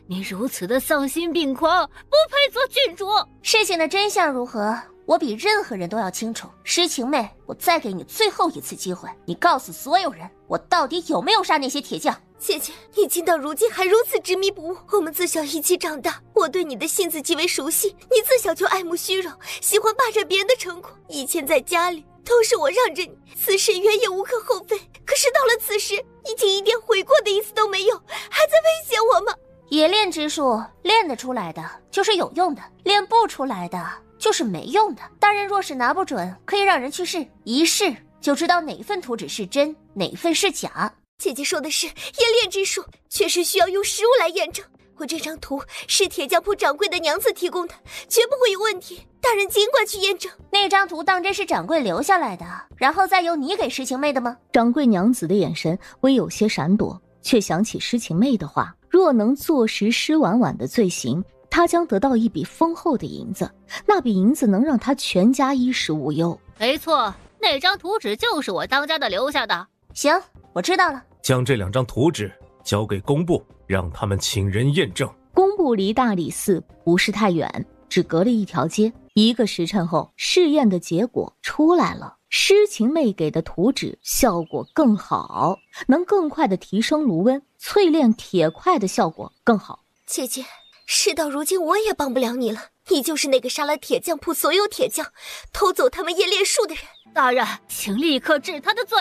你如此的丧心病狂，不配做郡主。事情的真相如何，我比任何人都要清楚。施晴妹，我再给你最后一次机会，你告诉所有人，我到底有没有杀那些铁匠？姐姐，你竟到如今还如此执迷不悟。我们自小一起长大，我对你的性子极为熟悉。你自小就爱慕虚荣，喜欢霸占别人的成果。以前在家里都是我让着你，此事原也无可厚非。可是到了此时，你竟一点悔过的意思都没有，还在威胁我吗？冶炼之术练得出来的就是有用的，练不出来的就是没用的。大人若是拿不准，可以让人去试，一试就知道哪份图纸是真，哪份是假。姐姐说的是冶炼之术，确实需要用实物来验证。我这张图是铁匠铺掌柜的娘子提供的，绝不会有问题。大人尽管去验证。那张图当真是掌柜留下来的，然后再由你给施晴妹的吗？掌柜娘子的眼神微有些闪躲，却想起施晴妹的话，若能坐实施婉婉的罪行，她将得到一笔丰厚的银子，那笔银子能让她全家衣食无忧。没错，那张图纸就是我当家的留下的。行，我知道了。将这2张图纸交给工部，让他们请人验证。工部离大理寺不是太远，只隔了一条街。1个时辰后，试验的结果出来了。施晴妹给的图纸效果更好，能更快的提升炉温，淬炼铁块的效果更好。姐姐，事到如今我也帮不了你了，你就是那个杀了铁匠铺所有铁匠，偷走他们冶炼术的人。大人，请立刻治他的罪，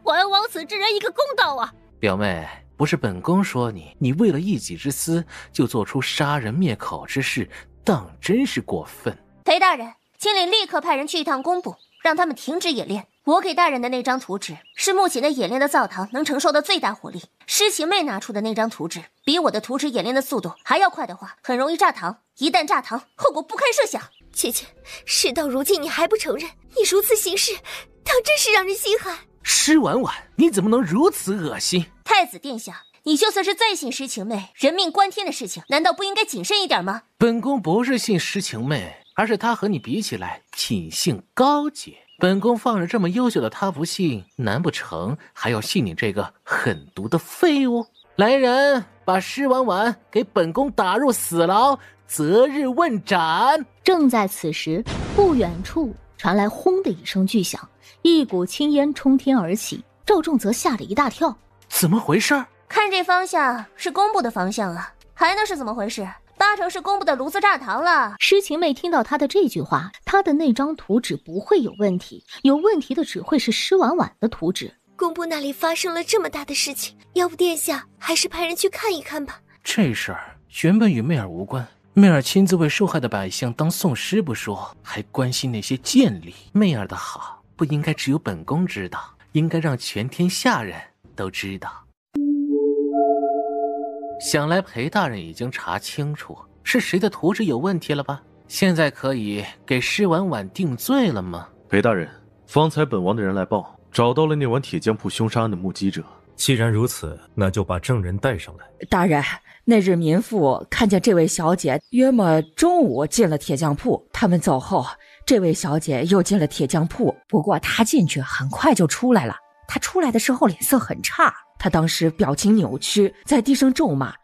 还王此之人一个公道啊！表妹，不是本宫说你为了一己之私就做出杀人灭口之事，当真是过分。裴大人，请你立刻派人去一趟工部，让他们停止冶炼。我给大人的那张图纸是目前的冶炼的灶堂能承受的最大火力。诗晴妹拿出的那张图纸比我的图纸冶炼的速度还要快的话，很容易炸膛。一旦炸膛，后果不堪设想。姐姐，事到如今你还不承认，你如此行事，当真是让人心寒。施婉婉，你怎么能如此恶心？太子殿下，你就算是再信诗晴妹人命关天的事情，难道不应该谨慎一点吗？本宫不是信诗晴妹，而是她和你比起来品性高洁。本宫放着这么优秀的她不信，难不成还要信你这个狠毒的废物？来人，把施婉婉给本宫打入死牢，择日问斩。正在此时，不远处传来轰的一声巨响，一股青烟冲天而起。赵仲则吓了一大跳，怎么回事？看这方向是工部的方向啊，还能是怎么回事？八成是工部的炉子炸膛了。诗晴妹听到他的这句话，他的那张图纸不会有问题，有问题的只会是施婉婉的图纸。工部那里发生了这么大的事情，要不殿下还是派人去看一看吧。这事儿原本与媚儿无关，媚儿亲自为受害的百姓当讼师不说，还关心那些贱吏。媚儿的好不应该只有本宫知道，应该让全天下人都知道。想来裴大人已经查清楚是谁的图纸有问题了吧？现在可以给施婉婉定罪了吗？裴大人，方才本王的人来报，找到了那晚铁匠铺凶杀案的目击者。既然如此，那就把证人带上来。大人，那日民妇看见这位小姐约莫中午进了铁匠铺，他们走后，这位小姐又进了铁匠铺，不过她进去很快就出来了。她出来的时候脸色很差，她当时表情扭曲，在低声咒骂。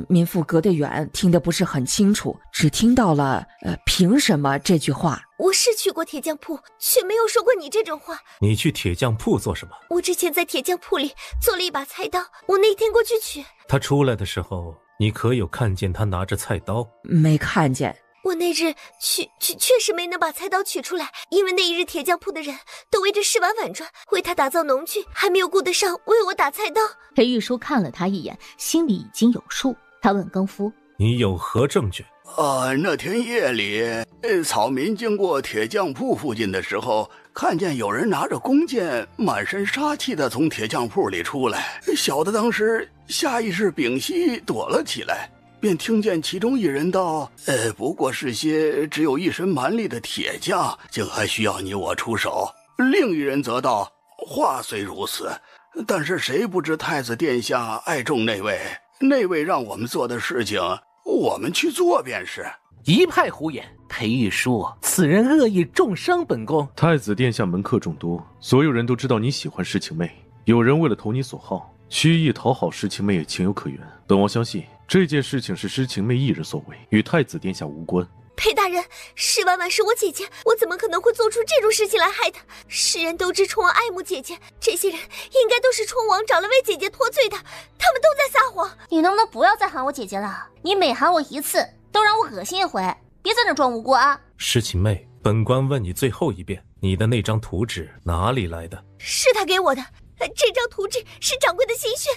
民妇隔得远，听得不是很清楚，只听到了凭什么这句话。我是去过铁匠铺，却没有说过你这种话。你去铁匠铺做什么？我之前在铁匠铺里做了一把菜刀，我那天过去取。他出来的时候，你可有看见他拿着菜刀？没看见。我那日确实没能把菜刀取出来，因为那一日铁匠铺的人都围着施婉婉转，为他打造农具，还没有顾得上为我打菜刀。裴玉书看了他一眼，心里已经有数。他问更夫：“你有何证据？”那天夜里，草民经过铁匠铺附近的时候，看见有人拿着弓箭，满身杀气的从铁匠铺里出来。小的当时下意识屏息躲了起来，便听见其中一人道：“不过是些只有一身蛮力的铁匠，竟还需要你我出手。”另一人则道：“话虽如此，但是谁不知太子殿下爱重那位让我们做的事情，我们去做便是。”一派胡言！裴玉书，此人恶意重伤本宫。太子殿下门客众多，所有人都知道你喜欢诗晴妹，有人为了投你所好，蓄意讨好诗晴妹也情有可原。本王相信这件事情是诗晴妹一人所为，与太子殿下无关。裴大人，施婉婉是我姐姐，我怎么可能会做出这种事情来害她？世人都知冲王爱慕姐姐，这些人应该都是冲王找了为姐姐脱罪的，他们都在撒谎。你能不能不要再喊我姐姐了？你每喊我一次，都让我恶心一回，别在那装无辜啊！诗晴妹，本官问你最后一遍，你的那张图纸哪里来的？是他给我的。这张图纸是掌柜的心血，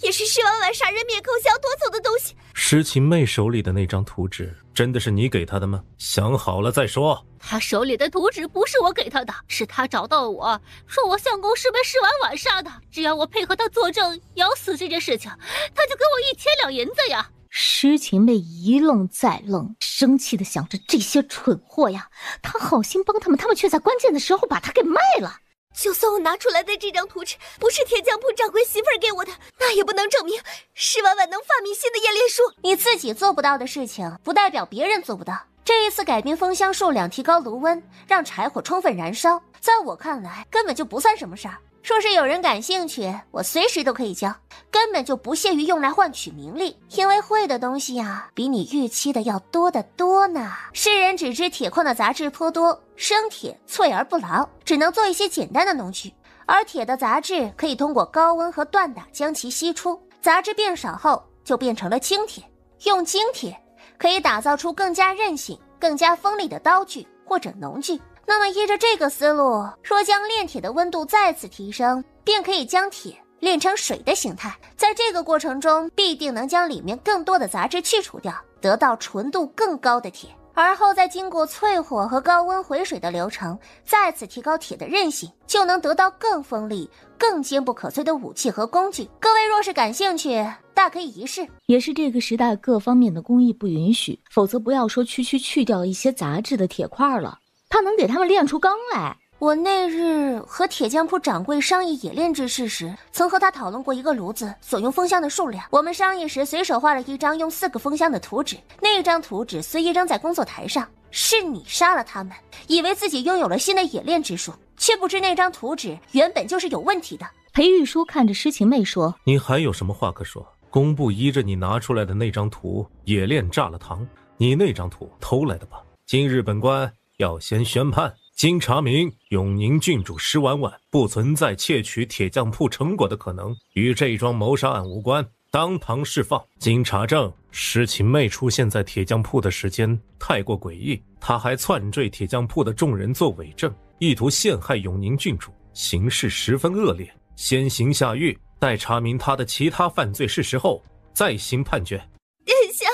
也是施婉婉杀人灭口想要夺走的东西。诗晴妹手里的那张图纸真的是你给她的吗？想好了再说。他手里的图纸不是我给他的，是他找到我说我相公是被施婉婉杀的，只要我配合他作证咬死这件事情，他就给我1000两银子呀。诗晴妹一愣再愣，生气的想着这些蠢货呀，他好心帮他们，他们却在关键的时候把他给卖了。就算我拿出来的这张图纸不是铁匠铺掌柜媳妇儿给我的，那也不能证明施婉婉能发明新的冶炼术。你自己做不到的事情，不代表别人做不到。这一次改变风箱数量，提高炉温，让柴火充分燃烧，在我看来根本就不算什么事儿。说是有人感兴趣，我随时都可以教，根本就不屑于用来换取名利。因为会的东西呀，比你预期的要多得多呢。世人只知铁矿的杂质颇多，生铁脆而不牢，只能做一些简单的农具。而铁的杂质可以通过高温和锻打将其析出，杂质变少后就变成了精铁。用精铁可以打造出更加韧性、更加锋利的刀具或者农具。那么依着这个思路，若将炼铁的温度再次提升，便可以将铁炼成水的形态。在这个过程中，必定能将里面更多的杂质去除掉，得到纯度更高的铁。而后再经过淬火和高温回水的流程，再次提高铁的韧性，就能得到更锋利、更坚不可摧的武器和工具。各位若是感兴趣，大可以一试。也是这个时代各方面的工艺不允许，否则不要说去掉一些杂质的铁块了，它能给他们炼出钢来。我那日和铁匠铺掌柜商议冶炼之事时，曾和他讨论过一个炉子所用风箱的数量。我们商议时随手画了一张用4个风箱的图纸，那张图纸随意扔在工作台上。是你杀了他们，以为自己拥有了新的冶炼之术，却不知那张图纸原本就是有问题的。裴玉书看着诗晴妹说：你还有什么话可说？工部依着你拿出来的那张图冶炼炸了膛，你那张图偷来的吧？今日本官要先宣判，经查明，永宁郡主施婉婉不存在窃取铁匠铺成果的可能，与这桩谋杀案无关，当堂释放。经查证，诗晴妹出现在铁匠铺的时间太过诡异，她还窜坠铁匠铺的众人做伪证，意图陷害永宁郡主，形势十分恶劣。先行下狱，待查明她的其他犯罪事实后，再行判决。殿下，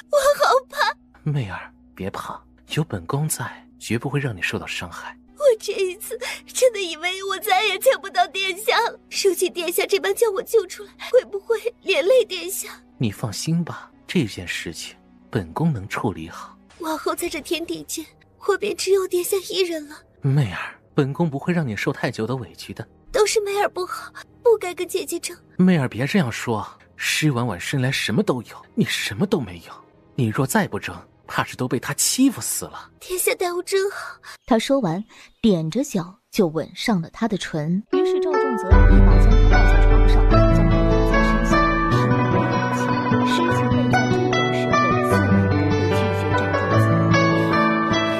我好怕。媚儿，别怕，有本宫在，绝不会让你受到伤害。我这一次真的以为我再也见不到殿下了，如今殿下这般将我救出来，会不会连累殿下？你放心吧，这件事情本宫能处理好。往后在这天地间，我便只有殿下一人了。媚儿，本宫不会让你受太久的委屈的。都是媚儿不好，不该跟姐姐争。媚儿别这样说，施婉婉生来什么都有，你什么都没有。你若再不争，怕是都被他欺负死了。殿下待我真好。他说完，踮着脚就吻上了他的唇。于是赵仲泽一把将他抱在床上，将他压在身下，使他没有气。诗晴妹在这种时候自然不会拒绝赵仲泽，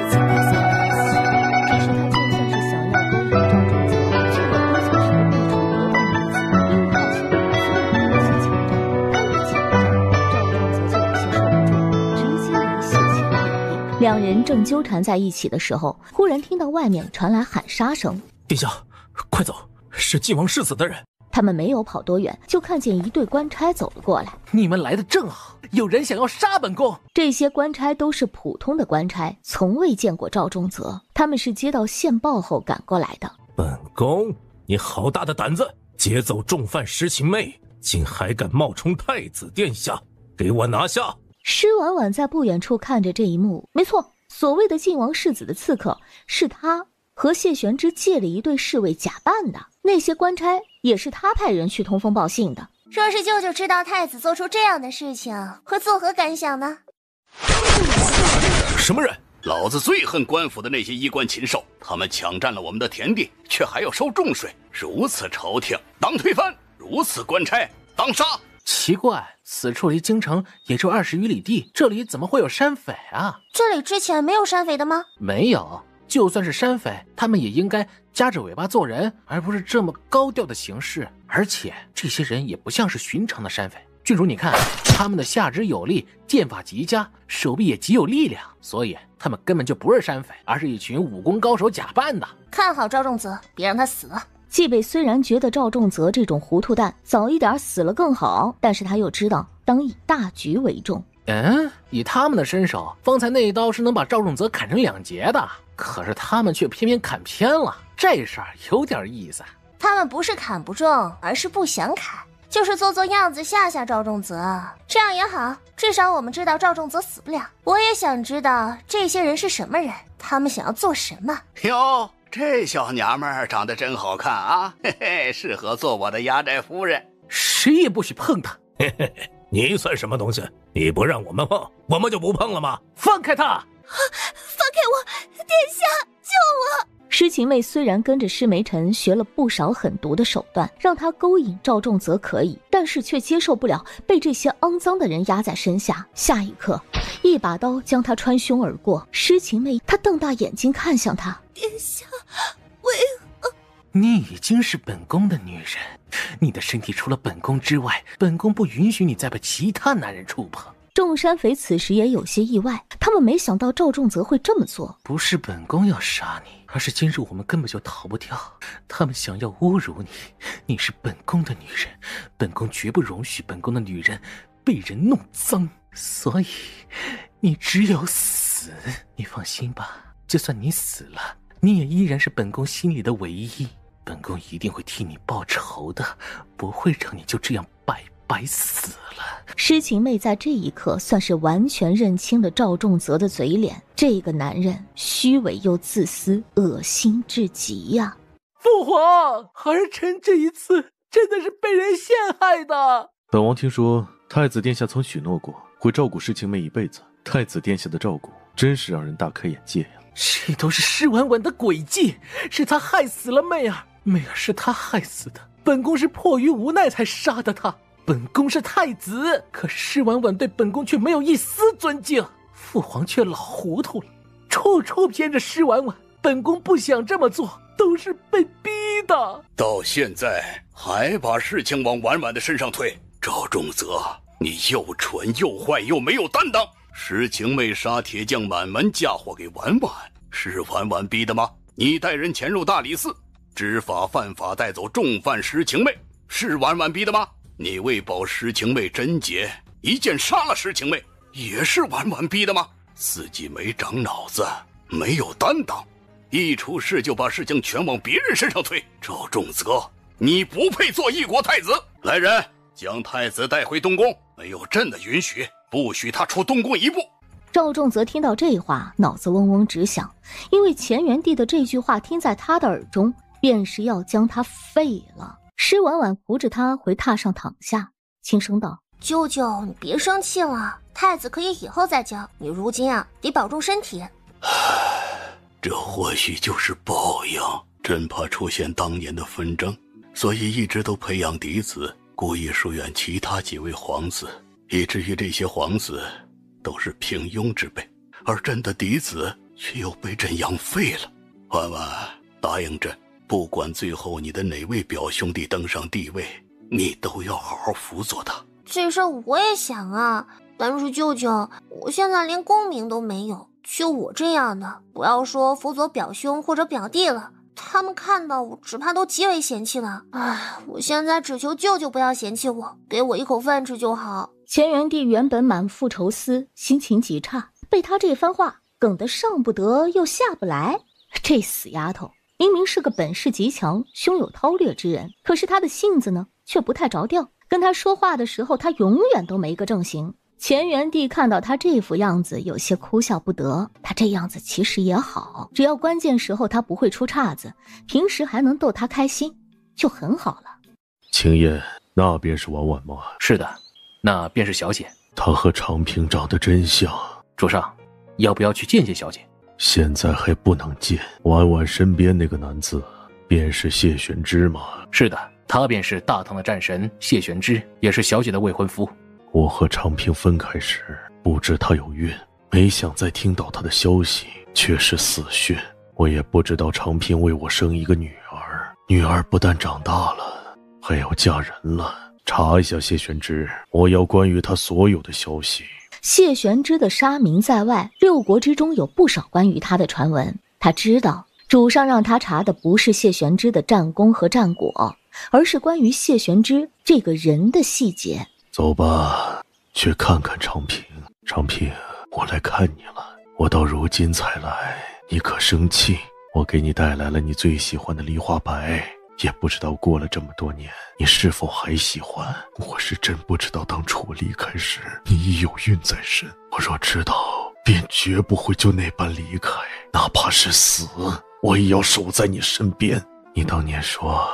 请殿下放心。只是他就算是想要勾引赵仲泽，却也不像是个不出格的女子。因为好像虽然有些强占，他一强占，赵仲泽就有些受不住，直接以血腥为名。两人正纠缠在一起的时候，忽然听到外面传来喊杀声。殿下，快走，是晋王世子的人。他们没有跑多远，就看见一队官差走了过来。你们来的正好，有人想要杀本宫。这些官差都是普通的官差，从未见过赵仲泽，他们是接到线报后赶过来的。本宫，你好大的胆子，劫走重犯诗晴妹，竟还敢冒充太子殿下，给我拿下！施婉婉在不远处看着这一幕，没错，所谓的晋王世子的刺客是他和谢玄之借了一队侍卫假扮的，那些官差也是他派人去通风报信的。若是舅舅知道太子做出这样的事情，会作何感想呢？什么人？老子最恨官府的那些衣冠禽兽，他们抢占了我们的田地，却还要收重税。如此朝廷当推翻，如此官差当杀。奇怪，此处离京城也就20余里地，这里怎么会有山匪啊？这里之前没有山匪的吗？没有，就算是山匪，他们也应该夹着尾巴做人，而不是这么高调的行事。而且这些人也不像是寻常的山匪。郡主，你看，他们的下肢有力，剑法极佳，手臂也极有力量，所以他们根本就不是山匪，而是一群武功高手假扮的。看好赵仲泽，别让他死了。纪北虽然觉得赵仲泽这种糊涂蛋早一点死了更好，但是他又知道当以大局为重。以他们的身手，方才那一刀是能把赵仲泽砍成2截的，可是他们却偏偏砍偏了，这事儿有点意思。他们不是砍不中，而是不想砍，就是做样子吓吓赵仲泽。这样也好，至少我们知道赵仲泽死不了。我也想知道这些人是什么人，他们想要做什么。哟，这小娘们儿长得真好看啊，嘿嘿，适合做我的压寨夫人。谁也不许碰她。嘿嘿嘿，你算什么东西？你不让我们碰，我们就不碰了吗？放开她！放开我！殿下，救我！诗晴妹虽然跟着施梅尘学了不少狠毒的手段，让她勾引赵仲泽可以，但是却接受不了被这些肮脏的人压在身下。下一刻，一把刀将她穿胸而过。诗晴妹她瞪大眼睛看向他，殿下，为何？你已经是本宫的女人，你的身体除了本宫之外，本宫不允许你再被其他男人触碰。众山匪此时也有些意外，他们没想到赵仲泽会这么做。不是本宫要杀你，而是今日我们根本就逃不掉。他们想要侮辱你，你是本宫的女人，本宫绝不容许本宫的女人被人弄脏，所以你只有死。你放心吧，就算你死了，你也依然是本宫心里的唯一。本宫一定会替你报仇的，不会让你就这样白死了。诗晴妹在这一刻算是完全认清了赵仲泽的嘴脸，这个男人虚伪又自私，恶心至极呀！父皇，儿臣这一次真的是被人陷害的。本王听说太子殿下曾许诺过会照顾诗晴妹一辈子，太子殿下的照顾真是让人大开眼界呀！这都是施婉婉的诡计，是他害死了媚儿，媚儿是他害死的，本宫是迫于无奈才杀的他。本宫是太子，可是施婉婉对本宫却没有一丝尊敬，父皇却老糊涂了，处处偏着施婉婉。本宫不想这么做，都是被逼的。到现在还把事情往婉婉的身上推，赵仲泽，你又蠢又坏又没有担当。诗晴妹杀铁匠满门嫁祸给婉婉，是婉婉逼的吗？你带人潜入大理寺，知法犯法带走重犯诗晴妹，是婉婉逼的吗？你为保诗晴妹贞洁，一剑杀了诗晴妹，也是婉婉逼的吗？自己没长脑子，没有担当，一出事就把事情全往别人身上推。赵仲泽，你不配做一国太子！来人，将太子带回东宫，没有朕的允许，不许他出东宫一步。赵仲泽听到这话，脑子嗡嗡直响，因为乾元帝的这句话听在他的耳中，便是要将他废了。施婉婉扶着他回榻上躺下，轻声道：舅舅，你别生气了，太子可以以后再教，你如今得保重身体。这或许就是报应，朕怕出现当年的纷争，所以一直都培养嫡子，故意疏远其他几位皇子，以至于这些皇子都是平庸之辈，而朕的嫡子却又被朕养废了。婉婉，答应朕，不管最后你的哪位表兄弟登上帝位，你都要好好辅佐他。这事我也想啊，但是舅舅，我现在连功名都没有，就我这样的，不要说辅佐表兄或者表弟了，他们看到我只怕都极为嫌弃了。我现在只求舅舅不要嫌弃我，给我一口饭吃就好。乾元帝原本满腹愁思，心情极差，被他这番话梗得上不得又下不来。这死丫头明明是个本事极强、胸有韬略之人，可是他的性子呢，却不太着调。跟他说话的时候，他永远都没个正形。乾元帝看到他这副样子，有些哭笑不得。他这样子其实也好，只要关键时候他不会出岔子，平时还能逗他开心，就很好了。青叶，那便是婉婉吗？是的，那便是小姐。她和长平长得真像。主上，要不要去见见小姐？现在还不能见。婉婉身边那个男子，便是谢玄之吗？是的，他便是大唐的战神谢玄之，也是小姐的未婚夫。我和长平分开时，不知他有孕，没想再听到他的消息，却是死讯。我也不知道长平为我生一个女儿，女儿不但长大了，还要嫁人了。查一下谢玄之，我要关于他所有的消息。谢玄之的杀名在外，六国之中有不少关于他的传闻。他知道主上让他查的不是谢玄之的战功和战果，而是关于谢玄之这个人的细节。走吧，去看看长平。长平，我来看你了。我到如今才来，你可生气？我给你带来了你最喜欢的梨花白，也不知道过了这么多年，你是否还喜欢？我是真不知道当初我离开时，你已有孕在身。我若知道，便绝不会就那般离开，哪怕是死，我也要守在你身边。你当年说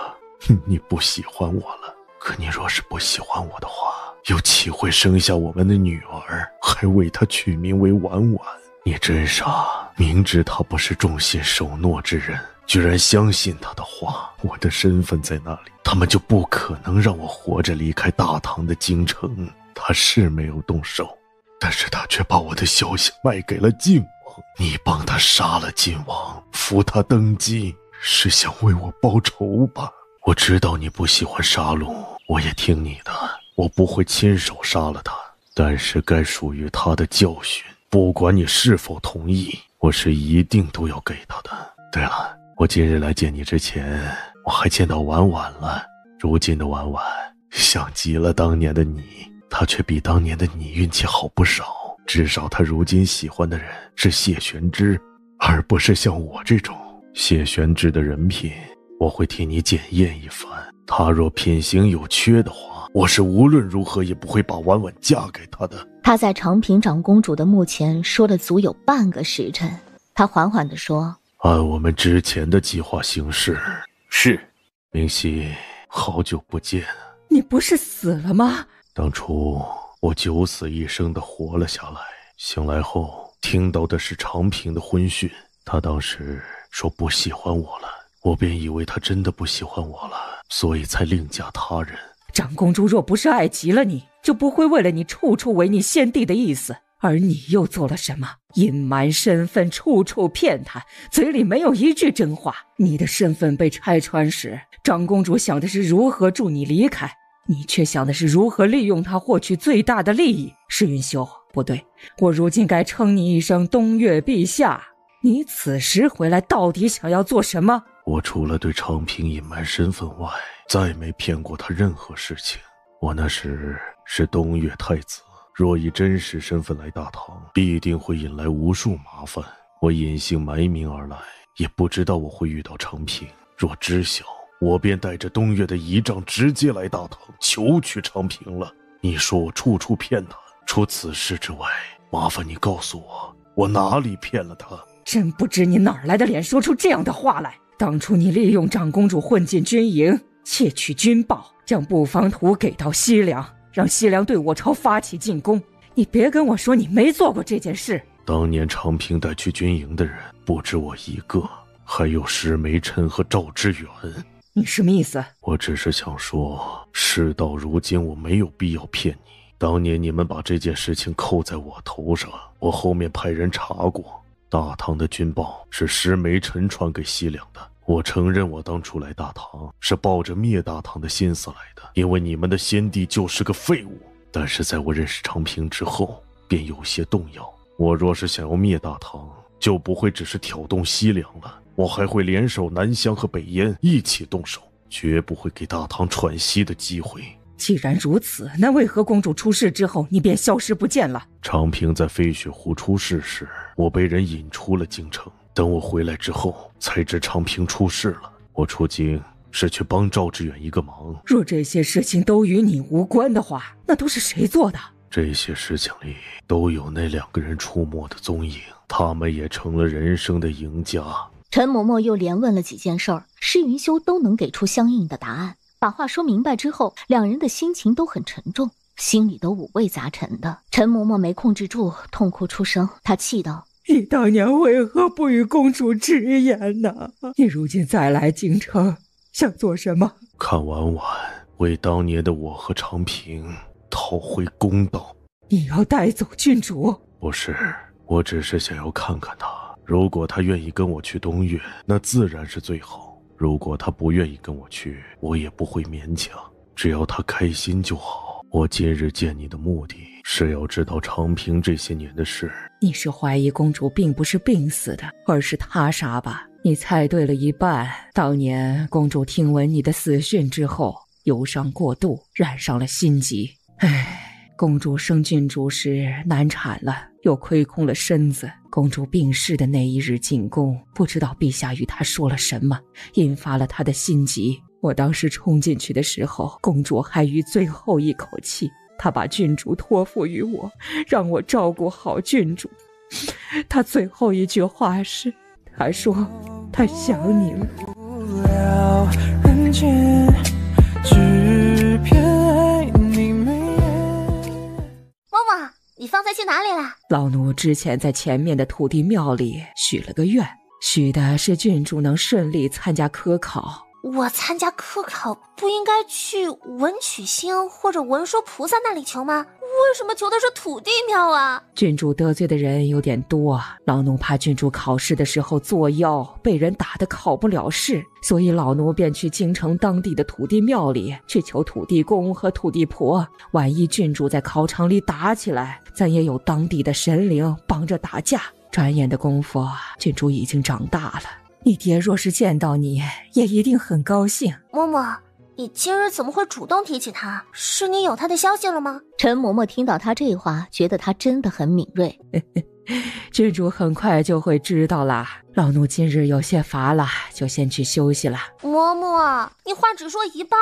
你不喜欢我了，可你若是不喜欢我的话，又岂会生下我们的女儿，还为她取名为婉婉？你真傻，明知她不是忠心守诺之人，居然相信她的话。我的身份在那里，他们就不可能让我活着离开大唐的京城。他是没有动手，但是他却把我的消息卖给了晋王。你帮他杀了晋王，扶他登基，是想为我报仇吧？我知道你不喜欢杀戮，我也听你的，我不会亲手杀了他，但是该属于他的教训，不管你是否同意，我是一定都要给他的。对了，我今日来见你之前，我还见到婉婉了。如今的婉婉像极了当年的你，她却比当年的你运气好不少。至少她如今喜欢的人是谢玄之，而不是像我这种。谢玄之的人品，我会替你检验一番。他若品行有缺的话，我是无论如何也不会把婉婉嫁给他的。他在长平长公主的墓前说了足有半个时辰，他缓缓地说：按我们之前的计划行事。是。明熙，好久不见。你不是死了吗？当初我九死一生的活了下来，醒来后听到的是长平的婚讯。他当时说不喜欢我了，我便以为他真的不喜欢我了，所以才另嫁他人。长公主若不是爱极了你，就不会为了你处处违逆先帝的意思。而你又做了什么？隐瞒身份，处处骗他，嘴里没有一句真话。你的身份被拆穿时，长公主想的是如何助你离开，你却想的是如何利用他获取最大的利益。世云修，不对，我如今该称你一声东岳陛下。你此时回来到底想要做什么？我除了对长平隐瞒身份外，再没骗过他任何事情。我那时是东岳太子，若以真实身份来大唐，必定会引来无数麻烦。我隐姓埋名而来，也不知道我会遇到长平。若知晓，我便带着东岳的仪仗直接来大唐求取长平了。你说我处处骗他，除此事之外，麻烦你告诉我，我哪里骗了他？真不知你哪儿来的脸说出这样的话来。当初你利用长公主混进军营，窃取军报，将布防图给到西凉，让西凉对我朝发起进攻。你别跟我说你没做过这件事。当年长平带去军营的人不止我一个，还有石梅琛和赵之远。你什么意思？我只是想说，事到如今我没有必要骗你。当年你们把这件事情扣在我头上，我后面派人查过，大唐的军报是石梅琛传给西凉的。我承认我当初来大唐是抱着灭大唐的心思来的，因为你们的先帝就是个废物。但是在我认识长平之后，便有些动摇。我若是想要灭大唐，就不会只是挑动西凉了，我还会联手南乡和北燕一起动手，绝不会给大唐喘息的机会。既然如此，那为何公主出事之后你便消失不见了？长平在飞雪湖出事时，我被人引出了京城，等我回来之后才知长平出事了。我出京是去帮赵志远一个忙。若这些事情都与你无关的话，那都是谁做的？这些事情里都有那2个人出没的踪影，他们也成了人生的赢家。陈嬷嬷又连问了几件事儿，施云修都能给出相应的答案。把话说明白之后，两人的心情都很沉重，心里都五味杂陈的。陈嬷嬷没控制住，痛哭出声。她气道：你当年为何不与公主直言呢？你如今再来京城，想做什么？看婉婉，为当年的我和长平讨回公道。你要带走郡主？不是，我只是想要看看她。如果她愿意跟我去东岳，那自然是最好。如果他不愿意跟我去，我也不会勉强，只要他开心就好。我今日见你的目的是要知道长平这些年的事。你是怀疑公主并不是病死的，而是他杀吧？你猜对了一半。当年公主听闻你的死讯之后，忧伤过度，染上了心疾。公主生郡主时难产了，又亏空了身子。公主病逝的那一日进宫，不知道陛下与她说了什么，引发了她的心疾。我当时冲进去的时候，公主还余最后一口气，她把郡主托付于我，让我照顾好郡主。她最后一句话是，她说她想你了。你方才去哪里了？老奴之前在前面的土地庙里许了个愿，许的是郡主能顺利参加科考，我参加科考不应该去文曲星或者文殊菩萨那里求吗？为什么求的是土地庙啊？郡主得罪的人有点多，老奴怕郡主考试的时候作妖，被人打得考不了试，所以老奴便去京城当地的土地庙里去求土地公和土地婆。万一郡主在考场里打起来，咱也有当地的神灵帮着打架。转眼的功夫，郡主已经长大了，你爹若是见到你，也一定很高兴。嬷嬷，你今日怎么会主动提起他？是你有他的消息了吗？陈嬷嬷听到他这话，觉得他真的很敏锐。郡主很快就会知道啦。老奴今日有些乏了，就先去休息了。嬷嬷，你话只说一半，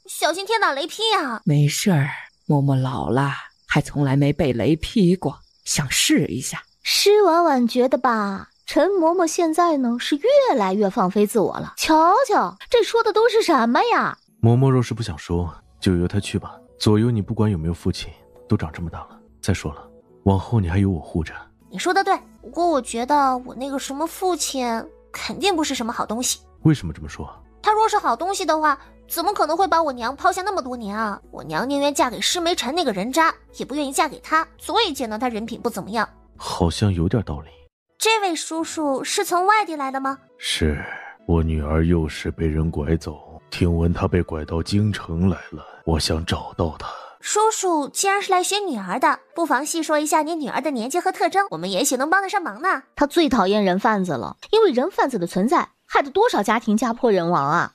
小心天打雷劈啊！没事儿，嬷嬷老了，还从来没被雷劈过，想试一下。施婉婉觉得吧，陈嬷嬷现在呢是越来越放飞自我了。瞧瞧，这说的都是什么呀？嬷嬷若是不想说，就由她去吧。左右你不管有没有父亲，都长这么大了。再说了，往后你还有我护着。你说的对，不过我觉得我那个什么父亲肯定不是什么好东西。为什么这么说？他若是好东西的话，怎么可能会把我娘抛下那么多年啊？我娘宁愿嫁给施梅辰那个人渣，也不愿意嫁给他，所以见到他人品不怎么样。好像有点道理。这位叔叔是从外地来的吗？是，我女儿幼时被人拐走，听闻她被拐到京城来了，我想找到她。叔叔既然是来寻女儿的，不妨细说一下你女儿的年纪和特征，我们也许能帮得上忙呢。他最讨厌人贩子了，因为人贩子的存在害得多少家庭家破人亡啊。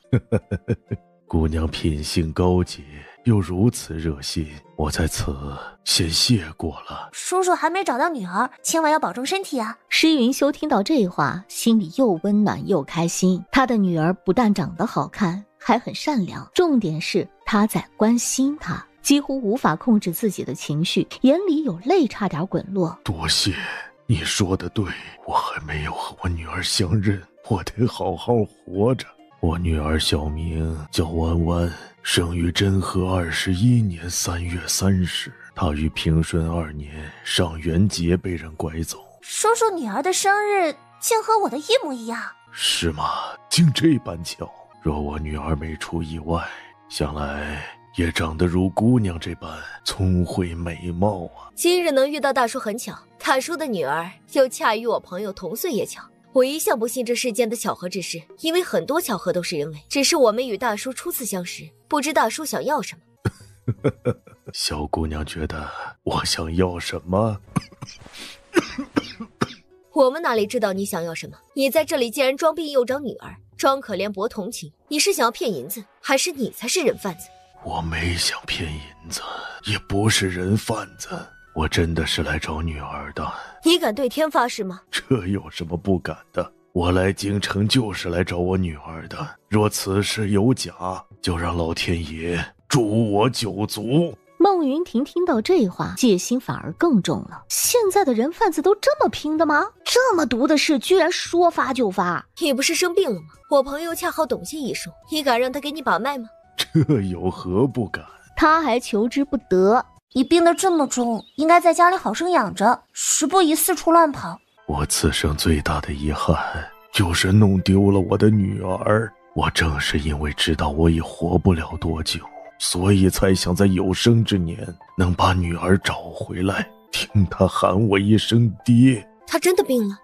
姑娘品性高洁，又如此热心，我在此先谢过了。叔叔还没找到女儿，千万要保重身体啊。施云修听到这话，心里又温暖又开心。他的女儿不但长得好看，还很善良，重点是他在关心她，几乎无法控制自己的情绪，眼里有泪差点滚落。多谢，你说的对，我还没有和我女儿相认，我得好好活着。我女儿小名叫弯弯，生于真和21年3月30日，她于平顺2年上元节被人拐走。叔叔女儿的生日竟和我的一模一样。是吗？竟这般巧。若我女儿没出意外，想来也长得如姑娘这般聪慧美貌啊。今日能遇到大叔很巧，大叔的女儿又恰与我朋友同岁也巧。我一向不信这世间的巧合之事，因为很多巧合都是人为。只是我们与大叔初次相识，不知大叔想要什么。小姑娘觉得我想要什么？我们哪里知道你想要什么？你在这里既然装病又找女儿，装可怜博同情，你是想要骗银子，还是你才是人贩子？我没想骗银子，也不是人贩子，我真的是来找女儿的。你敢对天发誓吗？这有什么不敢的？我来京城就是来找我女儿的，若此事有假，就让老天爷诛我9族。孟云婷听到这话，戒心反而更重了。现在的人贩子都这么拼的吗？这么毒的事居然说发就发。你不是生病了吗？我朋友恰好懂些医术，你敢让他给你把脉吗？这有何不敢？他还求之不得。你病得这么重，应该在家里好生养着，时不宜四处乱跑。我此生最大的遗憾就是弄丢了我的女儿。我正是因为知道我已活不了多久，所以才想在有生之年能把女儿找回来，听她喊我一声爹。她真的病了？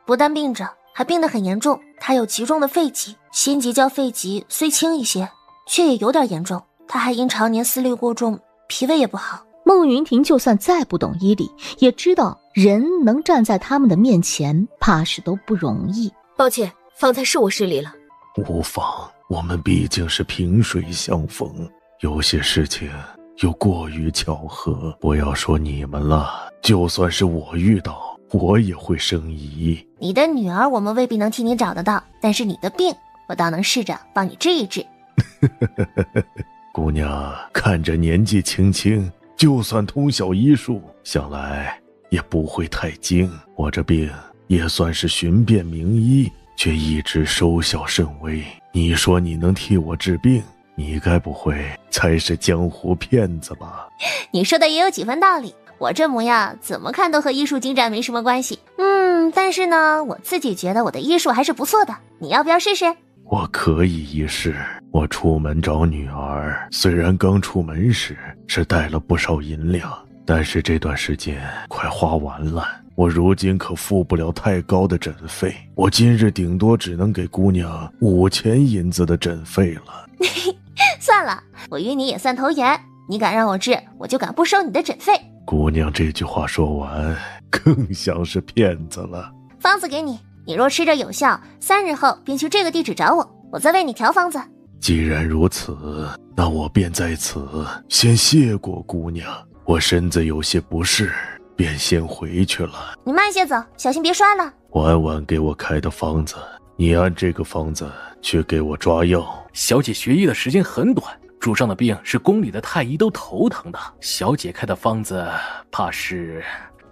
不但病着，还病得很严重。她有极重的肺疾，心急叫肺疾，虽轻一些，却也有点严重。她还因常年思虑过重，脾胃也不好。孟云婷就算再不懂医理，也知道人能站在他们的面前，怕是都不容易。抱歉，方才是我失礼了。无妨，我们毕竟是萍水相逢，有些事情又过于巧合。不要说你们了，就算是我遇到，我也会生疑。你的女儿我们未必能替你找得到，但是你的病我倒能试着帮你治一治。姑娘看着年纪轻轻，就算通晓医术，想来也不会太精。我这病也算是寻遍名医，却一直收效甚微。你说你能替我治病，你该不会才是江湖骗子吧？你说的也有几分道理，我这模样怎么看都和医术精湛没什么关系。但是呢，我自己觉得我的医术还是不错的，你要不要试试？我可以一试。我出门找女儿，虽然刚出门时是带了不少银两，但是这段时间快花完了，我如今可付不了太高的诊费，我今日顶多只能给姑娘5000银子的诊费了。算了，我与你也算投缘，你敢让我治，我就敢不收你的诊费。姑娘这句话说完，更像是骗子了。方子给你，你若吃着有效，3日后便去这个地址找我，我再为你调方子。既然如此，那我便在此先谢过姑娘，我身子有些不适，便先回去了。你慢些走，小心别摔了。婉婉给我开的方子，你按这个方子去给我抓药。小姐学医的时间很短，主上的病是宫里的太医都头疼的，小姐开的方子怕是……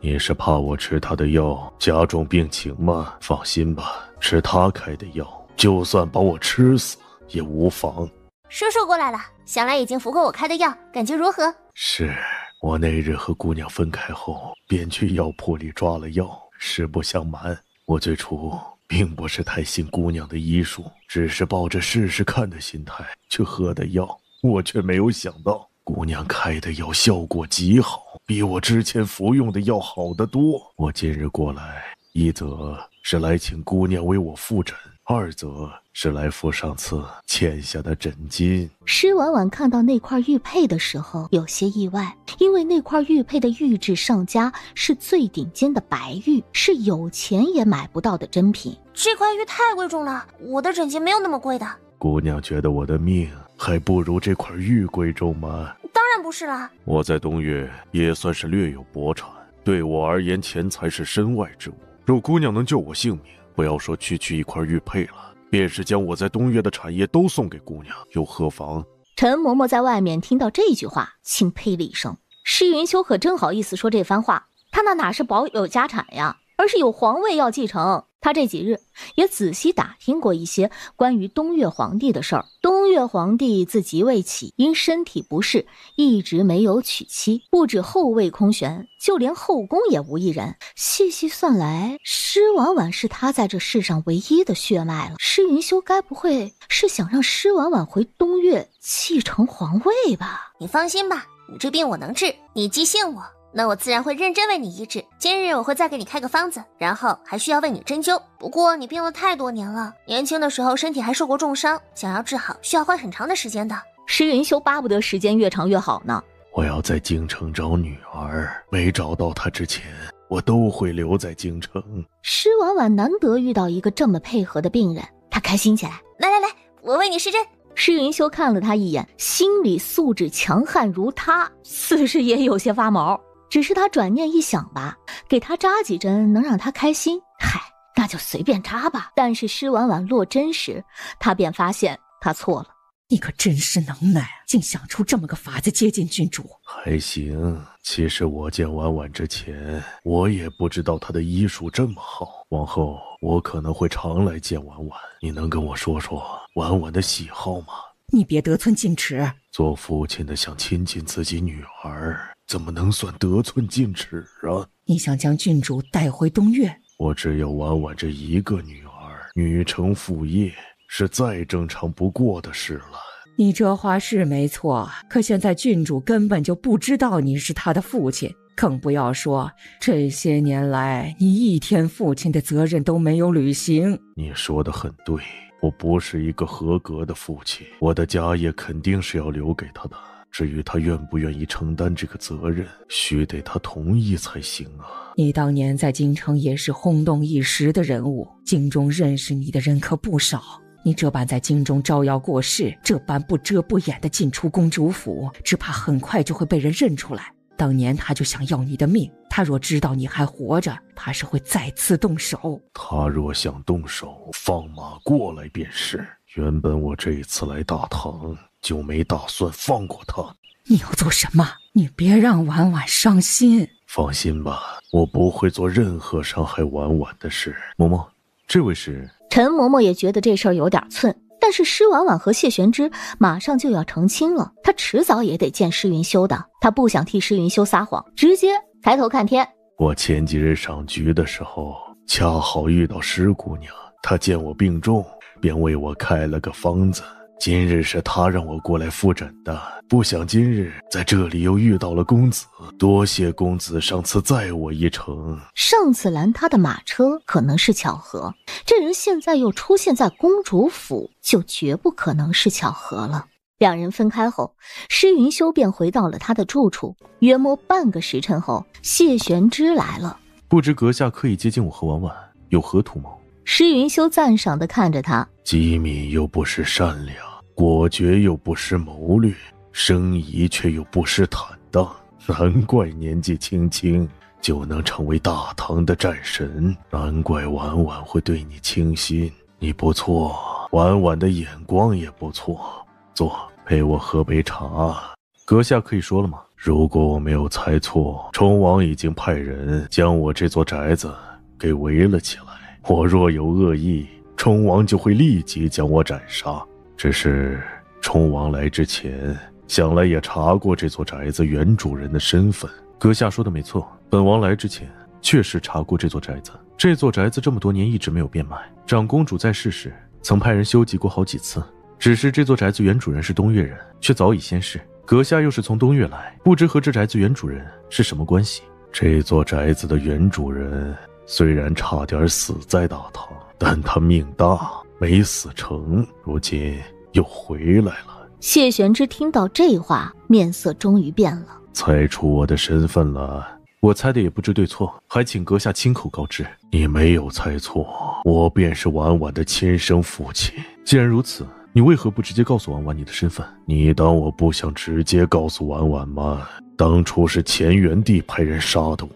你是怕我吃她的药加重病情吗？放心吧，吃她开的药，就算把我吃死也无妨。叔叔过来了，想来已经服过我开的药，感觉如何？是，我那日和姑娘分开后，便去药铺里抓了药。实不相瞒，我最初并不是太信姑娘的医术，只是抱着试试看的心态去喝的药。我却没有想到，姑娘开的药效果极好，比我之前服用的药好得多。我今日过来，一则是来请姑娘为我复诊，二则是来付上次欠下的诊金。施婉婉看到那块玉佩的时候有些意外，因为那块玉佩的玉质上佳，是最顶尖的白玉，是有钱也买不到的珍品。这块玉太贵重了，我的诊金没有那么贵的。姑娘觉得我的命还不如这块玉贵重吗？当然不是啦。我在东岳也算是略有薄产，对我而言钱财是身外之物。若姑娘能救我性命，不要说区区一块玉佩了，便是将我在东岳的产业都送给姑娘，又何妨？陈嬷嬷在外面听到这句话，轻呸了一声。施云修可真好意思说这番话，他那哪是保有家产呀，而是有皇位要继承。他这几日也仔细打听过一些关于东岳皇帝的事儿。东岳皇帝自即位起，因身体不适，一直没有娶妻，不止后位空悬，就连后宫也无一人。细细算来，施婉婉是他在这世上唯一的血脉了。施云修该不会是想让施婉婉回东岳继承皇位吧？你放心吧，你这病我能治，你既信我，那我自然会认真为你医治。今日我会再给你开个方子，然后还需要为你针灸。不过你病了太多年了，年轻的时候身体还受过重伤，想要治好需要花很长的时间的。施云修巴不得时间越长越好呢。我要在京城找女儿，没找到她之前，我都会留在京城。施婉婉难得遇到一个这么配合的病人，她开心起来。来来来，我为你施针。施云修看了他一眼，心理素质强悍如他，似是也有些发毛。只是他转念一想吧，给他扎几针能让他开心，嗨，那就随便扎吧。但是施婉婉落针时，他便发现他错了。你可真是能耐，竟想出这么个法子接近郡主。还行，其实我见婉婉之前，我也不知道她的医术这么好。往后我可能会常来见婉婉，你能跟我说说婉婉的喜好吗？你别得寸进尺。做父亲的想亲近自己女儿，怎么能算得寸进尺啊？你想将郡主带回东岳？我只有婉婉这一个女儿，女承父业是再正常不过的事了。你这话是没错，可现在郡主根本就不知道你是她的父亲，更不要说这些年来你一天父亲的责任都没有履行。你说得很对，我不是一个合格的父亲，我的家业肯定是要留给他的。至于他愿不愿意承担这个责任，须得他同意才行啊。你当年在京城也是轰动一时的人物，京中认识你的人可不少。你这般在京中招摇过市，这般不遮不掩地进出公主府，只怕很快就会被人认出来。当年他就想要你的命，他若知道你还活着，他是会再次动手。他若想动手，放马过来便是。原本我这一次来大唐，就没打算放过他。你要做什么？你别让婉婉伤心。放心吧，我不会做任何伤害婉婉的事。嬷嬷，这位是……陈嬷嬷也觉得这事儿有点寸，但是施婉婉和谢玄之马上就要成亲了，她迟早也得见施云修的。她不想替施云修撒谎，直接抬头看天。我前几日上局的时候，恰好遇到施姑娘，她见我病重，便为我开了个方子。今日是他让我过来复诊的，不想今日在这里又遇到了公子，多谢公子上次载我一程。上次拦他的马车可能是巧合，这人现在又出现在公主府，就绝不可能是巧合了。两人分开后，施云修便回到了他的住处。约莫半个时辰后，谢玄之来了。不知阁下刻意接近我和婉婉，有何图谋？施云修赞赏地看着他，机敏又不失善良，果决又不失谋略，生疑却又不失坦荡，难怪年纪轻轻就能成为大唐的战神，难怪婉婉会对你倾心。你不错，婉婉的眼光也不错。坐，陪我喝杯茶。阁下可以说了吗？如果我没有猜错，冲王已经派人将我这座宅子给围了起来。我若有恶意，冲王就会立即将我斩杀。只是冲王来之前，想来也查过这座宅子原主人的身份。阁下说的没错，本王来之前确实查过这座宅子。这座宅子这么多年一直没有变卖，长公主在世时曾派人修葺过好几次。只是这座宅子原主人是东岳人，却早已仙逝。阁下又是从东岳来，不知和这宅子原主人是什么关系？这座宅子的原主人虽然差点死在大唐，但他命大，没死成，如今又回来了。谢玄之听到这话，面色终于变了。猜出我的身份了？我猜的也不知对错，还请阁下亲口告知。你没有猜错，我便是婉婉的亲生父亲。既然如此，你为何不直接告诉婉婉你的身份？你当我不想直接告诉婉婉吗？当初是乾元帝派人杀的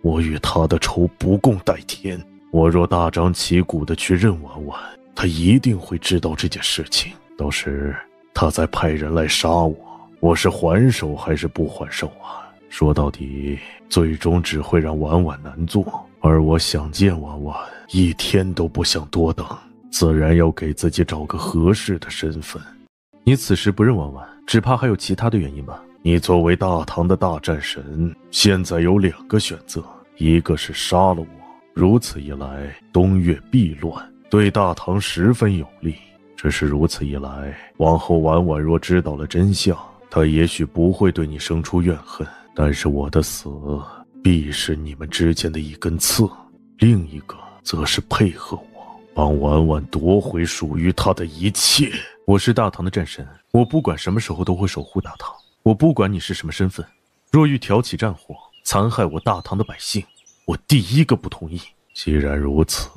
我与他的仇不共戴天。我若大张旗鼓地去认婉婉，他一定会知道这件事情，到时他再派人来杀我，我是还手还是不还手啊？说到底，最终只会让婉婉难做，而我想见婉婉，一天都不想多等，自然要给自己找个合适的身份。你此时不认婉婉，只怕还有其他的原因吧？你作为大唐的大战神，现在有2个选择，一个是杀了我，如此一来，东岳必乱，对大唐十分有利。只是如此一来，往后婉婉若知道了真相，她也许不会对你生出怨恨，但是我的死必是你们之间的一根刺。另一个则是配合我，帮婉婉夺回属于她的一切。我是大唐的战神，我不管什么时候都会守护大唐，我不管你是什么身份，若欲挑起战火，残害我大唐的百姓，我第一个不同意。既然如此，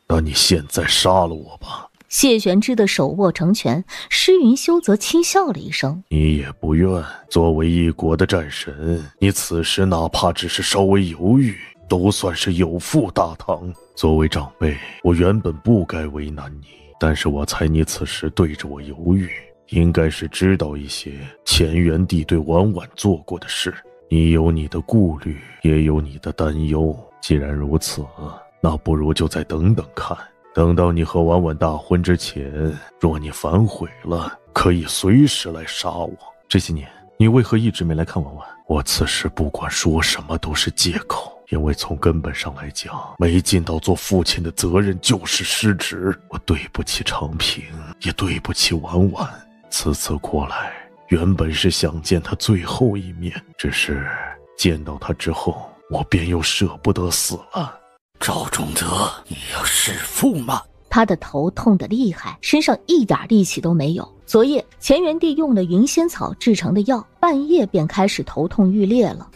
那你现在杀了我吧。谢玄之的手握成拳，施云修则轻笑了一声。你也不愿作为一国的战神，你此时哪怕只是稍微犹豫，都算是有负大唐。作为长辈，我原本不该为难你，但是我猜你此时对着我犹豫，应该是知道一些乾元帝对婉婉做过的事。你有你的顾虑，也有你的担忧。既然如此，那不如就再等等看。等到你和婉婉大婚之前，若你反悔了，可以随时来杀我。这些年，你为何一直没来看婉婉？我此时不管说什么都是借口，因为从根本上来讲，没尽到做父亲的责任就是失职。我对不起长平，也对不起婉婉。此次过来，原本是想见她最后一面，只是见到她之后，我便又舍不得死了。赵仲泽，你要弑父吗？他的头痛得厉害，身上一点力气都没有。昨夜乾元帝用了云仙草制成的药，半夜便开始头痛欲裂了。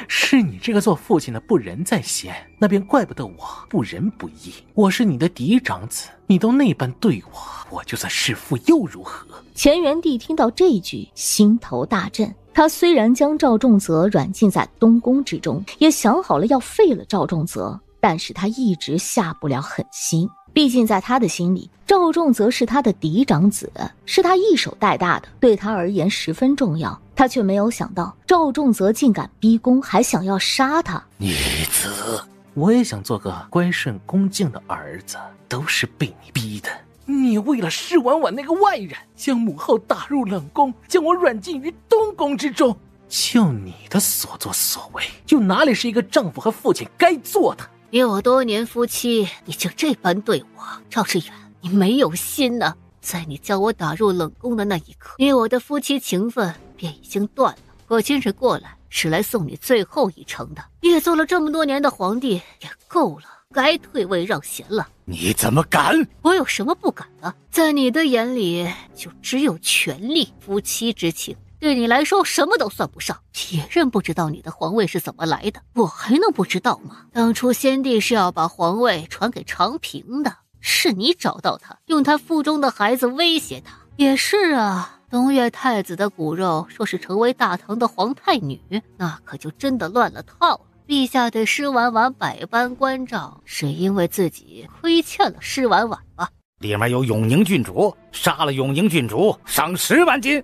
是你这个做父亲的不仁在先，那便怪不得我不仁不义。我是你的嫡长子，你都那般对我，我就算弑父又如何？乾元帝听到这句，心头大震。他虽然将赵仲泽软禁在东宫之中，也想好了要废了赵仲泽，但是他一直下不了狠心。毕竟在他的心里，赵仲泽是他的嫡长子，是他一手带大的，对他而言十分重要。他却没有想到赵仲泽竟敢逼宫，还想要杀他。逆子，我也想做个乖顺恭敬的儿子，都是被你逼的。你为了施婉婉那个外人，将母后打入冷宫，将我软禁于东宫之中。就你的所作所为，又哪里是一个丈夫和父亲该做的？你我多年夫妻，你就这般对我，赵志远，你没有心呢。在你将我打入冷宫的那一刻，你我的夫妻情分便已经断了。我今日过来是来送你最后一程的。你也做了这么多年的皇帝，也够了，该退位让贤了。你怎么敢？我有什么不敢的？在你的眼里，就只有权力、夫妻之情。对你来说什么都算不上，别人不知道你的皇位是怎么来的，我还能不知道吗？当初先帝是要把皇位传给长平的，是你找到他，用他腹中的孩子威胁他。也是啊，东岳太子的骨肉若是成为大唐的皇太女，那可就真的乱了套了。陛下对施婉婉百般关照，是因为自己亏欠了施婉婉吧？里面有永宁郡主，杀了永宁郡主，赏10万金。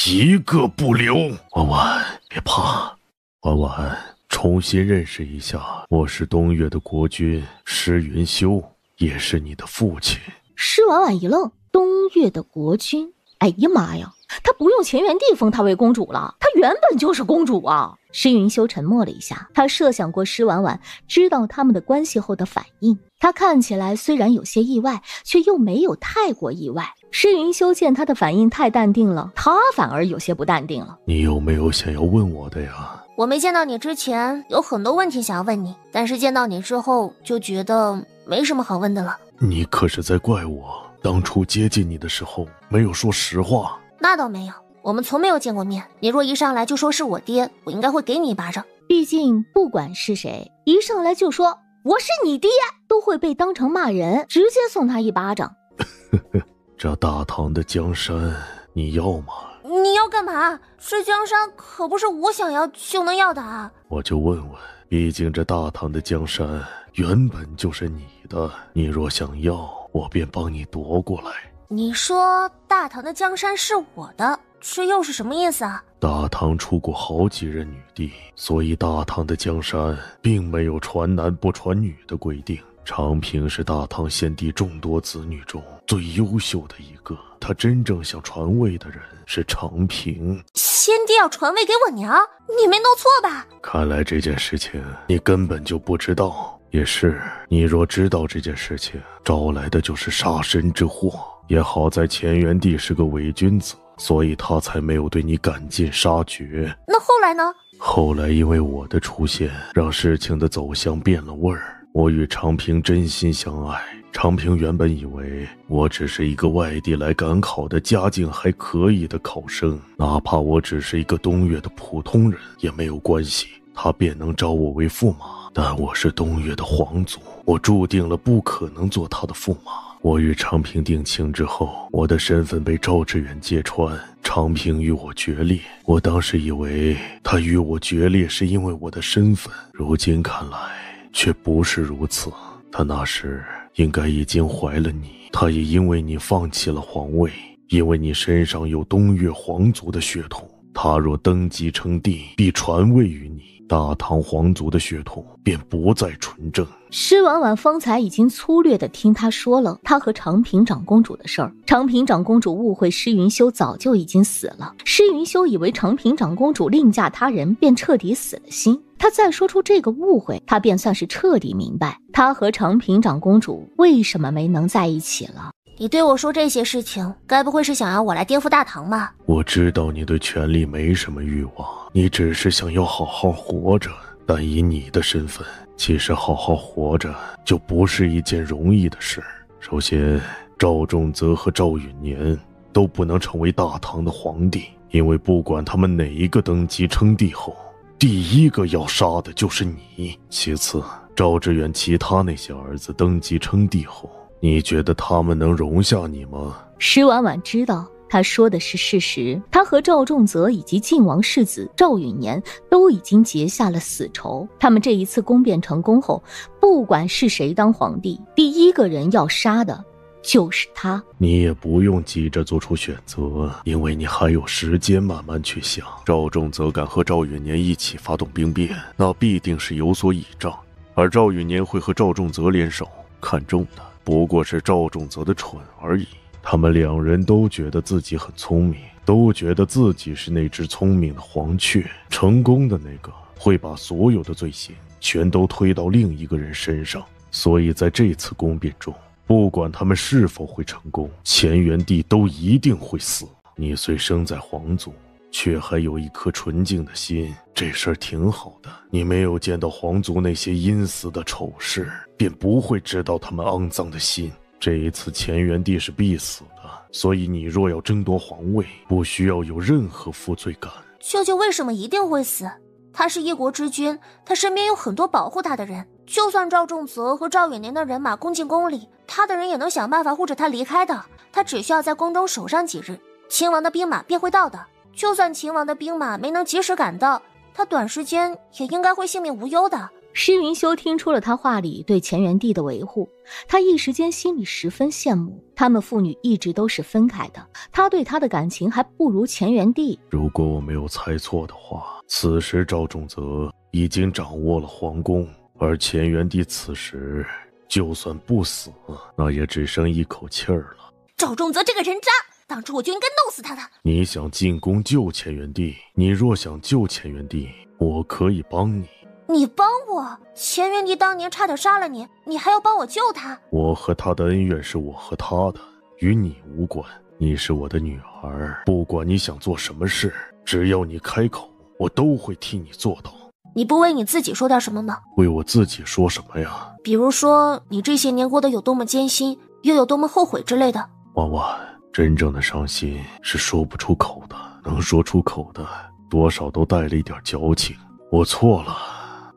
一个不留。婉婉，别怕。婉婉，重新认识一下，我是东岳的国君施云修，也是你的父亲。施婉婉一愣，东岳的国君？哎呀妈呀，他不用乾元帝封她为公主了，她原本就是公主啊！施云修沉默了一下，他设想过施婉婉知道他们的关系后的反应。他看起来虽然有些意外，却又没有太过意外。施云修见他的反应太淡定了，他反而有些不淡定了。你有没有想要问我的呀？我没见到你之前有很多问题想要问你，但是见到你之后就觉得没什么好问的了。你可是在怪我当初接近你的时候没有说实话？那倒没有，我们从没有见过面。你若一上来就说是我爹，我应该会给你一巴掌。毕竟不管是谁，一上来就说我是你爹，都会被当成骂人，直接送他一巴掌。这大唐的江山你要吗？你要干嘛？这江山可不是我想要就能要的啊！我就问问，毕竟这大唐的江山原本就是你的，你若想要，我便帮你夺过来。你说大唐的江山是我的，这又是什么意思啊？大唐出过好几任女帝，所以大唐的江山并没有传男不传女的规定。长平是大唐先帝众多子女中最优秀的一个，他真正想传位的人是长平。先帝要传位给我娘？你没弄错吧？看来这件事情你根本就不知道。也是，你若知道这件事情，招来的就是杀身之祸。也好在乾元帝是个伪君子，所以他才没有对你赶尽杀绝。那后来呢？后来因为我的出现，让事情的走向变了味儿。我与长平真心相爱，长平原本以为我只是一个外地来赶考的家境还可以的考生，哪怕我只是一个东岳的普通人也没有关系，他便能招我为驸马。但我是东岳的皇族，我注定了不可能做他的驸马。我与长平定亲之后，我的身份被赵志远揭穿，长平与我决裂。我当时以为他与我决裂是因为我的身份，如今看来却不是如此。他那时应该已经怀了你，他也因为你放弃了皇位，因为你身上有东岳皇族的血统，他若登基称帝，必传位于你，大唐皇族的血统便不再纯正。施婉婉方才已经粗略地听他说了他和长平长公主的事儿。长平长公主误会施云修早就已经死了，施云修以为长平长公主另嫁他人，便彻底死了心。他再说出这个误会，他便算是彻底明白他和长平长公主为什么没能在一起了。你对我说这些事情，该不会是想要我来颠覆大唐吧？我知道你对权力没什么欲望，你只是想要好好活着。但以你的身份，其实好好活着就不是一件容易的事。首先，赵仲泽和赵允年都不能成为大唐的皇帝，因为不管他们哪一个登基称帝后，第一个要杀的就是你。其次，赵志远其他那些儿子登基称帝后，你觉得他们能容下你吗？施婉婉知道他说的是事实，他和赵仲泽以及晋王世子赵允年都已经结下了死仇。他们这一次宫变成功后，不管是谁当皇帝，第一个人要杀的就是他。你也不用急着做出选择，因为你还有时间慢慢去想。赵仲泽敢和赵允年一起发动兵变，那必定是有所倚仗，而赵允年会和赵仲泽联手，看中的不过是赵仲泽的蠢而已。他们两人都觉得自己很聪明，都觉得自己是那只聪明的黄雀，成功的那个会把所有的罪行全都推到另一个人身上。所以在这次宫变中，不管他们是否会成功，乾元帝都一定会死。你虽生在皇族，却还有一颗纯净的心，这事儿挺好的。你没有见到皇族那些阴私的丑事，便不会知道他们肮脏的心。这一次乾元帝是必死的，所以你若要争夺皇位，不需要有任何负罪感。舅舅为什么一定会死？他是一国之君，他身边有很多保护他的人，就算赵仲泽和赵远年的人马攻进宫里，他的人也能想办法护着他离开的。他只需要在宫中守上几日，秦王的兵马便会到的。就算秦王的兵马没能及时赶到，他短时间也应该会性命无忧的。施云修听出了他话里对乾元帝的维护，他一时间心里十分羡慕。他们父女一直都是分开的，他对他的感情还不如乾元帝。如果我没有猜错的话，此时赵仲泽已经掌握了皇宫，而乾元帝此时就算不死，那也只剩一口气儿了。赵仲泽这个人渣，当初我就应该弄死他的。你想进宫救乾元帝，你若想救乾元帝，我可以帮你。你帮我？乾元帝当年差点杀了你，你还要帮我救他？我和他的恩怨是我和他的，与你无关。你是我的女儿，不管你想做什么事，只要你开口，我都会替你做到。你不为你自己说点什么吗？为我自己说什么呀？比如说你这些年过得有多么艰辛，又有多么后悔之类的。婉婉，真正的伤心是说不出口的，能说出口的多少都带了一点矫情。我错了，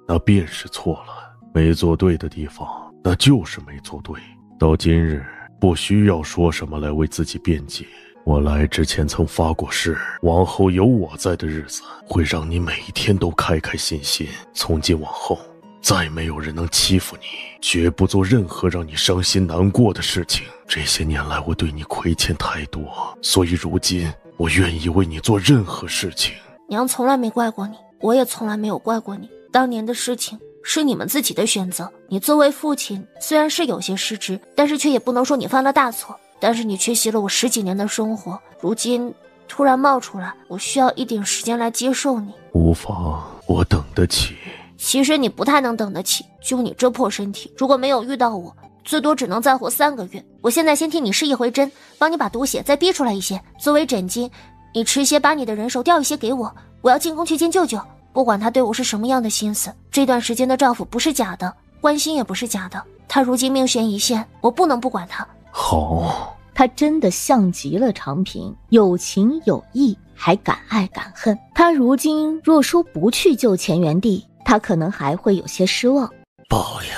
那便是错了，没做对的地方，那就是没做对。到今日，不需要说什么来为自己辩解。我来之前曾发过誓，往后有我在的日子，会让你每一天都开开心心。从今往后，再没有人能欺负你，绝不做任何让你伤心难过的事情。这些年来，我对你亏欠太多，所以如今我愿意为你做任何事情。娘从来没怪过你，我也从来没有怪过你。当年的事情是你们自己的选择，你作为父亲虽然是有些失职，但是却也不能说你犯了大错。但是你缺席了我10几年的生活，如今突然冒出来，我需要一点时间来接受你。无妨，我等得起。其实你不太能等得起，就你这破身体，如果没有遇到我，最多只能再活3个月。我现在先替你试一回针，帮你把毒血再逼出来一些，作为枕巾，你吃些，把你的人手调一些给我，我要进宫去见舅舅。不管他对我是什么样的心思，这段时间的照顾不是假的，关心也不是假的。他如今命悬一线，我不能不管他。好，他真的像极了长平，有情有义，还敢爱敢恨。他如今若说不去救乾元帝，他可能还会有些失望。报应，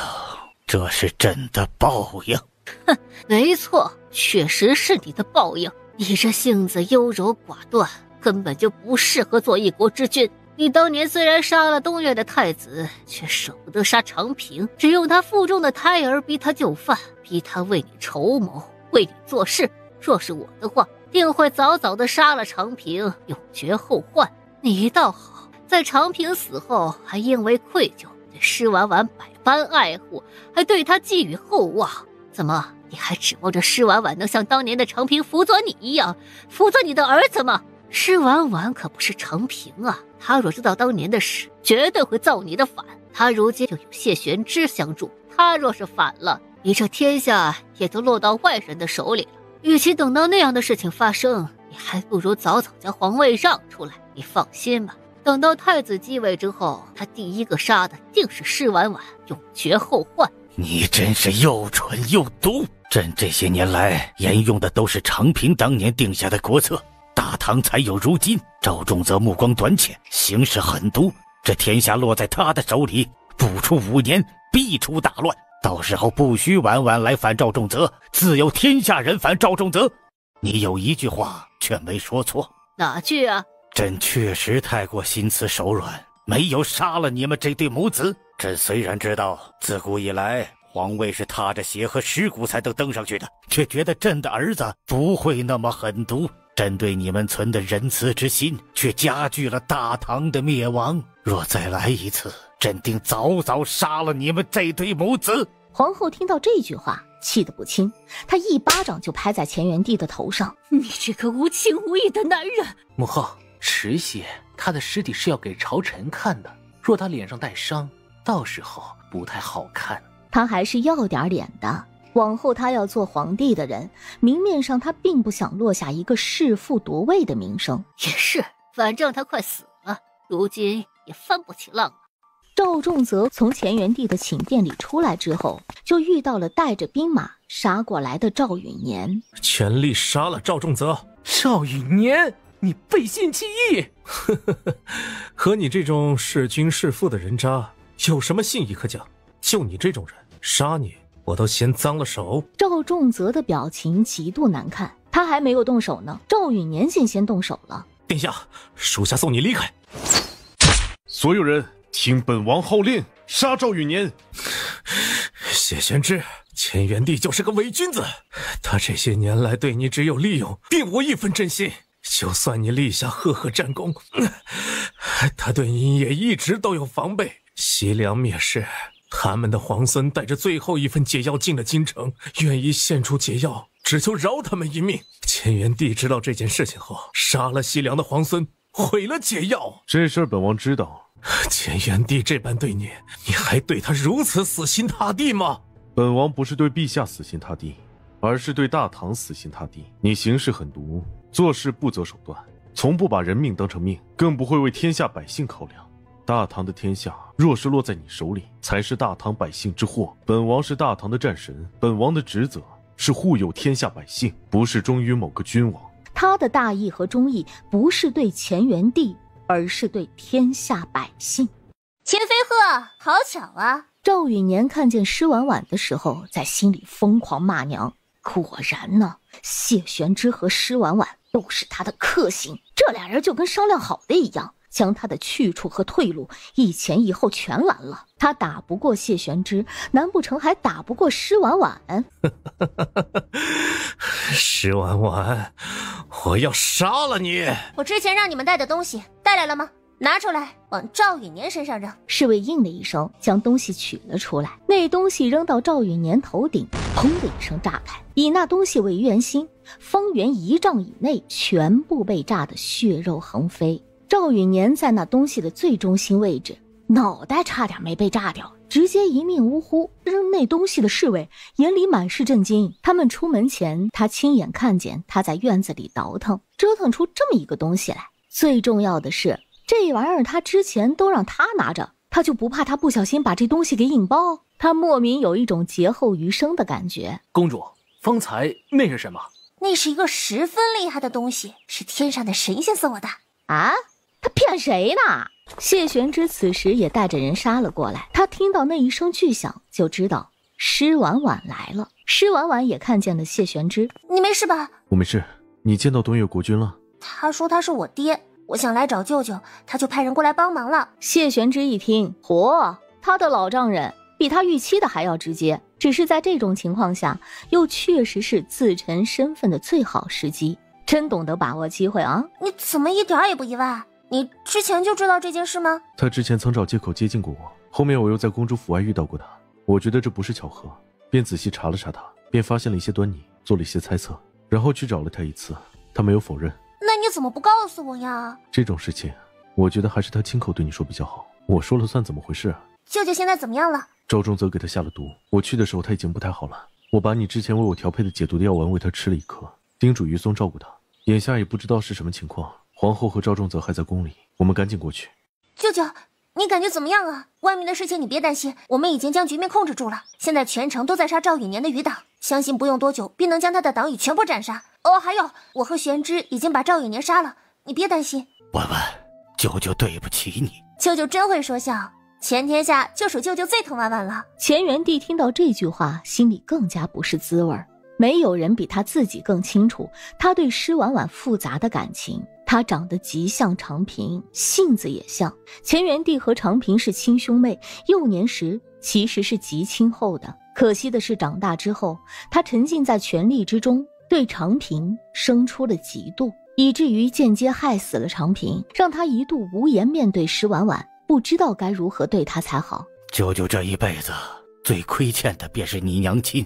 这是真的报应。哼，没错，确实是你的报应。你这性子优柔寡断，根本就不适合做一国之君。你当年虽然杀了东岳的太子，却舍不得杀长平，只用他腹中的胎儿逼他就范，逼他为你筹谋，为你做事。若是我的话，定会早早的杀了长平，永绝后患。你倒好，在长平死后，还因为愧疚对施婉婉百般爱护，还对他寄予厚望。怎么，你还指望着施婉婉能像当年的长平辅佐你一样，辅佐你的儿子吗？施婉婉可不是长平啊，他若知道当年的事，绝对会造你的反。他如今又有谢玄之相助，他若是反了，你这天下也就落到外人的手里了。与其等到那样的事情发生，你还不如早早将皇位让出来。你放心吧，等到太子继位之后，他第一个杀的定是施婉婉，永绝后患。你真是又蠢又毒！朕这些年来沿用的都是长平当年定下的国策，大唐才有如今。赵仲泽目光短浅，行事狠毒，这天下落在他的手里，不出5年必出大乱。到时候不需婉婉来反赵仲泽，自有天下人反赵仲泽。你有一句话却没说错。哪句啊？朕确实太过心慈手软，没有杀了你们这对母子。朕虽然知道自古以来皇位是踏着血和尸骨才能登上去的，却觉得朕的儿子不会那么狠毒。朕对你们存的仁慈之心，却加剧了大唐的灭亡。若再来一次，朕定早早杀了你们这对母子。皇后听到这句话，气得不轻，他一巴掌就拍在钱元帝的头上。你这个无情无义的男人！母后，迟些他的尸体是要给朝臣看的，若他脸上带伤，到时候不太好看。他还是要点脸的，往后他要做皇帝的人，明面上他并不想落下一个弑父夺位的名声。也是，反正他快死了，如今也翻不起浪了。赵仲泽从钱元帝的寝殿里出来之后，就遇到了带着兵马杀过来的赵允年。全力杀了赵仲泽！赵允年，你背信弃义！和你这种弑君弑父的人渣有什么信义可讲？就你这种人，杀你我都嫌脏了手。赵仲泽的表情极度难看，他还没有动手呢，赵允年先动手了。殿下，属下送你离开。所有人听本王号令，杀赵允年！谢玄之，钱元帝就是个伪君子，他这些年来对你只有利用，并无一分真心。就算你立下赫赫战功，他对你也一直都有防备。西凉灭世，他们的皇孙带着最后一份解药进了京城，愿意献出解药，只求饶他们一命。钱元帝知道这件事情后，杀了西凉的皇孙，毁了解药。这事儿本王知道。钱元帝这般对你，你还对他如此死心塌地吗？本王不是对陛下死心塌地，而是对大唐死心塌地。你行事狠毒，做事不择手段，从不把人命当成命，更不会为天下百姓考量。大唐的天下若是落在你手里，才是大唐百姓之祸。本王是大唐的战神，本王的职责是护佑天下百姓，不是忠于某个君王。他的大义和忠义不是对钱元帝，而是对天下百姓。钱飞鹤，好巧啊！赵允年看见施婉婉的时候，在心里疯狂骂娘。果然呢，谢玄之和施婉婉都是他的克星，这俩人就跟商量好的一样，将他的去处和退路一前一后全拦了。他打不过谢玄之，难不成还打不过施婉婉？施婉婉，我要杀了你！我之前让你们带的东西带来了吗？拿出来，往赵允年身上扔。侍卫应了一声，将东西取了出来。那东西扔到赵允年头顶，砰的一声炸开，以那东西为圆心，方圆1丈以内全部被炸得血肉横飞。赵允年在那东西的最中心位置，脑袋差点没被炸掉，直接一命呜呼。扔那东西的侍卫眼里满是震惊，他们出门前，他亲眼看见他在院子里倒腾，折腾出这么一个东西来。最重要的是，这玩意儿他之前都让他拿着，他就不怕他不小心把这东西给引爆？他莫名有一种劫后余生的感觉。公主，方才那是什么？那是一个十分厉害的东西，是天上的神仙送我的。啊？他骗谁呢？谢玄之此时也带着人杀了过来，他听到那一声巨响，就知道施婉婉来了。施婉婉也看见了谢玄之。你没事吧？我没事。你见到东岳国君了？他说他是我爹，我想来找舅舅，他就派人过来帮忙了。谢玄之一听，嚯，他的老丈人比他预期的还要直接，只是在这种情况下，又确实是自陈身份的最好时机，真懂得把握机会啊！你怎么一点也不意外？你之前就知道这件事吗？他之前曾找借口接近过我，后面我又在公主府外遇到过他，我觉得这不是巧合，便仔细查了查他，便发现了一些端倪，做了一些猜测，然后去找了他一次，他没有否认。那你怎么不告诉我呀？这种事情我觉得还是他亲口对你说比较好，我说了算怎么回事啊？舅舅现在怎么样了？赵仲泽给他下了毒，我去的时候他已经不太好了，我把你之前为我调配的解毒的药丸喂他吃了一颗，叮嘱于松照顾他，眼下也不知道是什么情况，皇后和赵仲泽还在宫里，我们赶紧过去。舅舅，你感觉怎么样啊？外面的事情你别担心，我们已经将局面控制住了，现在全城都在杀赵允年的余党，相信不用多久便能将他的党羽全部斩杀。哦，还有，我和玄之已经把赵允年杀了，你别担心。婉婉，舅舅对不起你。舅舅真会说笑，全天下就属舅舅最疼婉婉了。钱元帝听到这句话，心里更加不是滋味。没有人比他自己更清楚他对施婉婉复杂的感情。他长得极像长平，性子也像。钱元帝和长平是亲兄妹，幼年时其实是极亲厚的。可惜的是，长大之后，他沉浸在权力之中，对长平生出了嫉妒，以至于间接害死了长平，让他一度无颜面对施婉婉，不知道该如何对他才好。舅舅这一辈子最亏欠的便是你娘亲。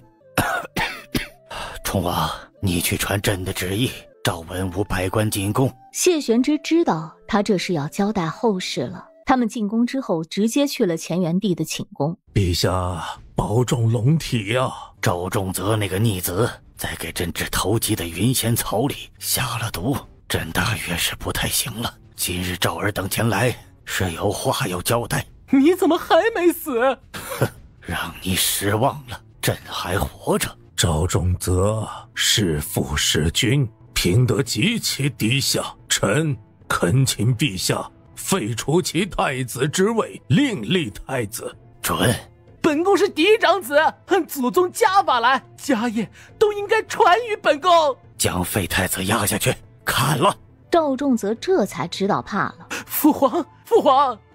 崇王，你去传朕的旨意，召文武百官进宫。谢玄之知道他这是要交代后事了。他们进宫之后，直接去了乾元帝的寝宫。陛下保重龙体啊！赵仲泽那个逆子，在给朕治头疾的云仙草里下了毒，朕大约是不太行了。今日赵尔等前来，是有话要交代。你怎么还没死？哼，让你失望了，朕还活着。赵仲泽弑父弑君，凭得极其低下，臣恳请陛下废除其太子之位，另立太子。准。本宫是嫡长子，按祖宗家法来，家业都应该传于本宫。将废太子押下去，砍了。赵仲泽这才知道怕了。父皇，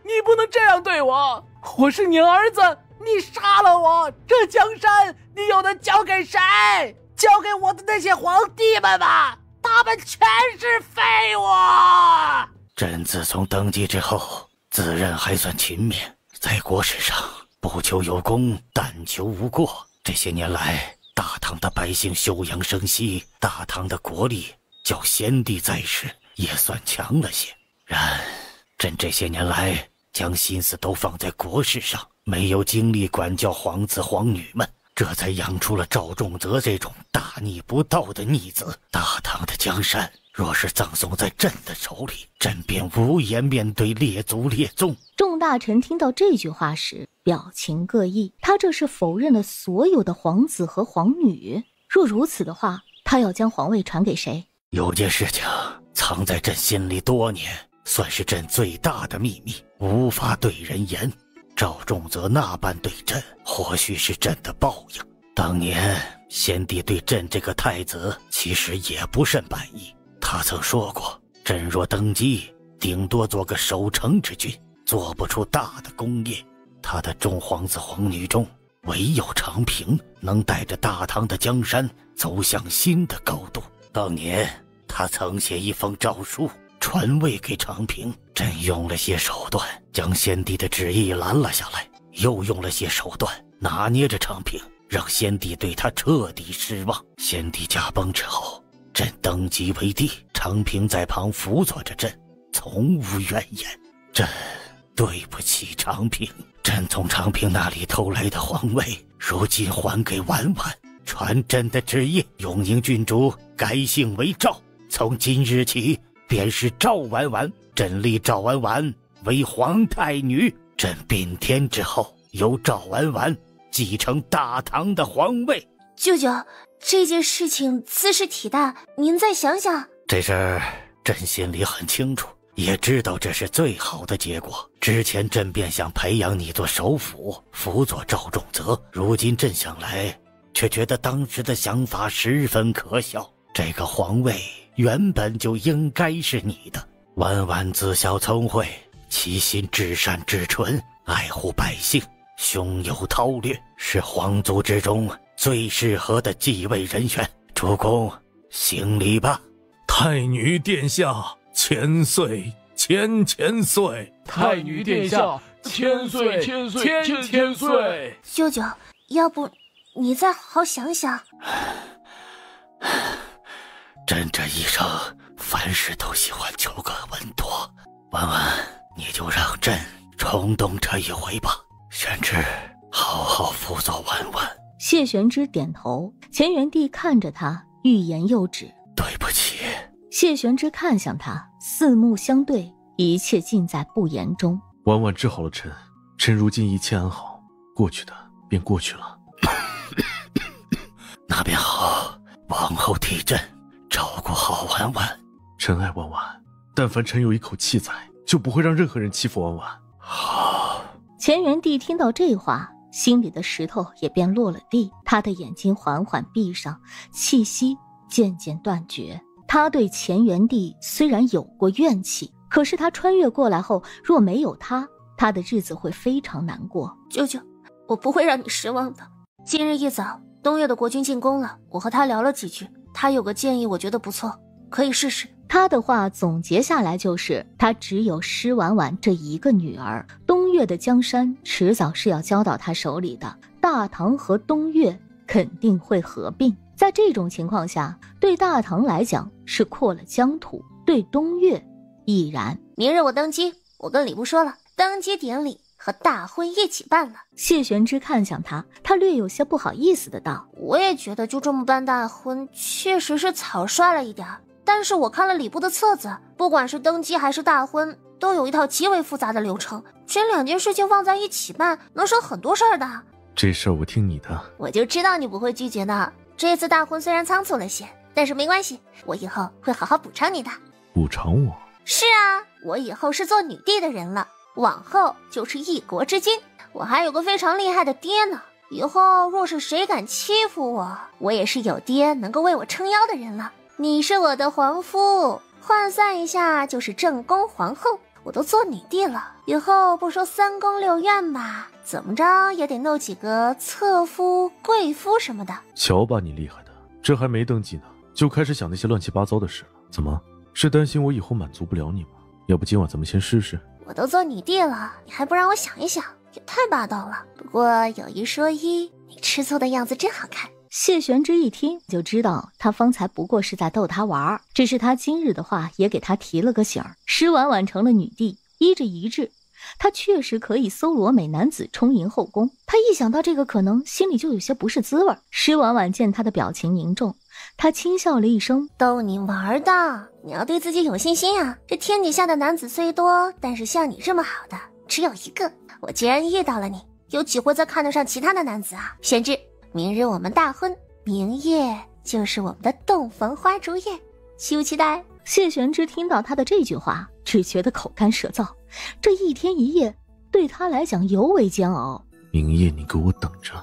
你不能这样对我，我是你儿子，你杀了我，这江山你又能交给谁？交给我的那些皇帝们吧，他们全是废物。朕自从登基之后，自认还算勤勉，在国事上不求有功，但求无过。这些年来，大唐的百姓休养生息，大唐的国力较先帝在世也算强了些。然朕这些年来将心思都放在国事上，没有精力管教皇子皇女们，这才养出了赵仲泽这种大逆不道的逆子。大唐的江山若是葬送在朕的手里，朕便无颜面对列祖列宗。众大臣听到这句话时，表情各异。他这是否认了所有的皇子和皇女？若如此的话，他要将皇位传给谁？有件事情藏在朕心里多年，算是朕最大的秘密，无法对人言。赵仲泽那般对朕，或许是朕的报应。当年先帝对朕这个太子其实也不甚满意，他曾说过，朕若登基，顶多做个守城之君，做不出大的功业。他的众皇子皇女中，唯有长平能带着大唐的江山走向新的高度。当年他曾写一封诏书传位给长平，朕用了些手段将先帝的旨意拦了下来，又用了些手段拿捏着长平，让先帝对他彻底失望。先帝驾崩之后，朕登基为帝，长平在旁辅佐着朕，从无怨言。朕对不起长平，朕从长平那里偷来的皇位，如今还给婉婉，传朕的旨意，永宁郡主改姓为赵，从今日起便是赵婉婉，朕立赵婉婉为皇太女。朕并天之后，由赵婉婉继承大唐的皇位。舅舅，这件事情兹事体大，您再想想。这事儿朕心里很清楚，也知道这是最好的结果。之前朕便想培养你做首辅，辅佐赵仲泽，如今朕想来，却觉得当时的想法十分可笑。这个皇位原本就应该是你的。婉婉自小聪慧，其心至善至纯，爱护百姓，胸有韬略，是皇族之中最适合的继位人选。主公行礼吧。太女殿下千岁千岁。太女殿下千岁千岁。舅舅，要不你再好好想想。朕这一生凡事都喜欢求个稳妥，婉婉，你就让朕冲动这一回吧，宣旨好好辅佐婉婉。谢玄之点头，乾元帝看着他，欲言又止。对不起。谢玄之看向他，四目相对，一切尽在不言中。婉婉治好了臣，臣如今一切安好，过去的便过去了。那便好，往后替朕照顾好婉婉。臣爱婉婉，但凡臣有一口气在，就不会让任何人欺负婉婉。好。乾元帝听到这话，心里的石头也便落了地，他的眼睛缓缓闭上，气息渐渐断绝。他对乾元帝虽然有过怨气，可是他穿越过来后，若没有他，他的日子会非常难过。舅舅，我不会让你失望的。今日一早，东岳的国君进宫了，我和他聊了几句，他有个建议，我觉得不错，可以试试。他的话总结下来就是，他只有施婉婉这一个女儿，东岳的江山迟早是要交到他手里的，大唐和东岳肯定会合并。在这种情况下，对大唐来讲是扩了疆土，对东岳亦然。明日我登基，我跟礼部说了，登基典礼和大婚一起办了。谢玄之看向他，他略有些不好意思的道：我也觉得就这么办大婚确实是草率了一点，但是我看了礼部的册子，不管是登基还是大婚，都有一套极为复杂的流程，这2件事情放在一起办，能省很多事儿的。这事儿我听你的。我就知道你不会拒绝的。这次大婚虽然仓促了些，但是没关系，我以后会好好补偿你的。补偿我？是啊，我以后是做女帝的人了，往后就是一国之君。我还有个非常厉害的爹呢，以后若是谁敢欺负我，我也是有爹能够为我撑腰的人了。你是我的皇夫，换算一下就是正宫皇后，我都做女帝了，以后不说3宫6院吧，怎么着也得弄几个侧夫贵夫什么的。瞧把你厉害的，这还没登基呢，就开始想那些乱七八糟的事了。怎么，是担心我以后满足不了你吗？要不今晚咱们先试试？我都做女帝了，你还不让我想一想，也太霸道了。不过有一说一，你吃醋的样子真好看。谢玄之一听就知道他方才不过是在逗他玩，只是他今日的话也给他提了个醒儿。施婉婉成了女帝，依着遗制，他确实可以搜罗美男子充盈后宫。他一想到这个可能，心里就有些不是滋味。施婉婉见他的表情凝重，他轻笑了一声：逗你玩的，你要对自己有信心啊！这天底下的男子虽多，但是像你这么好的只有一个。我既然遇到了你，有几回再看得上其他的男子啊？玄之，明日我们大婚，明夜就是我们的洞房花烛夜，期不期待？谢玄之听到他的这句话，只觉得口干舌燥。这1天1夜对他来讲尤为煎熬。明夜你给我等着。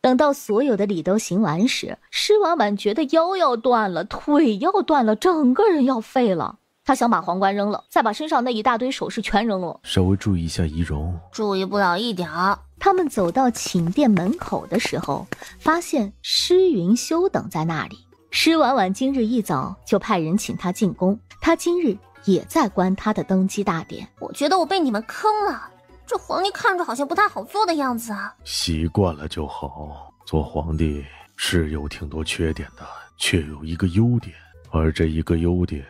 等到所有的礼都行完时，施婉婉觉得腰要断了，腿要断了，整个人要废了。她想把皇冠扔了，再把身上那一大堆首饰全扔了。稍微注意一下仪容。注意不了一点儿。他们走到寝殿门口的时候，发现施云修等在那里。施婉婉今日一早就派人请他进宫，他今日也在观他的登基大典。我觉得我被你们坑了，这皇帝看着好像不太好做的样子啊。习惯了就好，做皇帝是有挺多缺点的，却有一个优点，而这一个优点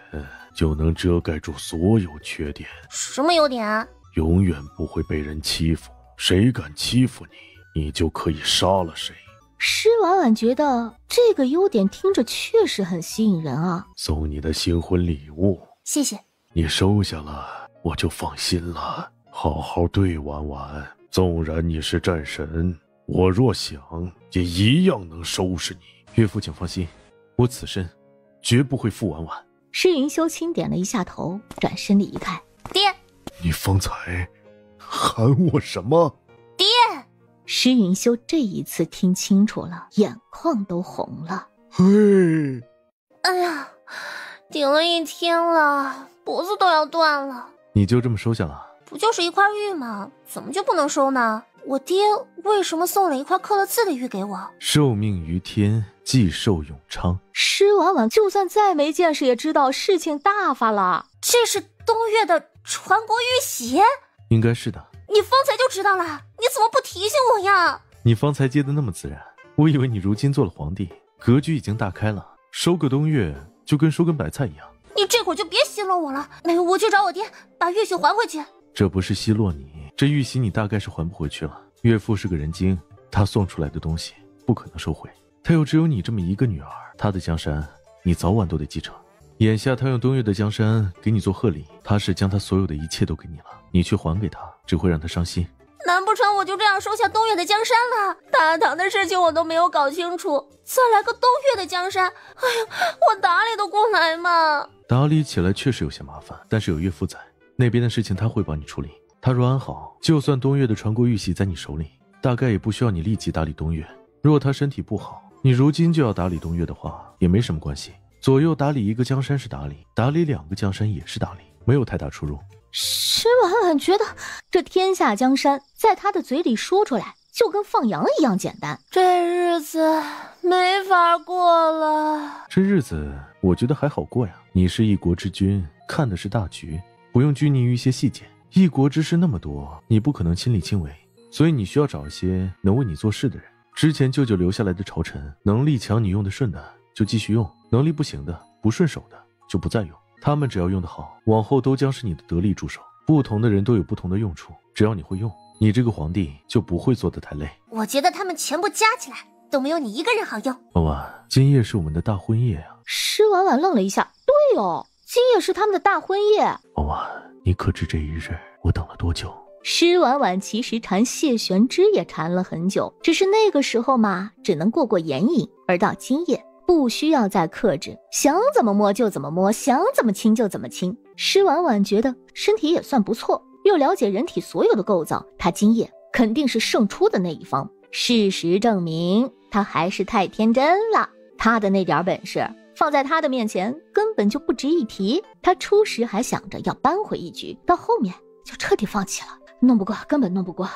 就能遮盖住所有缺点。什么优点啊？永远不会被人欺负，谁敢欺负你，你就可以杀了谁。施婉婉觉得这个优点听着确实很吸引人啊。送你的新婚礼物。谢谢。你收下了，我就放心了。好好对婉婉，纵然你是战神，我若想也一样能收拾你。岳父请放心，我此生绝不会负婉婉。施云修轻点了一下头，转身离开。爹，你方才喊我什么？爹！施云修这一次听清楚了，眼眶都红了。嘿，哎呀，顶了1天了，脖子都要断了。你就这么收下了？不就是一块玉吗？怎么就不能收呢？我爹为什么送了一块刻了字的玉给我？受命于天，既寿永昌。施婉婉就算再没见识，也知道事情大发了。这是东岳的传国玉玺？应该是的。你方才就知道了，你怎么不提醒我呀？你方才接得那么自然，我以为你如今做了皇帝，格局已经大开了，收个东岳就跟收根白菜一样。你这会儿就别奚落我了，我去找我爹，把玉玺还回去。这不是奚落你，这玉玺你大概是还不回去了。岳父是个人精，他送出来的东西不可能收回，他又只有你这么一个女儿，他的江山你早晚都得继承。眼下他用东岳的江山给你做贺礼，他是将他所有的一切都给你了，你去还给他，只会让他伤心。难不成我我就这样收下东岳的江山了？大唐的事情我都没有搞清楚，再来个东岳的江山，哎呀，我打理得过来吗？打理起来确实有些麻烦，但是有岳父在，那边的事情他会帮你处理。他若安好，就算东岳的传国玉玺在你手里，大概也不需要你立即打理东岳。若他身体不好，你如今就要打理东岳的话，也没什么关系。左右打理一个江山是打理，打理2个江山也是打理，没有太大出入。施婉婉觉得这天下江山在他的嘴里说出来就跟放羊一样简单，这日子没法过了。这日子我觉得还好过呀，你是一国之君，看的是大局，不用拘泥于一些细节。一国之事那么多，你不可能亲力亲为，所以你需要找一些能为你做事的人。之前舅舅留下来的朝臣，能力强你用得顺的就继续用，能力不行的不顺手的就不再用。他们只要用得好，往后都将是你的得力助手。不同的人都有不同的用处，只要你会用，你这个皇帝就不会做得太累。我觉得他们全部加起来都没有你一个人好用。婉婉，今夜是我们的大婚夜啊。施婉婉愣了一下，对哦，今夜是他们的大婚夜。婉婉，你可知这一日我等了多久？施婉婉其实缠谢玄之也缠了很久，只是那个时候嘛，只能过眼瘾，而到今夜不需要再克制，想怎么摸就怎么摸，想怎么亲就怎么亲。施婉婉觉得身体也算不错，又了解人体所有的构造，她今夜肯定是胜出的那一方。事实证明，她还是太天真了，她的那点本事放在她的面前根本就不值一提。她初时还想着要扳回一局，到后面就彻底放弃了，弄不过根本弄不过。